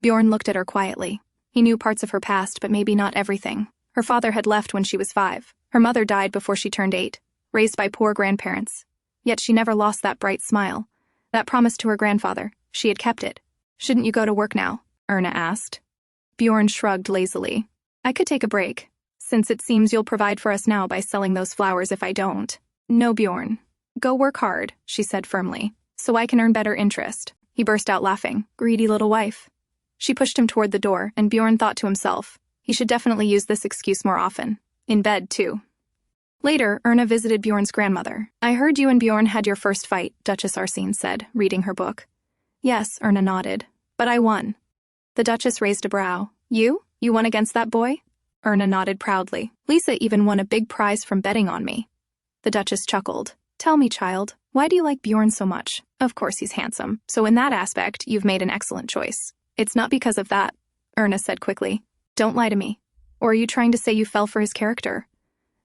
Bjorn looked at her quietly. He knew parts of her past, but maybe not everything. Her father had left when she was 5. Her mother died before she turned 8, raised by poor grandparents. Yet she never lost that bright smile. That promise to her grandfather, she had kept it. "Shouldn't you go to work now?" Erna asked. Bjorn shrugged lazily. "I could take a break, since it seems you'll provide for us now by selling those flowers if I don't." "No, Bjorn. Go work hard," she said firmly, "so I can earn better interest." He burst out laughing. "Greedy little wife." She pushed him toward the door, and Bjorn thought to himself, he should definitely use this excuse more often. In bed, too. Later, Erna visited Bjorn's grandmother. "I heard you and Bjorn had your first fight," Duchess Arsene said, reading her book. "Yes," Erna nodded. "But I won." The Duchess raised a brow. You? You won against that boy?" Erna nodded proudly. "Lisa even won a big prize from betting on me." The Duchess chuckled. "Tell me, child, why do you like Bjorn so much? Of course he's handsome, so in that aspect, you've made an excellent choice." "It's not because of that," Erna said quickly. "Don't lie to me. Or are you trying to say you fell for his character?"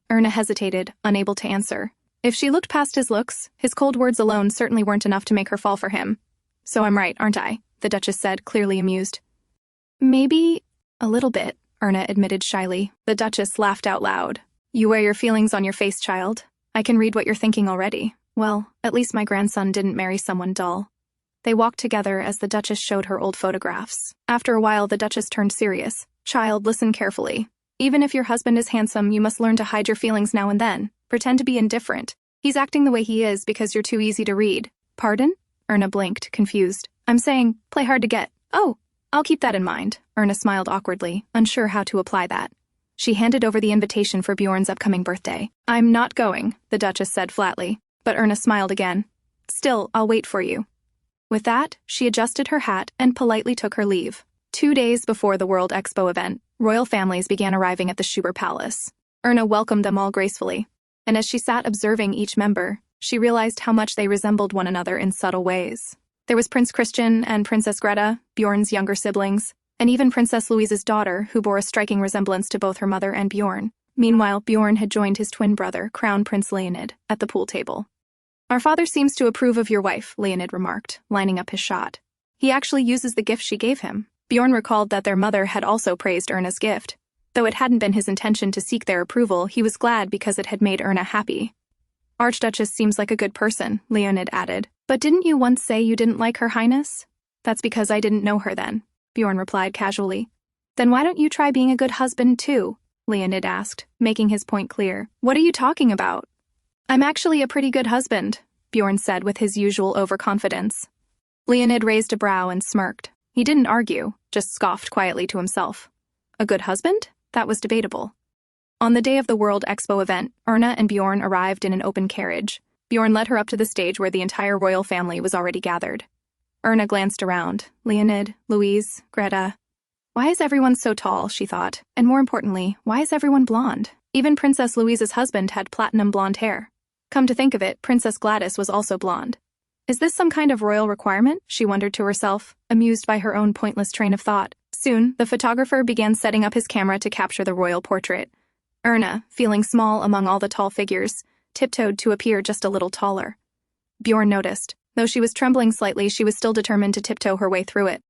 Erna hesitated, unable to answer. If she looked past his looks, his cold words alone certainly weren't enough to make her fall for him. "So I'm right, aren't I?" the Duchess said, clearly amused. "Maybe a little bit," Erna admitted shyly. The Duchess laughed out loud. "You wear your feelings on your face, child. I can read what you're thinking already. Well, at least my grandson didn't marry someone dull." They walked together as the Duchess showed her old photographs. After a while, the Duchess turned serious. "Child, listen carefully. Even if your husband is handsome, you must learn to hide your feelings now and then. Pretend to be indifferent. He's acting the way he is because you're too easy to read." "Pardon?" Erna blinked, confused. "I'm saying, play hard to get." "Oh, I'll keep that in mind." Erna smiled awkwardly, unsure how to apply that. She handed over the invitation for Bjorn's upcoming birthday. "I'm not going," the Duchess said flatly. But Erna smiled again. "Still, I'll wait for you." With that, she adjusted her hat and politely took her leave. 2 days before the World Expo event, royal families began arriving at the Schubert Palace. Erna welcomed them all gracefully, and as she sat observing each member, she realized how much they resembled one another in subtle ways. There was Prince Christian and Princess Greta, Bjorn's younger siblings, and even Princess Louise's daughter, who bore a striking resemblance to both her mother and Bjorn. Meanwhile, Bjorn had joined his twin brother, Crown Prince Leonid, at the pool table. "Our father seems to approve of your wife," Leonid remarked, lining up his shot. "He actually uses the gift she gave him." Bjorn recalled that their mother had also praised Erna's gift. Though it hadn't been his intention to seek their approval, he was glad because it had made Erna happy. "Archduchess seems like a good person," Leonid added. "But didn't you once say you didn't like Her Highness?" "That's because I didn't know her then," Bjorn replied casually. "Then why don't you try being a good husband too?" Leonid asked, making his point clear. "What are you talking about?" "I'm actually a pretty good husband," Bjorn said with his usual overconfidence. Leonid raised a brow and smirked. He didn't argue. just scoffed quietly to himself. A good husband? That was debatable. On the day of the World Expo event, Erna and Bjorn arrived in an open carriage. Bjorn led her up to the stage where the entire royal family was already gathered. Erna glanced around. Leonid, Louise, Greta. Why is everyone so tall, she thought, and more importantly, why is everyone blonde? Even Princess Louise's husband had platinum blonde hair. Come to think of it, Princess Gladys was also blonde. Is this some kind of royal requirement? She wondered to herself, amused by her own pointless train of thought. Soon, the photographer began setting up his camera to capture the royal portrait. Erna, feeling small among all the tall figures, tiptoed to appear just a little taller. Bjorn noticed. Though she was trembling slightly, she was still determined to tiptoe her way through it.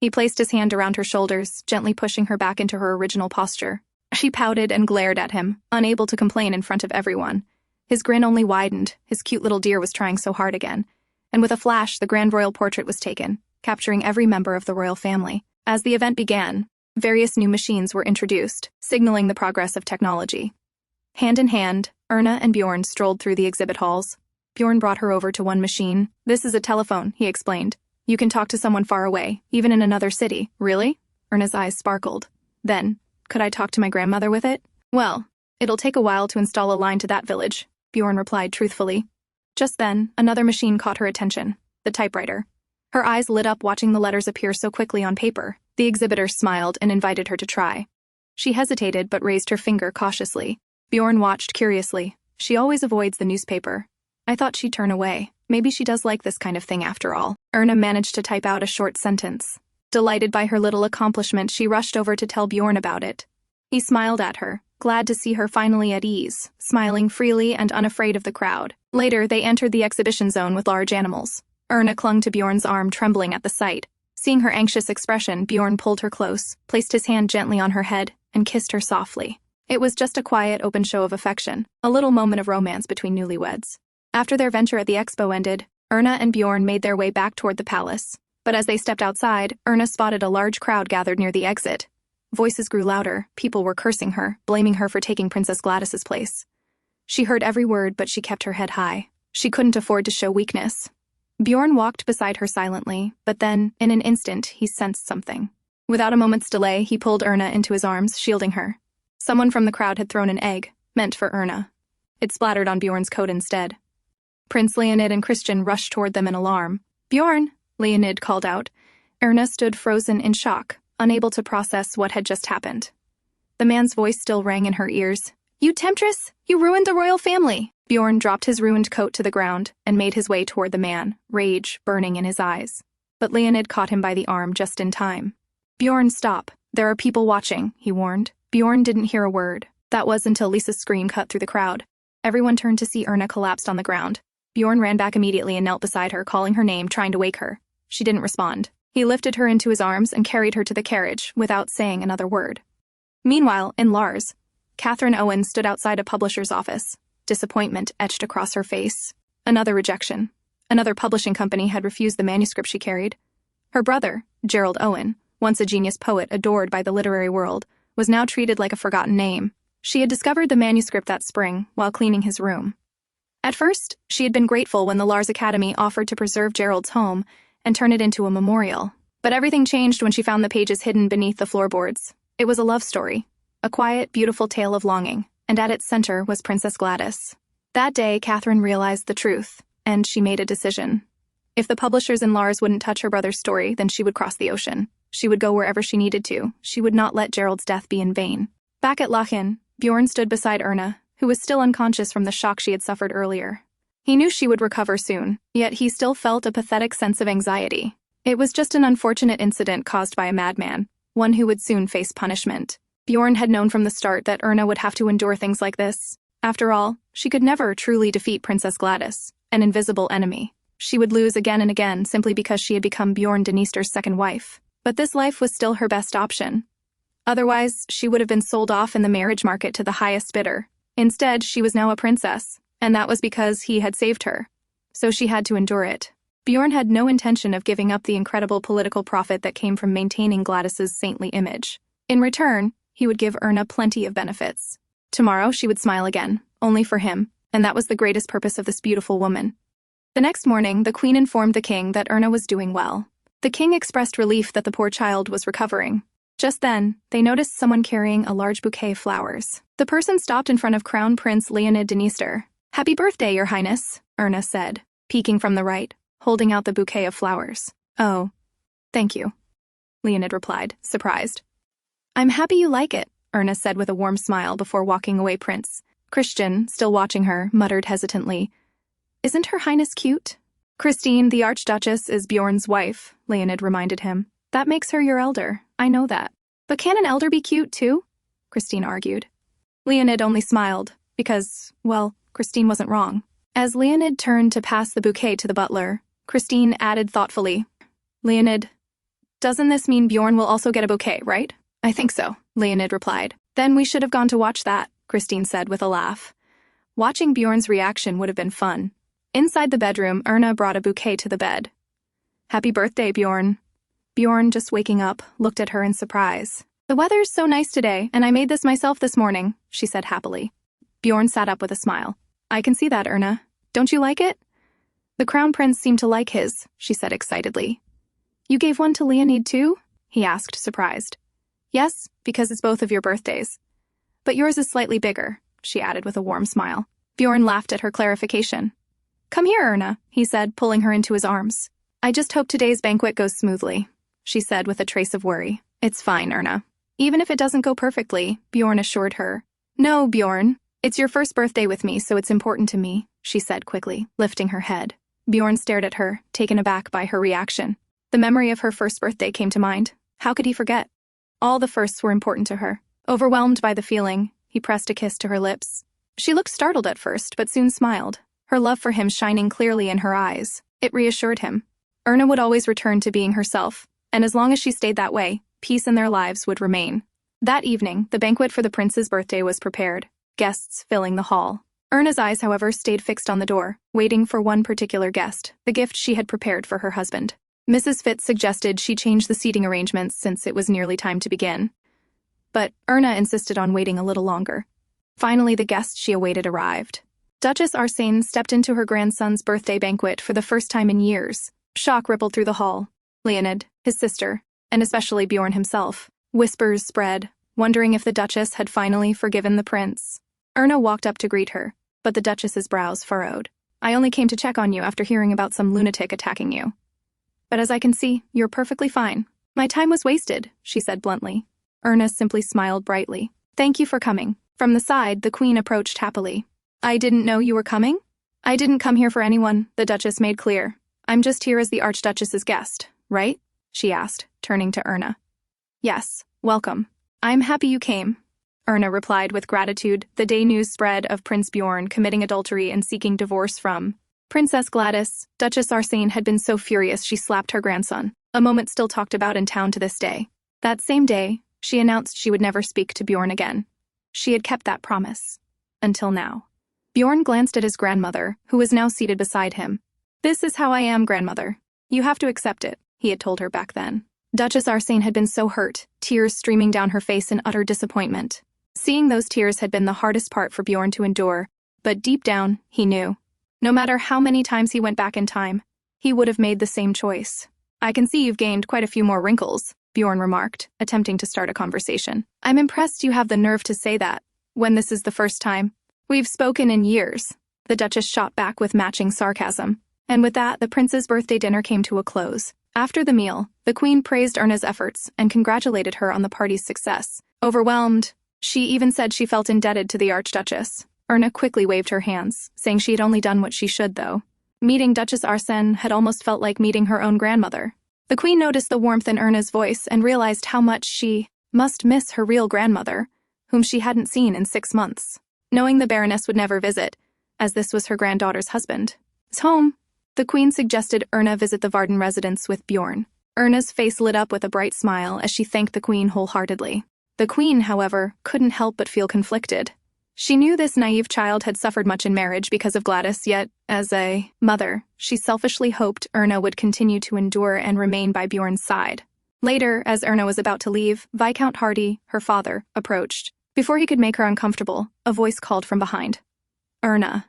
He placed his hand around her shoulders, gently pushing her back into her original posture. She pouted and glared at him, unable to complain in front of everyone. His grin only widened. His cute little dear was trying so hard again. And with a flash, the grand royal portrait was taken, capturing every member of the royal family. As the event began, various new machines were introduced, signaling the progress of technology. Hand in hand, Erna and Bjorn strolled through the exhibit halls. Bjorn brought her over to one machine. This is a telephone, he explained. You can talk to someone far away, even in another city. Really? Erna's eyes sparkled. Then, could I talk to my grandmother with it? Well, it'll take a while to install a line to that village, Bjorn replied truthfully. Just then, another machine caught her attention, the typewriter. Her eyes lit up watching the letters appear so quickly on paper. The exhibitor smiled and invited her to try. She hesitated but raised her finger cautiously. Bjorn watched curiously. She always avoids the newspaper. I thought she'd turn away. Maybe she does like this kind of thing after all. Erna managed to type out a short sentence. Delighted by her little accomplishment, she rushed over to tell Bjorn about it. He smiled at her, glad to see her finally at ease, smiling freely and unafraid of the crowd. Later, they entered the exhibition zone with large animals. Erna clung to Bjorn's arm, trembling at the sight. Seeing her anxious expression, Bjorn pulled her close, placed his hand gently on her head, and kissed her softly. It was just a quiet, open show of affection, a little moment of romance between newlyweds. After their venture at the expo ended, Erna and Bjorn made their way back toward the palace. But as they stepped outside, Erna spotted a large crowd gathered near the exit. Voices grew louder. People were cursing her, blaming her for taking Princess Gladys's place. She heard every word, but she kept her head high. She couldn't afford to show weakness. Bjorn walked beside her silently, but then, in an instant, he sensed something. Without a moment's delay, he pulled Erna into his arms, shielding her. Someone from the crowd had thrown an egg, meant for Erna. It splattered on Bjorn's coat instead. Prince Leonid and Christian rushed toward them in alarm. Bjorn, Leonid called out. Erna stood frozen in shock, unable to process what had just happened. The man's voice still rang in her ears. You temptress! You ruined the royal family! Bjorn dropped his ruined coat to the ground and made his way toward the man, rage burning in his eyes. But Leonid caught him by the arm just in time. Bjorn, stop. There are people watching, he warned. Bjorn didn't hear a word. That was until Lisa's scream cut through the crowd. Everyone turned to see Erna collapsed on the ground. Bjorn ran back immediately and knelt beside her, calling her name, trying to wake her. She didn't respond. He lifted her into his arms and carried her to the carriage without saying another word. Meanwhile, in Lars, Catherine Owen stood outside a publisher's office. Disappointment etched across her face. Another rejection. Another publishing company had refused the manuscript she carried. Her brother, Gerald Owen, once a genius poet adored by the literary world, was now treated like a forgotten name. She had discovered the manuscript that spring while cleaning his room. At first, she had been grateful when the Lars Academy offered to preserve Gerald's home and turn it into a memorial. But everything changed when she found the pages hidden beneath the floorboards. It was a love story, a quiet, beautiful tale of longing, and at its center was Princess Gladys. That day, Catherine realized the truth, and she made a decision. If the publishers in Lars wouldn't touch her brother's story, then she would cross the ocean. She would go wherever she needed to. She would not let Gerald's death be in vain. Back at Lechen, Bjorn stood beside Erna, who was still unconscious from the shock she had suffered earlier. He knew she would recover soon, yet he still felt a pathetic sense of anxiety. It was just an unfortunate incident caused by a madman, one who would soon face punishment. Bjorn had known from the start that Erna would have to endure things like this. After all, she could never truly defeat Princess Gladys, an invisible enemy. She would lose again and again simply because she had become Bjorn Dniester's second wife. But this life was still her best option. Otherwise, she would have been sold off in the marriage market to the highest bidder. Instead, she was now a princess, and that was because he had saved her. So she had to endure it. Bjorn had no intention of giving up the incredible political profit that came from maintaining Gladys's saintly image. In return, he would give Erna plenty of benefits. Tomorrow, she would smile again, only for him, and that was the greatest purpose of this beautiful woman. The next morning, the queen informed the king that Erna was doing well. The king expressed relief that the poor child was recovering. Just then, they noticed someone carrying a large bouquet of flowers. The person stopped in front of Crown Prince Lechen Dniester. "Happy birthday, Your Highness," Erna said, peeking from the right, holding out the bouquet of flowers. "Oh, thank you," Leonid replied, surprised. "I'm happy you like it," Erna said with a warm smile before walking away. Prince Christian, still watching her, muttered hesitantly, "Isn't Her Highness cute?" "Christine, the Archduchess, is Bjorn's wife," Leonid reminded him. "That makes her your elder, I know that. But can an elder be cute, too?" Christine argued. Leonid only smiled, because, well, Christine wasn't wrong. As Leonid turned to pass the bouquet to the butler, Christine added thoughtfully, "Leonid, doesn't this mean Bjorn will also get a bouquet, right?" "I think so," Leonid replied. "Then we should have gone to watch that," Christine said with a laugh. Watching Bjorn's reaction would have been fun. Inside the bedroom, Erna brought a bouquet to the bed. "Happy birthday, Bjorn." Bjorn, just waking up, looked at her in surprise. "The weather's so nice today, and I made this myself this morning," she said happily. Bjorn sat up with a smile. "I can see that, Erna. Don't you like it?" "The crown prince seemed to like his," she said excitedly. "You gave one to Leonid too?" he asked, surprised. "Yes, because it's both of your birthdays. But yours is slightly bigger," she added with a warm smile. Bjorn laughed at her clarification. "Come here, Erna," he said, pulling her into his arms. "I just hope today's banquet goes smoothly," she said with a trace of worry. "It's fine, Erna. Even if it doesn't go perfectly," Bjorn assured her. "No, Bjorn. It's your first birthday with me, so it's important to me," she said quickly, lifting her head. Bjorn stared at her, taken aback by her reaction. The memory of her first birthday came to mind. How could he forget? All the firsts were important to her. Overwhelmed by the feeling, he pressed a kiss to her lips. She looked startled at first, but soon smiled, her love for him shining clearly in her eyes. It reassured him. Erna would always return to being herself, and as long as she stayed that way, peace in their lives would remain. That evening, the banquet for the prince's birthday was prepared, guests filling the hall. Erna's eyes, however, stayed fixed on the door, waiting for one particular guest, the gift she had prepared for her husband. Mrs. Fitz suggested she change the seating arrangements since it was nearly time to begin. But Erna insisted on waiting a little longer. Finally, the guest she awaited arrived. Duchess Arsène stepped into her grandson's birthday banquet for the first time in years. Shock rippled through the hall. Leonid, his sister, and especially Bjorn himself. Whispers spread, wondering if the Duchess had finally forgiven the prince. Erna walked up to greet her, but the Duchess's brows furrowed. "I only came to check on you after hearing about some lunatic attacking you. But as I can see, you're perfectly fine. My time was wasted," she said bluntly. Erna simply smiled brightly. "Thank you for coming." From the side, the queen approached happily. "I didn't know you were coming?" "I didn't come here for anyone," the Duchess made clear. "I'm just here as the Archduchess's guest, right?" she asked, turning to Erna. "Yes, welcome. I'm happy you came," Erna replied with gratitude. The day news spread of Prince Bjorn committing adultery and seeking divorce from Princess Gladys. Duchess Arsène had been so furious she slapped her grandson, a moment still talked about in town to this day. That same day, she announced she would never speak to Bjorn again. She had kept that promise. Until now. Bjorn glanced at his grandmother, who was now seated beside him. "This is how I am, grandmother. You have to accept it," he had told her back then. Duchess Arsène had been so hurt, tears streaming down her face in utter disappointment. Seeing those tears had been the hardest part for Bjorn to endure, but deep down, he knew. No matter how many times he went back in time, he would have made the same choice. "I can see you've gained quite a few more wrinkles," Bjorn remarked, attempting to start a conversation. "I'm impressed you have the nerve to say that, when this is the first time we've spoken in years," the Duchess shot back with matching sarcasm. And with that, the prince's birthday dinner came to a close. After the meal, the queen praised Erna's efforts and congratulated her on the party's success. Overwhelmed, she even said she felt indebted to the Archduchess. Erna quickly waved her hands, saying she had only done what she should, though. Meeting Duchess Arsène had almost felt like meeting her own grandmother. The queen noticed the warmth in Erna's voice and realized how much she must miss her real grandmother, whom she hadn't seen in 6 months. Knowing the Baroness would never visit, as this was her granddaughter's husband. His home. The queen suggested Erna visit the Varden residence with Bjorn. Erna's face lit up with a bright smile as she thanked the queen wholeheartedly. The queen, however, couldn't help but feel conflicted. She knew this naive child had suffered much in marriage because of Gladys, yet, as a mother, she selfishly hoped Erna would continue to endure and remain by Bjorn's side. Later, as Erna was about to leave, Viscount Hardy, her father, approached. Before he could make her uncomfortable, a voice called from behind. "Erna."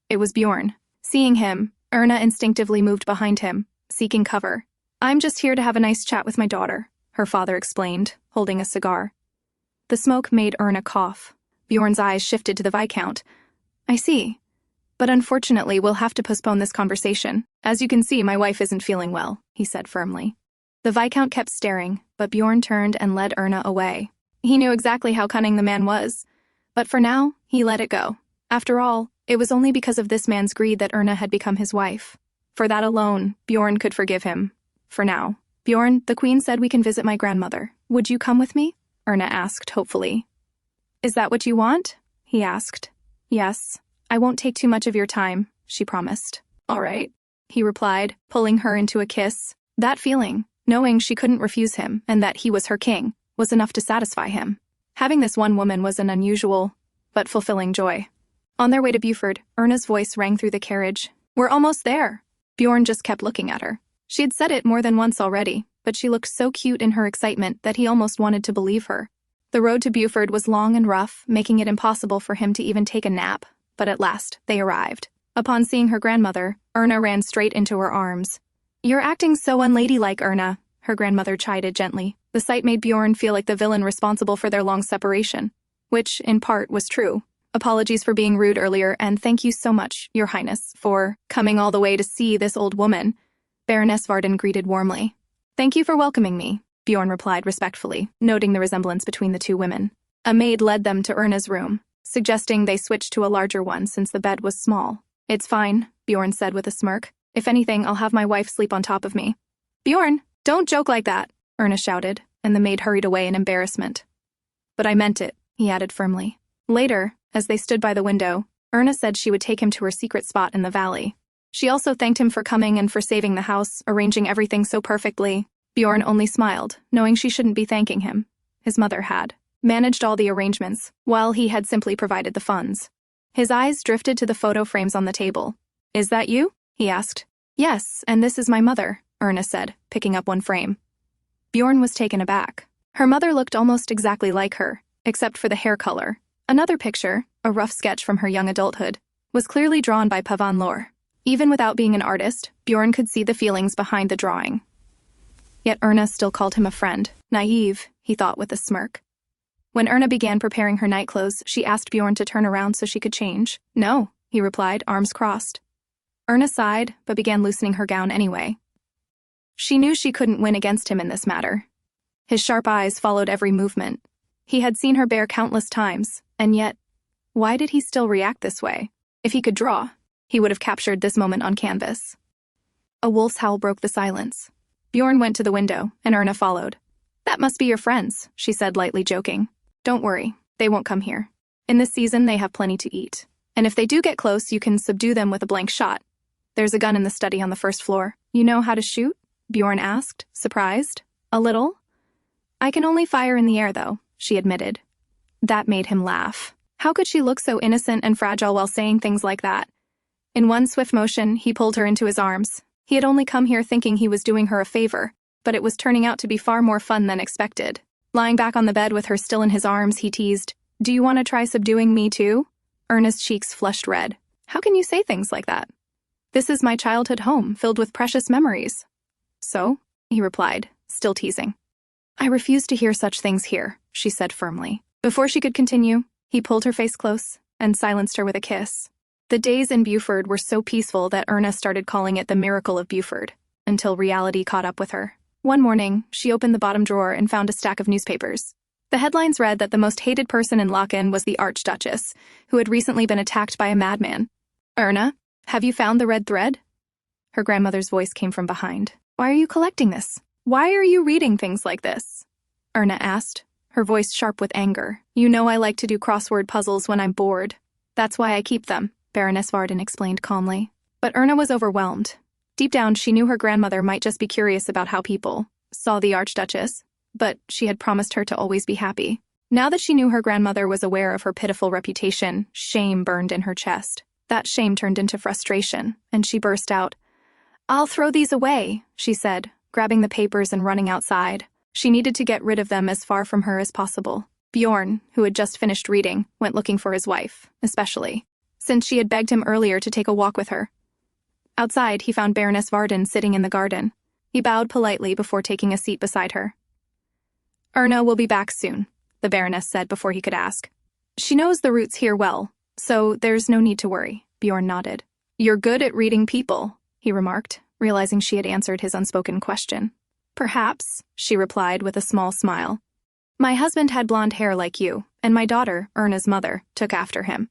It was Bjorn. Seeing him, Erna instinctively moved behind him, seeking cover. I'm just here to have a nice chat with my daughter, her father explained, holding a cigar. The smoke made Erna cough. Bjorn's eyes shifted to the Viscount. I see. But unfortunately, we'll have to postpone this conversation. As you can see, my wife isn't feeling well, he said firmly. The Viscount kept staring, but Bjorn turned and led Erna away. He knew exactly how cunning the man was. But for now, he let it go. After all, it was only because of this man's greed that Erna had become his wife. For that alone, Bjorn could forgive him. For now. Bjorn, the Queen said we can visit my grandmother. Would you come with me? Erna asked hopefully. Is that what you want? He asked. Yes. I won't take too much of your time, she promised. All right, he replied, pulling her into a kiss. That feeling, knowing she couldn't refuse him and that he was her king, was enough to satisfy him. Having this one woman was an unusual, but fulfilling joy. On their way to Buford, Erna's voice rang through the carriage. We're almost there. Bjorn just kept looking at her. She had said it more than once already, but she looked so cute in her excitement that he almost wanted to believe her. The road to Buford was long and rough, making it impossible for him to even take a nap, but at last, they arrived. Upon seeing her grandmother, Erna ran straight into her arms. You're acting so unladylike, Erna, her grandmother chided gently. The sight made Bjorn feel like the villain responsible for their long separation, which, in part, was true. Apologies for being rude earlier, and thank you so much, Your Highness, for coming all the way to see this old woman, Baroness Varden greeted warmly. Thank you for welcoming me, Bjorn replied respectfully, noting the resemblance between the two women. A maid led them to Erna's room, suggesting they switch to a larger one since the bed was small. It's fine, Bjorn said with a smirk. If anything, I'll have my wife sleep on top of me. Bjorn, don't joke like that, Erna shouted, and the maid hurried away in embarrassment. But I meant it, he added firmly. Later, as they stood by the window, Erna said she would take him to her secret spot in the valley. She also thanked him for coming and for saving the house, arranging everything so perfectly. Bjorn only smiled, knowing she shouldn't be thanking him. His mother had managed all the arrangements, while he had simply provided the funds. His eyes drifted to the photo frames on the table. Is that you? He asked. Yes, and this is my mother, Erna said, picking up one frame. Bjorn was taken aback. Her mother looked almost exactly like her, except for the hair color. Another picture, a rough sketch from her young adulthood, was clearly drawn by Pavan Lore. Even without being an artist, Bjorn could see the feelings behind the drawing. Yet Erna still called him a friend. Naive, he thought with a smirk. When Erna began preparing her nightclothes, she asked Bjorn to turn around so she could change. No, he replied, arms crossed. Erna sighed, but began loosening her gown anyway. She knew she couldn't win against him in this matter. His sharp eyes followed every movement. He had seen her bare countless times, and yet, why did he still react this way? If he could draw, he would have captured this moment on canvas. A wolf's howl broke the silence. Bjorn went to the window, and Erna followed. That must be your friends, she said, lightly joking. Don't worry, they won't come here. In this season, they have plenty to eat. And if they do get close, you can subdue them with a blank shot. There's a gun in the study on the first floor. You know how to shoot? Bjorn asked, surprised. A little? I can only fire in the air, though, she admitted. That made him laugh. How could she look so innocent and fragile while saying things like that? In one swift motion, he pulled her into his arms. He had only come here thinking he was doing her a favor, but it was turning out to be far more fun than expected. Lying back on the bed with her still in his arms, he teased, Do you want to try subduing me too? Erna's cheeks flushed red. How can you say things like that? This is my childhood home, filled with precious memories. So, he replied, still teasing. I refuse to hear such things here, she said firmly. Before she could continue, he pulled her face close and silenced her with a kiss. The days in Buford were so peaceful that Erna started calling it the miracle of Buford, until reality caught up with her. One morning, she opened the bottom drawer and found a stack of newspapers. The headlines read that the most hated person in Lechen was the Archduchess, who had recently been attacked by a madman. Erna, have you found the red thread? Her grandmother's voice came from behind. Why are you collecting this? Why are you reading things like this? Erna asked, her voice sharp with anger. You know I like to do crossword puzzles when I'm bored. That's why I keep them, Baroness Varden explained calmly. But Erna was overwhelmed. Deep down, she knew her grandmother might just be curious about how people saw the Archduchess, but she had promised her to always be happy. Now that she knew her grandmother was aware of her pitiful reputation, shame burned in her chest. That shame turned into frustration, and she burst out. I'll throw these away, she said, grabbing the papers and running outside. She needed to get rid of them as far from her as possible. Bjorn, who had just finished reading, went looking for his wife, especially since she had begged him earlier to take a walk with her. Outside, he found Baroness Varden sitting in the garden. He bowed politely before taking a seat beside her. "Erna will be back soon," the Baroness said before he could ask. "She knows the routes here well, so there's no need to worry," Bjorn nodded. "You're good at reading people," he remarked, realizing she had answered his unspoken question. "Perhaps," she replied with a small smile. "My husband had blonde hair like you, and my daughter, Erna's mother, took after him."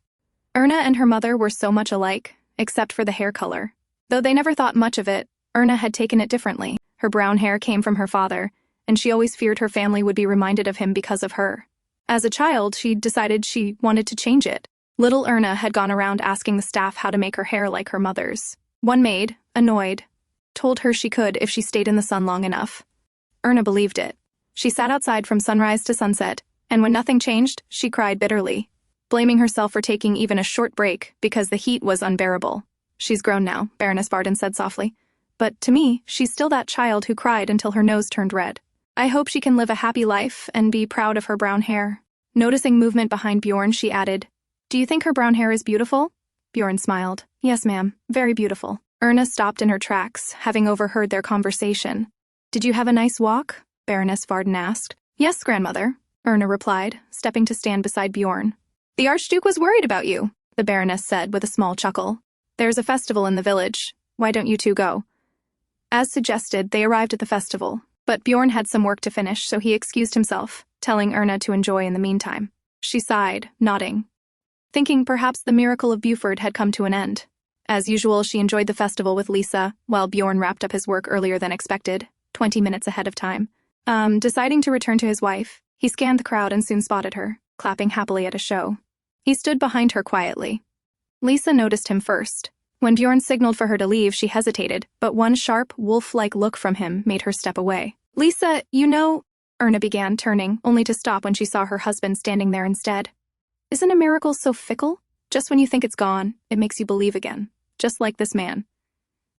Erna and her mother were so much alike, except for the hair color. Though they never thought much of it, Erna had taken it differently. Her brown hair came from her father, and she always feared her family would be reminded of him because of her. As a child, she decided she wanted to change it. Little Erna had gone around asking the staff how to make her hair like her mother's. One maid, annoyed, told her she could if she stayed in the sun long enough. Erna believed it. She sat outside from sunrise to sunset, and when nothing changed, she cried bitterly, blaming herself for taking even a short break because the heat was unbearable. "She's grown now," Baroness Varden said softly. "But to me, she's still that child who cried until her nose turned red. I hope she can live a happy life and be proud of her brown hair." Noticing movement behind Bjorn, she added, "Do you think her brown hair is beautiful?" Bjorn smiled. "Yes, ma'am, very beautiful." Erna stopped in her tracks, having overheard their conversation. "Did you have a nice walk?" Baroness Varden asked. "Yes, grandmother," Erna replied, stepping to stand beside Bjorn. "The Archduke was worried about you," the Baroness said with a small chuckle. "There's a festival in the village. Why don't you two go?" As suggested, they arrived at the festival, but Bjorn had some work to finish, so he excused himself, telling Erna to enjoy in the meantime. She sighed, nodding, thinking perhaps the miracle of Buford had come to an end. As usual, she enjoyed the festival with Lisa, while Bjorn wrapped up his work earlier than expected, 20 minutes ahead of time. Deciding to return to his wife, he scanned the crowd and soon spotted her, clapping happily at a show. He stood behind her quietly. Lisa noticed him first. When Bjorn signaled for her to leave, she hesitated, but one sharp, wolf-like look from him made her step away. "Lisa, you know," Erna began, turning, only to stop when she saw her husband standing there instead. "Isn't a miracle so fickle? Just when you think it's gone, it makes you believe again. Just like this man."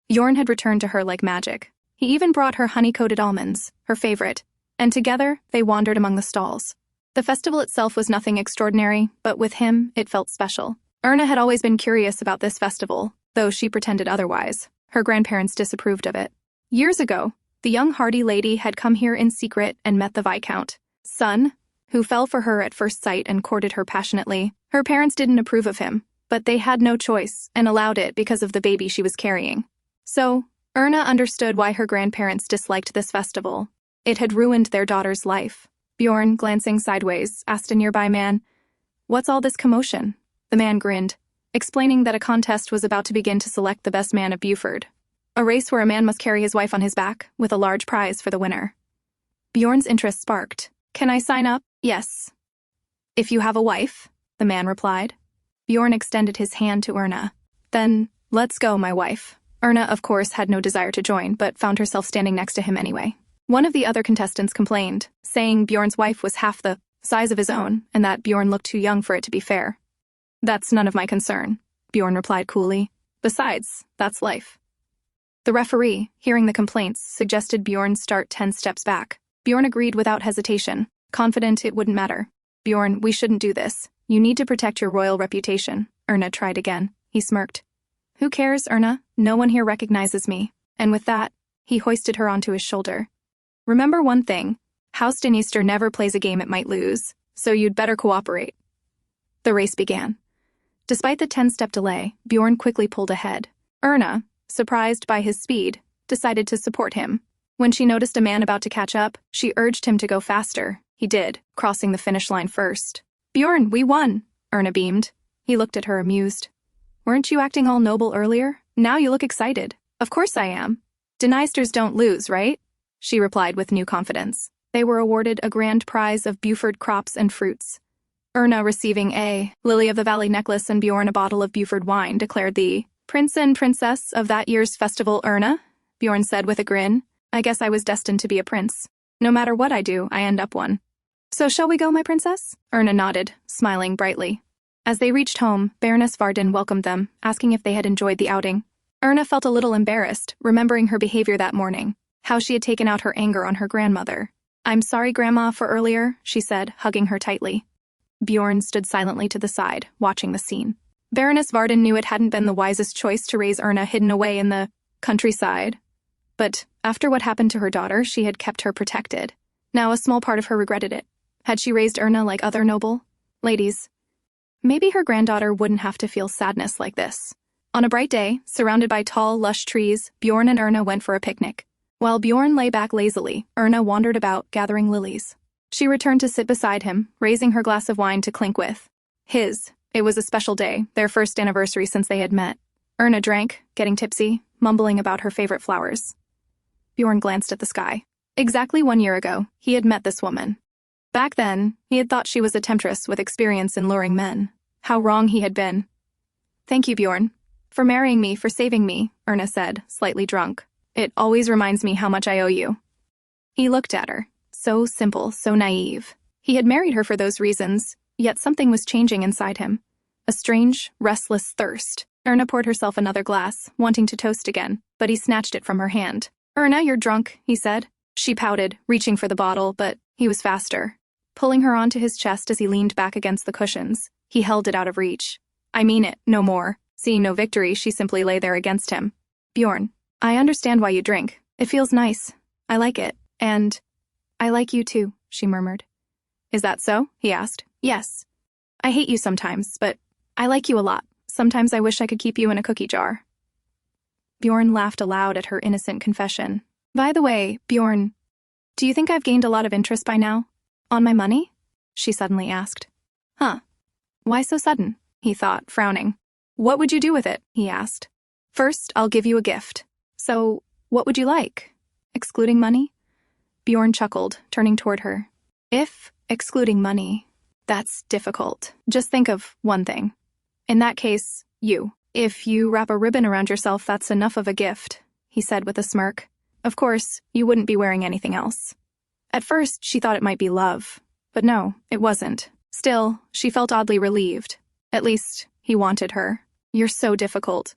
Bjorn had returned to her like magic. He even brought her honey-coated almonds, her favorite, and together they wandered among the stalls. The festival itself was nothing extraordinary, but with him, it felt special. Erna had always been curious about this festival, though she pretended otherwise. Her grandparents disapproved of it. Years ago, the young Hardy lady had come here in secret and met the Viscount's son, who fell for her at first sight and courted her passionately. Her parents didn't approve of him, but they had no choice and allowed it because of the baby she was carrying. So, Erna understood why her grandparents disliked this festival. It had ruined their daughter's life. Bjorn, glancing sideways, asked a nearby man, "What's all this commotion?" The man grinned, explaining that a contest was about to begin to select the best man of Buford. A race where a man must carry his wife on his back, with a large prize for the winner. Bjorn's interest sparked. "Can I sign up?" "Yes." "If you have a wife," the man replied. Bjorn extended his hand to Erna. "Then, let's go, my wife." Erna, of course, had no desire to join, but found herself standing next to him anyway. One of the other contestants complained, saying Bjorn's wife was half the size of his own, and that Bjorn looked too young for it to be fair. "That's none of my concern," Bjorn replied coolly. "Besides, that's life." The referee, hearing the complaints, suggested Bjorn start 10 steps back. Bjorn agreed without hesitation, confident it wouldn't matter. "Bjorn, we shouldn't do this. You need to protect your royal reputation." Erna tried again. He smirked. "Who cares, Erna? No one here recognizes me." And with that, he hoisted her onto his shoulder. "Remember one thing. House Dniester never plays a game it might lose, so you'd better cooperate." The race began. Despite the 10-step delay, Bjorn quickly pulled ahead. Erna, surprised by his speed, decided to support him. When she noticed a man about to catch up, she urged him to go faster. He did, crossing the finish line first. "Bjorn, we won!" Erna beamed. He looked at her amused. "Weren't you acting all noble earlier? Now you look excited." "Of course I am. Dniesters don't lose, right?" she replied with new confidence. They were awarded a grand prize of Buford crops and fruits. Erna receiving a lily-of-the-valley necklace and Bjorn a bottle of Buford wine, declared the prince and princess of that year's festival. "Erna," Bjorn said with a grin, "I guess I was destined to be a prince. No matter what I do, I end up one." "So shall we go, my princess?" Erna nodded, smiling brightly. As they reached home, Baroness Varden welcomed them, asking if they had enjoyed the outing. Erna felt a little embarrassed, remembering her behavior that morning, how she had taken out her anger on her grandmother. "I'm sorry, Grandma, for earlier," she said, hugging her tightly. Bjorn stood silently to the side, watching the scene. Baroness Varden knew it hadn't been the wisest choice to raise Erna hidden away in the countryside. But after what happened to her daughter, she had kept her protected. Now a small part of her regretted it. Had she raised Erna like other noble ladies, maybe her granddaughter wouldn't have to feel sadness like this. On a bright day, surrounded by tall, lush trees, Bjorn and Erna went for a picnic. While Bjorn lay back lazily, Erna wandered about, gathering lilies. She returned to sit beside him, raising her glass of wine to clink with his. It was a special day, their first anniversary since they had met. Erna drank, getting tipsy, mumbling about her favorite flowers. Bjorn glanced at the sky. Exactly 1 year ago, he had met this woman. Back then, he had thought she was a temptress with experience in luring men. How wrong he had been. "Thank you, Bjorn, for marrying me, for saving me," Erna said, slightly drunk. "It always reminds me how much I owe you." He looked at her. So simple, so naive. He had married her for those reasons, yet something was changing inside him. A strange, restless thirst. Erna poured herself another glass, wanting to toast again, but he snatched it from her hand. "Erna, you're drunk," he said. She pouted, reaching for the bottle, but he was faster. Pulling her onto his chest as he leaned back against the cushions, he held it out of reach. "I mean it, no more." Seeing no victory, she simply lay there against him. "Bjorn, I understand why you drink. It feels nice. I like it. And I like you too," she murmured. "Is that so?" he asked. "Yes. I hate you sometimes, but I like you a lot. Sometimes I wish I could keep you in a cookie jar." Bjorn laughed aloud at her innocent confession. "By the way, Bjorn, do you think I've gained a lot of interest by now? On my money?" she suddenly asked. "Huh. Why so sudden?" he thought, frowning. "What would you do with it?" he asked. "First, I'll give you a gift. So, what would you like? Excluding money?" Bjorn chuckled, turning toward her. "If excluding money, that's difficult. Just think of one thing. In that case, you. If you wrap a ribbon around yourself, that's enough of a gift," he said with a smirk. "Of course, you wouldn't be wearing anything else." At first, she thought it might be love, but no, it wasn't. Still, she felt oddly relieved. At least, he wanted her. "You're so difficult.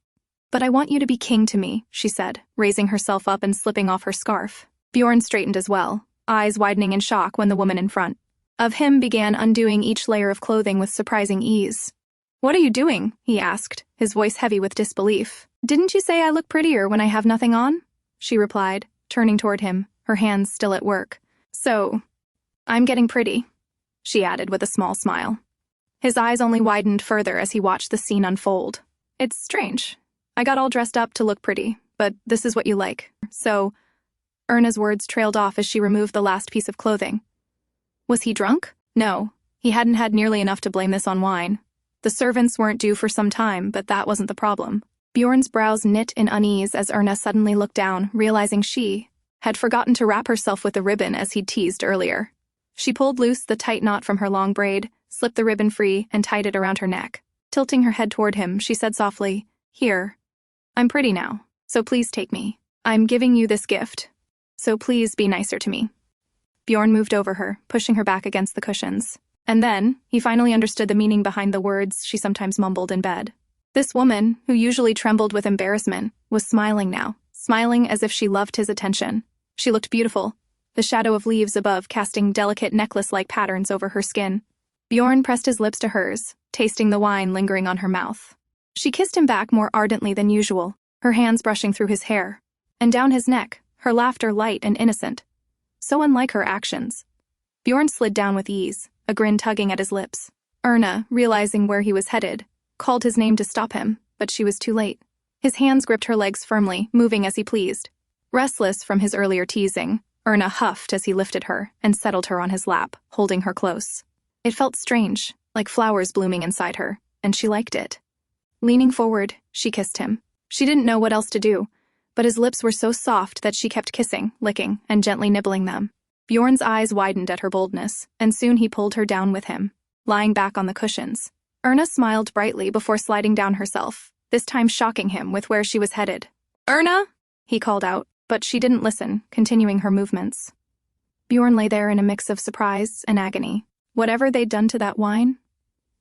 But I want you to be king to me," she said, raising herself up and slipping off her scarf. Bjorn straightened as well, eyes widening in shock when the woman in front of him began undoing each layer of clothing with surprising ease. "What are you doing?" he asked, his voice heavy with disbelief. "Didn't you say I look prettier when I have nothing on?" she replied, turning toward him, her hands still at work. "So, I'm getting pretty," she added with a small smile. His eyes only widened further as he watched the scene unfold. "It's strange. I got all dressed up to look pretty, but this is what you like. So," Erna's words trailed off as she removed the last piece of clothing. Was he drunk? No, he hadn't had nearly enough to blame this on wine. The servants weren't due for some time, but that wasn't the problem. Bjorn's brows knit in unease as Erna suddenly looked down, realizing she had forgotten to wrap herself with the ribbon as he'd teased earlier. She pulled loose the tight knot from her long braid, slipped the ribbon free, and tied it around her neck. Tilting her head toward him, she said softly, "Here. I'm pretty now, so please take me. I'm giving you this gift, so please be nicer to me." Bjorn moved over her, pushing her back against the cushions. And then, he finally understood the meaning behind the words she sometimes mumbled in bed. This woman, who usually trembled with embarrassment, was smiling now, smiling as if she loved his attention. She looked beautiful, the shadow of leaves above casting delicate necklace-like patterns over her skin. Bjorn pressed his lips to hers, tasting the wine lingering on her mouth. She kissed him back more ardently than usual, her hands brushing through his hair, and down his neck, her laughter light and innocent. So unlike her actions. Bjorn slid down with ease, a grin tugging at his lips. Erna, realizing where he was headed, called his name to stop him, but she was too late. His hands gripped her legs firmly, moving as he pleased. Restless from his earlier teasing, Erna huffed as he lifted her and settled her on his lap, holding her close. It felt strange, like flowers blooming inside her, and she liked it. Leaning forward, she kissed him. She didn't know what else to do, but his lips were so soft that she kept kissing, licking, and gently nibbling them. Bjorn's eyes widened at her boldness, and soon he pulled her down with him, lying back on the cushions. Erna smiled brightly before sliding down herself, this time shocking him with where she was headed. "Erna!" he called out, but she didn't listen, continuing her movements. Bjorn lay there in a mix of surprise and agony. Whatever they'd done to that wine?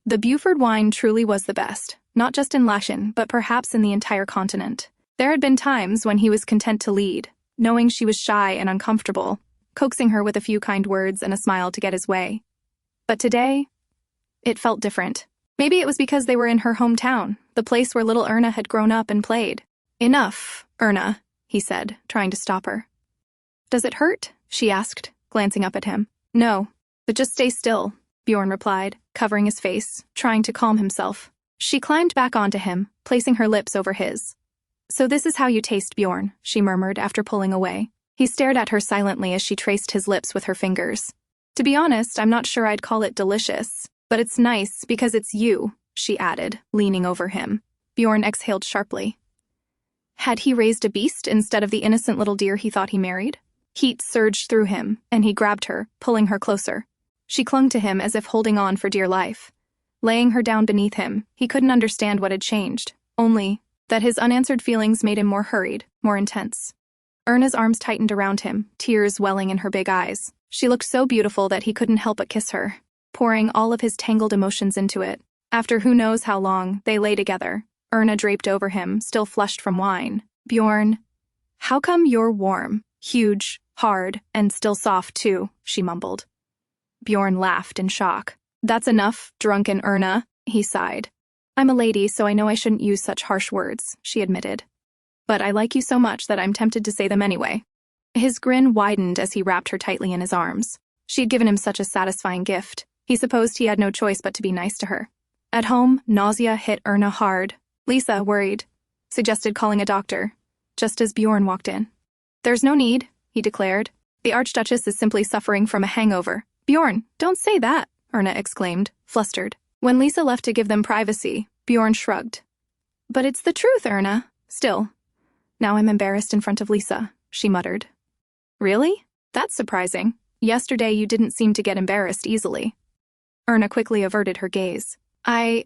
The Buford wine truly was the best, not just in Lechen, but perhaps in the entire continent. There had been times when he was content to lead, knowing she was shy and uncomfortable, coaxing her with a few kind words and a smile to get his way. But today, it felt different. Maybe it was because they were in her hometown, the place where little Erna had grown up and played. "Enough, Erna," he said, trying to stop her. Does it hurt? She asked, glancing up at him. No, but just stay still, Bjorn replied, covering his face, trying to calm himself. She climbed back onto him, placing her lips over his. So this is how you taste, Bjorn, she murmured after pulling away. He stared at her silently as she traced his lips with her fingers. To be honest, I'm not sure I'd call it delicious, but it's nice because it's you, she added, leaning over him. Bjorn exhaled sharply. Had he raised a beast instead of the innocent little deer he thought he married? Heat surged through him, and he grabbed her, pulling her closer. She clung to him as if holding on for dear life. Laying her down beneath him, he couldn't understand what had changed, only that his unanswered feelings made him more hurried, more intense. Erna's arms tightened around him, tears welling in her big eyes. She looked so beautiful that he couldn't help but kiss her, pouring all of his tangled emotions into it. After who knows how long, they lay together, Erna draped over him, still flushed from wine. Bjorn, how come you're warm, huge, hard, and still soft too, she mumbled. Bjorn laughed in shock. That's enough, drunken Erna, he sighed. I'm a lady, so I know I shouldn't use such harsh words, she admitted. But I like you so much that I'm tempted to say them anyway. His grin widened as he wrapped her tightly in his arms. She had given him such a satisfying gift. He supposed he had no choice but to be nice to her. At home, nausea hit Erna hard. Lisa, worried, suggested calling a doctor, just as Bjorn walked in. There's no need, he declared. The Archduchess is simply suffering from a hangover. Bjorn, don't say that, Erna exclaimed, flustered. When Lisa left to give them privacy, Bjorn shrugged. But it's the truth, Erna. Still. Now I'm embarrassed in front of Lisa, she muttered. Really? That's surprising. Yesterday you didn't seem to get embarrassed easily. Erna quickly averted her gaze. I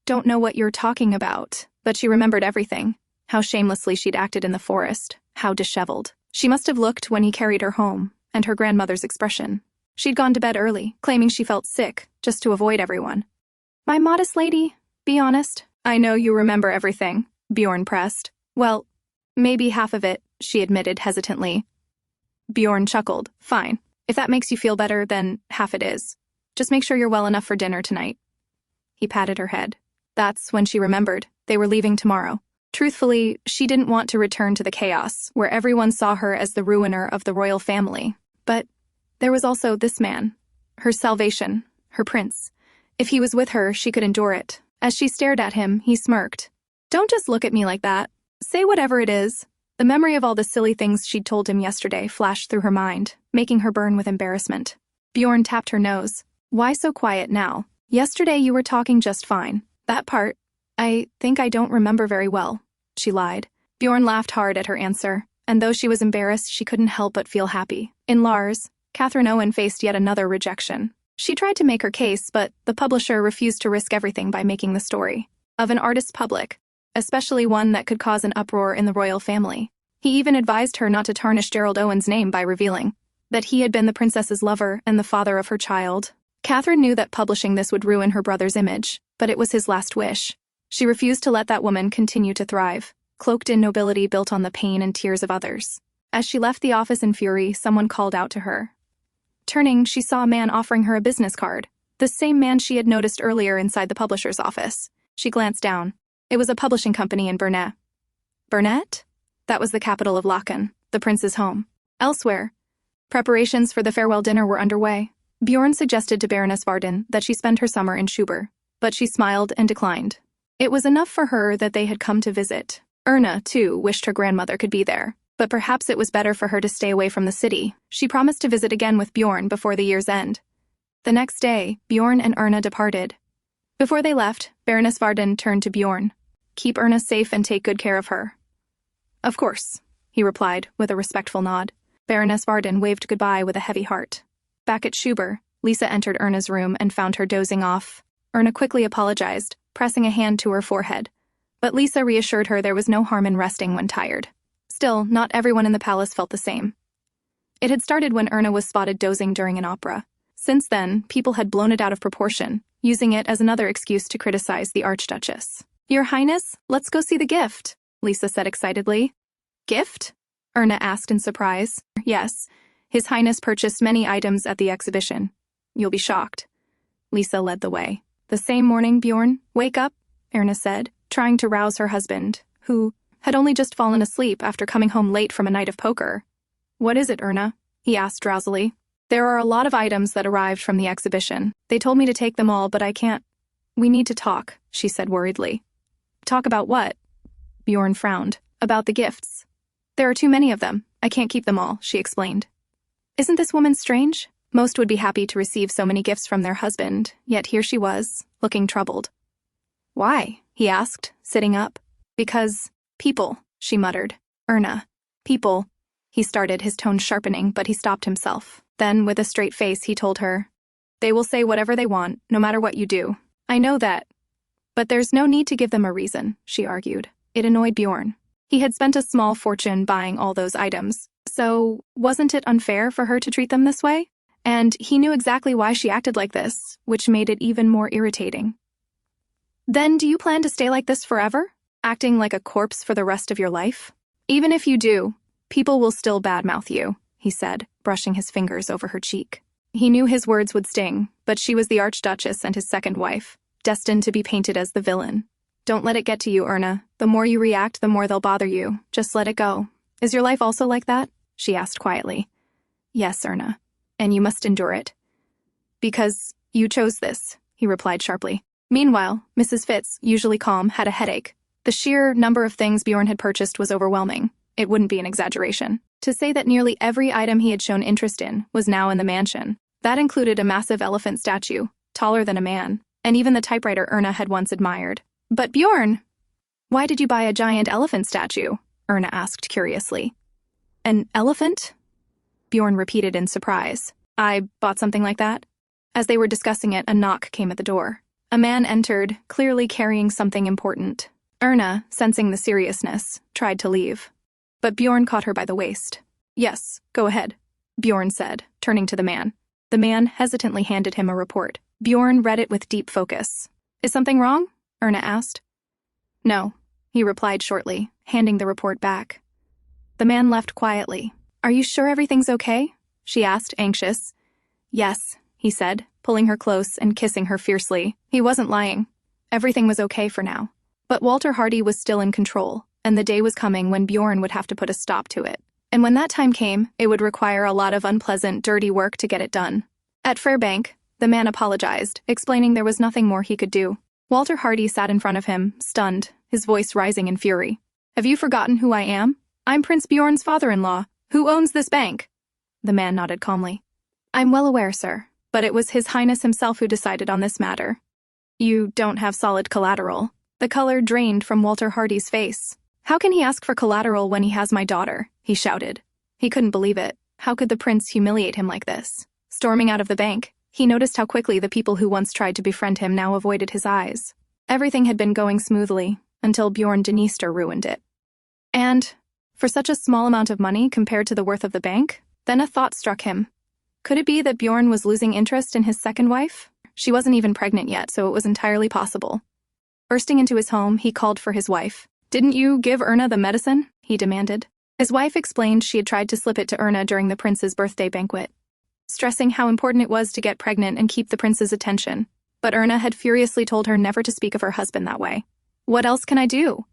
don't know what you're talking about. But she remembered everything. How shamelessly she'd acted in the forest. How disheveled. She must have looked when he carried her home, and her grandmother's expression. She'd gone to bed early, claiming she felt sick, just to avoid everyone. My modest lady, be honest. I know you remember everything, Bjorn pressed. Well, maybe half of it, she admitted hesitantly. Bjorn chuckled. Fine. If that makes you feel better, then half it is. Just make sure you're well enough for dinner tonight. He patted her head. That's when she remembered. They were leaving tomorrow. Truthfully, she didn't want to return to the chaos, where everyone saw her as the ruiner of the royal family. But there was also this man. Her salvation. Her prince. If he was with her, she could endure it. As she stared at him, he smirked. Don't just look at me like that. Say whatever it is. The memory of all the silly things she'd told him yesterday flashed through her mind, making her burn with embarrassment. Bjorn tapped her nose. Why so quiet now? Yesterday you were talking just fine. That part, I think I don't remember very well, she lied. Bjorn laughed hard at her answer, and though she was embarrassed, she couldn't help but feel happy. In Lars, Catherine Owen faced yet another rejection. She tried to make her case, but the publisher refused to risk everything by making the story of an artist public, especially one that could cause an uproar in the royal family. He even advised her not to tarnish Gerald Owen's name by revealing that he had been the princess's lover and the father of her child. Catherine knew that publishing this would ruin her brother's image, but it was his last wish. She refused to let that woman continue to thrive, cloaked in nobility built on the pain and tears of others. As she left the office in fury, someone called out to her. Turning, she saw a man offering her a business card, the same man she had noticed earlier inside the publisher's office. She glanced down. It was a publishing company in Burnett. Burnett? That was the capital of Lechen, the prince's home. Elsewhere, preparations for the farewell dinner were underway. Bjorn suggested to Baroness Varden that she spend her summer in Schubert, but she smiled and declined. It was enough for her that they had come to visit. Erna, too, wished her grandmother could be there, but perhaps it was better for her to stay away from the city. She promised to visit again with Bjorn before the year's end. The next day, Bjorn and Erna departed. Before they left, Baroness Varden turned to Bjorn. Keep Erna safe and take good care of her. Of course, he replied, with a respectful nod. Baroness Varden waved goodbye with a heavy heart. Back at Schubert, Lisa entered Erna's room and found her dozing off. Erna quickly apologized, pressing a hand to her forehead. But Lisa reassured her there was no harm in resting when tired. Still, not everyone in the palace felt the same. It had started when Erna was spotted dozing during an opera. Since then, people had blown it out of proportion, using it as another excuse to criticize the Archduchess. Your Highness, let's go see the gift, Lisa said excitedly. Gift? Erna asked in surprise. Yes. His Highness purchased many items at the exhibition. You'll be shocked. Lisa led the way. The same morning, Bjorn, wake up, Erna said, trying to rouse her husband, who had only just fallen asleep after coming home late from a night of poker. "What is it, Erna?" he asked drowsily. "There are a lot of items that arrived from the exhibition. They told me to take them all, but I can't." "We need to talk," she said worriedly. "Talk about what?" Bjorn frowned. "About the gifts. There are too many of them. I can't keep them all," she explained. Isn't this woman strange? Most would be happy to receive so many gifts from their husband, yet here she was, looking troubled. "Why?" he asked, sitting up. "Because people," she muttered. "Erna. People." He started, his tone sharpening, but he stopped himself. Then, with a straight face, he told her, "They will say whatever they want, no matter what you do. I know that. But there's no need to give them a reason," she argued. It annoyed Bjorn. He had spent a small fortune buying all those items, so wasn't it unfair for her to treat them this way? And he knew exactly why she acted like this, which made it even more irritating. "Then do you plan to stay like this forever? Acting like a corpse for the rest of your life? Even if you do, people will still badmouth you," he said, brushing his fingers over her cheek. He knew his words would sting, but she was the Archduchess and his second wife, destined to be painted as the villain. "Don't let it get to you, Erna. The more you react, the more they'll bother you. Just let it go. Is your life also like that?" she asked quietly. "Yes, Erna. And you must endure it." "Because you chose this," he replied sharply. Meanwhile, Mrs. Fitz, usually calm, had a headache. The sheer number of things Bjorn had purchased was overwhelming. It wouldn't be an exaggeration to say that nearly every item he had shown interest in was now in the mansion. That included a massive elephant statue, taller than a man, and even the typewriter Erna had once admired. "But Bjorn, why did you buy a giant elephant statue?" Erna asked curiously. "An elephant?" Bjorn repeated in surprise. "I bought something like that." As they were discussing it, a knock came at the door. A man entered, clearly carrying something important. Erna, sensing the seriousness, tried to leave. But Bjorn caught her by the waist. "Yes, go ahead," Bjorn said, turning to the man. The man hesitantly handed him a report. Bjorn read it with deep focus. "Is something wrong?" Erna asked. "No," he replied shortly, handing the report back. The man left quietly. "Are you sure everything's okay?" she asked, anxious. "Yes," he said, pulling her close and kissing her fiercely. He wasn't lying. Everything was okay for now. But Walter Hardy was still in control, and the day was coming when Bjorn would have to put a stop to it. And when that time came, it would require a lot of unpleasant, dirty work to get it done. At Fairbank, the man apologized, explaining there was nothing more he could do. Walter Hardy sat in front of him, stunned, his voice rising in fury. "Have you forgotten who I am? I'm Prince Bjorn's father-in-law. Who owns this bank?" The man nodded calmly. "I'm well aware, sir, but it was His Highness himself who decided on this matter." "You don't have solid collateral." The color drained from Walter Hardy's face. "How can he ask for collateral when he has my daughter?" he shouted. He couldn't believe it. How could the prince humiliate him like this? Storming out of the bank, he noticed how quickly the people who once tried to befriend him now avoided his eyes. Everything had been going smoothly, until Bjorn Dniester ruined it. And, for such a small amount of money compared to the worth of the bank, then a thought struck him. Could it be that Bjorn was losing interest in his second wife? She wasn't even pregnant yet, so it was entirely possible. Bursting into his home, he called for his wife. "Didn't you give Erna the medicine?" he demanded. His wife explained she had tried to slip it to Erna during the prince's birthday banquet, stressing how important it was to get pregnant and keep the prince's attention. But Erna had furiously told her never to speak of her husband that way. "What else can I do?"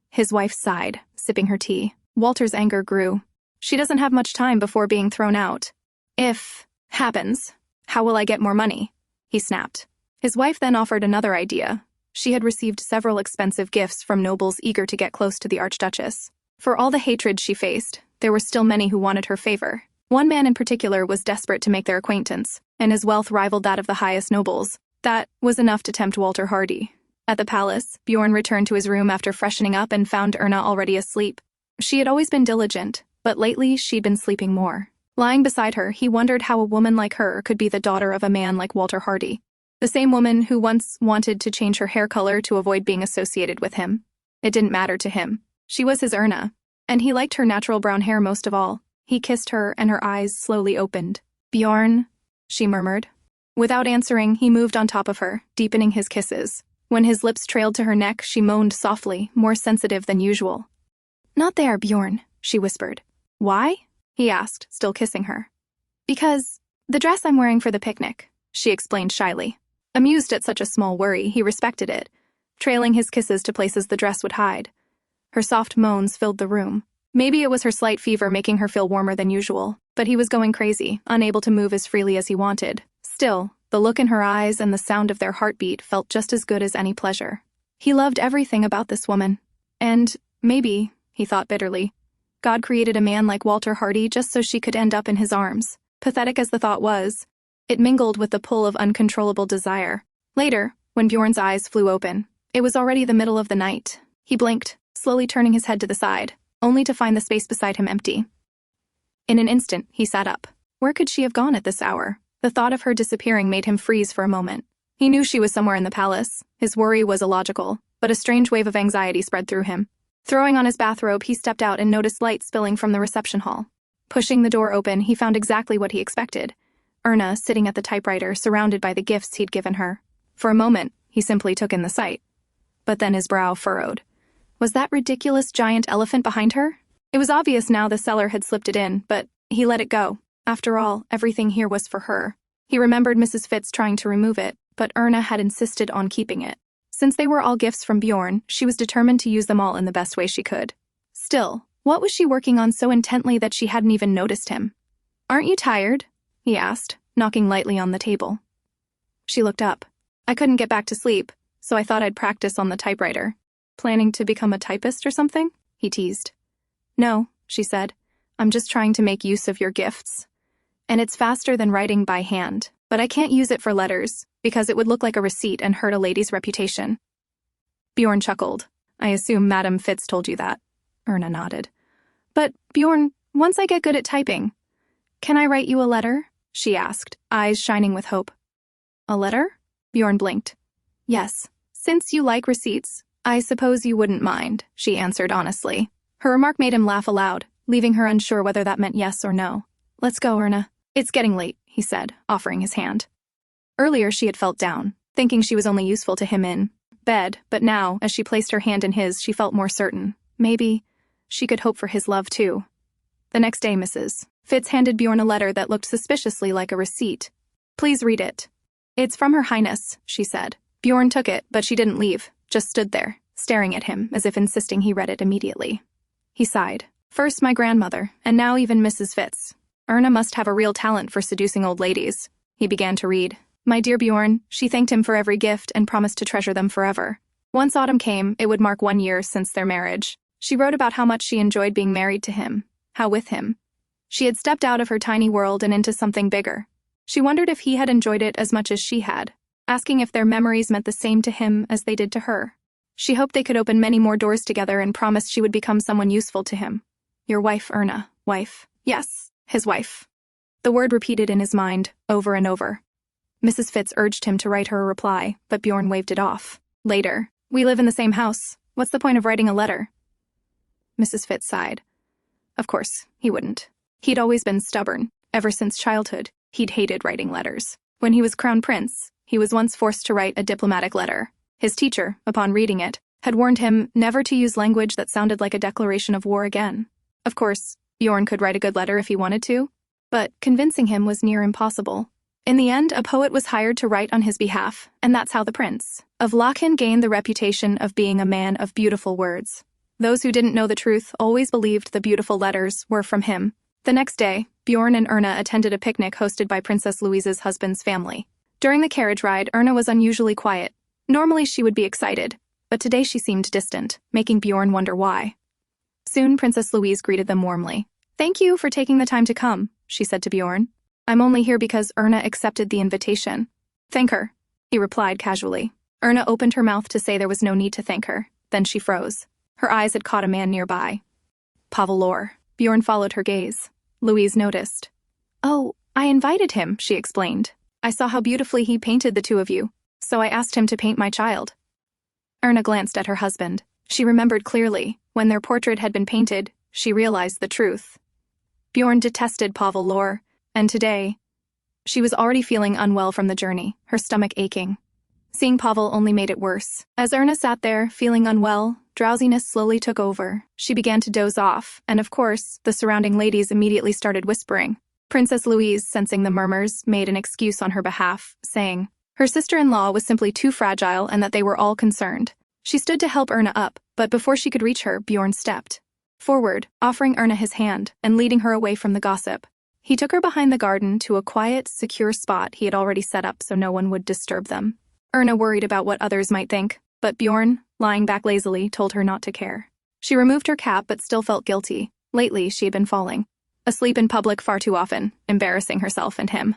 His wife sighed, sipping her tea. Walter's anger grew. "She doesn't have much time before being thrown out. If happens, how will I get more money?" he snapped. His wife then offered another idea. She had received several expensive gifts from nobles eager to get close to the Archduchess. For all the hatred she faced, there were still many who wanted her favor. One man in particular was desperate to make their acquaintance, and his wealth rivaled that of the highest nobles. That was enough to tempt Walter Hardy. At the palace, Bjorn returned to his room after freshening up and found Erna already asleep. She had always been diligent, but lately she'd been sleeping more. Lying beside her, he wondered how a woman like her could be the daughter of a man like Walter Hardy. The same woman who once wanted to change her hair color to avoid being associated with him. It didn't matter to him. She was his Erna, and he liked her natural brown hair most of all. He kissed her, and her eyes slowly opened. "Bjorn," she murmured. Without answering, he moved on top of her, deepening his kisses. When his lips trailed to her neck, she moaned softly, more sensitive than usual. "Not there, Bjorn," she whispered. "Why?" he asked, still kissing her. "Because the dress I'm wearing for the picnic," she explained shyly. Amused at such a small worry, he respected it, trailing his kisses to places the dress would hide. Her soft moans filled the room. Maybe it was her slight fever making her feel warmer than usual, but he was going crazy, unable to move as freely as he wanted. Still, the look in her eyes and the sound of their heartbeat felt just as good as any pleasure. He loved everything about this woman. And maybe, he thought bitterly, God created a man like Walter Hardy just so she could end up in his arms. Pathetic as the thought was, it mingled with the pull of uncontrollable desire. Later, when Bjorn's eyes flew open, it was already the middle of the night. He blinked, slowly turning his head to the side, only to find the space beside him empty. In an instant, he sat up. Where could she have gone at this hour? The thought of her disappearing made him freeze for a moment. He knew she was somewhere in the palace. His worry was illogical, but a strange wave of anxiety spread through him. Throwing on his bathrobe, he stepped out and noticed light spilling from the reception hall. Pushing the door open, he found exactly what he expected. Erna sitting at the typewriter, surrounded by the gifts he'd given her. For a moment, he simply took in the sight. But then his brow furrowed. Was that ridiculous giant elephant behind her? It was obvious now the seller had slipped it in, but he let it go. After all, everything here was for her. He remembered Mrs. Fitz trying to remove it, but Erna had insisted on keeping it. Since they were all gifts from Bjorn, she was determined to use them all in the best way she could. Still, what was she working on so intently that she hadn't even noticed him? "Aren't you tired?" he asked, knocking lightly on the table. She looked up. "I couldn't get back to sleep, so I thought I'd practice on the typewriter." "Planning to become a typist or something?" he teased. "No," she said. "I'm just trying to make use of your gifts. And it's faster than writing by hand, but I can't use it for letters, because it would look like a receipt and hurt a lady's reputation." Bjorn chuckled. "I assume Madame Fitz told you that." Erna nodded. "But, Bjorn, once I get good at typing, can I write you a letter?" she asked, eyes shining with hope. "A letter?" Bjorn blinked. "Yes. Since you like receipts, I suppose you wouldn't mind," she answered honestly. Her remark made him laugh aloud, leaving her unsure whether that meant yes or no. "Let's go, Erna." "It's getting late," he said, offering his hand. Earlier she had felt down, thinking she was only useful to him in bed, but now, as she placed her hand in his, she felt more certain. Maybe she could hope for his love too. The next day, Mrs. Fitz handed Bjorn a letter that looked suspiciously like a receipt. "Please read it." "It's from Her Highness," she said. Bjorn took it, but she didn't leave, just stood there, staring at him, as if insisting he read it immediately. He sighed. "First my grandmother, and now even Mrs. Fitz. Erna must have a real talent for seducing old ladies." He began to read. "My dear Bjorn," she thanked him for every gift and promised to treasure them forever. Once autumn came, it would mark 1 year since their marriage. She wrote about how much she enjoyed being married to him, how with him she had stepped out of her tiny world and into something bigger. She wondered if he had enjoyed it as much as she had, asking if their memories meant the same to him as they did to her. She hoped they could open many more doors together and promised she would become someone useful to him. "Your wife, Erna. Wife." Yes, his wife. The word repeated in his mind, over and over. Mrs. Fitz urged him to write her a reply, but Bjorn waved it off. Later, "We live in the same house. What's the point of writing a letter?" Mrs. Fitz sighed. Of course, he wouldn't. He'd always been stubborn. Ever since childhood, he'd hated writing letters. When he was crown prince, he was once forced to write a diplomatic letter. His teacher, upon reading it, had warned him never to use language that sounded like a declaration of war again. Of course, Bjorn could write a good letter if he wanted to, but convincing him was near impossible. In the end, a poet was hired to write on his behalf, and that's how the Prince of Lechen gained the reputation of being a man of beautiful words. Those who didn't know the truth always believed the beautiful letters were from him. The next day, Bjorn and Erna attended a picnic hosted by Princess Louise's husband's family. During the carriage ride, Erna was unusually quiet. Normally she would be excited, but today she seemed distant, making Bjorn wonder why. Soon, Princess Louise greeted them warmly. "Thank you for taking the time to come," she said to Bjorn. "I'm only here because Erna accepted the invitation." "Thank her," he replied casually. Erna opened her mouth to say there was no need to thank her. Then she froze. Her eyes had caught a man nearby. "Pavel Lor." Bjorn followed her gaze. Louise noticed. "Oh, I invited him," she explained. "I saw how beautifully he painted the two of you, so I asked him to paint my child." Erna glanced at her husband. She remembered clearly, when their portrait had been painted, she realized the truth. Bjorn detested Pavel Lor, and today, she was already feeling unwell from the journey, her stomach aching. Seeing Pavel only made it worse. As Erna sat there, feeling unwell, drowsiness slowly took over. She began to doze off, and of course, the surrounding ladies immediately started whispering. Princess Louise, sensing the murmurs, made an excuse on her behalf, saying her sister-in-law was simply too fragile and that they were all concerned. She stood to help Erna up, But before she could reach her, Bjorn stepped forward, offering Erna his hand and leading her away from the gossip. He took her behind the garden to a quiet, secure spot he had already set up so no one would disturb them. Erna worried about what others might think, but Bjorn, lying back lazily, told her not to care. She removed her cap but still felt guilty. Lately, she had been falling asleep in public far too often, embarrassing herself and him.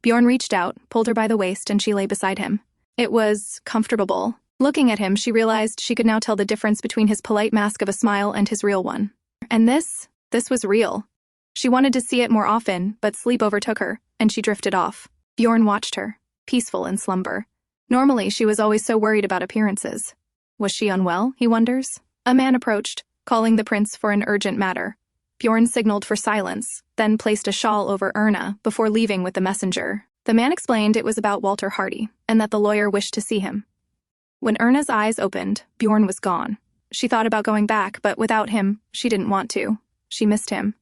Bjorn reached out, pulled her by the waist, and she lay beside him. It was comfortable. Looking at him, she realized she could now tell the difference between his polite mask of a smile and his real one. And this was real. She wanted to see it more often, but sleep overtook her, and she drifted off. Bjorn watched her, peaceful in slumber. Normally, she was always so worried about appearances. Was she unwell, he wonders? A man approached, calling the prince for an urgent matter. Bjorn signaled for silence, then placed a shawl over Erna before leaving with the messenger. The man explained it was about Walter Hardy, and that the lawyer wished to see him. When Erna's eyes opened, Bjorn was gone. She thought about going back, but without him, she didn't want to. She missed him.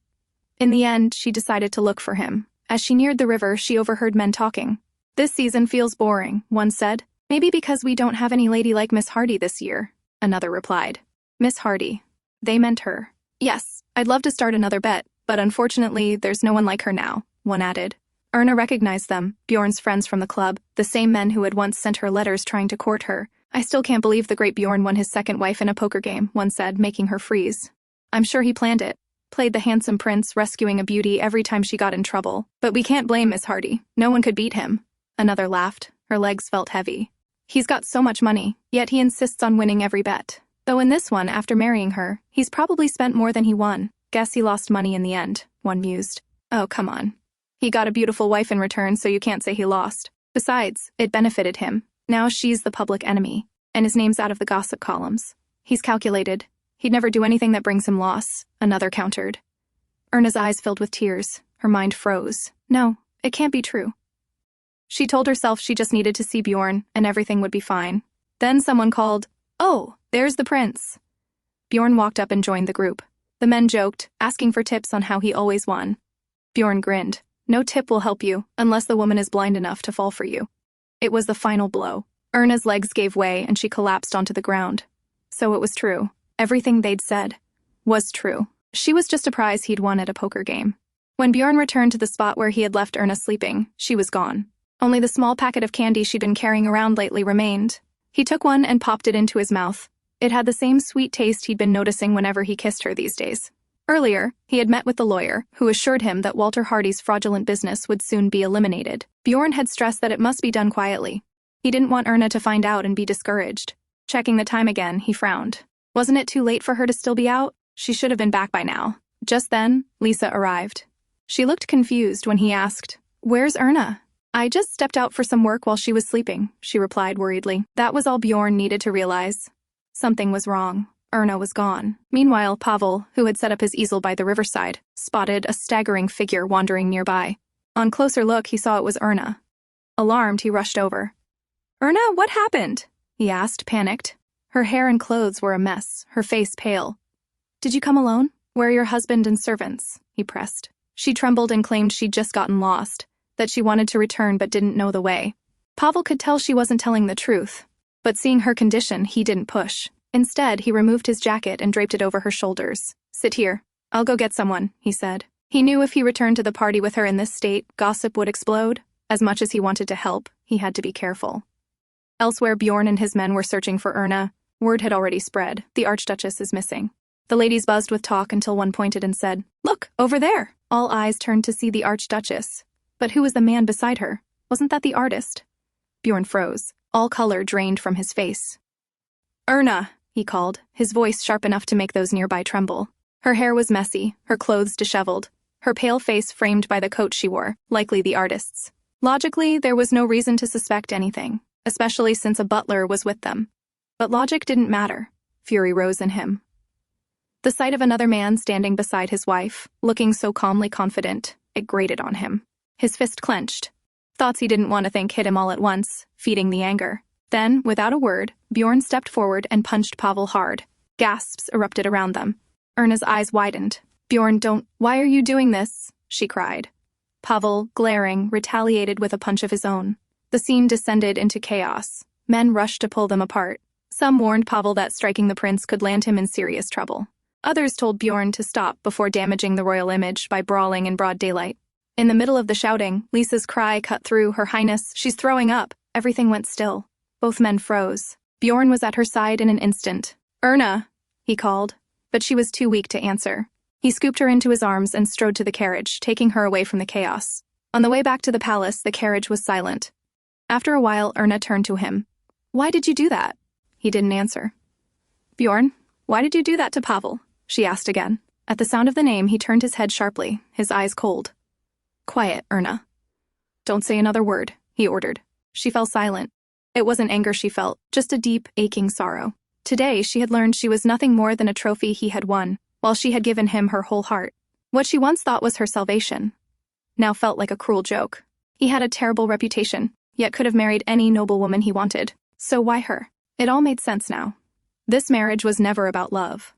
In the end, she decided to look for him. As she neared the river, she overheard men talking. "This season feels boring," one said. "Maybe because we don't have any lady like Miss Hardy this year," another replied. Miss Hardy. They meant her. "Yes, I'd love to start another bet, but unfortunately, there's no one like her now," one added. Erna recognized them, Bjorn's friends from the club, the same men who had once sent her letters trying to court her. "I still can't believe the great Bjorn won his second wife in a poker game," one said, making her freeze. "I'm sure he planned it. Played the handsome prince, rescuing a beauty every time she got in trouble. But we can't blame Miss Hardy. No one could beat him." Another laughed. Her legs felt heavy. "He's got so much money, yet he insists on winning every bet. Though in this one, after marrying her, he's probably spent more than he won. Guess he lost money in the end," one mused. "Oh, come on. He got a beautiful wife in return, so you can't say he lost. Besides, it benefited him. Now she's the public enemy, and his name's out of the gossip columns. He's calculated. He'd never do anything that brings him loss," another countered. Erna's eyes filled with tears. Her mind froze. No, it can't be true. She told herself she just needed to see Bjorn, and everything would be fine. Then someone called, "Oh, there's the prince." Bjorn walked up and joined the group. The men joked, asking for tips on how he always won. Bjorn grinned. "No tip will help you, unless the woman is blind enough to fall for you." It was the final blow. Erna's legs gave way and she collapsed onto the ground. So it was true. Everything they'd said was true. She was just surprised he'd won at a poker game. When Bjorn returned to the spot where he had left Erna sleeping, she was gone. Only the small packet of candy she'd been carrying around lately remained. He took one and popped it into his mouth. It had the same sweet taste he'd been noticing whenever he kissed her these days. Earlier, he had met with the lawyer, who assured him that Walter Hardy's fraudulent business would soon be eliminated. Bjorn had stressed that it must be done quietly. He didn't want Erna to find out and be discouraged. Checking the time again, he frowned. Wasn't it too late for her to still be out? She should have been back by now. Just then, Lisa arrived. She looked confused when he asked, "Where's Erna?" "I just stepped out for some work while she was sleeping," she replied worriedly. That was all Bjorn needed to realize. Something was wrong. Erna was gone. Meanwhile, Pavel, who had set up his easel by the riverside, spotted a staggering figure wandering nearby. On closer look, he saw it was Erna. Alarmed, he rushed over. "Erna, what happened?" he asked, panicked. Her hair and clothes were a mess, her face pale. "Did you come alone? Where are your husband and servants?" he pressed. She trembled and claimed she'd just gotten lost, that she wanted to return but didn't know the way. Pavel could tell she wasn't telling the truth, but seeing her condition, he didn't push. Instead, he removed his jacket and draped it over her shoulders. "Sit here. I'll go get someone," he said. He knew if he returned to the party with her in this state, gossip would explode. As much as he wanted to help, he had to be careful. Elsewhere, Bjorn and his men were searching for Erna. Word had already spread. The Archduchess is missing. The ladies buzzed with talk until one pointed and said, "Look, over there!" All eyes turned to see the Archduchess. But who was the man beside her? Wasn't that the artist? Bjorn froze. All color drained from his face. "Erna!" he called, his voice sharp enough to make those nearby tremble. Her hair was messy, her clothes disheveled, her pale face framed by the coat she wore, likely the artist's. Logically, there was no reason to suspect anything, especially since a butler was with them. But logic didn't matter. Fury rose in him. The sight of another man standing beside his wife, looking so calmly confident, it grated on him. His fist clenched. Thoughts he didn't want to think hit him all at once, feeding the anger. Then, without a word, Bjorn stepped forward and punched Pavel hard. Gasps erupted around them. Erna's eyes widened. "Bjorn, why are you doing this?" she cried. Pavel, glaring, retaliated with a punch of his own. The scene descended into chaos. Men rushed to pull them apart. Some warned Pavel that striking the prince could land him in serious trouble. Others told Bjorn to stop before damaging the royal image by brawling in broad daylight. In the middle of the shouting, Lisa's cry cut through. "Her Highness, she's throwing up." Everything went still. Both men froze. Bjorn was at her side in an instant. "Erna," he called, but she was too weak to answer. He scooped her into his arms and strode to the carriage, taking her away from the chaos. On the way back to the palace, the carriage was silent. After a while, Erna turned to him. "Why did you do that?" He didn't answer. "Bjorn, why did you do that to Pavel?" she asked again. At the sound of the name, he turned his head sharply, his eyes cold. "Quiet, Erna. Don't say another word," he ordered. She fell silent. It wasn't anger she felt, just a deep, aching sorrow. Today, she had learned she was nothing more than a trophy he had won, while she had given him her whole heart. What she once thought was her salvation now felt like a cruel joke. He had a terrible reputation, yet could have married any noble woman he wanted. So why her? It all made sense now. This marriage was never about love.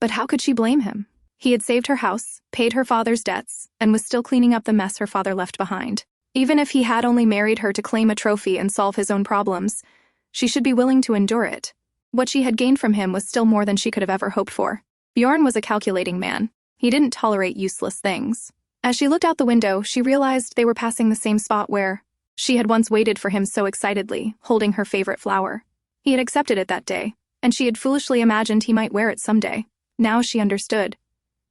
But how could she blame him? He had saved her house, paid her father's debts, and was still cleaning up the mess her father left behind. Even if he had only married her to claim a trophy and solve his own problems, she should be willing to endure it. What she had gained from him was still more than she could have ever hoped for. Bjorn was a calculating man. He didn't tolerate useless things. As she looked out the window, she realized they were passing the same spot where she had once waited for him so excitedly, holding her favorite flower. He had accepted it that day, and she had foolishly imagined he might wear it someday. Now she understood.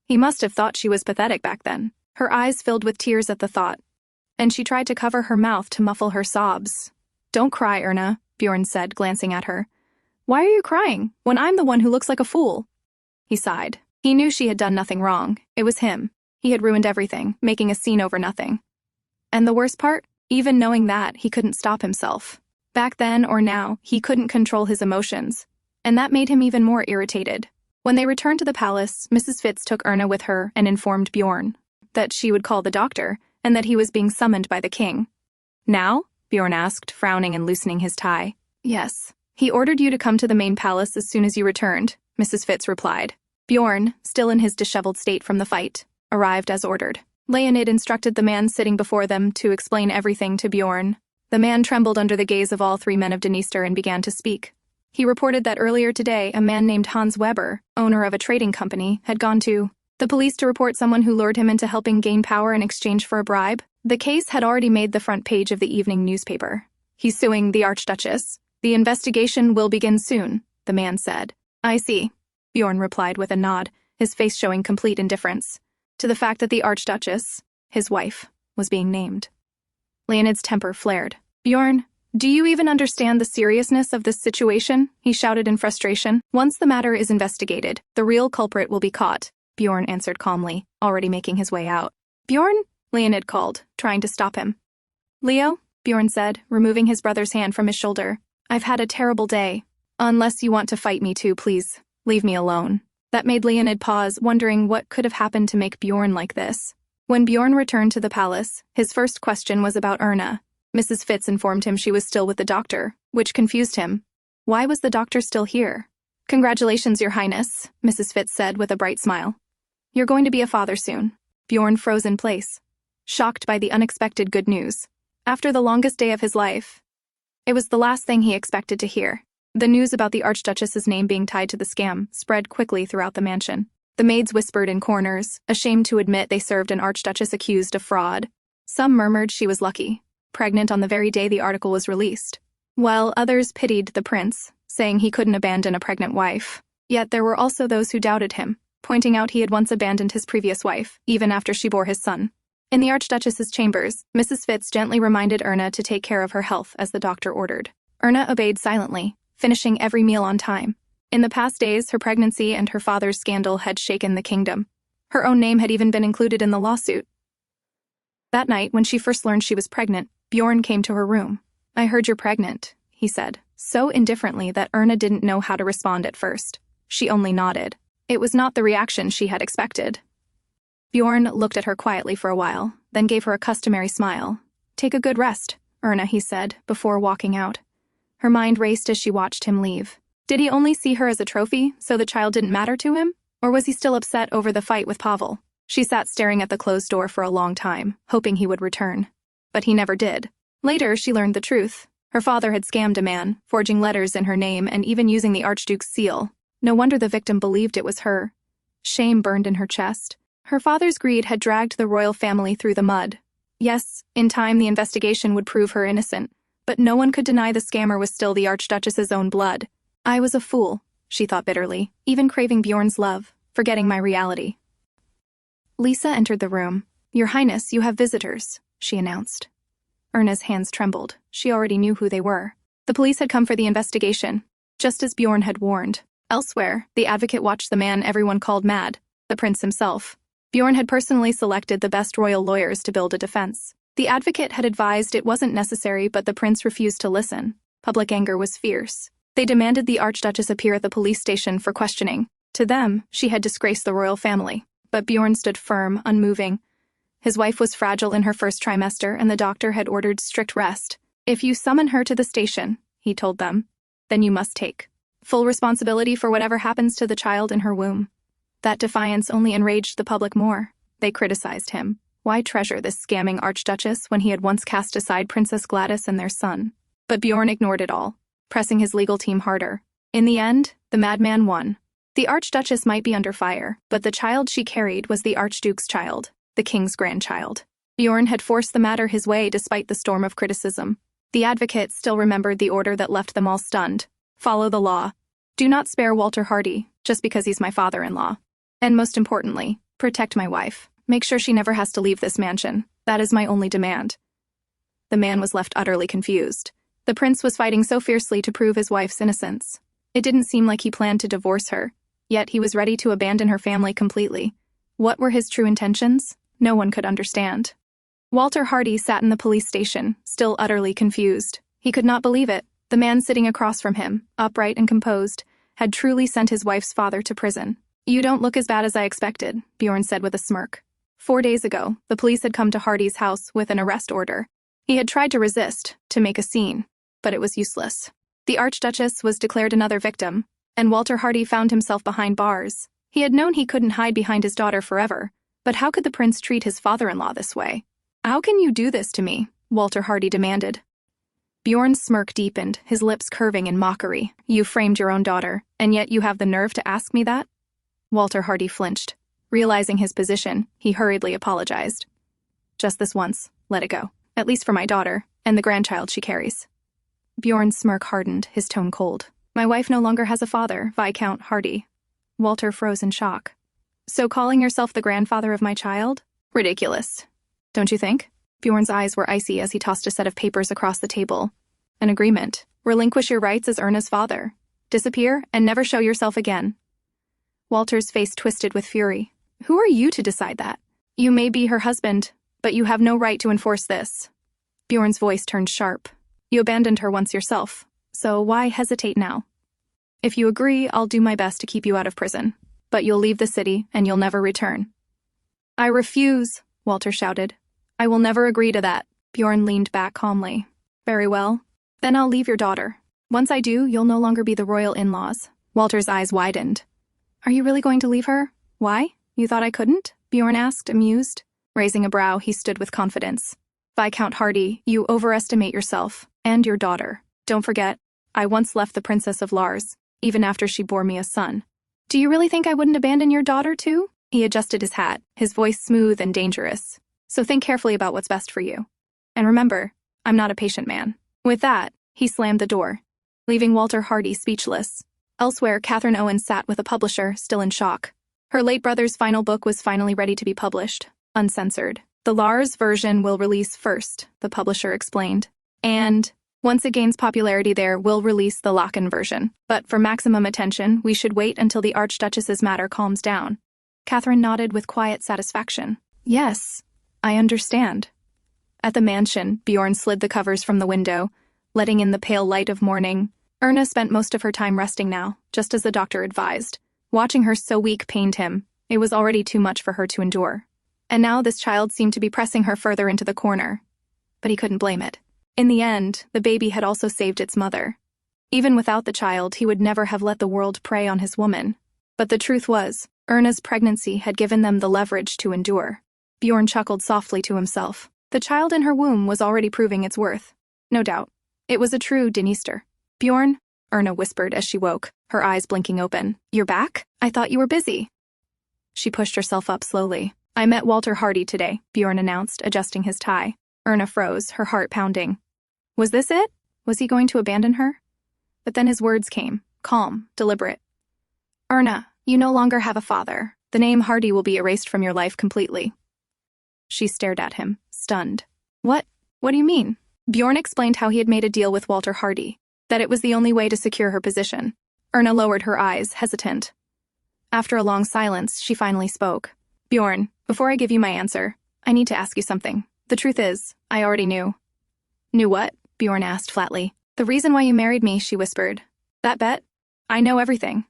He must have thought she was pathetic back then. Her eyes filled with tears at the thought, and she tried to cover her mouth to muffle her sobs. "Don't cry, Erna," Bjorn said, glancing at her. "Why are you crying, when I'm the one who looks like a fool?" He sighed. He knew she had done nothing wrong. It was him. He had ruined everything, making a scene over nothing. And the worst part? Even knowing that, he couldn't stop himself. Back then or now, he couldn't control his emotions, and that made him even more irritated. When they returned to the palace, Mrs. Fitz took Erna with her and informed Bjorn that she would call the doctor and that he was being summoned by the king. "Now?" Bjorn asked, frowning and loosening his tie. "Yes. He ordered you to come to the main palace as soon as you returned," Mrs. Fitz replied. Bjorn, still in his disheveled state from the fight, arrived as ordered. Lechen instructed the man sitting before them to explain everything to Bjorn. The man trembled under the gaze of all three men of Dniester and began to speak. He reported that earlier today, a man named Hans Weber, owner of a trading company, had gone to the police to report someone who lured him into helping gain power in exchange for a bribe. The case had already made the front page of the evening newspaper. "He's suing the Archduchess. The investigation will begin soon," the man said. "I see," Bjorn replied with a nod, his face showing complete indifference to the fact that the Archduchess, his wife, was being named. Leonid's temper flared. "Bjorn, do you even understand the seriousness of this situation?" he shouted in frustration. "Once the matter is investigated, the real culprit will be caught," Bjorn answered calmly, already making his way out. "Bjorn?" Leonid called, trying to stop him. "Leo," Bjorn said, removing his brother's hand from his shoulder, "I've had a terrible day. Unless you want to fight me too, please, leave me alone." That made Leonid pause, wondering what could have happened to make Bjorn like this. When Bjorn returned to the palace, his first question was about Erna. Mrs. Fitz informed him she was still with the doctor, which confused him. Why was the doctor still here? "Congratulations, Your Highness," Mrs. Fitz said with a bright smile. "You're going to be a father soon." Bjorn froze in place, shocked by the unexpected good news. After the longest day of his life, it was the last thing he expected to hear. The news about the Archduchess's name being tied to the scam spread quickly throughout the mansion. The maids whispered in corners, ashamed to admit they served an Archduchess accused of fraud. Some murmured she was lucky, pregnant on the very day the article was released, while others pitied the prince, saying he couldn't abandon a pregnant wife. Yet there were also those who doubted him, pointing out he had once abandoned his previous wife, even after she bore his son. In the Archduchess's chambers, Mrs. Fitz gently reminded Erna to take care of her health as the doctor ordered. Erna obeyed silently, finishing every meal on time. In the past days, her pregnancy and her father's scandal had shaken the kingdom. Her own name had even been included in the lawsuit. That night, when she first learned she was pregnant, Bjorn came to her room. "I heard you're pregnant," he said, so indifferently that Erna didn't know how to respond at first. She only nodded. It was not the reaction she had expected. Bjorn looked at her quietly for a while, then gave her a customary smile. "Take a good rest, Erna," he said, before walking out. Her mind raced as she watched him leave. Did he only see her as a trophy, so the child didn't matter to him? Or was he still upset over the fight with Pavel? She sat staring at the closed door for a long time, hoping he would return. But he never did. Later, she learned the truth. Her father had scammed a man, forging letters in her name and even using the Archduke's seal. No wonder the victim believed it was her. Shame burned in her chest. Her father's greed had dragged the royal family through the mud. Yes, in time the investigation would prove her innocent, but no one could deny the scammer was still the Archduchess's own blood. I was a fool, she thought bitterly, even craving Bjorn's love, forgetting my reality. Lisa entered the room. Your Highness, you have visitors, she announced. Erna's hands trembled. She already knew who they were. The police had come for the investigation, just as Bjorn had warned. Elsewhere, the advocate watched the man everyone called mad, the prince himself. Bjorn had personally selected the best royal lawyers to build a defense. The advocate had advised it wasn't necessary, but the prince refused to listen. Public anger was fierce. They demanded the Archduchess appear at the police station for questioning. To them, she had disgraced the royal family. But Bjorn stood firm, unmoving. His wife was fragile in her first trimester, and the doctor had ordered strict rest. If you summon her to the station, he told them, then you must take full responsibility for whatever happens to the child in her womb. That defiance only enraged the public more. They criticized him. Why treasure this scamming Archduchess when he had once cast aside Princess Gladys and their son? But Bjorn ignored it all, pressing his legal team harder. In the end, the madman won. The Archduchess might be under fire, but the child she carried was the Archduke's child, the king's grandchild. Bjorn had forced the matter his way despite the storm of criticism. The advocate still remembered the order that left them all stunned. Follow the law. Do not spare Walter Hardy, just because he's my father-in-law. And most importantly, protect my wife. Make sure she never has to leave this mansion. That is my only demand. The man was left utterly confused. The prince was fighting so fiercely to prove his wife's innocence. It didn't seem like he planned to divorce her, yet he was ready to abandon her family completely. What were his true intentions? No one could understand. Walter Hardy sat in the police station, still utterly confused. He could not believe it. The man sitting across from him, upright and composed, had truly sent his wife's father to prison. You don't look as bad as I expected, Bjorn said with a smirk. 4 days ago, the police had come to Hardy's house with an arrest order. He had tried to resist, to make a scene, but it was useless. The Archduchess was declared another victim, and Walter Hardy found himself behind bars. He had known he couldn't hide behind his daughter forever, but how could the prince treat his father-in-law this way? How can you do this to me? Walter Hardy demanded. Bjorn's smirk deepened, his lips curving in mockery. You framed your own daughter, and yet you have the nerve to ask me that? Walter Hardy flinched. Realizing his position, he hurriedly apologized. Just this once, let it go. At least for my daughter, and the grandchild she carries. Bjorn's smirk hardened, his tone cold. My wife no longer has a father, Viscount Hardy. Walter froze in shock. So calling yourself the grandfather of my child? Ridiculous. Don't you think? Bjorn's eyes were icy as he tossed a set of papers across the table. An agreement. Relinquish your rights as Erna's father. Disappear and never show yourself again. Walter's face twisted with fury. Who are you to decide that? You may be her husband, but you have no right to enforce this. Bjorn's voice turned sharp. You abandoned her once yourself, so why hesitate now? If you agree, I'll do my best to keep you out of prison, but you'll leave the city and you'll never return. I refuse, Walter shouted. I will never agree to that. Bjorn leaned back calmly. Very well. Then I'll leave your daughter. Once I do, you'll no longer be the royal in-laws. Walter's eyes widened. Are you really going to leave her? Why? You thought I couldn't? Bjorn asked, amused. Raising a brow, he stood with confidence. Viscount Hardy, you overestimate yourself and your daughter. Don't forget, I once left the Princess of Lars, even after she bore me a son. Do you really think I wouldn't abandon your daughter, too? He adjusted his hat, his voice smooth and dangerous. So think carefully about what's best for you. And remember, I'm not a patient man. With that, he slammed the door, leaving Walter Hardy speechless. Elsewhere, Catherine Owen sat with a publisher, still in shock. Her late brother's final book was finally ready to be published, uncensored. The Lars version will release first, the publisher explained. And, once it gains popularity there, we'll release the Lechen version. But for maximum attention, we should wait until the Archduchess's matter calms down. Catherine nodded with quiet satisfaction. Yes, I understand. At the mansion, Bjorn slid the covers from the window, letting in the pale light of morning. Erna spent most of her time resting now, just as the doctor advised. Watching her so weak pained him. It was already too much for her to endure. And now this child seemed to be pressing her further into the corner. But he couldn't blame it. In the end, the baby had also saved its mother. Even without the child, he would never have let the world prey on his woman. But the truth was, Erna's pregnancy had given them the leverage to endure. Bjorn chuckled softly to himself. The child in her womb was already proving its worth. No doubt. It was a true Dniester. Bjorn, Erna whispered as she woke, her eyes blinking open. You're back? I thought you were busy. She pushed herself up slowly. I met Walter Hardy today, Bjorn announced, adjusting his tie. Erna froze, her heart pounding. Was this it? Was he going to abandon her? But then his words came, calm, deliberate. Erna, you no longer have a father. The name Hardy will be erased from your life completely. She stared at him, stunned. What? What do you mean? Bjorn explained how he had made a deal with Walter Hardy, that it was the only way to secure her position. Erna lowered her eyes, hesitant. After a long silence, she finally spoke. Bjorn, before I give you my answer, I need to ask you something. The truth is, I already knew. Knew what? Bjorn asked flatly. The reason why you married me, she whispered. That bet? I know everything.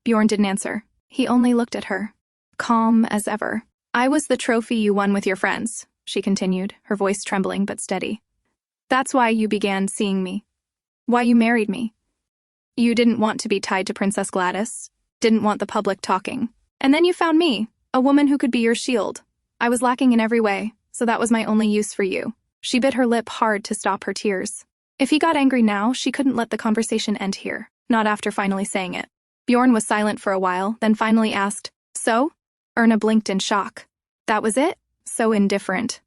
Bjorn didn't answer. He only looked at her, calm as ever. I was the trophy you won with your friends, she continued, her voice trembling but steady. That's why you began seeing me. Why you married me. You didn't want to be tied to Princess Gladys, didn't want the public talking. And then you found me, a woman who could be your shield. I was lacking in every way, so that was my only use for you. She bit her lip hard to stop her tears. If he got angry now, she couldn't let the conversation end here, not after finally saying it. Bjorn was silent for a while, then finally asked, So? Erna blinked in shock. That was it? So indifferent.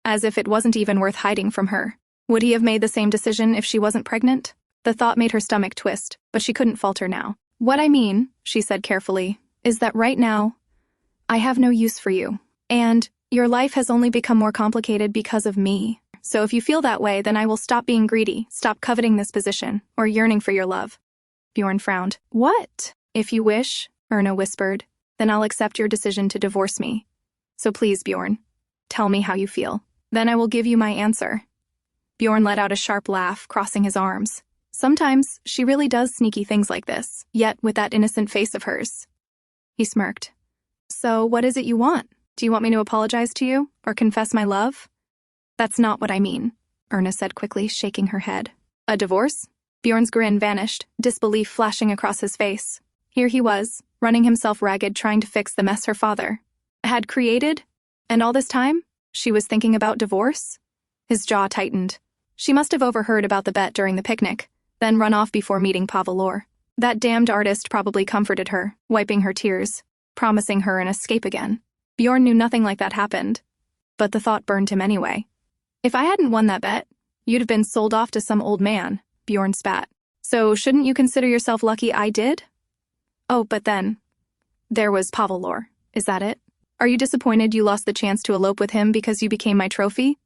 As if it wasn't even worth hiding from her. Would he have made the same decision if she wasn't pregnant? The thought made her stomach twist, but she couldn't falter now. What I mean, she said carefully, is that right now, I have no use for you. And your life has only become more complicated because of me. So if you feel that way, then I will stop being greedy, stop coveting this position, or yearning for your love. Bjorn frowned. What? If you wish, Erna whispered, then I'll accept your decision to divorce me. So please, Bjorn, tell me how you feel. Then I will give you my answer. Bjorn let out a sharp laugh, crossing his arms. Sometimes she really does sneaky things like this, yet with that innocent face of hers. He smirked. So what is it you want? Do you want me to apologize to you, or confess my love? That's not what I mean, Erna said quickly, shaking her head. A divorce? Bjorn's grin vanished, disbelief flashing across his face. Here he was, running himself ragged trying to fix the mess her father had created, and all this time, she was thinking about divorce? His jaw tightened. She must have overheard about the bet during the picnic, then run off before meeting Pavel. That damned artist probably comforted her, wiping her tears, promising her an escape again. Bjorn knew nothing like that happened, but the thought burned him anyway. If I hadn't won that bet, you'd have been sold off to some old man, Bjorn spat. So shouldn't you consider yourself lucky I did? Oh, but then, there was Pavel. Is that it? Are you disappointed you lost the chance to elope with him because you became my trophy?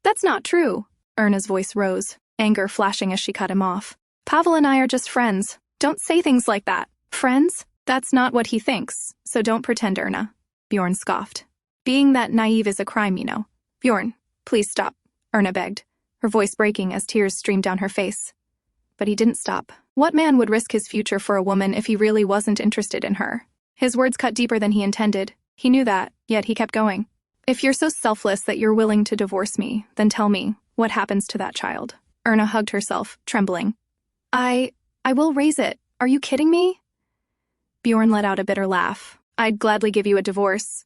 That's not true. Erna's voice rose, anger flashing as she cut him off. Pavel and I are just friends. Don't say things like that. Friends? That's not what he thinks, so don't pretend, Erna. Bjorn scoffed. Being that naive is a crime, you know. Bjorn, please stop, Erna begged, her voice breaking as tears streamed down her face. But he didn't stop. What man would risk his future for a woman if he really wasn't interested in her? His words cut deeper than he intended. He knew that, yet he kept going. If you're so selfless that you're willing to divorce me, then tell me, what happens to that child? Erna hugged herself, trembling. I will raise it. Are you kidding me? Bjorn let out a bitter laugh. I'd gladly give you a divorce,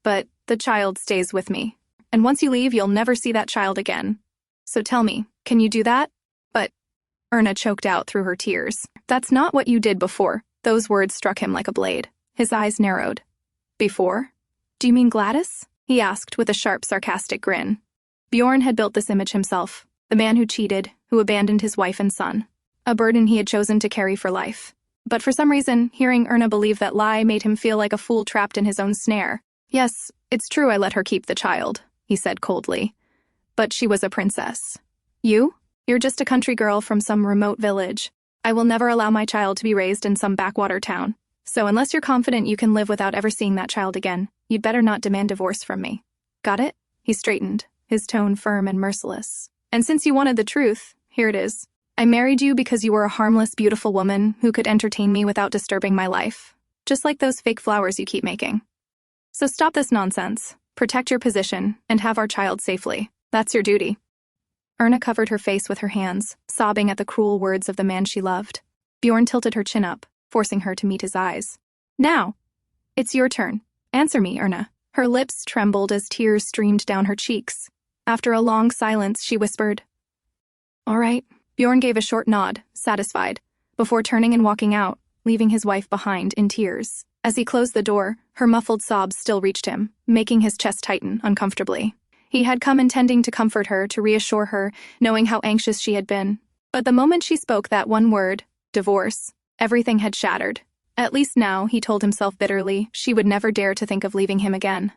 but the child stays with me. And once you leave, you'll never see that child again. So tell me, can you do that? But Erna choked out through her tears. That's not what you did before. Those words struck him like a blade. His eyes narrowed. Before? Do you mean Gladys? He asked with a sharp, sarcastic grin. Bjorn had built this image himself, the man who cheated, who abandoned his wife and son, a burden he had chosen to carry for life. But for some reason, hearing Erna believe that lie made him feel like a fool trapped in his own snare. Yes, it's true I let her keep the child, he said coldly. But she was a princess. You? You're just a country girl from some remote village. I will never allow my child to be raised in some backwater town. So unless you're confident you can live without ever seeing that child again, you'd better not demand divorce from me. Got it? He straightened, his tone firm and merciless. And since you wanted the truth, here it is. I married you because you were a harmless, beautiful woman who could entertain me without disturbing my life. Just like those fake flowers you keep making. So stop this nonsense, protect your position, and have our child safely. That's your duty. Erna covered her face with her hands, sobbing at the cruel words of the man she loved. Bjorn tilted her chin up, forcing her to meet his eyes. Now, it's your turn. Answer me, Erna. Her lips trembled as tears streamed down her cheeks. After a long silence, she whispered, All right. Bjorn gave a short nod, satisfied, before turning and walking out, leaving his wife behind in tears. As he closed the door, her muffled sobs still reached him, making his chest tighten uncomfortably. He had come intending to comfort her, to reassure her, knowing how anxious she had been. But the moment she spoke that one word, divorce, everything had shattered. At least now, he told himself bitterly, she would never dare to think of leaving him again.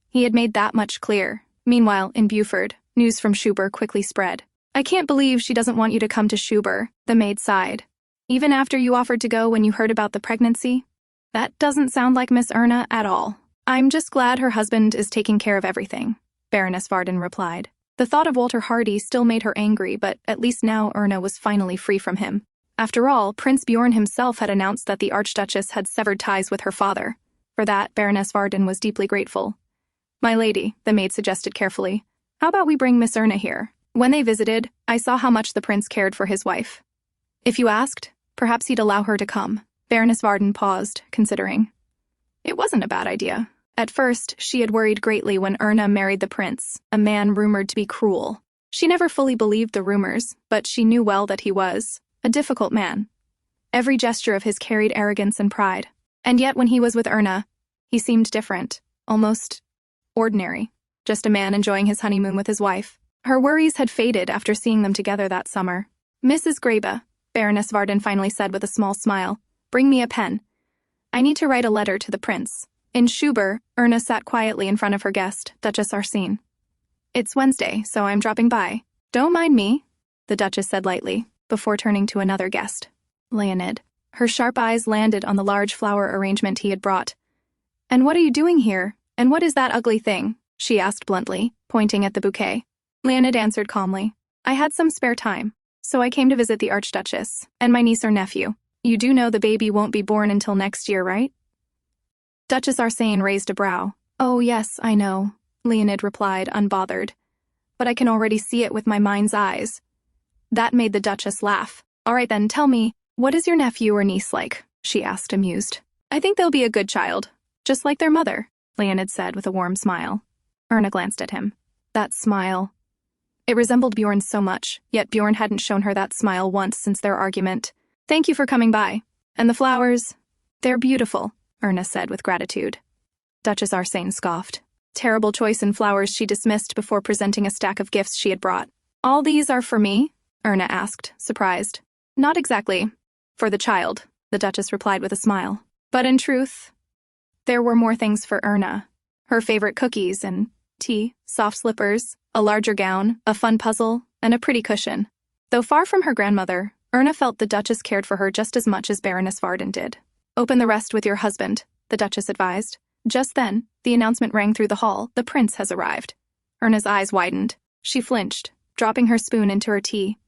He had made that much clear. Meanwhile, in Buford, news from Schuber quickly spread. I can't believe she doesn't want you to come to Schuber, the maid sighed. Even after you offered to go when you heard about the pregnancy? That doesn't sound like Miss Erna at all. I'm just glad her husband is taking care of everything, Baroness Varden replied. The thought of Walter Hardy still made her angry, but at least now Erna was finally free from him. After all, Prince Bjorn himself had announced that the Archduchess had severed ties with her father. For that, Baroness Varden was deeply grateful. My lady, the maid suggested carefully, how about we bring Miss Erna here? When they visited, I saw how much the prince cared for his wife. If you asked, perhaps he'd allow her to come. Baroness Varden paused, considering. It wasn't a bad idea. At first, she had worried greatly when Erna married the prince, a man rumored to be cruel. She never fully believed the rumors, but she knew well that he was a difficult man. Every gesture of his carried arrogance and pride. And yet when he was with Erna, he seemed different, almost ordinary, just a man enjoying his honeymoon with his wife. Her worries had faded after seeing them together that summer. Mrs. Grabe, Baroness Varden finally said with a small smile, bring me a pen. I need to write a letter to the prince. In Schuber, Erna sat quietly in front of her guest, Duchess Arsene. It's Wednesday, so I'm dropping by. Don't mind me, the Duchess said lightly, before turning to another guest, Leonid. Her sharp eyes landed on the large flower arrangement he had brought. And what are you doing here? And what is that ugly thing? She asked bluntly, pointing at the bouquet. Leonid answered calmly. I had some spare time, so I came to visit the Archduchess and my niece or nephew. You do know the baby won't be born until next year, right? Duchess Arsene raised a brow. Oh yes, I know, Leonid replied, unbothered. But I can already see it with my mind's eyes. That made the Duchess laugh. All right then, tell me, what is your nephew or niece like? She asked, amused. I think they'll be a good child, just like their mother, Leonid said with a warm smile. Erna glanced at him. That smile. It resembled Bjorn's so much, yet Bjorn hadn't shown her that smile once since their argument. Thank you for coming by. And the flowers? They're beautiful, Erna said with gratitude. Duchess Arsene scoffed. Terrible choice in flowers she dismissed before presenting a stack of gifts she had brought. All these are for me? Erna asked, surprised. Not exactly. For the child, the Duchess replied with a smile. But in truth, there were more things for Erna. Her favorite cookies and tea, soft slippers, a larger gown, a fun puzzle, and a pretty cushion. Though far from her grandmother, Erna felt the Duchess cared for her just as much as Baroness Varden did. Open the rest with your husband, the Duchess advised. Just then, the announcement rang through the hall, the prince has arrived. Erna's eyes widened. She flinched, dropping her spoon into her tea.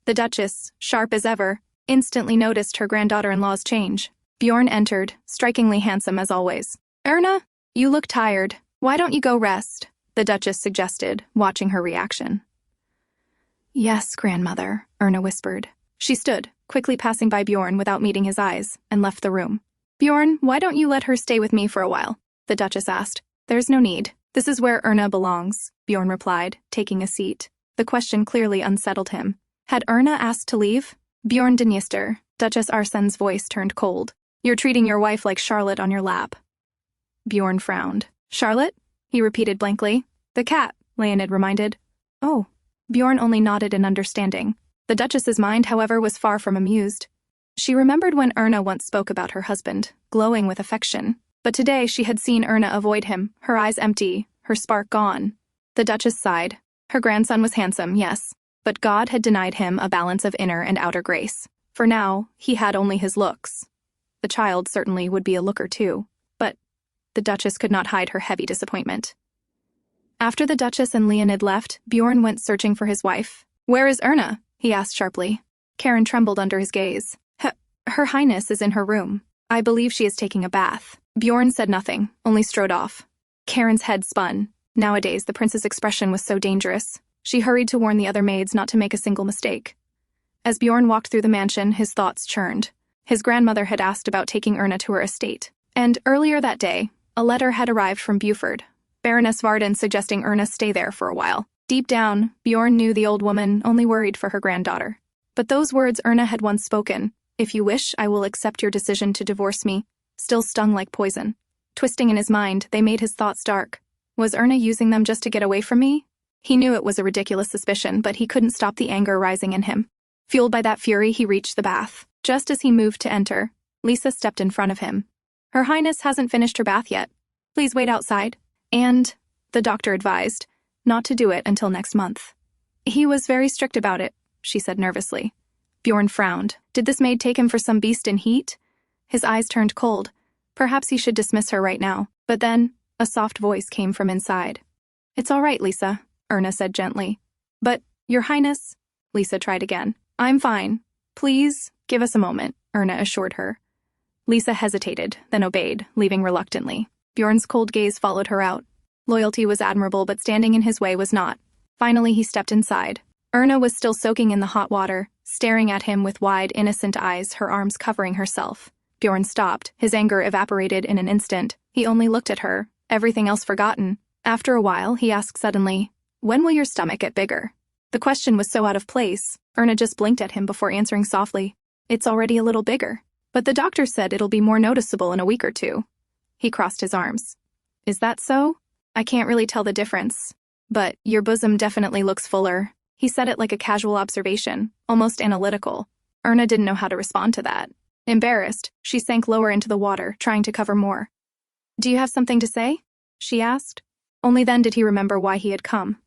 The Duchess, sharp as ever, instantly noticed her granddaughter-in-law's change. Bjorn entered, strikingly handsome as always. Erna, you look tired. Why don't you go rest? The Duchess suggested, watching her reaction. Yes, grandmother, Erna whispered. She stood, quickly passing by Bjorn without meeting his eyes, and left the room. Bjorn, why don't you let her stay with me for a while? The Duchess asked. There's no need. This is where Erna belongs, Bjorn replied, taking a seat. The question clearly unsettled him. Had Erna asked to leave? Bjorn Dniester, Duchess Arsene's voice turned cold. You're treating your wife like Charlotte on your lap. Bjorn frowned. Charlotte? He repeated blankly. The cat, Leonid reminded. Oh. Bjorn only nodded in understanding. The Duchess's mind, however, was far from amused. She remembered when Erna once spoke about her husband, glowing with affection. But today she had seen Erna avoid him, her eyes empty, her spark gone. The Duchess sighed. Her grandson was handsome, yes, but God had denied him a balance of inner and outer grace. For now, he had only his looks. The child certainly would be a looker too, but the Duchess could not hide her heavy disappointment. After the Duchess and Leonid left, Bjorn went searching for his wife. Where is Erna? He asked sharply. Karen trembled under his gaze. Her Highness is in her room. I believe she is taking a bath. Bjorn said nothing, only strode off. Karen's head spun. Nowadays, the prince's expression was so dangerous. She hurried to warn the other maids not to make a single mistake. As Bjorn walked through the mansion, his thoughts churned. His grandmother had asked about taking Erna to her estate. And earlier that day, a letter had arrived from Buford, Baroness Varden suggesting Erna stay there for a while. Deep down, Bjorn knew the old woman only worried for her granddaughter. But those words Erna had once spoken, "If you wish, I will accept your decision to divorce me," still stung like poison. Twisting in his mind, they made his thoughts dark. Was Erna using them just to get away from me? He knew it was a ridiculous suspicion, but he couldn't stop the anger rising in him. Fueled by that fury, he reached the bath. Just as he moved to enter, Lisa stepped in front of him. "Her Highness hasn't finished her bath yet. Please wait outside." And, the doctor advised, not to do it until next month. "He was very strict about it," she said nervously. Bjorn frowned. Did this maid take him for some beast in heat? His eyes turned cold. Perhaps he should dismiss her right now. But then, a soft voice came from inside. "It's all right, Lisa," Erna said gently. "But, Your Highness," Lisa tried again. "I'm fine. Please, give us a moment," Erna assured her. Lisa hesitated, then obeyed, leaving reluctantly. Bjorn's cold gaze followed her out. Loyalty was admirable, but standing in his way was not. Finally, he stepped inside. Erna was still soaking in the hot water, staring at him with wide, innocent eyes, her arms covering herself. Bjorn stopped. His anger evaporated in an instant. He only looked at her, everything else forgotten. After a while, he asked suddenly, "When will your stomach get bigger?" The question was so out of place. Erna just blinked at him before answering softly, "It's already a little bigger. But the doctor said it'll be more noticeable in a week or two." He crossed his arms. "Is that so? I can't really tell the difference. But your bosom definitely looks fuller." He said it like a casual observation, almost analytical. Erna didn't know how to respond to that. Embarrassed, she sank lower into the water, trying to cover more. "Do you have something to say?" she asked. Only then did he remember why he had come.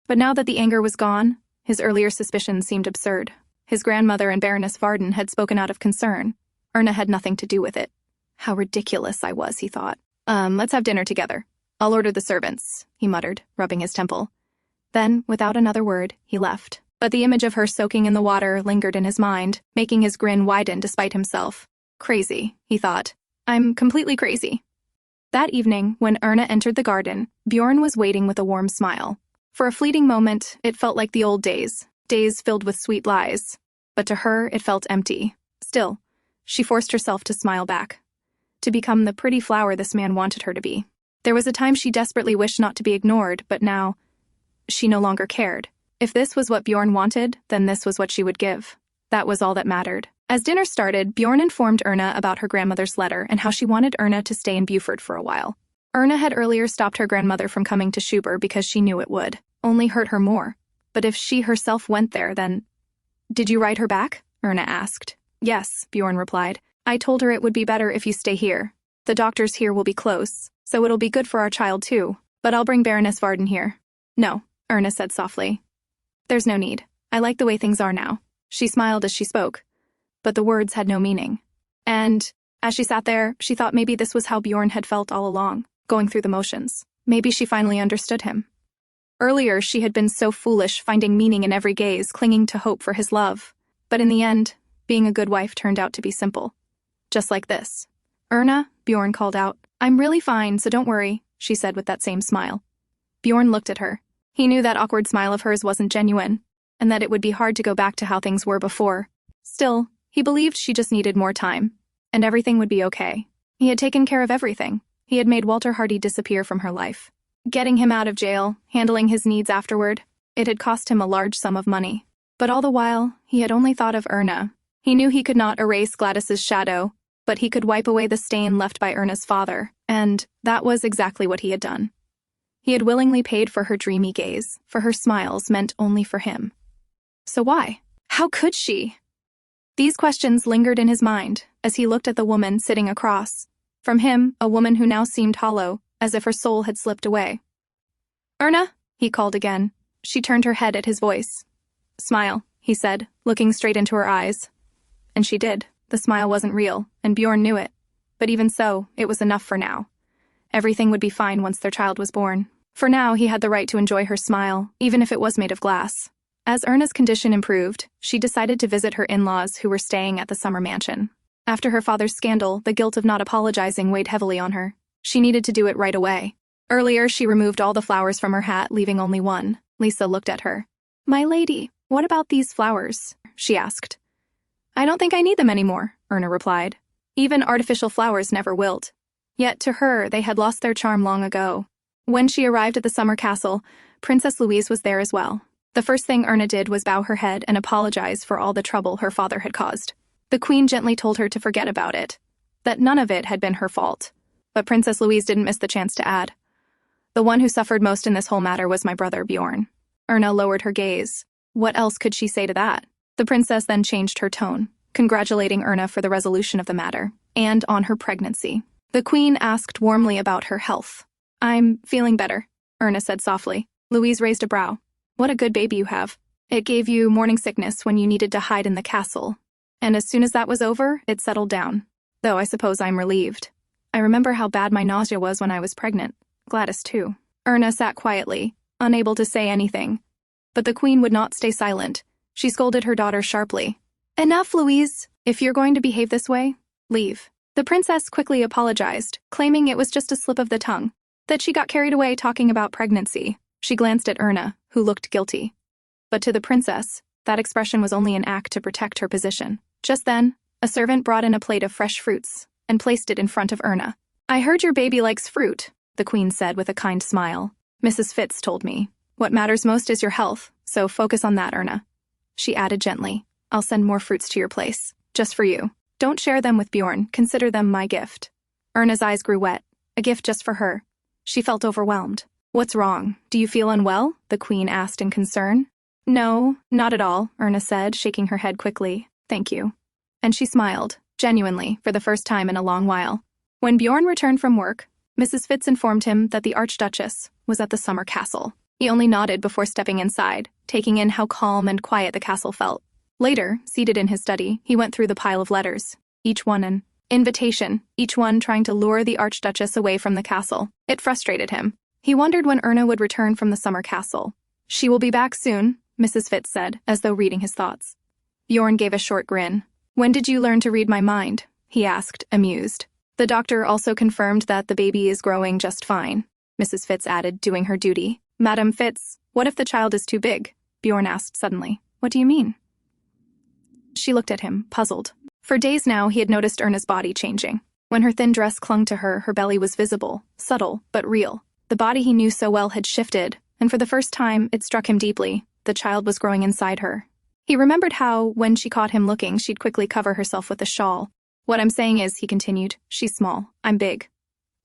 But now that the anger was gone, his earlier suspicions seemed absurd. His grandmother and Baroness Varden had spoken out of concern. Erna had nothing to do with it. How ridiculous I was, he thought. Let's have dinner together. I'll order the servants," he muttered, rubbing his temple. Then, without another word, he left. But the image of her soaking in the water lingered in his mind, making his grin widen despite himself. Crazy, he thought. I'm completely crazy. That evening, when Erna entered the garden, Bjorn was waiting with a warm smile. For a fleeting moment, it felt like the old days filled with sweet lies. But to her, it felt empty. Still, she forced herself to smile back. To become the pretty flower this man wanted her to be. There was a time she desperately wished not to be ignored, but now, she no longer cared. If this was what Bjorn wanted, then this was what she would give. That was all that mattered. As dinner started, Bjorn informed Erna about her grandmother's letter and how she wanted Erna to stay in Buford for a while. Erna had earlier stopped her grandmother from coming to Schubert because she knew it would only hurt her more. But if she herself went there, then... "Did you write her back?" Erna asked. "Yes," Bjorn replied. "I told her it would be better if you stay here. The doctors here will be close, so it'll be good for our child too. But I'll bring Baroness Varden here." "No," Erna said softly. "There's no need. I like the way things are now." She smiled as she spoke, but the words had no meaning. And, as she sat there, she thought maybe this was how Bjorn had felt all along, going through the motions. Maybe she finally understood him. Earlier, she had been so foolish, finding meaning in every gaze, clinging to hope for his love. But in the end, being a good wife turned out to be simple. Just like this. "Erna," Bjorn called out. "I'm really fine, so don't worry," she said with that same smile. Bjorn looked at her. He knew that awkward smile of hers wasn't genuine, and that it would be hard to go back to how things were before. Still, he believed she just needed more time, and everything would be okay. He had taken care of everything. He had made Walter Hardy disappear from her life. Getting him out of jail, handling his needs afterward, it had cost him a large sum of money. But all the while, he had only thought of Erna. He knew he could not erase Gladys's shadow, but he could wipe away the stain left by Erna's father, and that was exactly what he had done. He had willingly paid for her dreamy gaze, for her smiles meant only for him. So why? How could she? These questions lingered in his mind as he looked at the woman sitting across. From him, a woman who now seemed hollow, as if her soul had slipped away. "Erna," he called again. She turned her head at his voice. "Smile," he said, looking straight into her eyes. And she did. The smile wasn't real, and Bjorn knew it. But even so, it was enough for now. Everything would be fine once their child was born. For now, he had the right to enjoy her smile, even if it was made of glass. As Erna's condition improved, she decided to visit her in-laws who were staying at the summer mansion. After her father's scandal, the guilt of not apologizing weighed heavily on her. She needed to do it right away. Earlier, she removed all the flowers from her hat, leaving only one. Lisa looked at her. "My lady, what about these flowers?" she asked. "I don't think I need them anymore," Erna replied. Even artificial flowers never wilt. Yet to her, they had lost their charm long ago. When she arrived at the summer castle, Princess Louise was there as well. The first thing Erna did was bow her head and apologize for all the trouble her father had caused. The queen gently told her to forget about it, that none of it had been her fault. But Princess Louise didn't miss the chance to add, "The one who suffered most in this whole matter was my brother Bjorn." Erna lowered her gaze. What else could she say to that? The princess then changed her tone, congratulating Erna for the resolution of the matter, and on her pregnancy. The queen asked warmly about her health. "I'm feeling better," Erna said softly. Louise raised a brow. "What a good baby you have. It gave you morning sickness when you needed to hide in the castle. And as soon as that was over, it settled down. Though I suppose I'm relieved. I remember how bad my nausea was when I was pregnant. Gladys, too." Erna sat quietly, unable to say anything. But the queen would not stay silent. She scolded her daughter sharply. "Enough, Louise. If you're going to behave this way, leave." The princess quickly apologized, claiming it was just a slip of the tongue, that she got carried away talking about pregnancy. She glanced at Erna, who looked guilty. But to the princess, that expression was only an act to protect her position. Just then, a servant brought in a plate of fresh fruits and placed it in front of Erna. "I heard your baby likes fruit," the queen said with a kind smile. "Mrs. Fitz told me. What matters most is your health, so focus on that, Erna." She added gently, "I'll send more fruits to your place, just for you. Don't share them with Bjorn, consider them my gift." Erna's eyes grew wet. A gift just for her. She felt overwhelmed. "What's wrong? Do you feel unwell?" the queen asked in concern. "No, not at all," Erna said, shaking her head quickly. "Thank you." And she smiled, genuinely, for the first time in a long while. When Bjorn returned from work, Mrs. Fitz informed him that the Archduchess was at the summer castle. He only nodded before stepping inside, taking in how calm and quiet the castle felt. Later, seated in his study, he went through the pile of letters, each one an invitation, each one trying to lure the Archduchess away from the castle. It frustrated him. He wondered when Erna would return from the summer castle. "She will be back soon," Mrs. Fitz said, as though reading his thoughts. Bjorn gave a short grin. "When did you learn to read my mind?" he asked, amused. "The doctor also confirmed that the baby is growing just fine," Mrs. Fitz added, doing her duty. "Madam Fitz, what if the child is too big?" Bjorn asked suddenly. "What do you mean?" She looked at him, puzzled. For days now, he had noticed Erna's body changing. When her thin dress clung to her, her belly was visible, subtle, but real. The body he knew so well had shifted, and for the first time, it struck him deeply. The child was growing inside her. He remembered how, when she caught him looking, she'd quickly cover herself with a shawl. "What I'm saying is," he continued, "she's small. I'm big.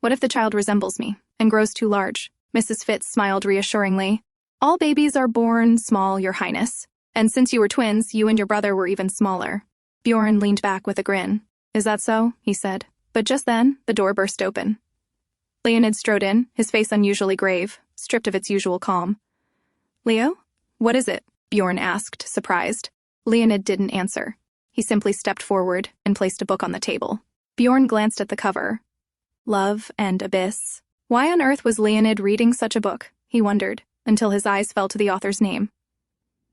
What if the child resembles me and grows too large?" Mrs. Fitz smiled reassuringly. "All babies are born small, Your Highness. And since you were twins, you and your brother were even smaller." Bjorn leaned back with a grin. "Is that so?" he said. But just then, the door burst open. Leonid strode in, his face unusually grave, stripped of its usual calm. "Leo? What is it?" Bjorn asked, surprised. Leonid didn't answer. He simply stepped forward and placed a book on the table. Bjorn glanced at the cover. Love and Abyss. Why on earth was Leonid reading such a book, he wondered, until his eyes fell to the author's name.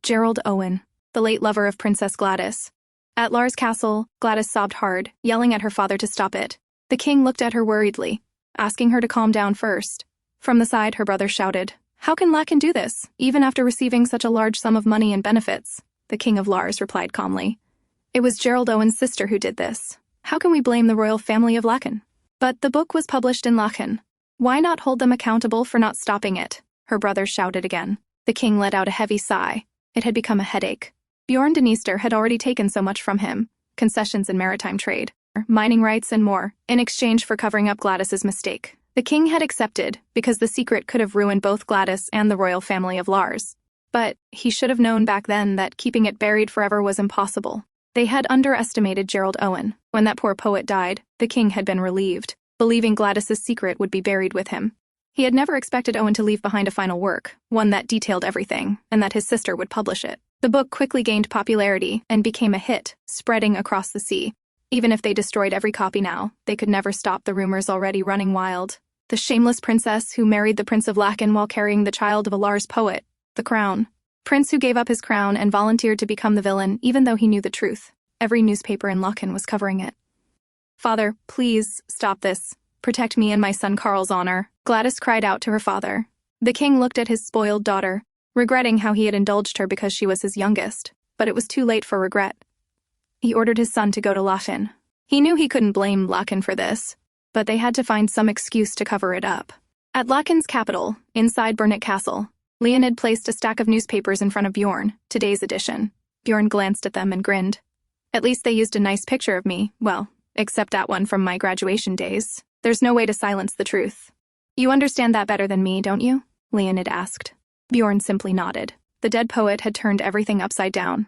Gerald Owen, the late lover of Princess Gladys. At Lars' castle, Gladys sobbed hard, yelling at her father to stop it. The king looked at her worriedly, asking her to calm down first. From the side, her brother shouted, "How can Lechen do this, even after receiving such a large sum of money and benefits?" The king of Lars replied calmly, "It was Gerald Owen's sister who did this. How can we blame the royal family of Lechen?" But the book was published in Lechen. Why not hold them accountable for not stopping it? Her brother shouted again. The king let out a heavy sigh. It had become a headache. Bjorn Dniester had already taken so much from him, concessions in maritime trade, mining rights and more, in exchange for covering up Gladys's mistake. The king had accepted, because the secret could have ruined both Gladys and the royal family of Lars. But he should have known back then that keeping it buried forever was impossible. They had underestimated Gerald Owen. When that poor poet died, the king had been relieved, believing Gladys's secret would be buried with him. He had never expected Owen to leave behind a final work, one that detailed everything, and that his sister would publish it. The book quickly gained popularity and became a hit, spreading across the sea. Even if they destroyed every copy now, they could never stop the rumors already running wild. The shameless princess who married the Prince of Lechen while carrying the child of a Lars poet. The crown. Prince who gave up his crown and volunteered to become the villain even though he knew the truth. Every newspaper in Lechen was covering it. "Father, please, stop this. Protect me and my son Carl's honor," Gladys cried out to her father. The king looked at his spoiled daughter, regretting how he had indulged her because she was his youngest, but it was too late for regret. He ordered his son to go to Lechen. He knew he couldn't blame Lechen for this, but they had to find some excuse to cover it up. At Lechen's capital, inside Burnett Castle, Leonid placed a stack of newspapers in front of Bjorn, today's edition. Bjorn glanced at them and grinned. At least they used a nice picture of me, well, except that one from my graduation days. There's no way to silence the truth. You understand that better than me, don't you? Leonid asked. Bjorn simply nodded. The dead poet had turned everything upside down.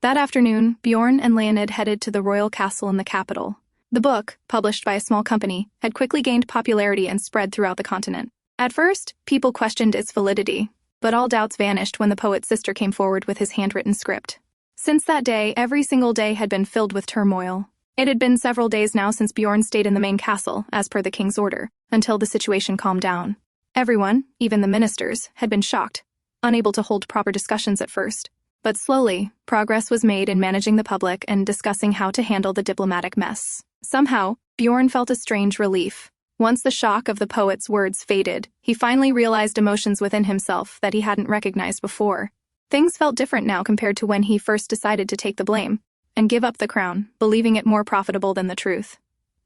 That afternoon, Bjorn and Leonid headed to the royal castle in the capital. The book, published by a small company, had quickly gained popularity and spread throughout the continent. At first, people questioned its validity, but all doubts vanished when the poet's sister came forward with his handwritten script. Since that day, every single day had been filled with turmoil. It had been several days now since Bjorn stayed in the main castle, as per the king's order, until the situation calmed down. Everyone, even the ministers, had been shocked, unable to hold proper discussions at first. But slowly, progress was made in managing the public and discussing how to handle the diplomatic mess. Somehow, Bjorn felt a strange relief. Once the shock of the poet's words faded, he finally realized emotions within himself that he hadn't recognized before. Things felt different now compared to when he first decided to take the blame and give up the crown, believing it more profitable than the truth.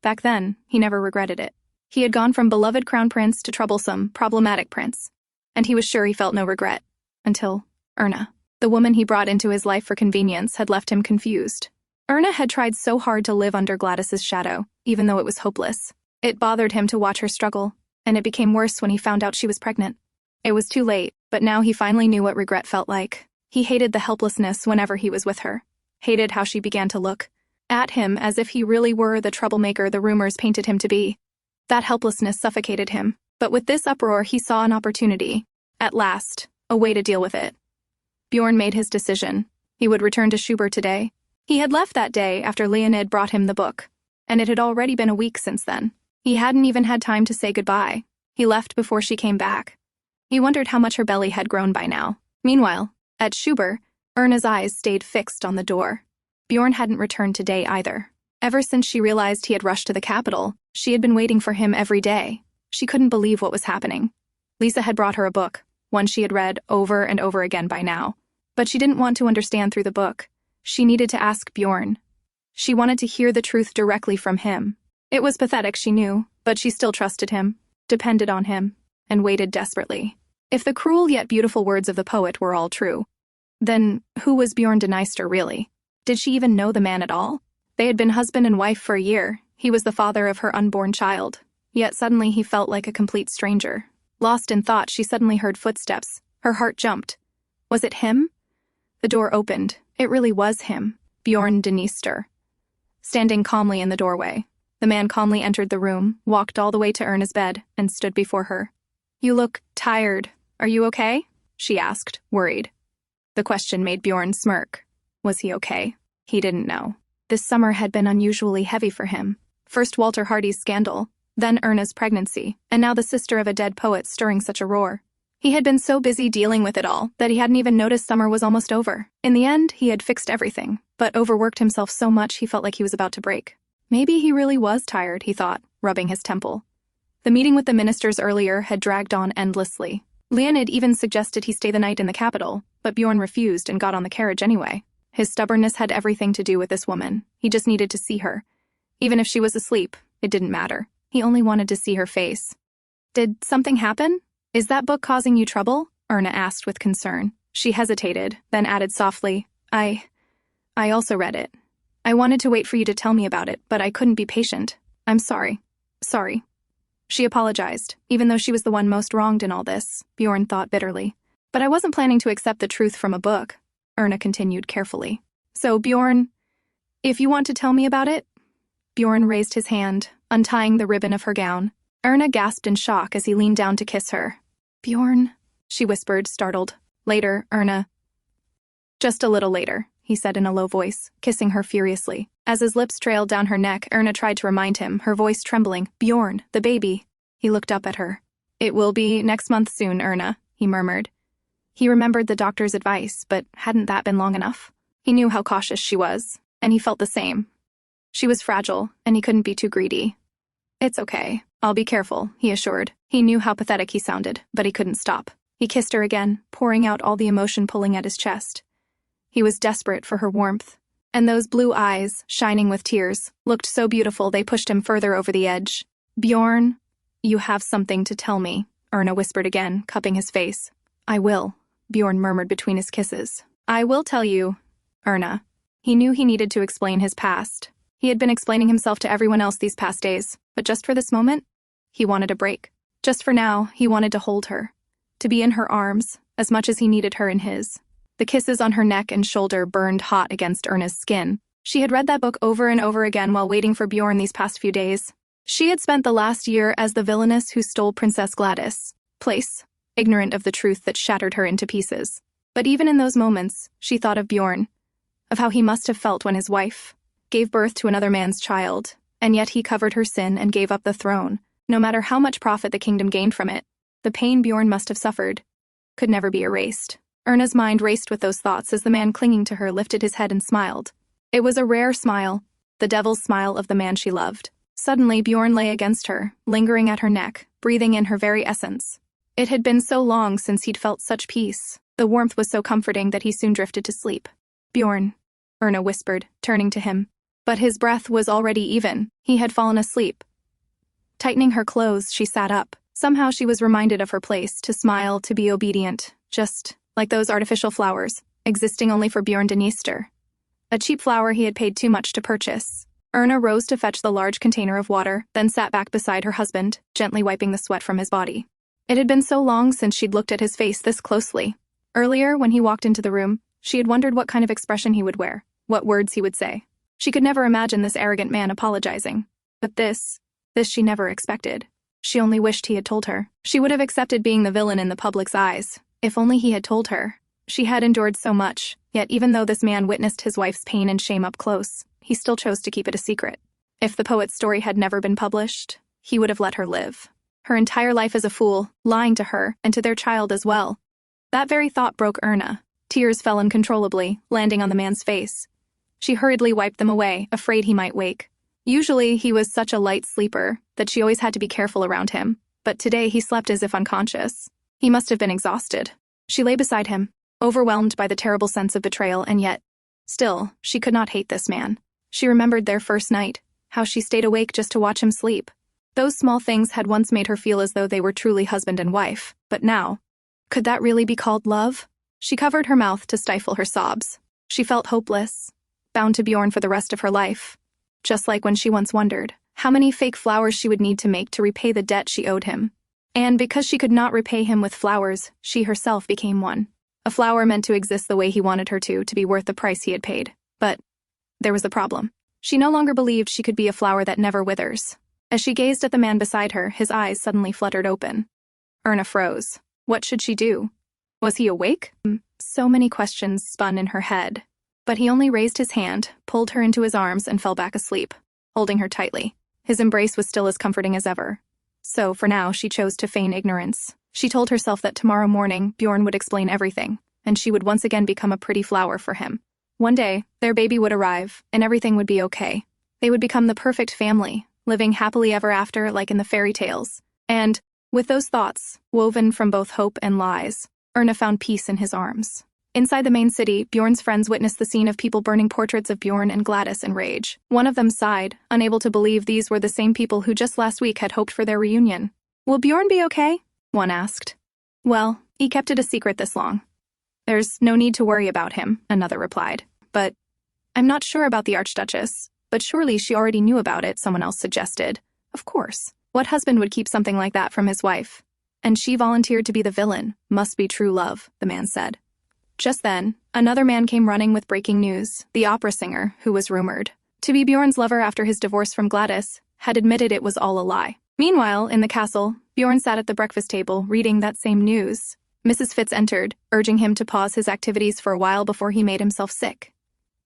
Back then, he never regretted it. He had gone from beloved crown prince to troublesome, problematic prince, and he was sure he felt no regret. Until Erna, the woman he brought into his life for convenience, had left him confused. Erna had tried so hard to live under Gladys's shadow, even though it was hopeless. It bothered him to watch her struggle, and it became worse when he found out she was pregnant. It was too late, but now he finally knew what regret felt like. He hated the helplessness whenever he was with her, hated how she began to look at him as if he really were the troublemaker the rumors painted him to be. That helplessness suffocated him, but with this uproar he saw an opportunity. At last, a way to deal with it. Bjorn made his decision. He would return to Schubert today. He had left that day after Leonid brought him the book, and it had already been a week since then. He hadn't even had time to say goodbye. He left before she came back. He wondered how much her belly had grown by now. Meanwhile, at Schubert, Erna's eyes stayed fixed on the door. Bjorn hadn't returned today either. Ever since she realized he had rushed to the capital, she had been waiting for him every day. She couldn't believe what was happening. Lisa had brought her a book, one she had read over and over again by now. But she didn't want to understand through the book. She needed to ask Bjorn. She wanted to hear the truth directly from him. It was pathetic, she knew, but she still trusted him, depended on him, and waited desperately. If the cruel yet beautiful words of the poet were all true, then who was Bjorn Dniester really? Did she even know the man at all? They had been husband and wife for a year. He was the father of her unborn child. Yet suddenly he felt like a complete stranger. Lost in thought, she suddenly heard footsteps. Her heart jumped. Was it him? The door opened. It really was him, Bjorn Dniester. Standing calmly in the doorway, the man calmly entered the room, walked all the way to Erna's bed, and stood before her. "You look tired. Are you okay?" she asked, worried. The question made Bjorn smirk. Was he okay? He didn't know. This summer had been unusually heavy for him. First Walter Hardy's scandal, then Erna's pregnancy, and now the sister of a dead poet stirring such a roar. He had been so busy dealing with it all that he hadn't even noticed summer was almost over. In the end, he had fixed everything, but overworked himself so much he felt like he was about to break. Maybe he really was tired, he thought, rubbing his temple. The meeting with the ministers earlier had dragged on endlessly. Leonid even suggested he stay the night in the capital, but Bjorn refused and got on the carriage anyway. His stubbornness had everything to do with this woman. He just needed to see her. Even if she was asleep, it didn't matter. He only wanted to see her face. "Did something happen? Is that book causing you trouble?" Erna asked with concern. She hesitated, then added softly, I also read it. I wanted to wait for you to tell me about it, but I couldn't be patient. I'm sorry. Sorry." She apologized, even though she was the one most wronged in all this, Bjorn thought bitterly. "But I wasn't planning to accept the truth from a book," Erna continued carefully. "So, Bjorn, if you want to tell me about it?" Bjorn raised his hand, untying the ribbon of her gown. Erna gasped in shock as he leaned down to kiss her. "Bjorn," she whispered, startled. "Later, Erna." "Just a little later," he said in a low voice, kissing her furiously. As his lips trailed down her neck, Erna tried to remind him, her voice trembling. "Bjorn, the baby." He looked up at her. "It will be next month soon, Erna," he murmured. He remembered the doctor's advice, but hadn't that been long enough? He knew how cautious she was, and he felt the same. She was fragile, and he couldn't be too greedy. "It's okay. I'll be careful," he assured. He knew how pathetic he sounded, but he couldn't stop. He kissed her again, pouring out all the emotion pulling at his chest. He was desperate for her warmth. And those blue eyes, shining with tears, looked so beautiful they pushed him further over the edge. "Bjorn, You have something to tell me, Erna whispered again, cupping his face. I will, Bjorn murmured between his kisses. I will tell you, Erna. He knew he needed to explain his past. He had been explaining himself to everyone else these past days, but just for this moment, he wanted a break. Just for now, he wanted to hold her, to be in her arms, as much as he needed her in his. The kisses on her neck and shoulder burned hot against Erna's skin. She had read that book over and over again while waiting for Bjorn these past few days. She had spent the last year as the villainess who stole Princess Gladys' place, ignorant of the truth that shattered her into pieces. But even in those moments, she thought of Bjorn, of how he must have felt when his wife gave birth to another man's child, and yet he covered her sin and gave up the throne. No matter how much profit the kingdom gained from it, the pain Bjorn must have suffered could never be erased. Erna's mind raced with those thoughts as the man clinging to her lifted his head and smiled. It was a rare smile, the devil's smile of the man she loved. Suddenly, Bjorn lay against her, lingering at her neck, breathing in her very essence. It had been so long since he'd felt such peace. The warmth was so comforting that he soon drifted to sleep. Bjorn, Erna whispered, turning to him. But his breath was already even. He had fallen asleep. Tightening her clothes, she sat up. Somehow she was reminded of her place, to smile, to be obedient, just like those artificial flowers, existing only for Björn Dniester. A cheap flower he had paid too much to purchase. Erna rose to fetch the large container of water, then sat back beside her husband, gently wiping the sweat from his body. It had been so long since she'd looked at his face this closely. Earlier, when he walked into the room, she had wondered what kind of expression he would wear, what words he would say. She could never imagine this arrogant man apologizing. But this she never expected. She only wished he had told her. She would have accepted being the villain in the public's eyes, if only he had told her. She had endured so much, yet even though this man witnessed his wife's pain and shame up close, he still chose to keep it a secret. If the poet's story had never been published, he would have let her live. Her entire life as a fool, lying to her, and to their child as well. That very thought broke Erna. Tears fell uncontrollably, landing on the man's face. She hurriedly wiped them away, afraid he might wake. Usually, he was such a light sleeper that she always had to be careful around him, but today he slept as if unconscious. He must have been exhausted. She lay beside him, overwhelmed by the terrible sense of betrayal, and yet, still, she could not hate this man. She remembered their first night, how she stayed awake just to watch him sleep. Those small things had once made her feel as though they were truly husband and wife, but now, could that really be called love? She covered her mouth to stifle her sobs. She felt hopeless, bound to Bjorn for the rest of her life. Just like when she once wondered how many fake flowers she would need to make to repay the debt she owed him. And because she could not repay him with flowers, she herself became one. A flower meant to exist the way he wanted her to be worth the price he had paid. But there was the problem. She no longer believed she could be a flower that never withers. As she gazed at the man beside her, his eyes suddenly fluttered open. Erna froze. What should she do? Was he awake? So many questions spun in her head. But he only raised his hand, pulled her into his arms, and fell back asleep, holding her tightly. His embrace was still as comforting as ever. So, for now, she chose to feign ignorance. She told herself that tomorrow morning, Bjorn would explain everything, and she would once again become a pretty flower for him. One day, their baby would arrive, and everything would be okay. They would become the perfect family, living happily ever after like in the fairy tales. And, with those thoughts, woven from both hope and lies, Erna found peace in his arms. Inside the main city, Bjorn's friends witnessed the scene of people burning portraits of Bjorn and Gladys in rage. One of them sighed, unable to believe these were the same people who just last week had hoped for their reunion. Will Bjorn be okay? One asked. Well, he kept it a secret this long. There's no need to worry about him, another replied. But I'm not sure about the Archduchess, but surely she already knew about it, someone else suggested. Of course. What husband would keep something like that from his wife? And she volunteered to be the villain. Must be true love, the man said. Just then, another man came running with breaking news. The opera singer, who was rumored to be Bjorn's lover after his divorce from Gladys, had admitted it was all a lie. Meanwhile, in the castle, Bjorn sat at the breakfast table, reading that same news. Mrs. Fitz entered, urging him to pause his activities for a while before he made himself sick.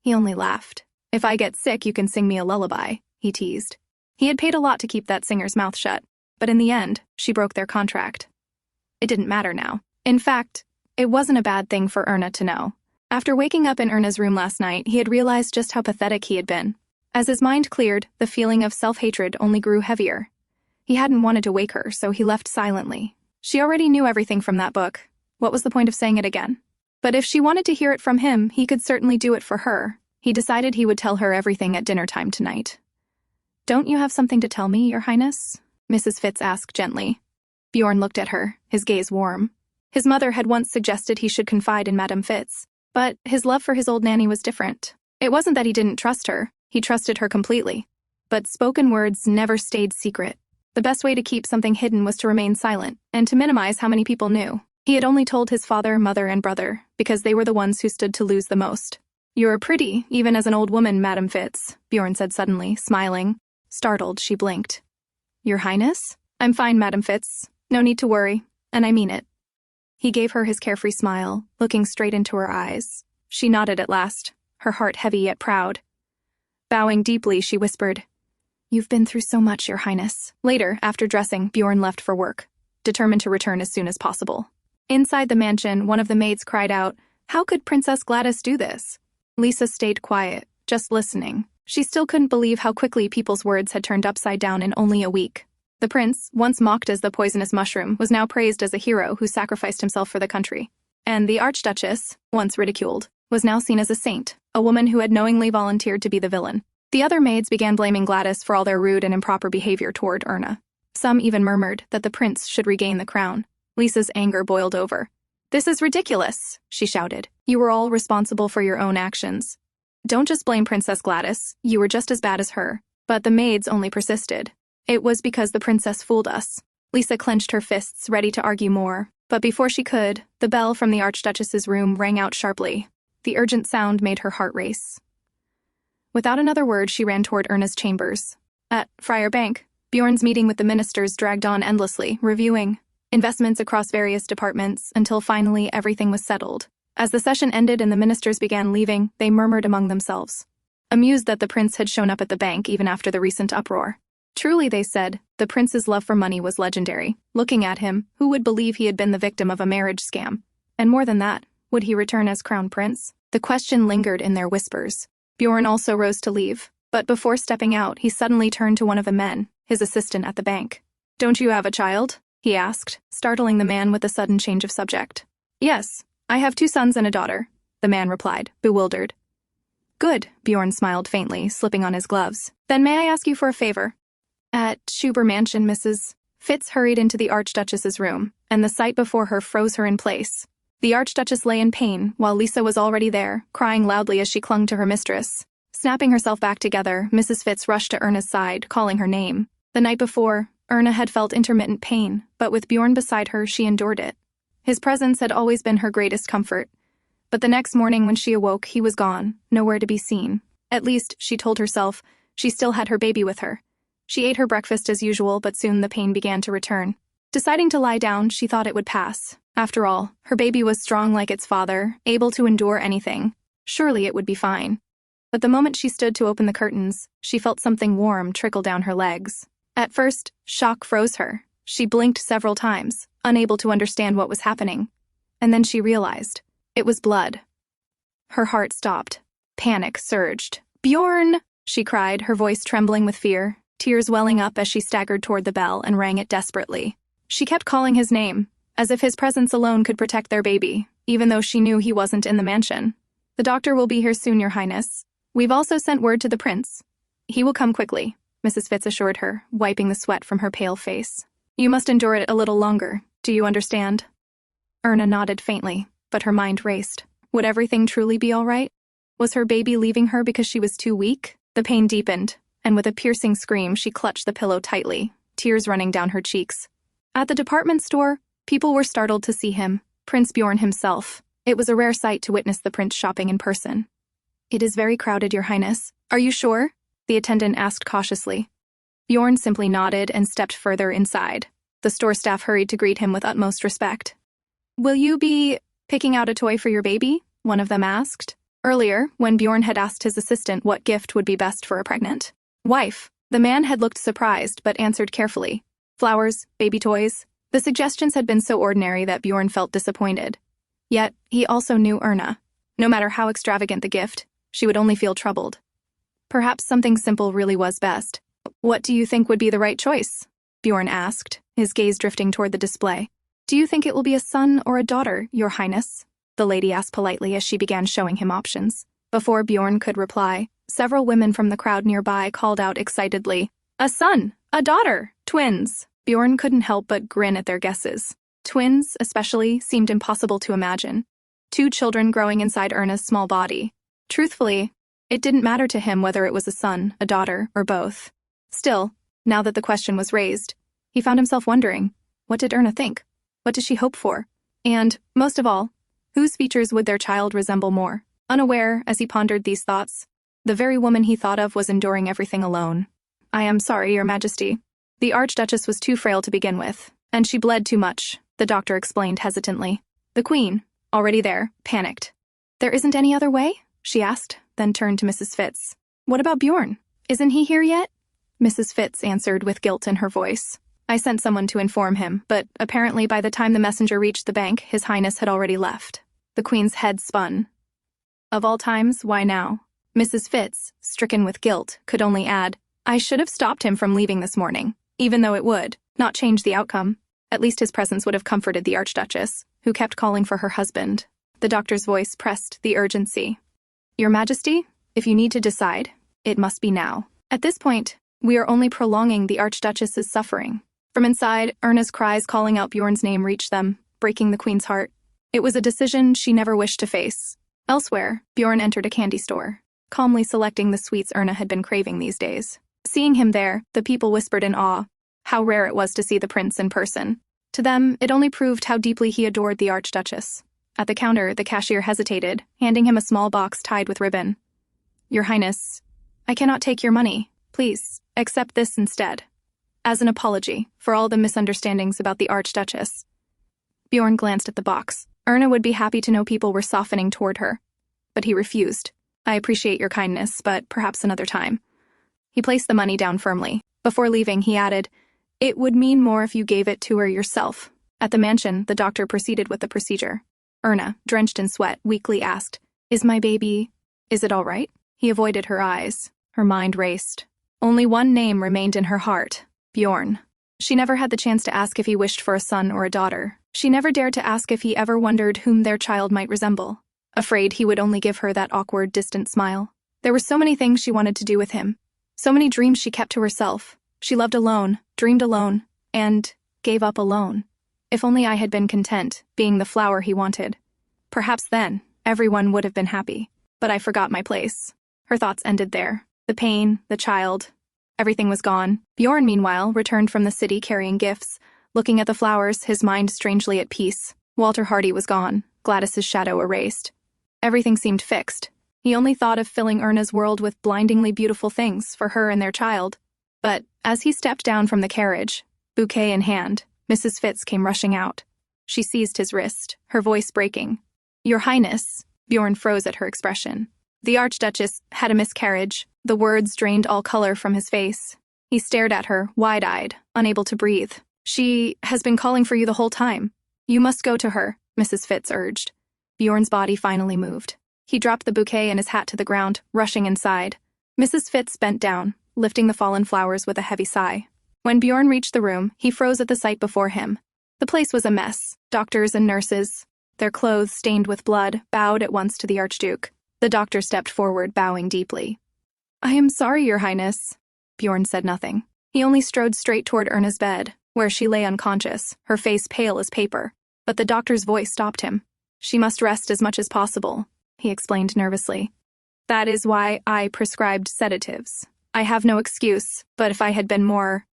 He only laughed. If I get sick, you can sing me a lullaby, he teased. He had paid a lot to keep that singer's mouth shut, but in the end, she broke their contract. It didn't matter now. In fact, it wasn't a bad thing for Erna to know. After waking up in Erna's room last night, he had realized just how pathetic he had been. As his mind cleared, the feeling of self-hatred only grew heavier. He hadn't wanted to wake her, so he left silently. She already knew everything from that book. What was the point of saying it again? But if she wanted to hear it from him, he could certainly do it for her. He decided he would tell her everything at dinner time tonight. Don't you have something to tell me, Your Highness? Mrs. Fitz asked gently. Bjorn looked at her, his gaze warm. His mother had once suggested he should confide in Madame Fitz, but his love for his old nanny was different. It wasn't that he didn't trust her, he trusted her completely. But spoken words never stayed secret. The best way to keep something hidden was to remain silent, and to minimize how many people knew. He had only told his father, mother, and brother, because they were the ones who stood to lose the most. "You're pretty, even as an old woman, Madame Fitz," Bjorn said suddenly, smiling. Startled, she blinked. "Your Highness?" "I'm fine, Madame Fitz. No need to worry, and I mean it." He gave her his carefree smile, looking straight into her eyes. She nodded at last, her heart heavy yet proud. Bowing deeply, she whispered, "You've been through so much, Your Highness." Later, after dressing, Bjorn left for work, determined to return as soon as possible. Inside the mansion, one of the maids cried out, "How could Princess Gladys do this?" Lisa stayed quiet, just listening. She still couldn't believe how quickly people's words had turned upside down in only a week. The prince, once mocked as the poisonous mushroom, was now praised as a hero who sacrificed himself for the country. And the Archduchess, once ridiculed, was now seen as a saint, a woman who had knowingly volunteered to be the villain. The other maids began blaming Gladys for all their rude and improper behavior toward Erna. Some even murmured that the prince should regain the crown. Lisa's anger boiled over. "This is ridiculous," she shouted. "You were all responsible for your own actions. Don't just blame Princess Gladys, you were just as bad as her." But the maids only persisted. "It was because the princess fooled us." Lisa clenched her fists, ready to argue more. But before she could, the bell from the Archduchess's room rang out sharply. The urgent sound made her heart race. Without another word, she ran toward Erna's chambers. At Friar Bank, Bjorn's meeting with the ministers dragged on endlessly, reviewing investments across various departments, until finally everything was settled. As the session ended and the ministers began leaving, they murmured among themselves, amused that the prince had shown up at the bank even after the recent uproar. Truly, they said, the prince's love for money was legendary. Looking at him, who would believe he had been the victim of a marriage scam? And more than that, would he return as crown prince? The question lingered in their whispers. Bjorn also rose to leave, but before stepping out, he suddenly turned to one of the men, his assistant at the bank. "Don't you have a child?" he asked, startling the man with a sudden change of subject. "Yes, I have 2 sons and a daughter," the man replied, bewildered. "Good," Bjorn smiled faintly, slipping on his gloves. "Then may I ask you for a favor?" At Schuber Mansion, Mrs. Fitz hurried into the Archduchess's room, and the sight before her froze her in place. The Archduchess lay in pain, while Lisa was already there, crying loudly as she clung to her mistress. Snapping herself back together, Mrs. Fitz rushed to Erna's side, calling her name. The night before, Erna had felt intermittent pain, but with Bjorn beside her, she endured it. His presence had always been her greatest comfort. But the next morning when she awoke, he was gone, nowhere to be seen. At least, she told herself, she still had her baby with her. She ate her breakfast as usual, but soon the pain began to return. Deciding to lie down, she thought it would pass. After all, her baby was strong like its father, able to endure anything. Surely it would be fine. But the moment she stood to open the curtains, she felt something warm trickle down her legs. At first, shock froze her. She blinked several times, unable to understand what was happening. And then she realized. It was blood. Her heart stopped. Panic surged. "Bjorn!" she cried, her voice trembling with fear, tears welling up as she staggered toward the bell and rang it desperately. She kept calling his name, as if his presence alone could protect their baby, even though she knew he wasn't in the mansion. "The doctor will be here soon, Your Highness. We've also sent word to the prince. He will come quickly," Mrs. Fitz assured her, wiping the sweat from her pale face. "You must endure it a little longer. Do you understand?" Erna nodded faintly, but her mind raced. Would everything truly be all right? Was her baby leaving her because she was too weak? The pain deepened, and with a piercing scream, she clutched the pillow tightly, tears running down her cheeks. At the department store, people were startled to see him, Prince Bjorn himself. It was a rare sight to witness the prince shopping in person. "It is very crowded, Your Highness. Are you sure?" the attendant asked cautiously. Bjorn simply nodded and stepped further inside. The store staff hurried to greet him with utmost respect. "Will you be picking out a toy for your baby?" one of them asked. Earlier, when Bjorn had asked his assistant what gift would be best for a pregnant wife, the man had looked surprised but answered carefully. "Flowers, baby toys." The suggestions had been so ordinary that Bjorn felt disappointed. Yet, he also knew Erna. No matter how extravagant the gift, she would only feel troubled. Perhaps something simple really was best. "What do you think would be the right choice?" Bjorn asked, his gaze drifting toward the display. "Do you think it will be a son or a daughter, Your Highness?" the lady asked politely as she began showing him options. Before Bjorn could reply, several women from the crowd nearby called out excitedly, "A son! A daughter! Twins!" Twins. Bjorn couldn't help but grin at their guesses. Twins, especially, seemed impossible to imagine. 2 children growing inside Erna's small body. Truthfully, it didn't matter to him whether it was a son, a daughter, or both. Still, now that the question was raised, he found himself wondering, what did Erna think? What did she hope for? And, most of all, whose features would their child resemble more? Unaware, as he pondered these thoughts, the very woman he thought of was enduring everything alone. I am sorry, Your Majesty. The Archduchess was too frail to begin with, and she bled too much, the doctor explained hesitantly. The Queen, already there, panicked. There isn't any other way? She asked, then turned to Mrs. Fitz. What about Bjorn? Isn't he here yet? Mrs. Fitz answered with guilt in her voice. I sent someone to inform him, but apparently by the time the messenger reached the bank, His Highness had already left. The Queen's head spun. Of all times, why now? Mrs. Fitz, stricken with guilt, could only add, I should have stopped him from leaving this morning, even though it would not change the outcome. At least his presence would have comforted the Archduchess, who kept calling for her husband. The doctor's voice pressed the urgency. Your Majesty, if you need to decide, it must be now. At this point, we are only prolonging the Archduchess's suffering. From inside, Erna's cries calling out Bjorn's name reached them, breaking the Queen's heart. It was a decision she never wished to face. Elsewhere, Bjorn entered a candy store, calmly selecting the sweets Erna had been craving these days. Seeing him there, the people whispered in awe how rare it was to see the prince in person. To them, it only proved how deeply he adored the Archduchess. At the counter, the cashier hesitated, handing him a small box tied with ribbon. Your Highness, I cannot take your money. Please, accept this instead. As an apology for all the misunderstandings about the Archduchess. Bjorn glanced at the box. Erna would be happy to know people were softening toward her. But he refused. I appreciate your kindness, but perhaps another time. He placed the money down firmly. Before leaving, he added, It would mean more if you gave it to her yourself. At the mansion, the doctor proceeded with the procedure. Erna, drenched in sweat, weakly asked, Is it all right? He avoided her eyes. Her mind raced. Only one name remained in her heart, Bjorn. She never had the chance to ask if he wished for a son or a daughter. She never dared to ask if he ever wondered whom their child might resemble. Afraid he would only give her that awkward, distant smile. There were so many things she wanted to do with him. So many dreams she kept to herself. She loved alone, dreamed alone, and gave up alone. If only I had been content, being the flower he wanted. Perhaps then, everyone would have been happy. But I forgot my place. Her thoughts ended there. The pain, the child, everything was gone. Bjorn, meanwhile, returned from the city carrying gifts. Looking at the flowers, his mind strangely at peace. Walter Hardy was gone, Gladys's shadow erased. Everything seemed fixed. He only thought of filling Erna's world with blindingly beautiful things for her and their child. But as he stepped down from the carriage, bouquet in hand, Mrs. Fitz came rushing out. She seized his wrist, her voice breaking. Your Highness, Bjorn froze at her expression. The Archduchess had a miscarriage. The words drained all color from his face. He stared at her, wide-eyed, unable to breathe. She has been calling for you the whole time. You must go to her, Mrs. Fitz urged. Bjorn's body finally moved. He dropped the bouquet and his hat to the ground, rushing inside. Mrs. Fitz bent down, lifting the fallen flowers with a heavy sigh. When Bjorn reached the room, he froze at the sight before him. The place was a mess. Doctors and nurses, their clothes stained with blood, bowed at once to the Archduke. The doctor stepped forward, bowing deeply. I am sorry, Your Highness. Bjorn said nothing. He only strode straight toward Erna's bed, where she lay unconscious, her face pale as paper. But the doctor's voice stopped him. She must rest as much as possible, he explained nervously. That is why I prescribed sedatives. I have no excuse, but if I had been more...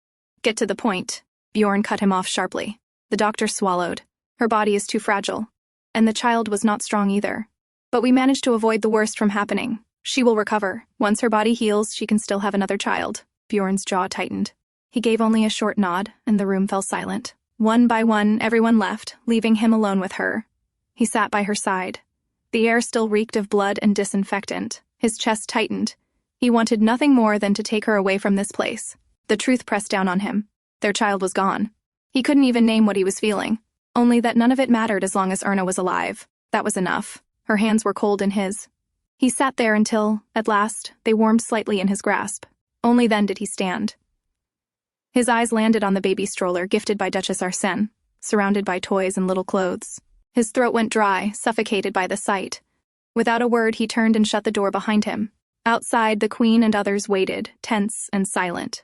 Get to the point. Bjorn cut him off sharply. The doctor swallowed. Her body is too fragile. And the child was not strong either. But we managed to avoid the worst from happening. She will recover. Once her body heals, she can still have another child. Bjorn's jaw tightened. He gave only a short nod, and the room fell silent. One by one, everyone left, leaving him alone with her. He sat by her side. The air still reeked of blood and disinfectant. His chest tightened. He wanted nothing more than to take her away from this place. The truth pressed down on him. Their child was gone. He couldn't even name what he was feeling. Only that none of it mattered as long as Erna was alive. That was enough. Her hands were cold in his. He sat there until, at last, they warmed slightly in his grasp. Only then did he stand. His eyes landed on the baby stroller gifted by Duchess Arsène, surrounded by toys and little clothes. His throat went dry, suffocated by the sight. Without a word, he turned and shut the door behind him. Outside, the Queen and others waited, tense and silent.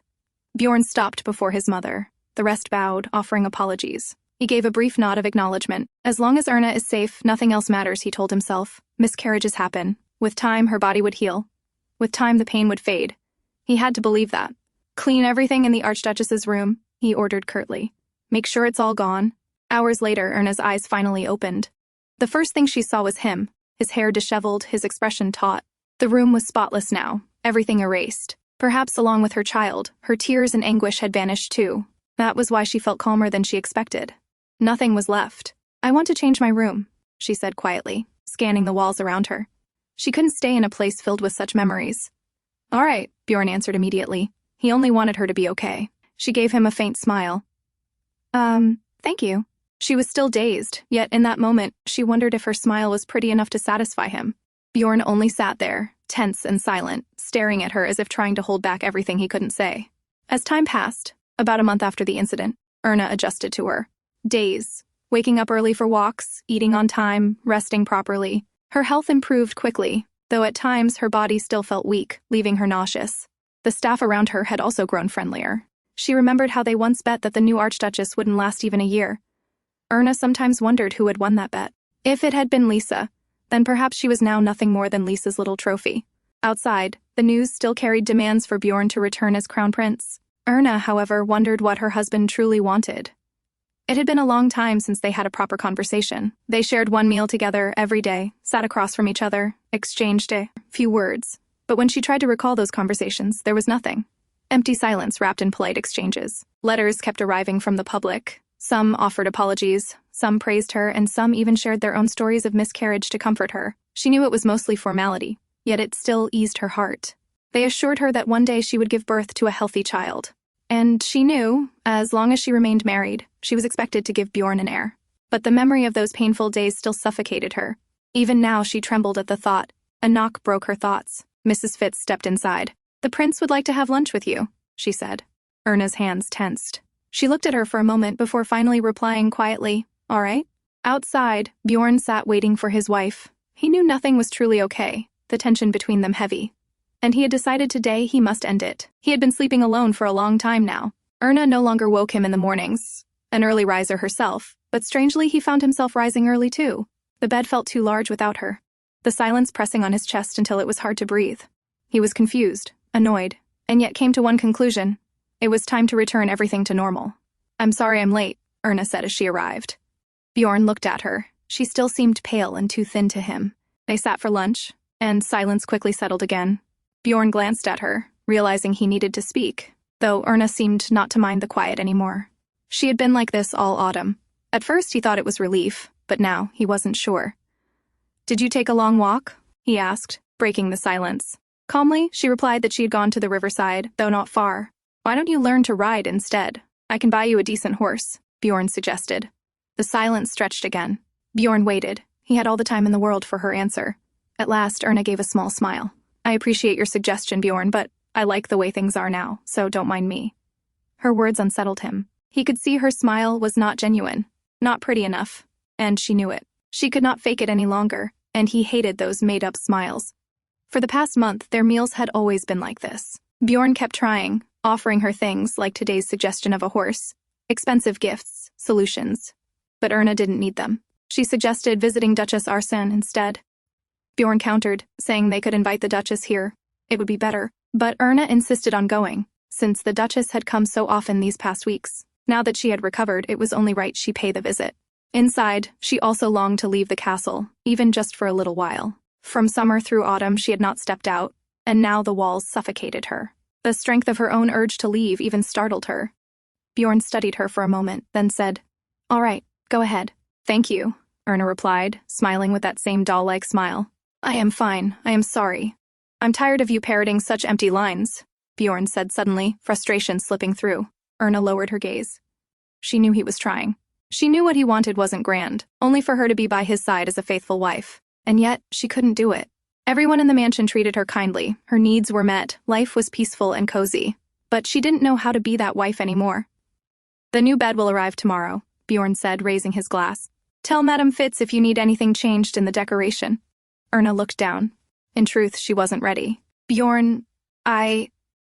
Bjorn stopped before his mother. The rest bowed, offering apologies. He gave a brief nod of acknowledgement. As long as Erna is safe, nothing else matters, he told himself. Miscarriages happen. With time, her body would heal. With time, the pain would fade. He had to believe that. Clean everything in the Archduchess's room, he ordered curtly. Make sure it's all gone. Hours later, Erna's eyes finally opened. The first thing she saw was him, his hair disheveled, his expression taut. The room was spotless now, everything erased. Perhaps along with her child, her tears and anguish had vanished too. That was why she felt calmer than she expected. Nothing was left. I want to change my room, she said quietly, scanning the walls around her. She couldn't stay in a place filled with such memories. All right, Bjorn answered immediately. He only wanted her to be okay. She gave him a faint smile. Thank you. She was still dazed, yet in that moment, she wondered if her smile was pretty enough to satisfy him. Bjorn only sat there, tense and silent, staring at her as if trying to hold back everything he couldn't say. As time passed, about a month after the incident, Erna adjusted to her. Days, waking up early for walks, eating on time, resting properly. Her health improved quickly, though at times her body still felt weak, leaving her nauseous. The staff around her had also grown friendlier. She remembered how they once bet that the new Archduchess wouldn't last even a year. Erna sometimes wondered who had won that bet. If it had been Lisa, then perhaps she was now nothing more than Lisa's little trophy. Outside, the news still carried demands for Bjorn to return as crown prince. Erna, however, wondered what her husband truly wanted. It had been a long time since they had a proper conversation. They shared one meal together every day, sat across from each other, exchanged a few words. But when she tried to recall those conversations, there was nothing. Empty silence wrapped in polite exchanges. Letters kept arriving from the public. Some offered apologies, some praised her, and some even shared their own stories of miscarriage to comfort her. She knew it was mostly formality, yet it still eased her heart. They assured her that one day she would give birth to a healthy child. And she knew, as long as she remained married, she was expected to give Bjorn an heir. But the memory of those painful days still suffocated her. Even now she trembled at the thought. A knock broke her thoughts. Mrs. Fitz stepped inside. The prince would like to have lunch with you, she said. Erna's hands tensed. She looked at her for a moment before finally replying quietly, all right. Outside, Bjorn sat waiting for his wife. He knew nothing was truly okay, the tension between them heavy. And he had decided today he must end it. He had been sleeping alone for a long time now. Erna no longer woke him in the mornings, an early riser herself, but strangely he found himself rising early too. The bed felt too large without her, the silence pressing on his chest until it was hard to breathe. He was confused, annoyed, and yet came to one conclusion. It was time to return everything to normal. I'm sorry I'm late, Erna said as she arrived. Bjorn looked at her. She still seemed pale and too thin to him. They sat for lunch, and silence quickly settled again. Bjorn glanced at her, realizing he needed to speak, though Erna seemed not to mind the quiet anymore. She had been like this all autumn. At first he thought it was relief, but now he wasn't sure. Did you take a long walk? He asked, breaking the silence. Calmly, she replied that she had gone to the riverside, though not far. Why don't you learn to ride instead? I can buy you a decent horse, Bjorn suggested. The silence stretched again. Bjorn waited. He had all the time in the world for her answer. At last, Erna gave a small smile. I appreciate your suggestion, Bjorn, but I like the way things are now, so don't mind me. Her words unsettled him. He could see her smile was not genuine, not pretty enough, and she knew it. She could not fake it any longer, and he hated those made-up smiles. For the past month, their meals had always been like this. Bjorn kept trying, offering her things like today's suggestion of a horse, expensive gifts, solutions. But Erna didn't need them. She suggested visiting Duchess Arsène instead. Bjorn countered, saying they could invite the Duchess here. It would be better. But Erna insisted on going, since the Duchess had come so often these past weeks. Now that she had recovered, it was only right she pay the visit. Inside, she also longed to leave the castle, even just for a little while. From summer through autumn, she had not stepped out, and now the walls suffocated her. The strength of her own urge to leave even startled her. Bjorn studied her for a moment, then said, All right, go ahead. Thank you, Erna replied, smiling with that same doll-like smile. I am fine. I am sorry. I'm tired of you parroting such empty lines, Bjorn said suddenly, frustration slipping through. Erna lowered her gaze. She knew he was trying. She knew what he wanted wasn't grand, only for her to be by his side as a faithful wife. And yet, she couldn't do it. Everyone in the mansion treated her kindly, her needs were met, life was peaceful and cozy. But she didn't know how to be that wife anymore. The new bed will arrive tomorrow, Bjorn said, raising his glass. Tell Madame Fitz if you need anything changed in the decoration. Erna looked down. In truth, she wasn't ready. Bjorn,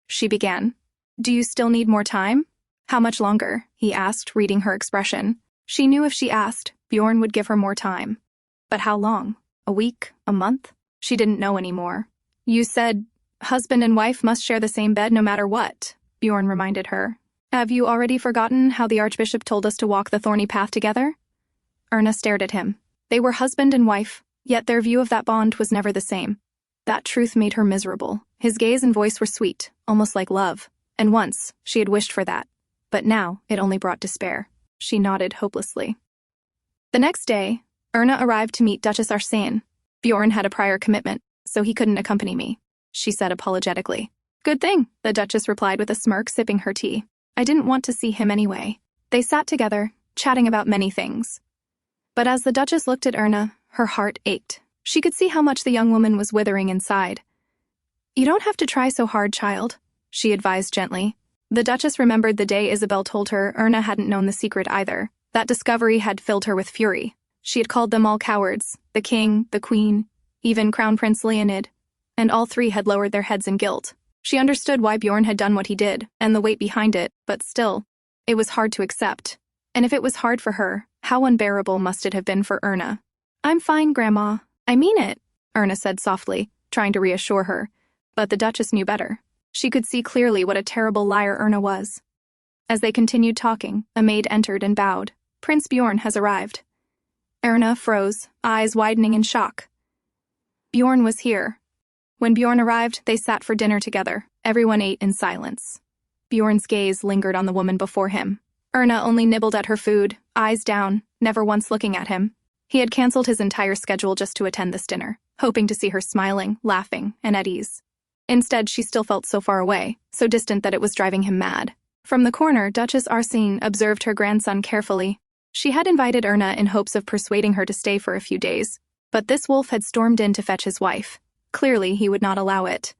she began. Do you still need more time? How much longer? He asked, reading her expression. She knew if she asked, Bjorn would give her more time. But how long? A week? A month? She didn't know anymore. You said, husband and wife must share the same bed no matter what, Bjorn reminded her. Have you already forgotten how the Archbishop told us to walk the thorny path together? Erna stared at him. They were husband and wife, yet their view of that bond was never the same. That truth made her miserable. His gaze and voice were sweet, almost like love. And once, she had wished for that. But now, it only brought despair. She nodded hopelessly. The next day, Erna arrived to meet Duchess Arsène. Bjorn had a prior commitment, so he couldn't accompany me, she said apologetically. Good thing, the Duchess replied with a smirk, sipping her tea. I didn't want to see him anyway. They sat together, chatting about many things. But as the Duchess looked at Erna, her heart ached. She could see how much the young woman was withering inside. You don't have to try so hard, child, she advised gently. The Duchess remembered the day Isabel told her Erna hadn't known the secret either. That discovery had filled her with fury. She had called them all cowards, the king, the queen, even Crown Prince Leonid, and all three had lowered their heads in guilt. She understood why Bjorn had done what he did, and the weight behind it, but still, it was hard to accept. And if it was hard for her, how unbearable must it have been for Erna? I'm fine, Grandma. I mean it, Erna said softly, trying to reassure her. But the Duchess knew better. She could see clearly what a terrible liar Erna was. As they continued talking, a maid entered and bowed. Prince Bjorn has arrived. Erna froze, eyes widening in shock. Bjorn was here. When Bjorn arrived, they sat for dinner together. Everyone ate in silence. Bjorn's gaze lingered on the woman before him. Erna only nibbled at her food, eyes down, never once looking at him. He had canceled his entire schedule just to attend this dinner, hoping to see her smiling, laughing, and at ease. Instead, she still felt so far away, so distant that it was driving him mad. From the corner, Duchess Arsène observed her grandson carefully. She had invited Erna in hopes of persuading her to stay for a few days, but this wolf had stormed in to fetch his wife. Clearly, he would not allow it.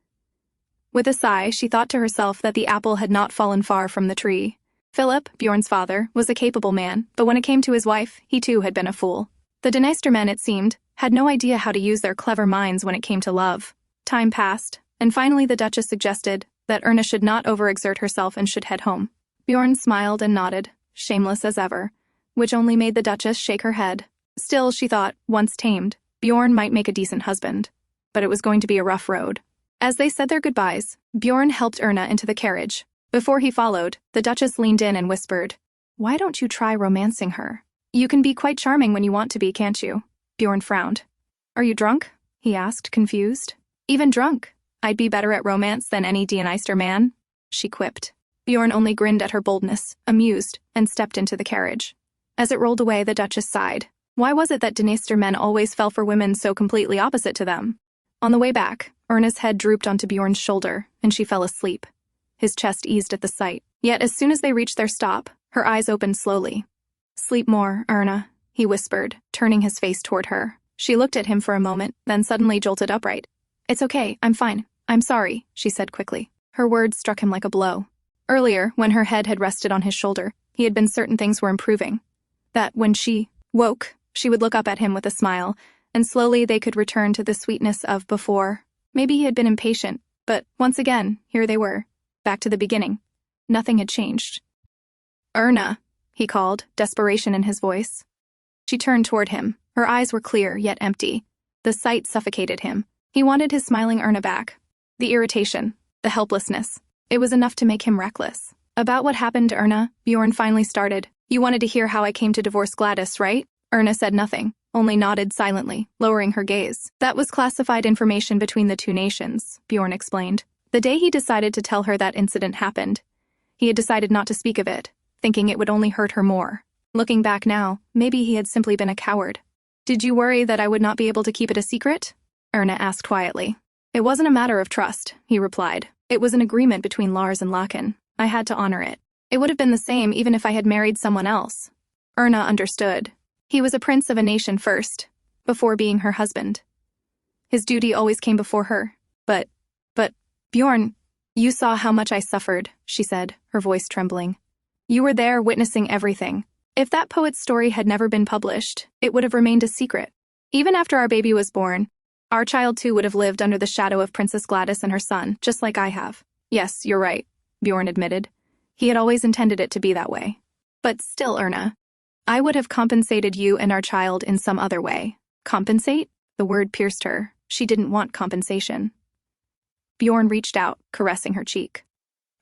With a sigh, she thought to herself that the apple had not fallen far from the tree. Philip, Bjorn's father, was a capable man, but when it came to his wife, he too had been a fool. The Dniester men, it seemed, had no idea how to use their clever minds when it came to love. Time passed, and finally the Duchess suggested that Erna should not overexert herself and should head home. Bjorn smiled and nodded, shameless as ever, which only made the Duchess shake her head. Still, she thought, once tamed, Bjorn might make a decent husband. But it was going to be a rough road. As they said their goodbyes, Bjorn helped Erna into the carriage. Before he followed, the Duchess leaned in and whispered, "Why don't you try romancing her? You can be quite charming when you want to be, can't you?" Bjorn frowned. "Are you drunk?" he asked, confused. "Even drunk, I'd be better at romance than any Dniester man," she quipped. Bjorn only grinned at her boldness, amused, and stepped into the carriage. As it rolled away, the Duchess sighed. Why was it that Dniester men always fell for women so completely opposite to them? On the way back, Erna's head drooped onto Bjorn's shoulder, and she fell asleep. His chest eased at the sight. Yet as soon as they reached their stop, her eyes opened slowly. "Sleep more, Erna," he whispered, turning his face toward her. She looked at him for a moment, then suddenly jolted upright. "It's okay, I'm fine. I'm sorry," she said quickly. Her words struck him like a blow. Earlier, when her head had rested on his shoulder, he had been certain things were improving. That when she woke, she would look up at him with a smile, and slowly they could return to the sweetness of before. Maybe he had been impatient, but once again, here they were, back to the beginning. Nothing had changed. "Erna," he called, desperation in his voice. She turned toward him. Her eyes were clear, yet empty. The sight suffocated him. He wanted his smiling Erna back. The irritation, the helplessness. It was enough to make him reckless. About what happened to Erna, Bjorn finally started. "You wanted to hear how I came to divorce Gladys, right?" Erna said nothing, only nodded silently, lowering her gaze. "That was classified information between the two nations," Bjorn explained. The day he decided to tell her that incident happened, he had decided not to speak of it, thinking it would only hurt her more. Looking back now, maybe he had simply been a coward. "Did you worry that I would not be able to keep it a secret?" Erna asked quietly. "It wasn't a matter of trust," he replied. "It was an agreement between Lars and Lechen. I had to honor it. It would have been the same even if I had married someone else." Erna understood. He was a prince of a nation first, before being her husband. His duty always came before her. But, Bjorn, you saw how much I suffered, she said, her voice trembling. You were there witnessing everything. If that poet's story had never been published, it would have remained a secret. Even after our baby was born, our child too would have lived under the shadow of Princess Gladys and her son, just like I have. Yes, you're right. Bjorn admitted. He had always intended it to be that way. But still, Erna, I would have compensated you and our child in some other way. Compensate? The word pierced her. She didn't want compensation. Bjorn reached out, caressing her cheek.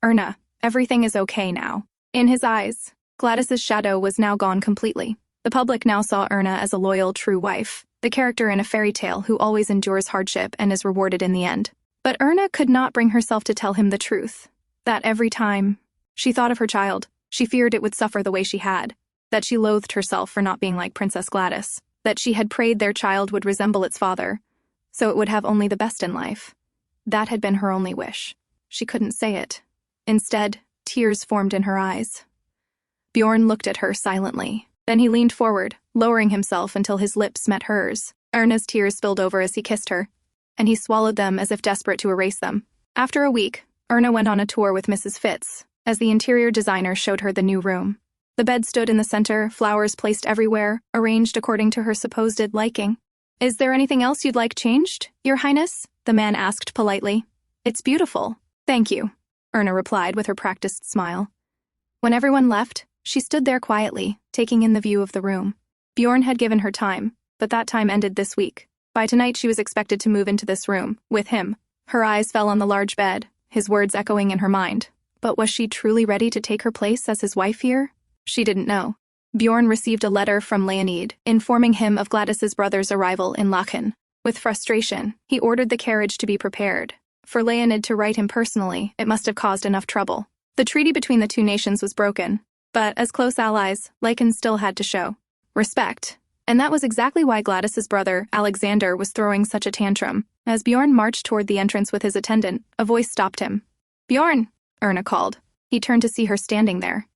Erna, everything is okay now. In his eyes, Gladys's shadow was now gone completely. The public now saw Erna as a loyal, true wife, the character in a fairy tale who always endures hardship and is rewarded in the end. But Erna could not bring herself to tell him the truth. That every time she thought of her child, she feared it would suffer the way she had. That she loathed herself for not being like Princess Gladys. That she had prayed their child would resemble its father, so it would have only the best in life. That had been her only wish. She couldn't say it. Instead, tears formed in her eyes. Bjorn looked at her silently. Then he leaned forward, lowering himself until his lips met hers. Erna's tears spilled over as he kissed her, and he swallowed them as if desperate to erase them. After a week, Erna went on a tour with Mrs. Fitz, as the interior designer showed her the new room. The bed stood in the center, flowers placed everywhere, arranged according to her supposed liking. Is there anything else you'd like changed, Your Highness? The man asked politely. It's beautiful. Thank you, Erna replied with her practiced smile. When everyone left, she stood there quietly, taking in the view of the room. Bjorn had given her time, but that time ended this week. By tonight she was expected to move into this room, with him. Her eyes fell on the large bed, his words echoing in her mind. But was she truly ready to take her place as his wife here? She didn't know. Bjorn received a letter from Lechen, informing him of Gladys's brother's arrival in Lechen. With frustration, he ordered the carriage to be prepared. For Lechen to write him personally, it must have caused enough trouble. The treaty between the two nations was broken, but as close allies, Lechen still had to show respect. And that was exactly why Gladys's brother, Alexander, was throwing such a tantrum. As Bjorn marched toward the entrance with his attendant, a voice stopped him. Bjorn, Erna called. He turned to see her standing there.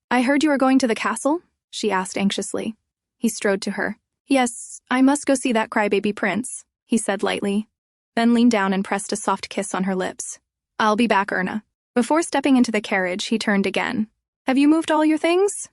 I heard you were going to the castle? She asked anxiously. He strode to her. Yes, I must go see that crybaby prince, he said lightly, then leaned down and pressed a soft kiss on her lips. I'll be back, Erna. Before stepping into the carriage, he turned again. Have you moved all your things?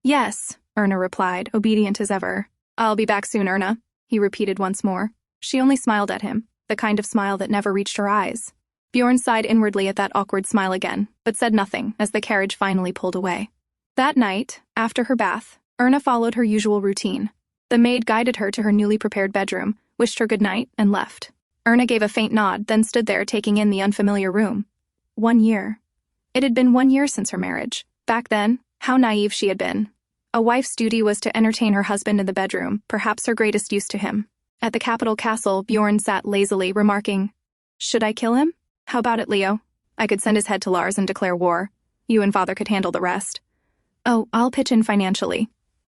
Yes, Erna replied, obedient as ever. I'll be back soon, Erna, he repeated once more. She only smiled at him, the kind of smile that never reached her eyes. Bjorn sighed inwardly at that awkward smile again, but said nothing as the carriage finally pulled away. That night, after her bath, Erna followed her usual routine. The maid guided her to her newly prepared bedroom, wished her good night, and left. Erna gave a faint nod, then stood there taking in the unfamiliar room. 1 year. It had been 1 year since her marriage. Back then, how naive she had been. A wife's duty was to entertain her husband in the bedroom, perhaps her greatest use to him. At the capital castle, Bjorn sat lazily, remarking, Should I kill him? How about it, Leo? I could send his head to Lars and declare war. You and father could handle the rest. Oh, I'll pitch in financially.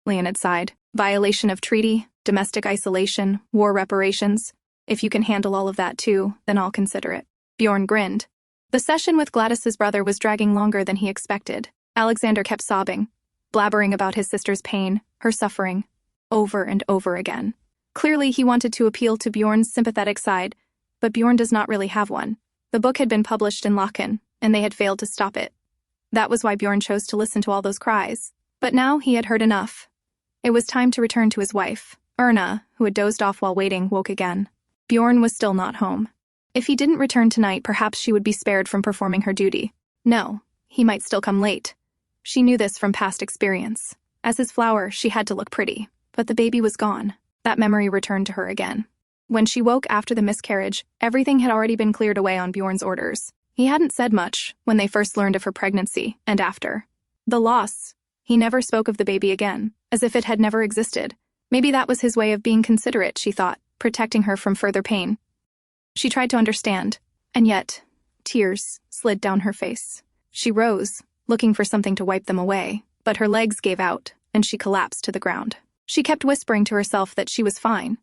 Leonid sighed. Violation of treaty, domestic isolation, war reparations. If you can handle all of that too, then I'll consider it. Bjorn grinned. The session with Gladys's brother was dragging longer than he expected. Alexander kept sobbing, blabbering about his sister's pain, her suffering, over and over again. Clearly, he wanted to appeal to Bjorn's sympathetic side, but Bjorn does not really have one. The book had been published in Lechen, and they had failed to stop it. That was why Bjorn chose to listen to all those cries. But now he had heard enough. It was time to return to his wife. Erna, who had dozed off while waiting, woke again. Bjorn was still not home. If he didn't return tonight, perhaps she would be spared from performing her duty. No, he might still come late. She knew this from past experience. As his flower, she had to look pretty. But the baby was gone. That memory returned to her again. When she woke after the miscarriage, everything had already been cleared away on Bjorn's orders. He hadn't said much when they first learned of her pregnancy and after. The loss. He never spoke of the baby again, as if it had never existed. Maybe that was his way of being considerate, she thought, protecting her from further pain. She tried to understand, and yet, tears slid down her face. She rose, looking for something to wipe them away, but her legs gave out, and she collapsed to the ground. She kept whispering to herself that she was fine,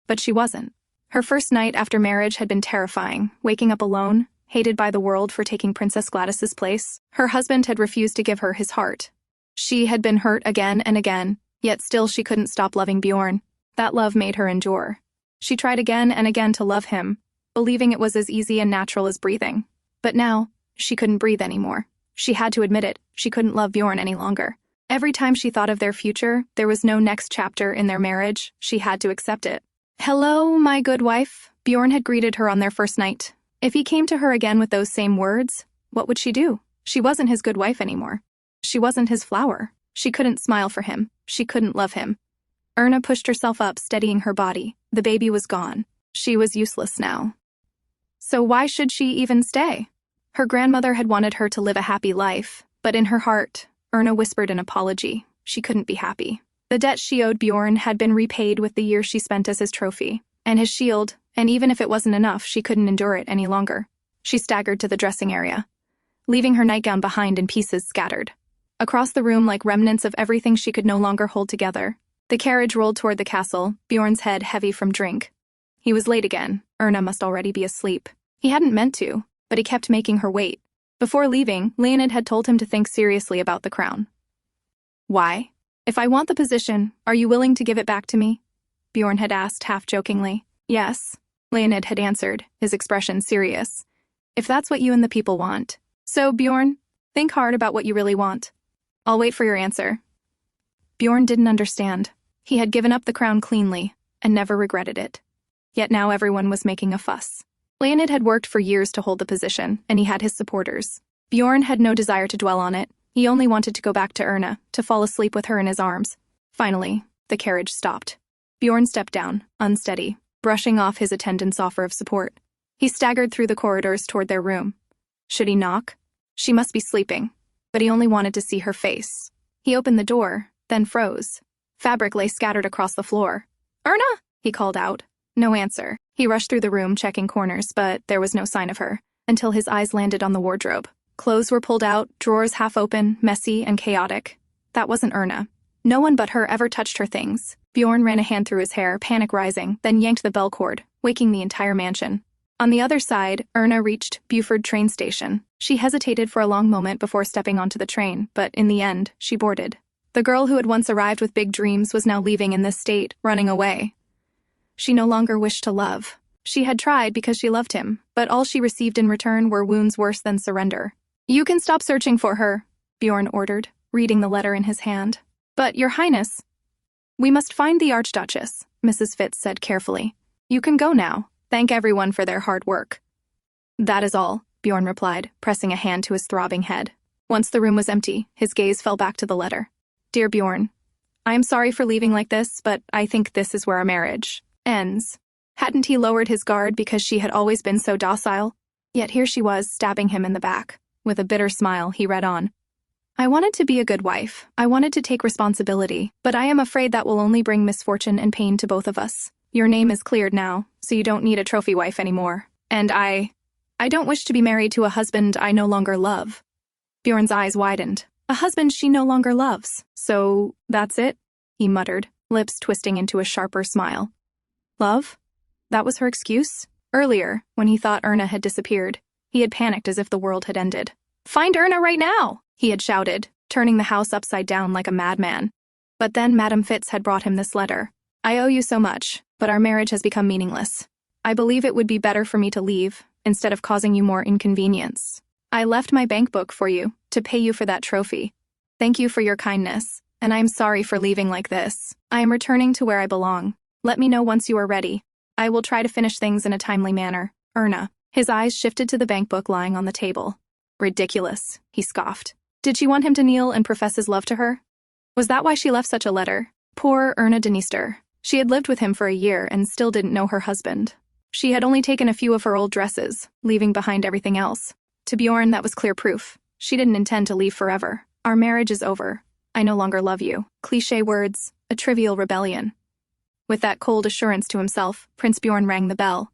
but she wasn't. Her first night after marriage had been terrifying, waking up alone, hated by the world for taking Princess Gladys's place. Her husband had refused to give her his heart. She had been hurt again and again, yet still she couldn't stop loving Bjorn. That love made her endure. She tried again and again to love him, believing it was as easy and natural as breathing. But now, she couldn't breathe anymore. She had to admit it, she couldn't love Bjorn any longer. Every time she thought of their future, there was no next chapter in their marriage. She had to accept it. Hello, my good wife, Bjorn had greeted her on their first night. If he came to her again with those same words, what would she do? She wasn't his good wife anymore. She wasn't his flower. She couldn't smile for him. She couldn't love him. Erna pushed herself up, steadying her body. The baby was gone. She was useless now. So why should she even stay? Her grandmother had wanted her to live a happy life, but in her heart, Erna whispered an apology. She couldn't be happy. The debt she owed Bjorn had been repaid with the year she spent as his trophy, and his shield, and even if it wasn't enough, she couldn't endure it any longer. She staggered to the dressing area, leaving her nightgown behind in pieces scattered. Across the room, like remnants of everything she could no longer hold together, the carriage rolled toward the castle, Bjorn's head heavy from drink. He was late again. Erna must already be asleep. He hadn't meant to, but he kept making her wait. Before leaving, Lechen had told him to think seriously about the crown. Why? If I want the position, are you willing to give it back to me? Bjorn had asked half-jokingly. Yes, Lechen had answered, his expression serious. If that's what you and the people want. So, Bjorn, think hard about what you really want. I'll wait for your answer. Bjorn didn't understand. He had given up the crown cleanly, and never regretted it. Yet now everyone was making a fuss. Lechen had worked for years to hold the position, and he had his supporters. Bjorn had no desire to dwell on it. He only wanted to go back to Erna, to fall asleep with her in his arms. Finally, the carriage stopped. Bjorn stepped down, unsteady, brushing off his attendant's offer of support. He staggered through the corridors toward their room. Should he knock? She must be sleeping, but he only wanted to see her face. He opened the door, then froze. Fabric lay scattered across the floor. Erna! He called out. No answer. He rushed through the room, checking corners, but there was no sign of her, until his eyes landed on the wardrobe. Clothes were pulled out, drawers half open, messy and chaotic. That wasn't Erna. No one but her ever touched her things. Bjorn ran a hand through his hair, panic rising, then yanked the bell cord, waking the entire mansion. On the other side, Erna reached Buford train station. She hesitated for a long moment before stepping onto the train, but in the end, she boarded. The girl who had once arrived with big dreams was now leaving in this state, running away. She no longer wished to love. She had tried because she loved him, but all she received in return were wounds worse than surrender. You can stop searching for her, Bjorn ordered, reading the letter in his hand. But, Your Highness, we must find the Archduchess, Mrs. Fitz said carefully. You can go now. Thank everyone for their hard work. That is all, Bjorn replied, pressing a hand to his throbbing head. Once the room was empty, his gaze fell back to the letter. Dear Bjorn, I am sorry for leaving like this, but I think this is where our marriage ends. Hadn't he lowered his guard because she had always been so docile? Yet here she was, stabbing him in the back. With a bitter smile, he read on. I wanted to be a good wife. I wanted to take responsibility, but I am afraid that will only bring misfortune and pain to both of us. Your name is cleared now, so you don't need a trophy wife anymore. And I don't wish to be married to a husband I no longer love. Bjorn's eyes widened. A husband she no longer loves. So, that's it? He muttered, lips twisting into a sharper smile. Love? That was her excuse? Earlier, when he thought Erna had disappeared, he had panicked as if the world had ended. Find Erna right now! He had shouted, turning the house upside down like a madman. But then Madame Fitz had brought him this letter. I owe you so much, but our marriage has become meaningless. I believe it would be better for me to leave, instead of causing you more inconvenience. I left my bank book for you, to pay you for that trophy. Thank you for your kindness, and I am sorry for leaving like this. I am returning to where I belong. Let me know once you are ready. I will try to finish things in a timely manner. Erna. His eyes shifted to the bank book lying on the table. Ridiculous, he scoffed. Did she want him to kneel and profess his love to her? Was that why she left such a letter? Poor Erna Dniester. She had lived with him for a year and still didn't know her husband. She had only taken a few of her old dresses, leaving behind everything else. To Bjorn, that was clear proof. She didn't intend to leave forever. Our marriage is over. I no longer love you. Cliché words, a trivial rebellion. With that cold assurance to himself, Prince Bjorn rang the bell.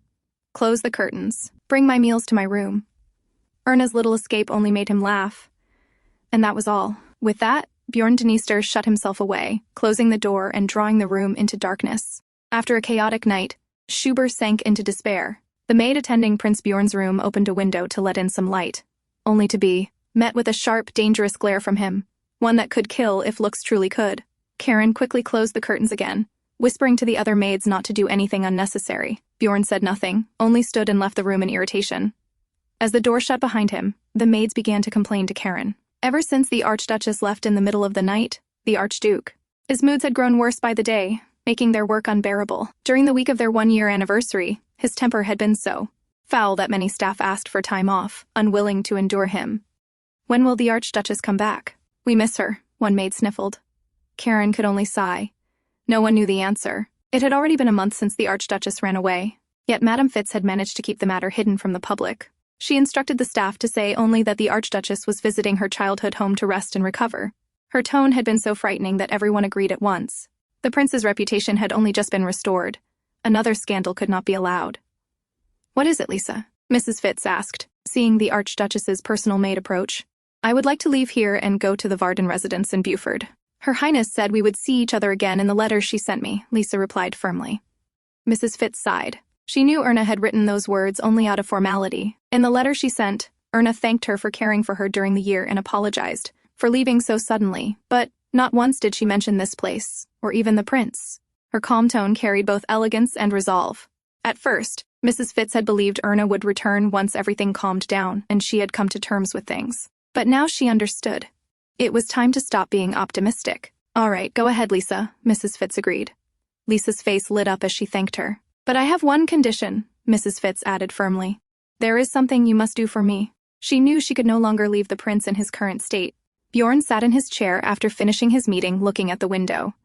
Close the curtains. Bring my meals to my room. Erna's little escape only made him laugh. And that was all. With that, Bjorn Dniester shut himself away, closing the door and drawing the room into darkness. After a chaotic night, Schubert sank into despair. The maid attending Prince Bjorn's room opened a window to let in some light, only to be met with a sharp, dangerous glare from him, one that could kill if looks truly could. Karen quickly closed the curtains again, whispering to the other maids not to do anything unnecessary. Bjorn said nothing, only stood and left the room in irritation. As the door shut behind him, the maids began to complain to Karen. Ever since the Archduchess left in the middle of the night, the Archduke, his moods had grown worse by the day, making their work unbearable. During the week of their one-year anniversary, his temper had been so foul that many staff asked for time off, unwilling to endure him. When will the Archduchess come back? We miss her, one maid sniffled. Karen could only sigh. No one knew the answer. It had already been a month since the Archduchess ran away, yet Madame Fitz had managed to keep the matter hidden from the public. She instructed the staff to say only that the Archduchess was visiting her childhood home to rest and recover. Her tone had been so frightening that everyone agreed at once. The prince's reputation had only just been restored. Another scandal could not be allowed. What is it, Lisa? Mrs. Fitz asked, seeing the Archduchess's personal maid approach. I would like to leave here and go to the Varden residence in Buford. Her Highness said we would see each other again in the letter she sent me, Lisa replied firmly. Mrs. Fitz sighed. She knew Erna had written those words only out of formality. In the letter she sent, Erna thanked her for caring for her during the year and apologized for leaving so suddenly, but not once did she mention this place, or even the prince. Her calm tone carried both elegance and resolve. At first, Mrs. Fitz had believed Erna would return once everything calmed down and she had come to terms with things. But now she understood. It was time to stop being optimistic. All right, go ahead, Lisa, Mrs. Fitz agreed. Lisa's face lit up as she thanked her. But I have one condition, Mrs. Fitz added firmly. There is something you must do for me. She knew she could no longer leave the prince in his current state. Bjorn sat in his chair after finishing his meeting, looking at the window.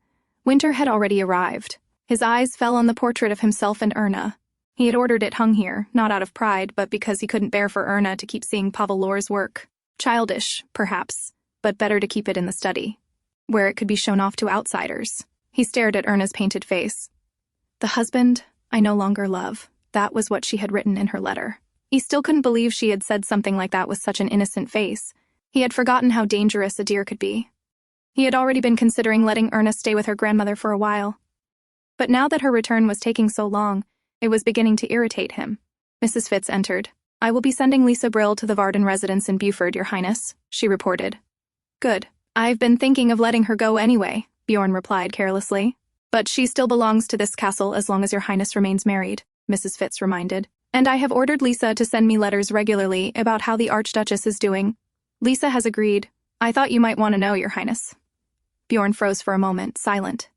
Winter had already arrived. His eyes fell on the portrait of himself and Erna. He had ordered it hung here, not out of pride, but because he couldn't bear for Erna to keep seeing Pavel Lor's work. Childish, perhaps, but better to keep it in the study, where it could be shown off to outsiders. He stared at Erna's painted face. The husband I no longer love, that was what she had written in her letter. He still couldn't believe she had said something like that with such an innocent face. He had forgotten how dangerous a deer could be. He had already been considering letting Erna stay with her grandmother for a while. But now that her return was taking so long, it was beginning to irritate him. Mrs. Fitz entered. I will be sending Lisa Brill to the Varden residence in Buford, Your Highness, she reported. Good. I've been thinking of letting her go anyway, Bjorn replied carelessly. But she still belongs to this castle as long as Your Highness remains married, Mrs. Fitz reminded. And I have ordered Lisa to send me letters regularly about how the Archduchess is doing. Lisa has agreed. I thought you might want to know, Your Highness. Bjorn froze for a moment, silent.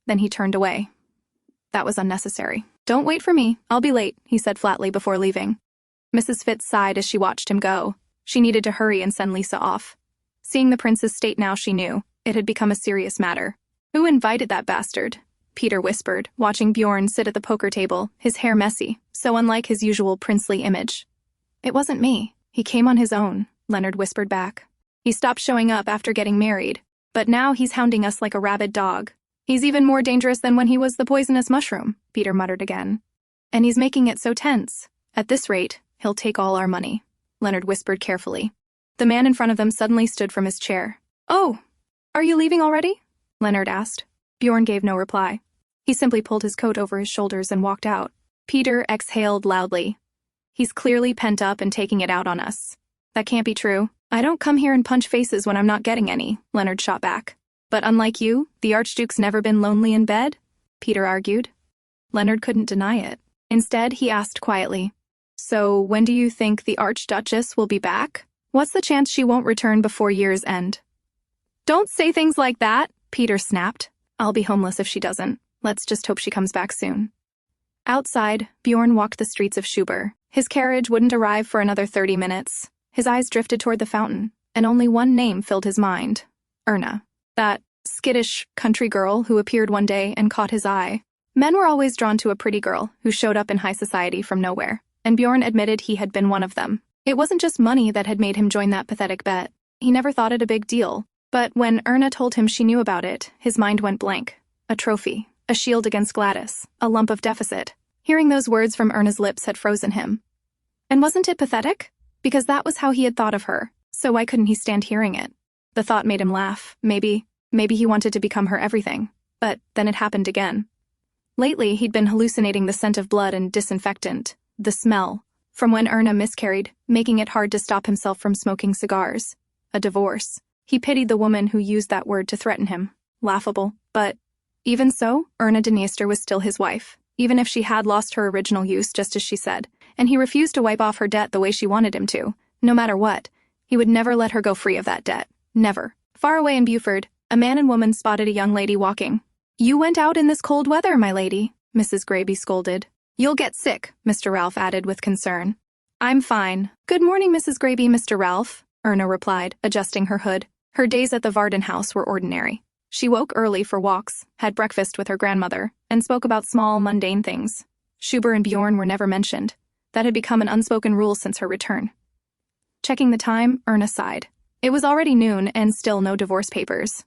Then he turned away. That was unnecessary. Don't wait for me. I'll be late, he said flatly before leaving. Mrs. Fitz sighed as she watched him go. She needed to hurry and send Lisa off. Seeing the prince's state now, she knew it had become a serious matter. Who invited that bastard? Peter whispered, watching Bjorn sit at the poker table, his hair messy, so unlike his usual princely image. It wasn't me. He came on his own, Leonard whispered back. He stopped showing up after getting married, but now he's hounding us like a rabid dog. He's even more dangerous than when he was the poisonous mushroom, Peter muttered again. And he's making it so tense. At this rate, he'll take all our money, Leonard whispered carefully. The man in front of them suddenly stood from his chair. Oh, are you leaving already? Leonard asked. Bjorn gave no reply. He simply pulled his coat over his shoulders and walked out. Peter exhaled loudly. He's clearly pent up and taking it out on us. That can't be true. I don't come here and punch faces when I'm not getting any, Leonard shot back. But unlike you, the Archduke's never been lonely in bed, Peter argued. Leonard couldn't deny it. Instead, he asked quietly, So, when do you think the Archduchess will be back? What's the chance she won't return before year's end? Don't say things like that, Peter snapped. I'll be homeless if she doesn't. Let's just hope she comes back soon. Outside, Bjorn walked the streets of Schubert. His carriage wouldn't arrive for another 30 minutes. His eyes drifted toward the fountain, and only one name filled his mind. Erna. That skittish country girl who appeared one day and caught his eye. Men were always drawn to a pretty girl who showed up in high society from nowhere, and Bjorn admitted he had been one of them. It wasn't just money that had made him join that pathetic bet. He never thought it a big deal. But when Erna told him she knew about it, his mind went blank. A trophy, a shield against Gladys, a lump of deficit. Hearing those words from Erna's lips had frozen him. And wasn't it pathetic? Because that was how he had thought of her, so why couldn't he stand hearing it? The thought made him laugh. Maybe he wanted to become her everything. But then it happened again. Lately, he'd been hallucinating the scent of blood and disinfectant, the smell, from when Erna miscarried, making it hard to stop himself from smoking cigars. A divorce. He pitied the woman who used that word to threaten him. Laughable. But even so, Erna Dniester was still his wife, even if she had lost her original use, just as she said, and he refused to wipe off her debt the way she wanted him to. No matter what, he would never let her go free of that debt. Never. Far away in Buford, a man and woman spotted a young lady walking. You went out in this cold weather, my lady, Mrs. Graby scolded. You'll get sick, Mr. Ralph added with concern. I'm fine. Good morning, Mrs. Graby, Mr. Ralph, Erna replied, adjusting her hood. Her days at the Varden house were ordinary. She woke early for walks, had breakfast with her grandmother, and spoke about small, mundane things. Schubert and Bjorn were never mentioned. That had become an unspoken rule since her return. Checking the time, Erna sighed. It was already noon and still no divorce papers.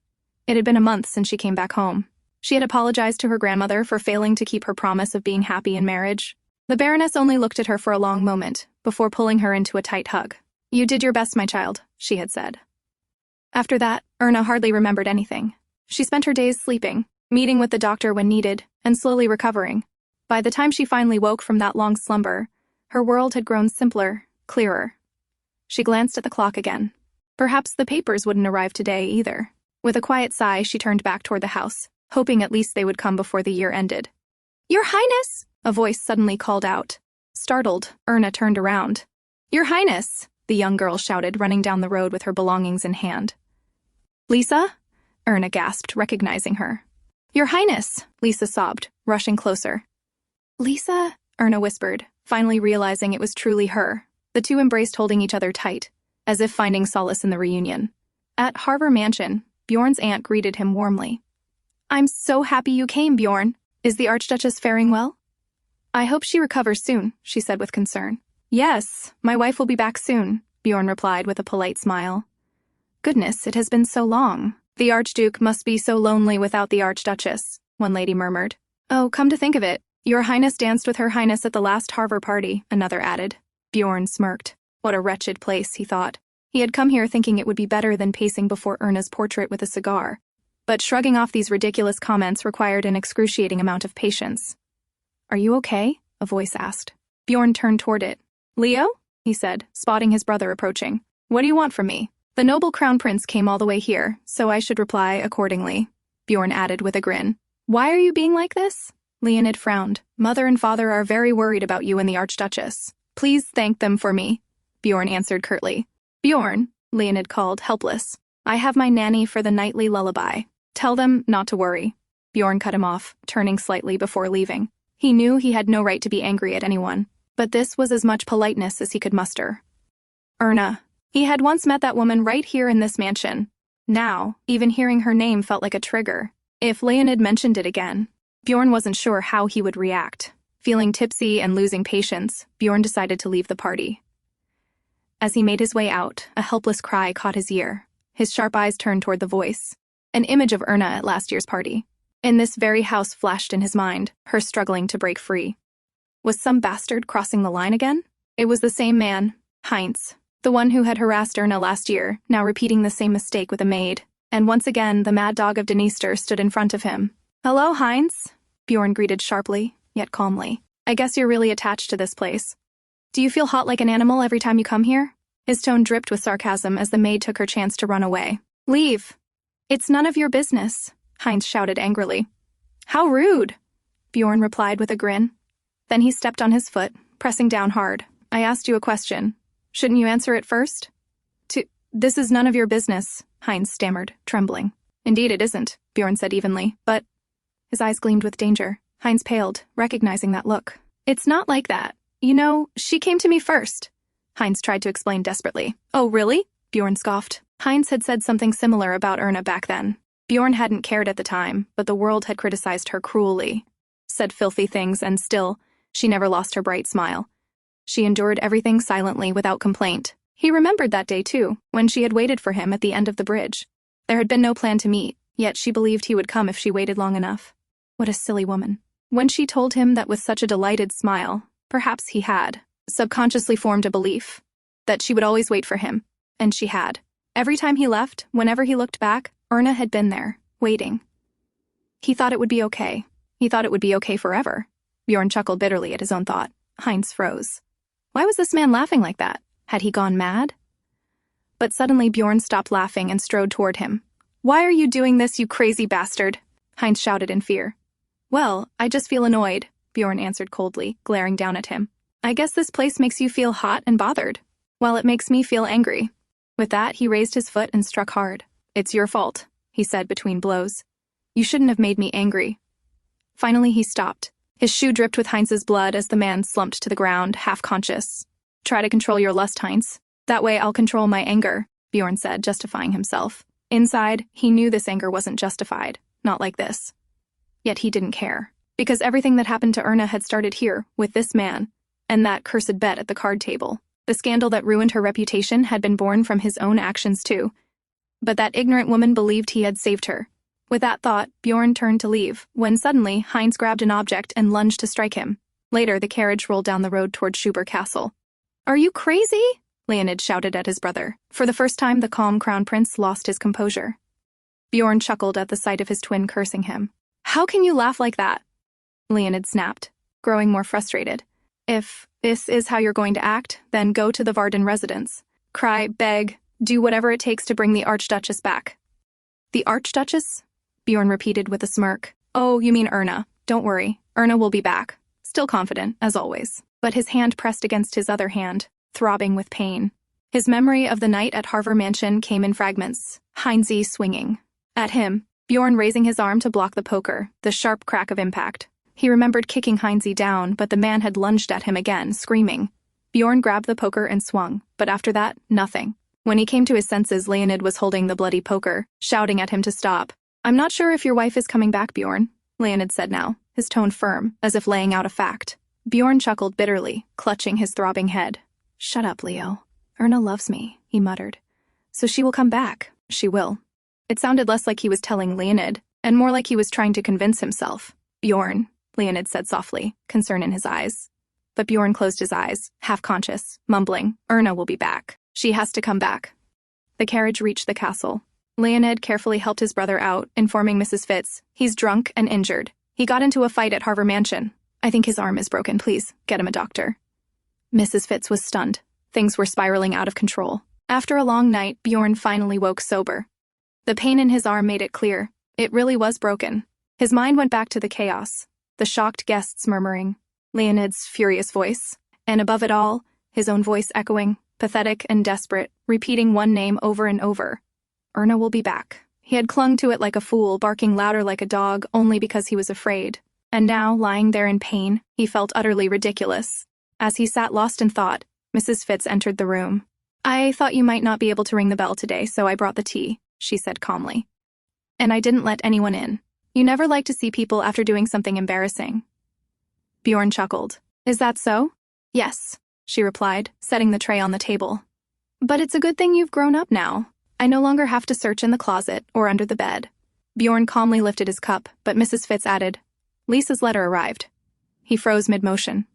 It had been a month since she came back home. She had apologized to her grandmother for failing to keep her promise of being happy in marriage. The Baroness only looked at her for a long moment, before pulling her into a tight hug. "You did your best, my child," she had said. After that, Erna hardly remembered anything. She spent her days sleeping, meeting with the doctor when needed, and slowly recovering. By the time she finally woke from that long slumber, her world had grown simpler, clearer. She glanced at the clock again. Perhaps the papers wouldn't arrive today either. With a quiet sigh, she turned back toward the house, hoping at least they would come before the year ended. "Your Highness!" a voice suddenly called out. Startled, Erna turned around. "Your Highness!" the young girl shouted, running down the road with her belongings in hand. "Lisa?" Erna gasped, recognizing her. "Your Highness!" Lisa sobbed, rushing closer. "Lisa?" Erna whispered, finally realizing it was truly her. The two embraced, holding each other tight, as if finding solace in the reunion. At Harver Mansion, Bjorn's aunt greeted him warmly. "I'm so happy you came, Bjorn. Is the Archduchess faring well?" "I hope she recovers soon," she said with concern. "Yes, my wife will be back soon," Bjorn replied with a polite smile. "Goodness, it has been so long. The Archduke must be so lonely without the Archduchess," one lady murmured. "Oh, come to think of it, Your Highness danced with Her Highness at the last Harver party," another added. Bjorn smirked. What a wretched place, he thought. He had come here thinking it would be better than pacing before Erna's portrait with a cigar. But shrugging off these ridiculous comments required an excruciating amount of patience. "Are you okay?" a voice asked. Bjorn turned toward it. "Leo?" he said, spotting his brother approaching. "What do you want from me?" "The noble crown prince came all the way here, so I should reply accordingly," Bjorn added with a grin. "Why are you being like this?" Leonid frowned. "Mother and father are very worried about you and the Archduchess. Please thank them for me," Bjorn answered curtly. "Bjorn," Leonid called, helpless. "I have my nanny for the nightly lullaby. Tell them not to worry." Bjorn cut him off, turning slightly before leaving. He knew he had no right to be angry at anyone, but this was as much politeness as he could muster. Erna. He had once met that woman right here in this mansion. Now, even hearing her name felt like a trigger. If Leonid mentioned it again, Bjorn wasn't sure how he would react. Feeling tipsy and losing patience, Bjorn decided to leave the party. As he made his way out, a helpless cry caught his ear. His sharp eyes turned toward the voice. An image of Erna at last year's party. In this very house flashed in his mind, her struggling to break free. Was some bastard crossing the line again? It was the same man, Heinz, the one who had harassed Erna last year, now repeating the same mistake with a maid. And once again, the mad dog of Dniester stood in front of him. "Hello, Heinz," Bjorn greeted sharply, yet calmly. "I guess you're really attached to this place. Do you feel hot like an animal every time you come here?" His tone dripped with sarcasm as the maid took her chance to run away. "Leave. It's none of your business," Heinz shouted angrily. "How rude," Bjorn replied with a grin. Then he stepped on his foot, pressing down hard. "I asked you a question. Shouldn't you answer it first?" This is none of your business," Heinz stammered, trembling. "Indeed it isn't," Bjorn said evenly, "but—" His eyes gleamed with danger. Heinz paled, recognizing that look. "It's not like that. You know, she came to me first," Heinz tried to explain desperately. "Oh, really?" Bjorn scoffed. Heinz had said something similar about Erna back then. Bjorn hadn't cared at the time, but the world had criticized her cruelly. Said filthy things, and still, she never lost her bright smile. She endured everything silently without complaint. He remembered that day, too, when she had waited for him at the end of the bridge. There had been no plan to meet, yet she believed he would come if she waited long enough. What a silly woman. When she told him that with such a delighted smile, perhaps he had subconsciously formed a belief that she would always wait for him, and she had. Every time he left, whenever he looked back, Erna had been there, waiting. He thought it would be okay. He thought it would be okay forever. Bjorn chuckled bitterly at his own thought. Heinz froze. Why was this man laughing like that? Had he gone mad? But suddenly Bjorn stopped laughing and strode toward him. "Why are you doing this, you crazy bastard?" Heinz shouted in fear. "Well, I just feel annoyed," Bjorn answered coldly, glaring down at him. "I guess this place makes you feel hot and bothered, while it makes me feel angry." With that, he raised his foot and struck hard. "It's your fault," he said between blows. "You shouldn't have made me angry." Finally, he stopped. His shoe dripped with Heinz's blood as the man slumped to the ground, half conscious. "Try to control your lust, Heinz," That way I'll control my anger, Bjorn said, justifying himself. Inside, he knew this anger wasn't justified, not like this. Yet he didn't care, because everything that happened to Erna had started here, with this man, and that cursed bet at the card table. The scandal that ruined her reputation had been born from his own actions too. But that ignorant woman believed he had saved her. With that thought, Bjorn turned to leave, when suddenly Heinz grabbed an object and lunged to strike him. Later, the carriage rolled down the road toward Schuber Castle. "Are you crazy?" Leonid shouted at his brother. For the first time, the calm crown prince lost his composure. Bjorn chuckled at the sight of his twin cursing him. "How can you laugh like that?" Leonid snapped, growing more frustrated. "If this is how you're going to act, then go to the Varden residence. Cry, beg, do whatever it takes to bring the Archduchess back." "The Archduchess?" Bjorn repeated with a smirk. "Oh, you mean Erna. Don't worry, Erna will be back." Still confident, as always. But his hand pressed against his other hand, throbbing with pain. His memory of the night at Harver Mansion came in fragments, Heinz swinging at him, Bjorn raising his arm to block the poker, the sharp crack of impact. He remembered kicking Heinz down, but the man had lunged at him again, screaming. Bjorn grabbed the poker and swung, but after that, nothing. When he came to his senses, Leonid was holding the bloody poker, shouting at him to stop. "I'm not sure if your wife is coming back, Bjorn," Leonid said now, his tone firm, as if laying out a fact. Bjorn chuckled bitterly, clutching his throbbing head. "Shut up, Leo. Erna loves me," he muttered. "So she will come back. She will." It sounded less like he was telling Leonid, and more like he was trying to convince himself. "Bjorn," Leonid said softly, concern in his eyes. But Bjorn closed his eyes, half-conscious, mumbling, "Erna will be back. She has to come back." The carriage reached the castle. Leonid carefully helped his brother out, informing Mrs. Fitz, "He's drunk and injured. He got into a fight at Harver Mansion. I think his arm is broken. Please, get him a doctor." Mrs. Fitz was stunned. Things were spiraling out of control. After a long night, Bjorn finally woke sober. The pain in his arm made it clear. It really was broken. His mind went back to the chaos, the shocked guests murmuring, Leonid's furious voice, and above it all, his own voice echoing, pathetic and desperate, repeating one name over and over. Erna will be back. He had clung to it like a fool, barking louder like a dog only because he was afraid. And now, lying there in pain, he felt utterly ridiculous. As he sat lost in thought, Mrs. Fitz entered the room. "I thought you might not be able to ring the bell today, so I brought the tea," she said calmly. "And I didn't let anyone in. You never like to see people after doing something embarrassing." Bjorn chuckled. "Is that so?" "Yes," she replied, setting the tray on the table. "But it's a good thing you've grown up now. I no longer have to search in the closet or under the bed." Bjorn calmly lifted his cup, but Mrs. Fitz added, "Lisa's letter arrived." He froze mid-motion.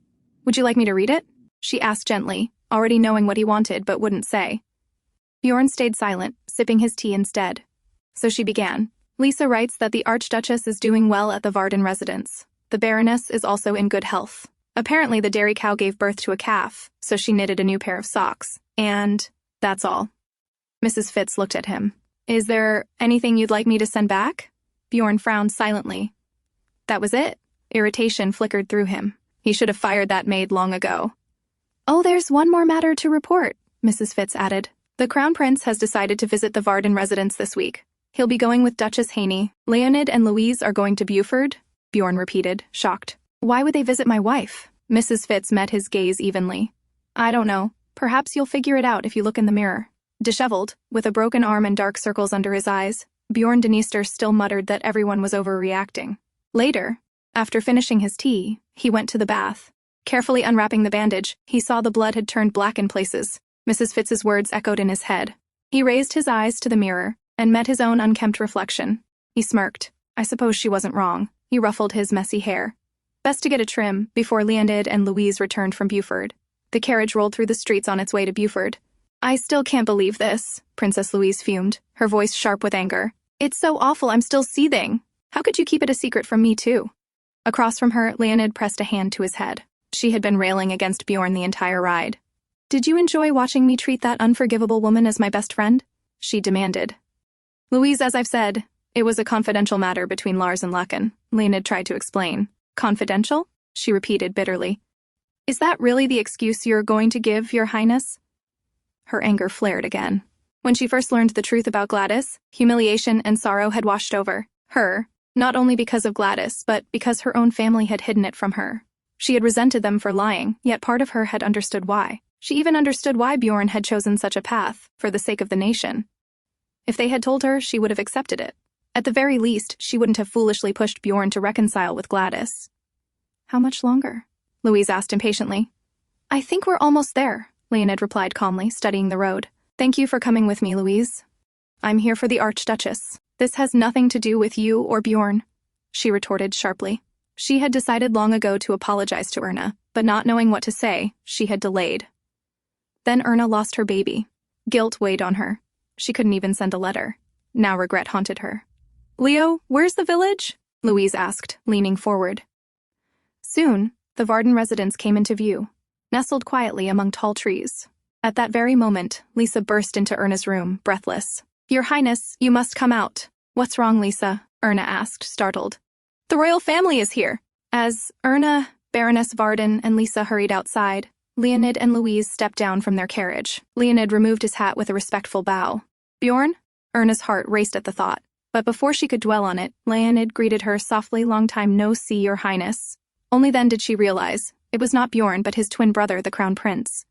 "Would you like me to read it?" she asked gently, already knowing what he wanted but wouldn't say. Bjorn stayed silent, sipping his tea instead. So she began. "Lisa writes that the Archduchess is doing well at the Varden residence. The Baroness is also in good health. Apparently the dairy cow gave birth to a calf, so she knitted a new pair of socks. And that's all." Mrs. Fitz looked at him. "Is there anything you'd like me to send back?" Bjorn frowned silently. That was it. Irritation flickered through him. He should have fired that maid long ago. "Oh, there's one more matter to report," Mrs. Fitz added. "The Crown Prince has decided to visit the Varden residence this week. He'll be going with Duchess Haney. Leonid and Louise are going to Buford," Bjorn repeated, shocked. "Why would they visit my wife?" Mrs. Fitz met his gaze evenly. "I don't know. Perhaps you'll figure it out if you look in the mirror." Disheveled, with a broken arm and dark circles under his eyes, Bjorn Dniester still muttered that everyone was overreacting. Later, after finishing his tea, he went to the bath. Carefully unwrapping the bandage, he saw the blood had turned black in places. Mrs. Fitz's words echoed in his head. He raised his eyes to the mirror and met his own unkempt reflection. He smirked. I suppose she wasn't wrong. He ruffled his messy hair. Best to get a trim before Leonid and Louise returned from Buford. The carriage rolled through the streets on its way to Buford. "I still can't believe this," Princess Louise fumed, her voice sharp with anger. "It's so awful, I'm still seething. How could you keep it a secret from me, too?" Across from her, Leonid pressed a hand to his head. She had been railing against Bjorn the entire ride. "Did you enjoy watching me treat that unforgivable woman as my best friend?" she demanded. "Louise, as I've said, it was a confidential matter between Lars and Lechen," Leonid tried to explain. "Confidential?" she repeated bitterly. "Is that really the excuse you're going to give, Your Highness?" Her anger flared again. When she first learned the truth about Gladys, humiliation and sorrow had washed over her, not only because of Gladys, but because her own family had hidden it from her. She had resented them for lying, yet part of her had understood why. She even understood why Bjorn had chosen such a path, for the sake of the nation. If they had told her, she would have accepted it. At the very least, she wouldn't have foolishly pushed Bjorn to reconcile with Gladys. How much longer? Louise asked impatiently. I think we're almost there, Leonid replied calmly, studying the road. Thank you for coming with me, Louise. I'm here for the Archduchess. This has nothing to do with you or Bjorn, she retorted sharply. She had decided long ago to apologize to Erna, but not knowing what to say, she had delayed. Then Erna lost her baby. Guilt weighed on her. She couldn't even send a letter. Now regret haunted her. Leo, where's the village? Louise asked, leaning forward. Soon, the Varden residence came into view, nestled quietly among tall trees. At that very moment, Lisa burst into Erna's room, breathless. Your Highness, you must come out. What's wrong, Lisa? Erna asked, startled. The royal family is here. As Erna, Baroness Varden, and Lisa hurried outside, Leonid and Louise stepped down from their carriage. Leonid removed his hat with a respectful bow. Bjorn? Erna's heart raced at the thought. But before she could dwell on it, Leonid greeted her softly, long time no see, Your Highness. Only then did she realize it was not Bjorn but his twin brother, the Crown Prince.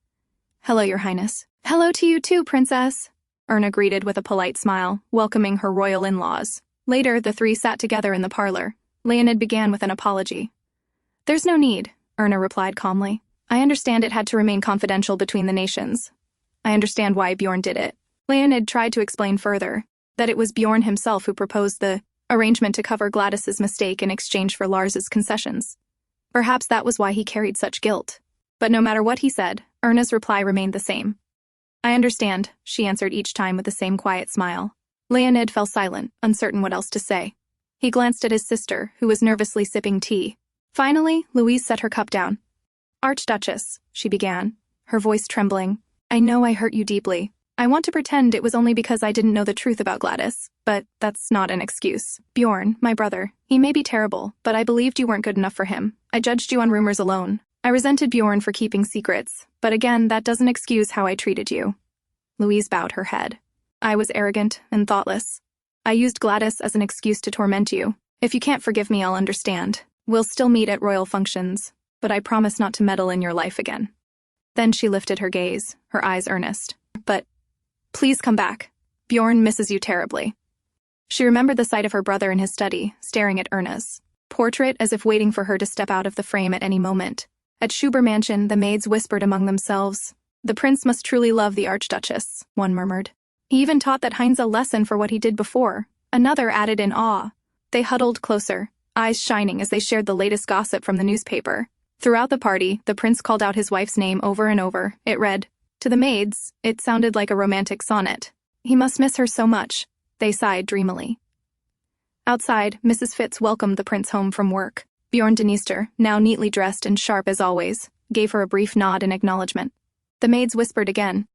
Hello, Your Highness. Hello to you too, Princess, Erna greeted with a polite smile, welcoming her royal in-laws. Later, the three sat together in the parlor. Leonid began with an apology. There's no need, Erna replied calmly. I understand it had to remain confidential between the nations. I understand why Bjorn did it. Leonid tried to explain further that it was Bjorn himself who proposed the arrangement to cover Gladys's mistake in exchange for Lars's concessions. Perhaps that was why he carried such guilt. But no matter what he said, Erna's reply remained the same. I understand, she answered each time with the same quiet smile. Leonid fell silent, uncertain what else to say. He glanced at his sister, who was nervously sipping tea. Finally, Louise set her cup down. Archduchess, she began, her voice trembling. I know I hurt you deeply. I want to pretend it was only because I didn't know the truth about Gladys, but that's not an excuse. Bjorn, my brother, he may be terrible, but I believed you weren't good enough for him. I judged you on rumors alone. I resented Bjorn for keeping secrets, but again, that doesn't excuse how I treated you. Louise bowed her head. I was arrogant and thoughtless. I used Gladys as an excuse to torment you. If you can't forgive me, I'll understand. We'll still meet at royal functions, but I promise not to meddle in your life again. Then she lifted her gaze, her eyes earnest. But please come back. Bjorn misses you terribly. She remembered the sight of her brother in his study, staring at Erna's portrait as if waiting for her to step out of the frame at any moment. At Schuber Mansion, the maids whispered among themselves. The prince must truly love the Archduchess, one murmured. He even taught that Heinz a lesson for what he did before. Another added in awe. They huddled closer, eyes shining as they shared the latest gossip from the newspaper. Throughout the party, the prince called out his wife's name over and over. It read. To the maids, it sounded like a romantic sonnet. He must miss her so much, they sighed dreamily. Outside, Mrs. Fitz welcomed the prince home from work. Bjorn Dniester, now neatly dressed and sharp as always, gave her a brief nod in acknowledgement. The maids whispered again.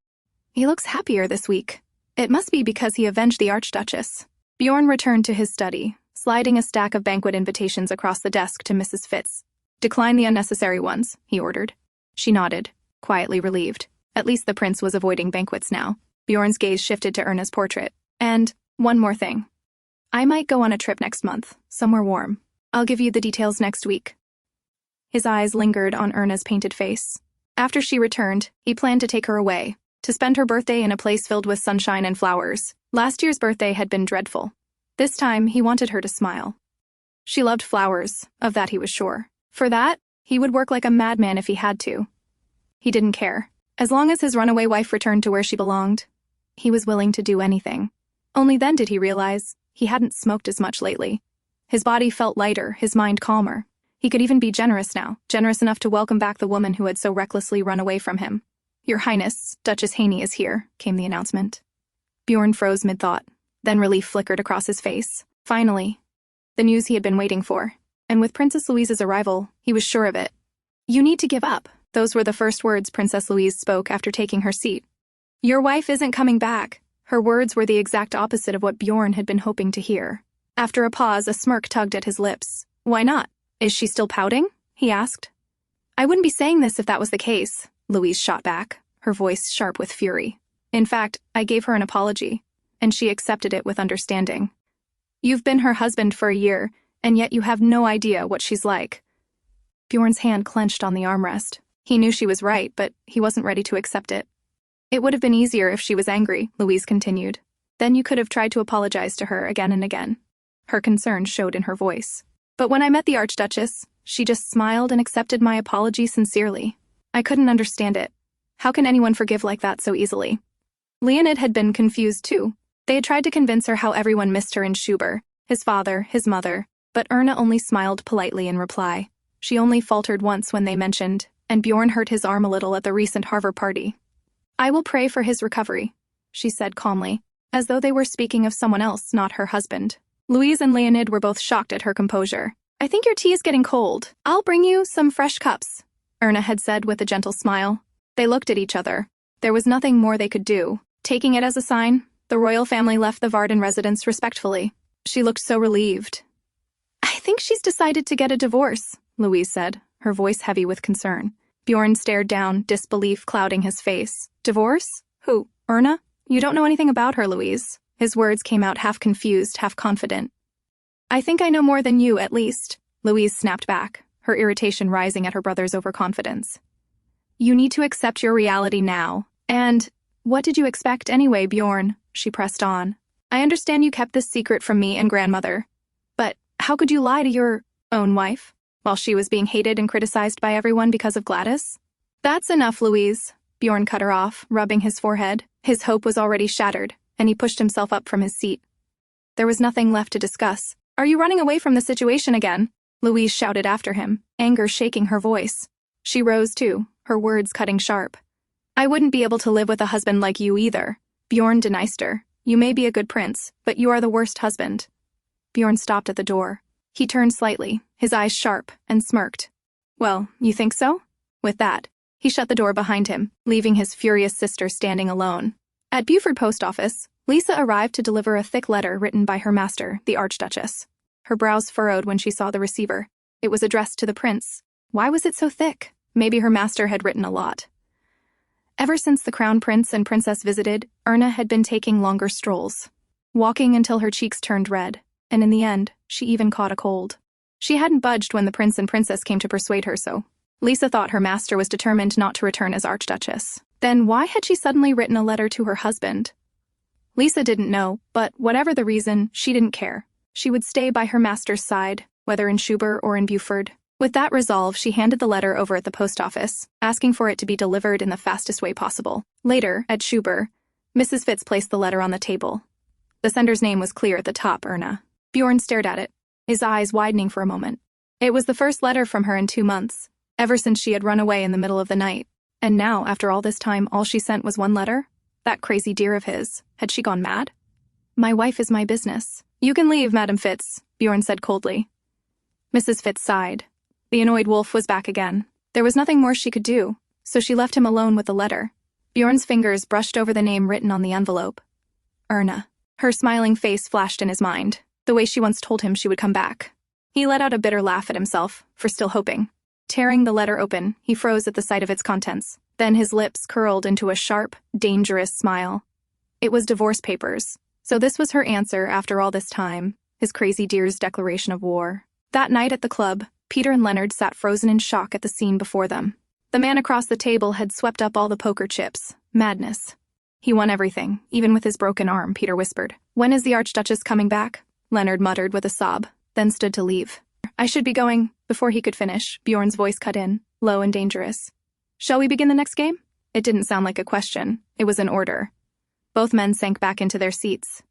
He looks happier this week. It must be because he avenged the Archduchess. Bjorn returned to his study, sliding a stack of banquet invitations across the desk to Mrs. Fitz. Decline the unnecessary ones, he ordered. She nodded, quietly relieved. At least the prince was avoiding banquets now. Bjorn's gaze shifted to Erna's portrait. And one more thing. I might go on a trip next month, somewhere warm. I'll give you the details next week. His eyes lingered on Erna's painted face. After she returned, he planned to take her away, to spend her birthday in a place filled with sunshine and flowers. Last year's birthday had been dreadful. This time, he wanted her to smile. She loved flowers, of that he was sure. For that, he would work like a madman if he had to. He didn't care. As long as his runaway wife returned to where she belonged, he was willing to do anything. Only then did he realize he hadn't smoked as much lately. His body felt lighter, his mind calmer. He could even be generous now, generous enough to welcome back the woman who had so recklessly run away from him. Your Highness, Duchess Haney is here, came the announcement. Bjorn froze mid-thought. Then relief flickered across his face. Finally, the news he had been waiting for. And with Princess Louise's arrival, he was sure of it. You need to give up. Those were the first words Princess Louise spoke after taking her seat. Your wife isn't coming back. Her words were the exact opposite of what Bjorn had been hoping to hear. After a pause, a smirk tugged at his lips. Why not? Is she still pouting? He asked. I wouldn't be saying this if that was the case, Louise shot back, her voice sharp with fury. In fact, I gave her an apology, and she accepted it with understanding. You've been her husband for a year, and yet you have no idea what she's like. Bjorn's hand clenched on the armrest. He knew she was right, but he wasn't ready to accept it. It would have been easier if she was angry, Louise continued. Then you could have tried to apologize to her again and again. Her concern showed in her voice. But when I met the Archduchess, she just smiled and accepted my apology sincerely. I couldn't understand it. How can anyone forgive like that so easily? Leonid had been confused too. They had tried to convince her how everyone missed her in Schubert, his father, his mother, but Erna only smiled politely in reply. She only faltered once when they mentioned, and Bjorn hurt his arm a little at the recent Harvard party. I will pray for his recovery, she said calmly, as though they were speaking of someone else, not her husband. Louise and Leonid were both shocked at her composure. I think your tea is getting cold. I'll bring you some fresh cups, Erna had said with a gentle smile. They looked at each other. There was nothing more they could do. Taking it as a sign, the royal family left the Varden residence respectfully. She looked so relieved. I think she's decided to get a divorce, Louise said, her voice heavy with concern. Bjorn stared down, disbelief clouding his face. Divorce? Who? Erna? You don't know anything about her, Louise. His words came out half confused, half confident. I think I know more than you, at least, Louise snapped back, her irritation rising at her brother's overconfidence. You need to accept your reality now. And what did you expect anyway, Bjorn? She pressed on. I understand you kept this secret from me and grandmother. But how could you lie to your own wife while she was being hated and criticized by everyone because of Gladys? That's enough, Louise, Bjorn cut her off, rubbing his forehead. His hope was already shattered, and he pushed himself up from his seat. There was nothing left to discuss. Are you running away from the situation again? Louise shouted after him, anger shaking her voice. She rose too, her words cutting sharp. I wouldn't be able to live with a husband like you either. Bjorn Dniester, you may be a good prince, but you are the worst husband. Bjorn stopped at the door. He turned slightly, his eyes sharp, and smirked. Well, you think so? With that, he shut the door behind him, leaving his furious sister standing alone. At Buford post office, Lisa arrived to deliver a thick letter written by her master, the Archduchess. Her brows furrowed when she saw the receiver. It was addressed to the prince. Why was it so thick? Maybe her master had written a lot. Ever since the crown prince and princess visited, Erna had been taking longer strolls, walking until her cheeks turned red, and in the end, she even caught a cold. She hadn't budged when the prince and princess came to persuade her so. Lisa thought her master was determined not to return as Archduchess. Then why had she suddenly written a letter to her husband? Lisa didn't know, but whatever the reason, she didn't care. She would stay by her master's side, whether in Schubert or in Buford. With that resolve, she handed the letter over at the post office, asking for it to be delivered in the fastest way possible. Later, at Schubert, Mrs. Fitz placed the letter on the table. The sender's name was clear at the top, Erna. Bjorn stared at it, his eyes widening for a moment. It was the first letter from her in 2 months, ever since she had run away in the middle of the night. And now, after all this time, all she sent was one letter? That crazy dear of his. Had she gone mad? My wife is my business. You can leave, Madam Fitz, Bjorn said coldly. Mrs. Fitz sighed. The annoyed wolf was back again. There was nothing more she could do, so she left him alone with the letter. Bjorn's fingers brushed over the name written on the envelope. Erna. Her smiling face flashed in his mind, the way she once told him she would come back. He let out a bitter laugh at himself, for still hoping. Tearing the letter open, he froze at the sight of its contents. Then his lips curled into a sharp, dangerous smile. It was divorce papers. So this was her answer after all this time, his crazy dear's declaration of war. That night at the club, Peter and Leonard sat frozen in shock at the scene before them. The man across the table had swept up all the poker chips. Madness. He won everything, even with his broken arm, Peter whispered. When is the Archduchess coming back? Leonard muttered with a sob, then stood to leave. I should be going. Before he could finish, Bjorn's voice cut in, low and dangerous. Shall we begin the next game? It didn't sound like a question. It was an order. Both men sank back into their seats.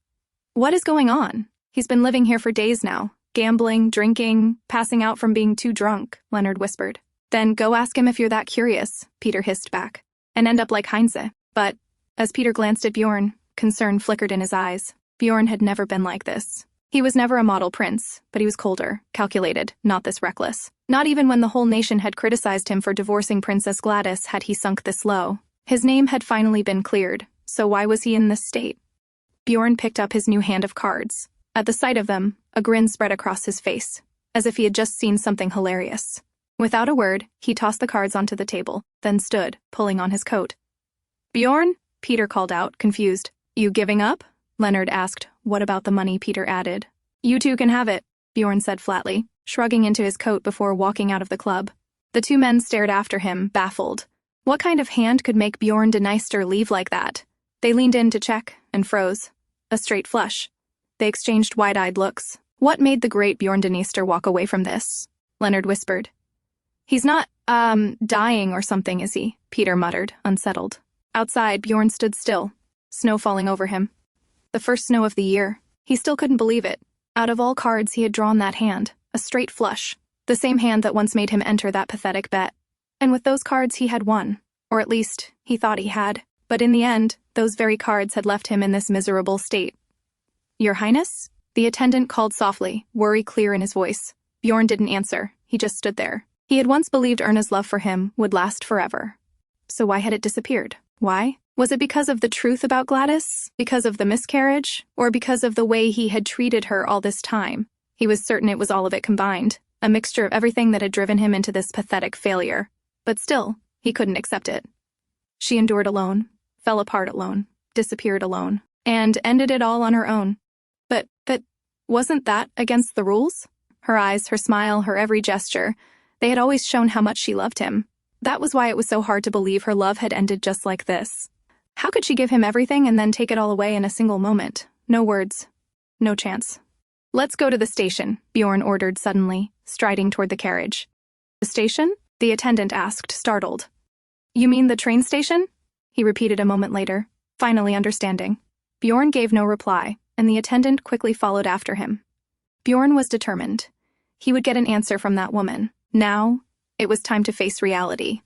What is going on? He's been living here for days now. Gambling, drinking, passing out from being too drunk, Leonard whispered. Then go ask him if you're that curious, Peter hissed back. And end up like Heinze. But, as Peter glanced at Bjorn, concern flickered in his eyes. Bjorn had never been like this. He was never a model prince, but he was colder, calculated, not this reckless. Not even when the whole nation had criticized him for divorcing Princess Gladys had he sunk this low. His name had finally been cleared, so why was he in this state? Bjorn picked up his new hand of cards. At the sight of them, a grin spread across his face, as if he had just seen something hilarious. Without a word, he tossed the cards onto the table, then stood, pulling on his coat. Bjorn? Peter called out, confused. You giving up? Leonard asked. What about the money? Peter added. You two can have it, Bjorn said flatly, shrugging into his coat before walking out of the club. The two men stared after him, baffled. What kind of hand could make Bjorn Dniester leave like that? They leaned in to check, and froze. A straight flush. They exchanged wide-eyed looks. What made the great Bjorn Dniester walk away from this? Leonard whispered. He's not, dying or something, is he? Peter muttered, unsettled. Outside, Bjorn stood still, snow falling over him. The first snow of the year. He still couldn't believe it. Out of all cards, he had drawn that hand, a straight flush, the same hand that once made him enter that pathetic bet. And with those cards he had won, or at least, he thought he had. But in the end, those very cards had left him in this miserable state. Your Highness? The attendant called softly, worry clear in his voice. Bjorn didn't answer, he just stood there. He had once believed Erna's love for him would last forever. So why had it disappeared? Why? Was it because of the truth about Gladys? Because of the miscarriage? Or because of the way he had treated her all this time? He was certain it was all of it combined, a mixture of everything that had driven him into this pathetic failure. But still, he couldn't accept it. She endured alone, fell apart alone, disappeared alone, and ended it all on her own. But wasn't that against the rules? Her eyes, her smile, her every gesture, they had always shown how much she loved him. That was why it was so hard to believe her love had ended just like this. How could she give him everything and then take it all away in a single moment? No words. No chance. Let's go to the station, Bjorn ordered suddenly, striding toward the carriage. The station? The attendant asked, startled. You mean the train station? He repeated a moment later, finally understanding. Bjorn gave no reply, and the attendant quickly followed after him. Bjorn was determined. He would get an answer from that woman. Now, it was time to face reality.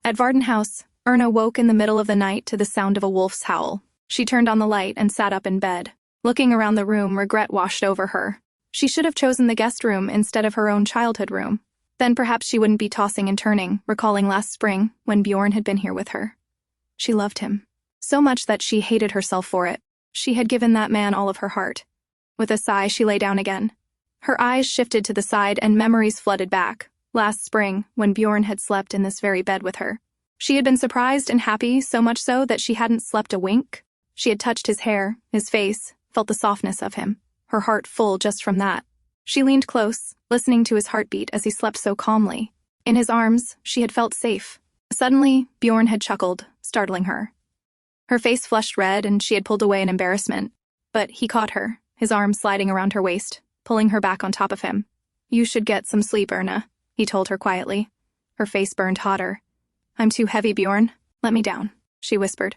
At Varden House, Erna woke in the middle of the night to the sound of a wolf's howl. She turned on the light and sat up in bed. Looking around the room, regret washed over her. She should have chosen the guest room instead of her own childhood room. Then perhaps she wouldn't be tossing and turning, recalling last spring when Bjorn had been here with her. She loved him. So much that she hated herself for it. She had given that man all of her heart. With a sigh, she lay down again. Her eyes shifted to the side and memories flooded back. Last spring, when Bjorn had slept in this very bed with her. She had been surprised and happy, so much so that she hadn't slept a wink. She had touched his hair, his face, felt the softness of him, her heart full just from that. She leaned close, listening to his heartbeat as he slept so calmly. In his arms, she had felt safe. Suddenly, Bjorn had chuckled, startling her. Her face flushed red and she had pulled away in embarrassment. But he caught her, his arm sliding around her waist, pulling her back on top of him. You should get some sleep, Erna, he told her quietly. Her face burned hotter. I'm too heavy, Bjorn. Let me down, she whispered.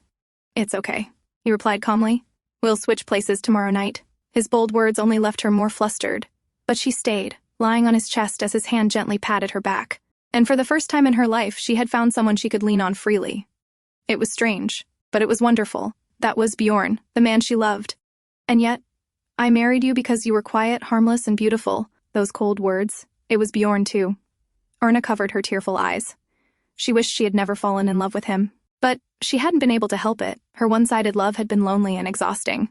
It's okay, he replied calmly. We'll switch places tomorrow night. His bold words only left her more flustered. But she stayed, lying on his chest as his hand gently patted her back. And for the first time in her life, she had found someone she could lean on freely. It was strange, but it was wonderful. That was Bjorn, the man she loved. And yet, I married you because you were quiet, harmless, and beautiful. Those cold words. It was Bjorn, too. Erna covered her tearful eyes. She wished she had never fallen in love with him. But she hadn't been able to help it. Her one-sided love had been lonely and exhausting.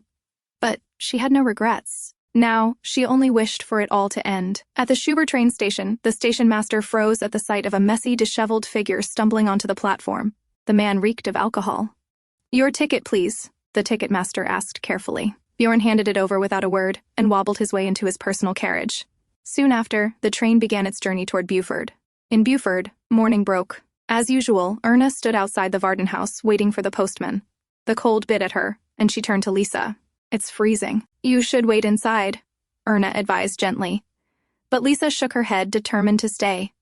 But she had no regrets. Now, she only wished for it all to end. At the Schubert train station, the station master froze at the sight of a messy, disheveled figure stumbling onto the platform. The man reeked of alcohol. Your ticket, please, the ticket master asked carefully. Bjorn handed it over without a word and wobbled his way into his personal carriage. Soon after, the train began its journey toward Buford. In Buford, morning broke. As usual, Erna stood outside the Varden house waiting for the postman. The cold bit at her, and she turned to Lisa. It's freezing. You should wait inside, Erna advised gently. But Lisa shook her head, determined to stay.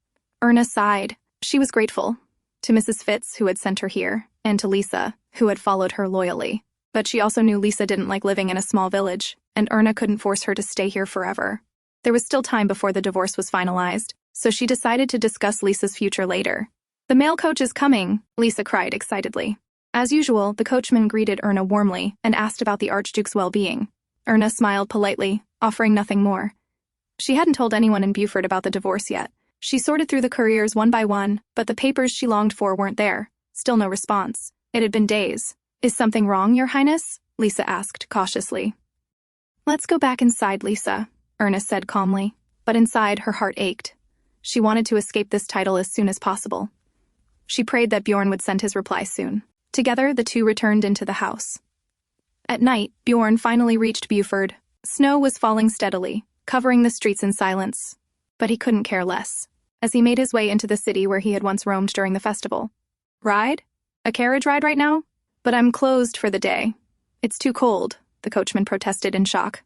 Erna sighed. She was grateful. To Mrs. Fitz, who had sent her here, and to Lisa, who had followed her loyally. But she also knew Lisa didn't like living in a small village, and Erna couldn't force her to stay here forever. There was still time before the divorce was finalized, so she decided to discuss Lisa's future later. The mail coach is coming, Lisa cried excitedly. As usual, the coachman greeted Erna warmly and asked about the Archduke's well-being. Erna smiled politely, offering nothing more. She hadn't told anyone in Buford about the divorce yet. She sorted through the couriers one by one, but the papers she longed for weren't there. Still no response. It had been days. Is something wrong, Your Highness? Lisa asked cautiously. Let's go back inside, Lisa, Erna said calmly. But inside, her heart ached. She wanted to escape this title as soon as possible. She prayed that Bjorn would send his reply soon. Together, the two returned into the house. At night, Bjorn finally reached Buford. Snow was falling steadily, covering the streets in silence. But he couldn't care less. as he made his way into the city where he had once roamed during the festival. "Ride? A carriage ride right now? But I'm closed for the day. It's too cold," the coachman protested in shock.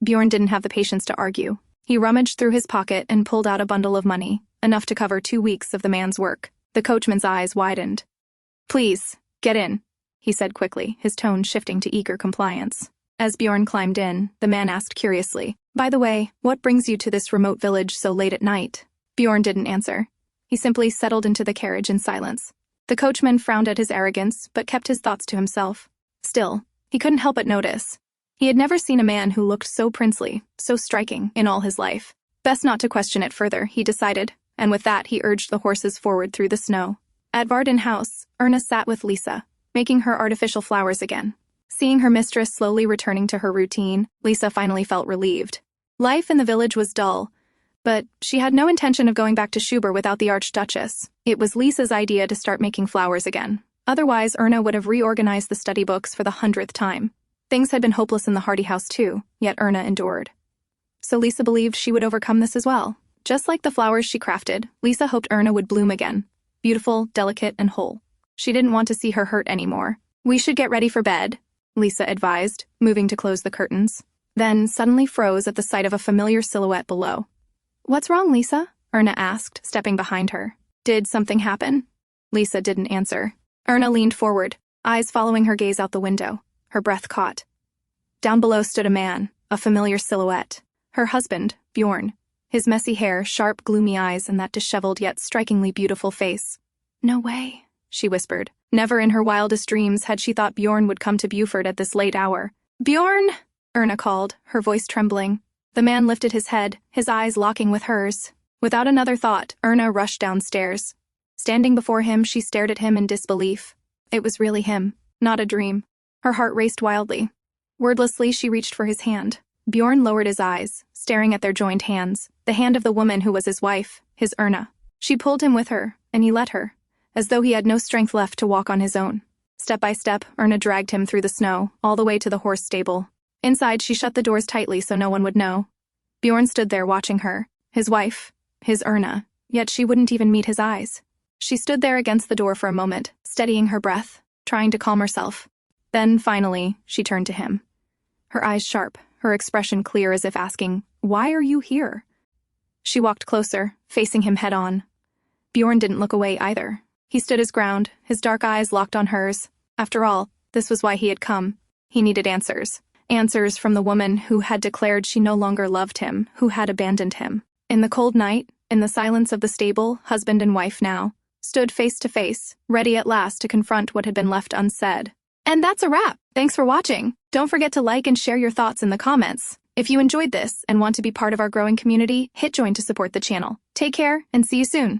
Bjorn didn't have the patience to argue. He rummaged through his pocket and pulled out a bundle of money, enough to cover 2 weeks of the man's work. The coachman's eyes widened. "Please, get in," he said quickly, his tone shifting to eager compliance. As Bjorn climbed in, the man asked curiously, "By the way, what brings you to this remote village so late at night?" Bjorn didn't answer. He simply settled into the carriage in silence. The coachman frowned at his arrogance, but kept his thoughts to himself. Still, he couldn't help but notice. He had never seen a man who looked so princely, so striking, in all his life. Best not to question it further, he decided, and with that he urged the horses forward through the snow. At Varden House, Erna sat with Lisa, making her artificial flowers again. Seeing her mistress slowly returning to her routine, Lisa finally felt relieved. Life in the village was dull, but she had no intention of going back to Schubert without the Archduchess. It was Lisa's idea to start making flowers again. Otherwise, Erna would have reorganized the study books for the 100th time. Things had been hopeless in the Hardy house too, yet Erna endured. So Lisa believed she would overcome this as well. Just like the flowers she crafted, Lisa hoped Erna would bloom again, beautiful, delicate, and whole. She didn't want to see her hurt anymore. "We should get ready for bed," Lisa advised, moving to close the curtains. Then suddenly froze at the sight of a familiar silhouette below. "What's wrong, Lisa?" Erna asked, stepping behind her. "Did something happen?" Lisa didn't answer. Erna leaned forward, eyes following her gaze out the window. Her breath caught. Down below stood a man, a familiar silhouette. Her husband, Bjorn. His messy hair, sharp, gloomy eyes, and that disheveled yet strikingly beautiful face. "No way," she whispered. Never in her wildest dreams had she thought Bjorn would come to Buford at this late hour. "Bjorn!" Erna called, her voice trembling. The man lifted his head, his eyes locking with hers. Without another thought, Erna rushed downstairs. Standing before him, she stared at him in disbelief. It was really him, not a dream. Her heart raced wildly. Wordlessly, she reached for his hand. Bjorn lowered his eyes, staring at their joined hands, the hand of the woman who was his wife, his Erna. She pulled him with her, and he let her, as though he had no strength left to walk on his own. Step by step, Erna dragged him through the snow, all the way to the horse stable. Inside, she shut the doors tightly so no one would know. Bjorn stood there watching her, his wife, his Erna, yet she wouldn't even meet his eyes. She stood there against the door for a moment, steadying her breath, trying to calm herself. Then, finally, she turned to him. Her eyes sharp, her expression clear as if asking, "Why are you here?" She walked closer, facing him head-on. Bjorn didn't look away either. He stood his ground, his dark eyes locked on hers. After all, this was why he had come. He needed answers. Answers from the woman who had declared she no longer loved him, who had abandoned him. In the cold night, in the silence of the stable, husband and wife now, stood face to face, ready at last to confront what had been left unsaid. And that's a wrap. Thanks for watching. Don't forget to like and share your thoughts in the comments. If you enjoyed this and want to be part of our growing community, hit join to support the channel. Take care and see you soon.